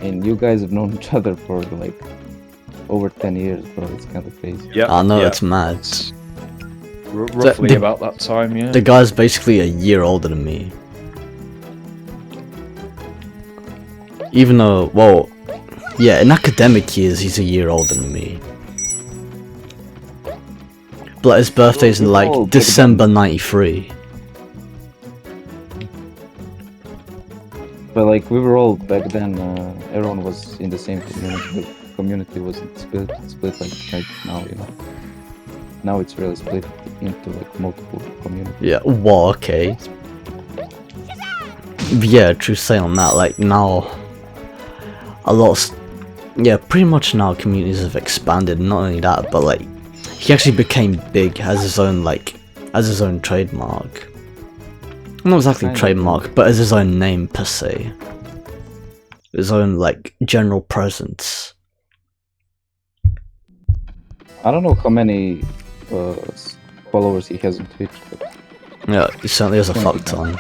And you guys have known each other for like over 10 years, bro. It's kind of crazy. Yeah, I know, yeah. it's mad. Roughly the- about that time, yeah. The guy's basically a year older than me. Even though, well, yeah, in academic years he's a year older than me. But his birthday's in Oh, like big December 93. But like we were all back then, everyone was in the same community. The community wasn't split like now, you know. Now it's really split into like multiple communities. Yeah, well, okay. Yeah, true say on that, like now, yeah, pretty much now communities have expanded, not only that, but like, he actually became big, has his own, like, as his own trademark. Not exactly Kind of. trademark, but as his own name per se. His own, like, general presence. I don't know how many followers he has on Twitch, but Yeah, he certainly has a Yeah. fuck ton.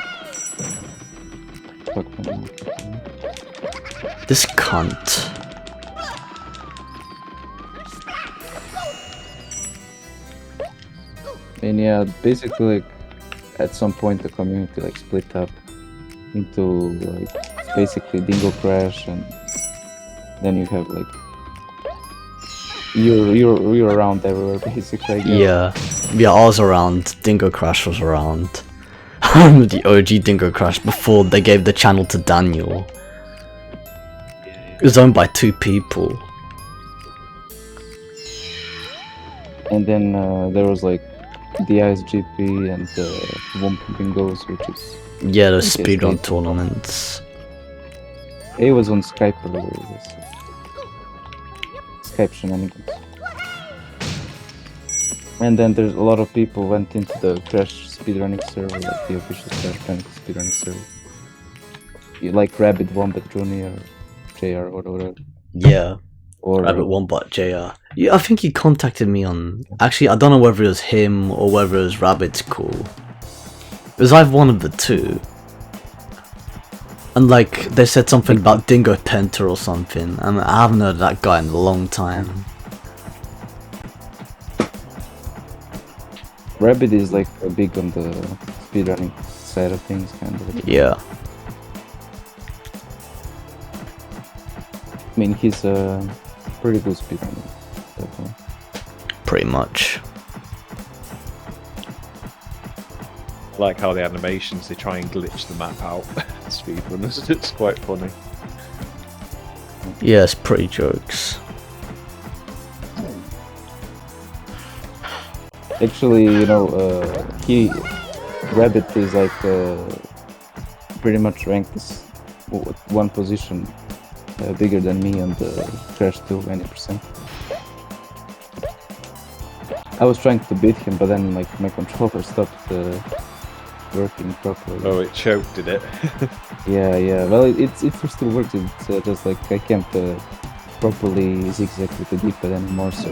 fuck man. This cunt. And yeah, basically, like, at some point the community like split up into like basically Dingo Crash, and then you have like you're around everywhere basically. I guess. Yeah, I was around. Dingo Crash was around. The OG Dingo Crash before they gave the channel to Daniel. It was owned by 2 people. And then there was like the ISGP and the Womp Bingos, which is Yeah, the I guess speedrun they- tournaments. it was on Skype earlier. Yes. Skype shenanigans. And then there's a lot of people went into the Crash speedrunning server, like the official Crash Panic speedrunning server. You like Rabbit Wombat Jr. JR or whatever. Yeah, Or Rabbit Wombat JR. Yeah, I think he contacted me on. Actually, I don't know whether it was him or whether it was Rabbit's Cool. It was either one of the two. And like, they said something about Dingo Penta or something, and I haven't heard of that guy in a long time. Rabbit is like big on the speedrunning side of things, kind of. Yeah. I mean, he's a pretty good speedrunner, definitely. Pretty much. I like how the animations, they try and glitch the map out. Speedrunners, it's quite funny. Yeah, it's pretty jokes. Actually, you know, Rabbit is like pretty much ranked as one position bigger than me on the Crash 2 20%. I was trying to beat him, but then like my controller stopped working properly. Oh, it choked, did it? Yeah. Well, it still works. It's just like I can't properly zigzag with the D-pad anymore, so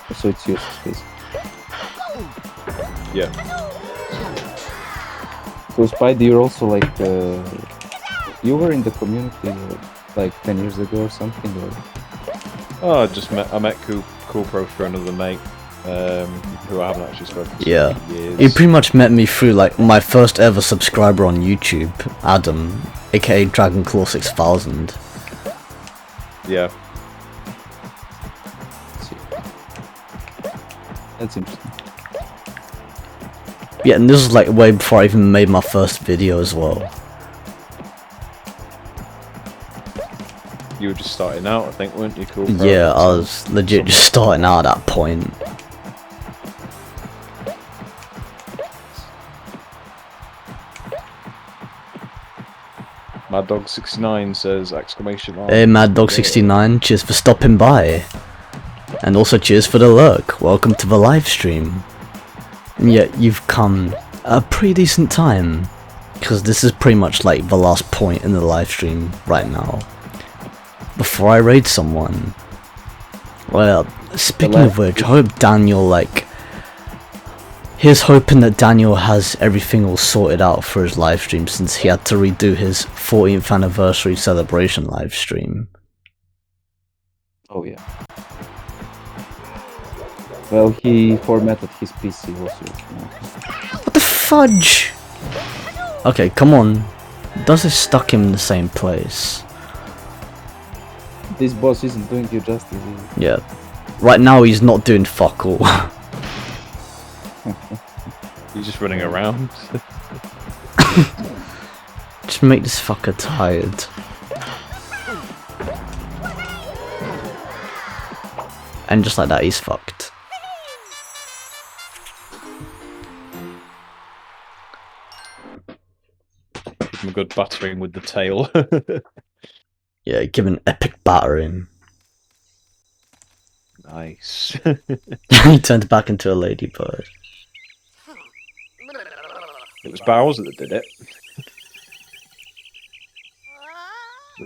it's useless basically. Yeah. So Spidey, you're also like you were in the community like 10 years ago or something, or? Oh, I met Cool Pro for another mate, who I haven't actually spoken to Yeah. in years. He pretty much met me through like my first ever subscriber on YouTube, Adam, aka Dragonclaw 6000. Yeah. That's interesting. Yeah, and this was like way before I even made my first video as well. You were just starting out, I think, weren't you, Cool Pro? Yeah, I was legit just starting out at that point. Mad Dog 69 says exclamation mark. Hey Mad Dog 69, cheers for stopping by. And also cheers for the lurk, welcome to the live stream. And yet you've come at a pretty decent time, because this is pretty much like the last point in the live stream right now. Before I raid someone. Well, speaking of which, I hope Daniel here's hoping that Daniel has everything all sorted out for his live stream, since he had to redo his 14th anniversary celebration live stream. Oh yeah. Well, he formatted his PC also. What the fudge? Okay, come on. Does this stuck him in the same place? This boss isn't doing you justice, is it? Yeah. Right now he's not doing fuck all. He's just running around. Just make this fucker tired. And just like that, he's fucked. Give him a good battering with the tail. Yeah, give an epic battering. Nice. He turned back into a ladybird. It was Bowser that did it.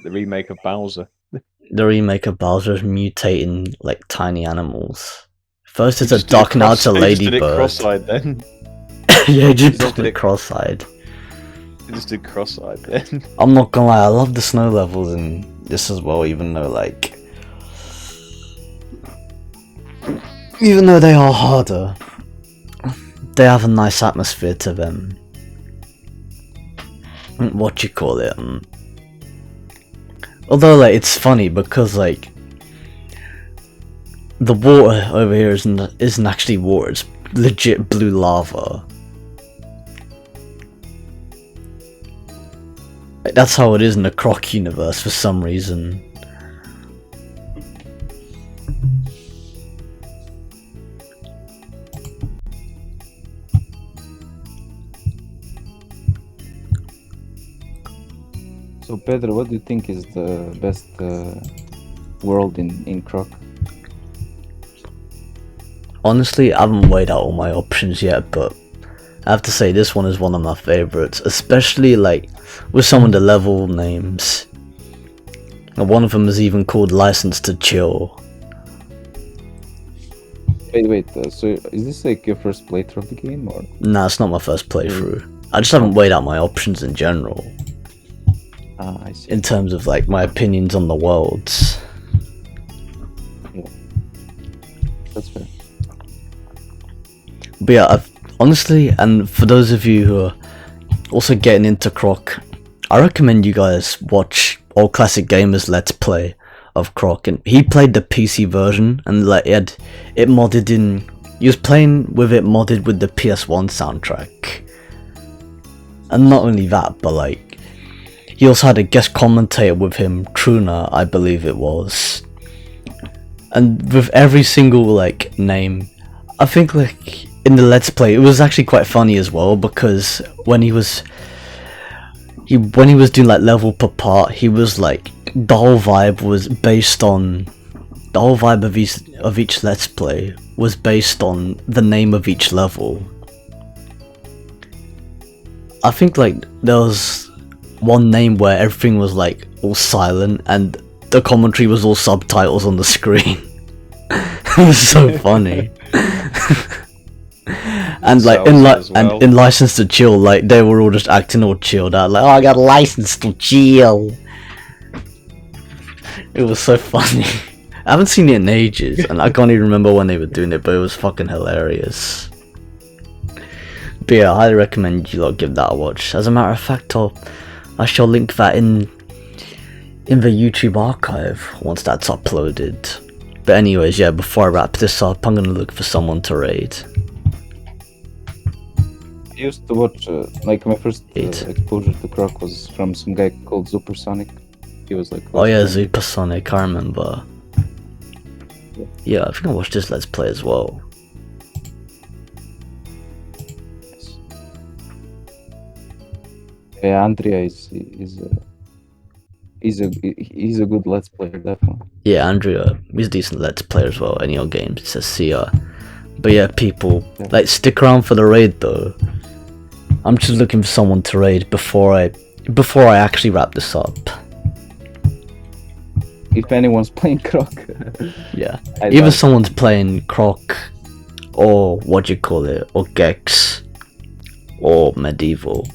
The remake of Bowser. The remake of Bowser's mutating like tiny animals. First it's He a just did duck, now it's a he just did it ladybird. cross-eyed then. Yeah, he just just put did it it- cross-eyed. He just did cross-eyed then. I'm not gonna lie, I love the snow levels in this as well, even though they are harder. they have a nice atmosphere to them. What you call it? Although, like, it's funny because, like, the water over here isn't actually water, it's legit blue lava. Like, that's how it is in the Croc universe for some reason. So Pedro, what do you think is the best world in Croc? Honestly, I haven't weighed out all my options yet, but I have to say this one is one of my favorites, especially like with some of the level names. And one of them is even called License to Chill. Wait, so is this like your first playthrough of the game, or? Nah, it's not my first playthrough. I just haven't weighed out my options in general. I see. In terms of like my opinions on the worlds. Yeah. That's fair. But yeah, honestly, and for those of you who are also getting into Croc, I recommend you guys watch All Classic Gamers Let's Play of Croc. And he played the PC version, and like he had it modded in. He was playing with it modded with the PS1 soundtrack. And not only that, but like he also had a guest commentator with him, Truna, I believe it was. And with every single like name, I think like in the Let's Play, it was actually quite funny as well, because when he was doing like level per part, he was like, the whole vibe of each Let's Play was based on the name of each level. I think like there was one name where everything was like all silent and the commentary was all subtitles on the screen. It was so funny. And like in License to Chill, like they were all just acting all chilled out, like, oh, I got a license to chill. It was so funny. I haven't seen it in ages, and I can't even remember when they were doing it, but it was fucking hilarious. But yeah, I highly recommend you lot give that a watch. As a matter of fact, I shall link that in the YouTube archive once that's uploaded. But anyways, yeah, before I wrap this up, I'm gonna look for someone to raid. I used to watch, like my first exposure to Croc was from some guy called Supersonic. He was like... Oh yeah, Supersonic, I remember. Yeah, I think I watched this Let's Play as well. Yeah, Andrea is a good Let's Player, definitely. Yeah, Andrea, he's a decent Let's Player as well. Any old games, it says see ya. But yeah, people, like, stick around for the raid though. I'm just looking for someone to raid before I actually wrap this up. If anyone's playing Croc. Yeah, even someone's playing Croc, or what do you call it, or Gex, or Medieval,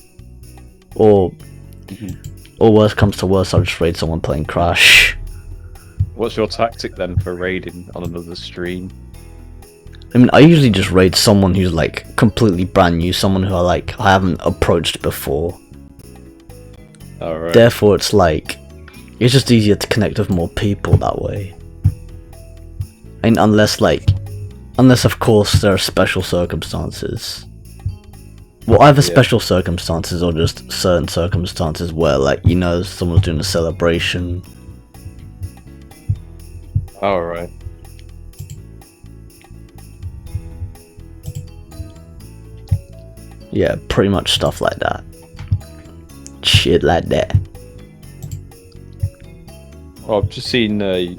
or worst comes to worst, I'll just raid someone playing Crash. What's your tactic then for raiding on another stream? I mean, I usually just raid someone who's like completely brand new, someone who I haven't approached before. Alright. Therefore, it's like, it's just easier to connect with more people that way. I mean, unless of course there are special circumstances. Well, either special circumstances or just certain circumstances where, like, you know, someone's doing a celebration. Alright. Yeah, pretty much stuff like that. Shit like that. Oh, I've just seen I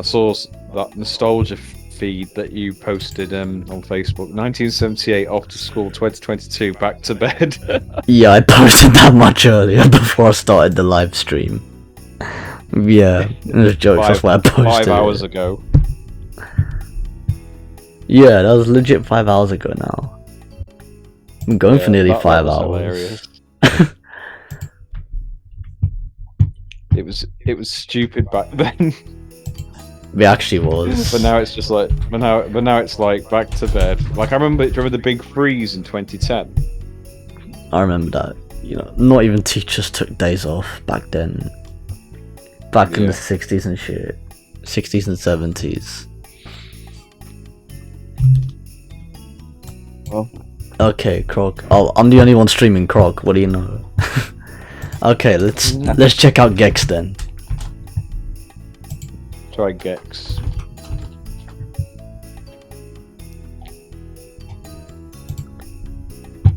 saw that nostalgia feed that you posted on Facebook. 1978 off to school, 2022 back to bed. Yeah, I posted that much earlier before I started the live stream. Yeah, it was jokes, that's why I posted 5 hours ago. Yeah, that was legit 5 hours ago now. I'm going for nearly 5 hours. Hilarious. It was stupid back then. It actually was. But now it's just like, but now it's like back to bed. Like I remember the big freeze in 2010. I remember that. You know, not even teachers took days off back then. Back in the 60s and shit. 60s and 70s. Well, okay, Krog. Oh, I'm the only one streaming Krog. What do you know? Okay, let's check out Gex then. Try Gex.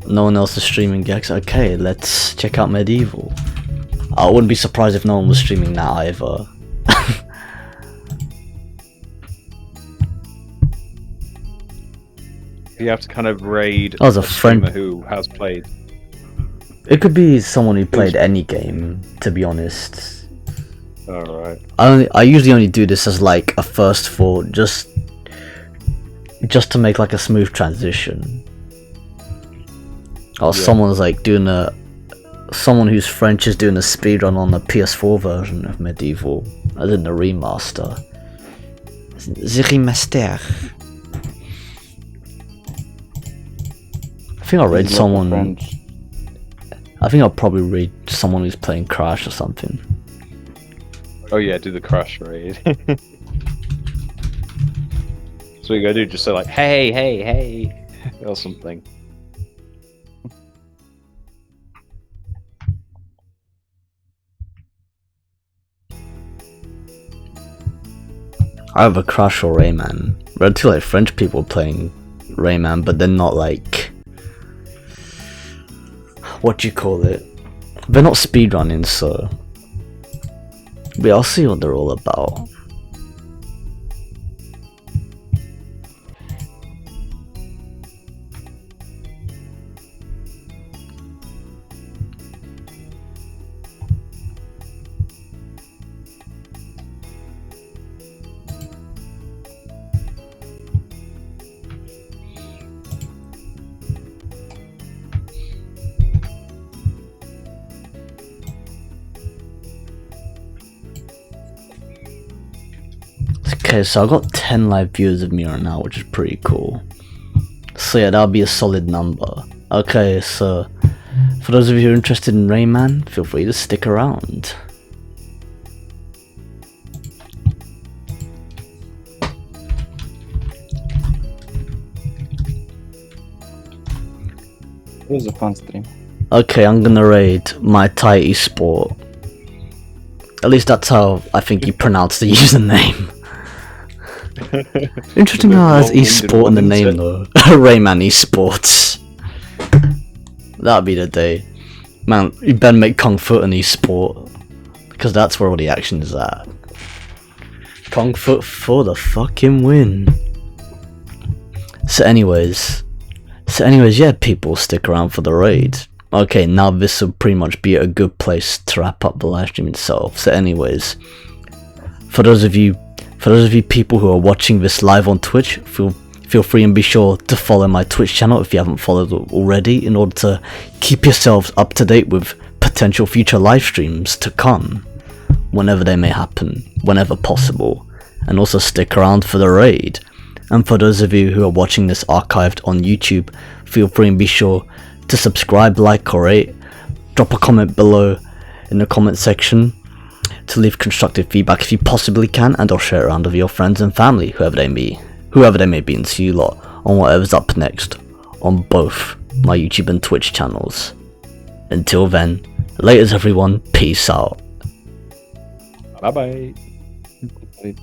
No one else is streaming Gex. Okay, let's check out Medieval. I wouldn't be surprised if no one was streaming that either. You have to kind of raid Oh, there's a streamer friend. who has played. It could be someone who played any game, to be honest. Alright. I usually only do this as like a first thought, just to make like a smooth transition. Or someone's like doing someone who's French is doing a speedrun on the PS4 version of Medieval, as in the remaster. The remaster. I think I'll raid someone. French. I think I'll probably raid someone who's playing Crash or something. Oh yeah, do the Crash raid. So you gotta do, just say like, hey, hey, hey, or something. I have a Crash or Rayman. There are two like French people playing Rayman, but they're not like, what do you call it? They're not speedrunning, so. But I'll see what they're all about. Okay, so I got 10 live viewers of me right now, which is pretty cool. So yeah, that'll be a solid number. Okay, so for those of you who are interested in Rayman, feel free to stick around. It was a fun stream. Okay, I'm gonna raid my Thai Esport. At least that's how I think you pronounce the username. Interesting how it has esport in the name though. Rayman Esports. That'd be the day. Man, you better make Kung Fu an esport. Because that's where all the action is at. Kung Fu for the fucking win. So anyways, yeah, people, stick around for the raid. Okay, now this will pretty much be a good place to wrap up the live stream itself. So anyways, for those of you people who are watching this live on Twitch, feel free and be sure to follow my Twitch channel if you haven't followed already, in order to keep yourselves up to date with potential future live streams to come, whenever they may happen, whenever possible. And also stick around for the raid. And for those of you who are watching this archived on YouTube, feel free and be sure to subscribe, like, or rate. Drop a comment below in the comment section to leave constructive feedback if you possibly can, and or share it around with your friends and family, whoever they may be, and see you lot on whatever's up next on both my YouTube and Twitch channels. Until then, laters everyone, peace out. Bye bye. Bye.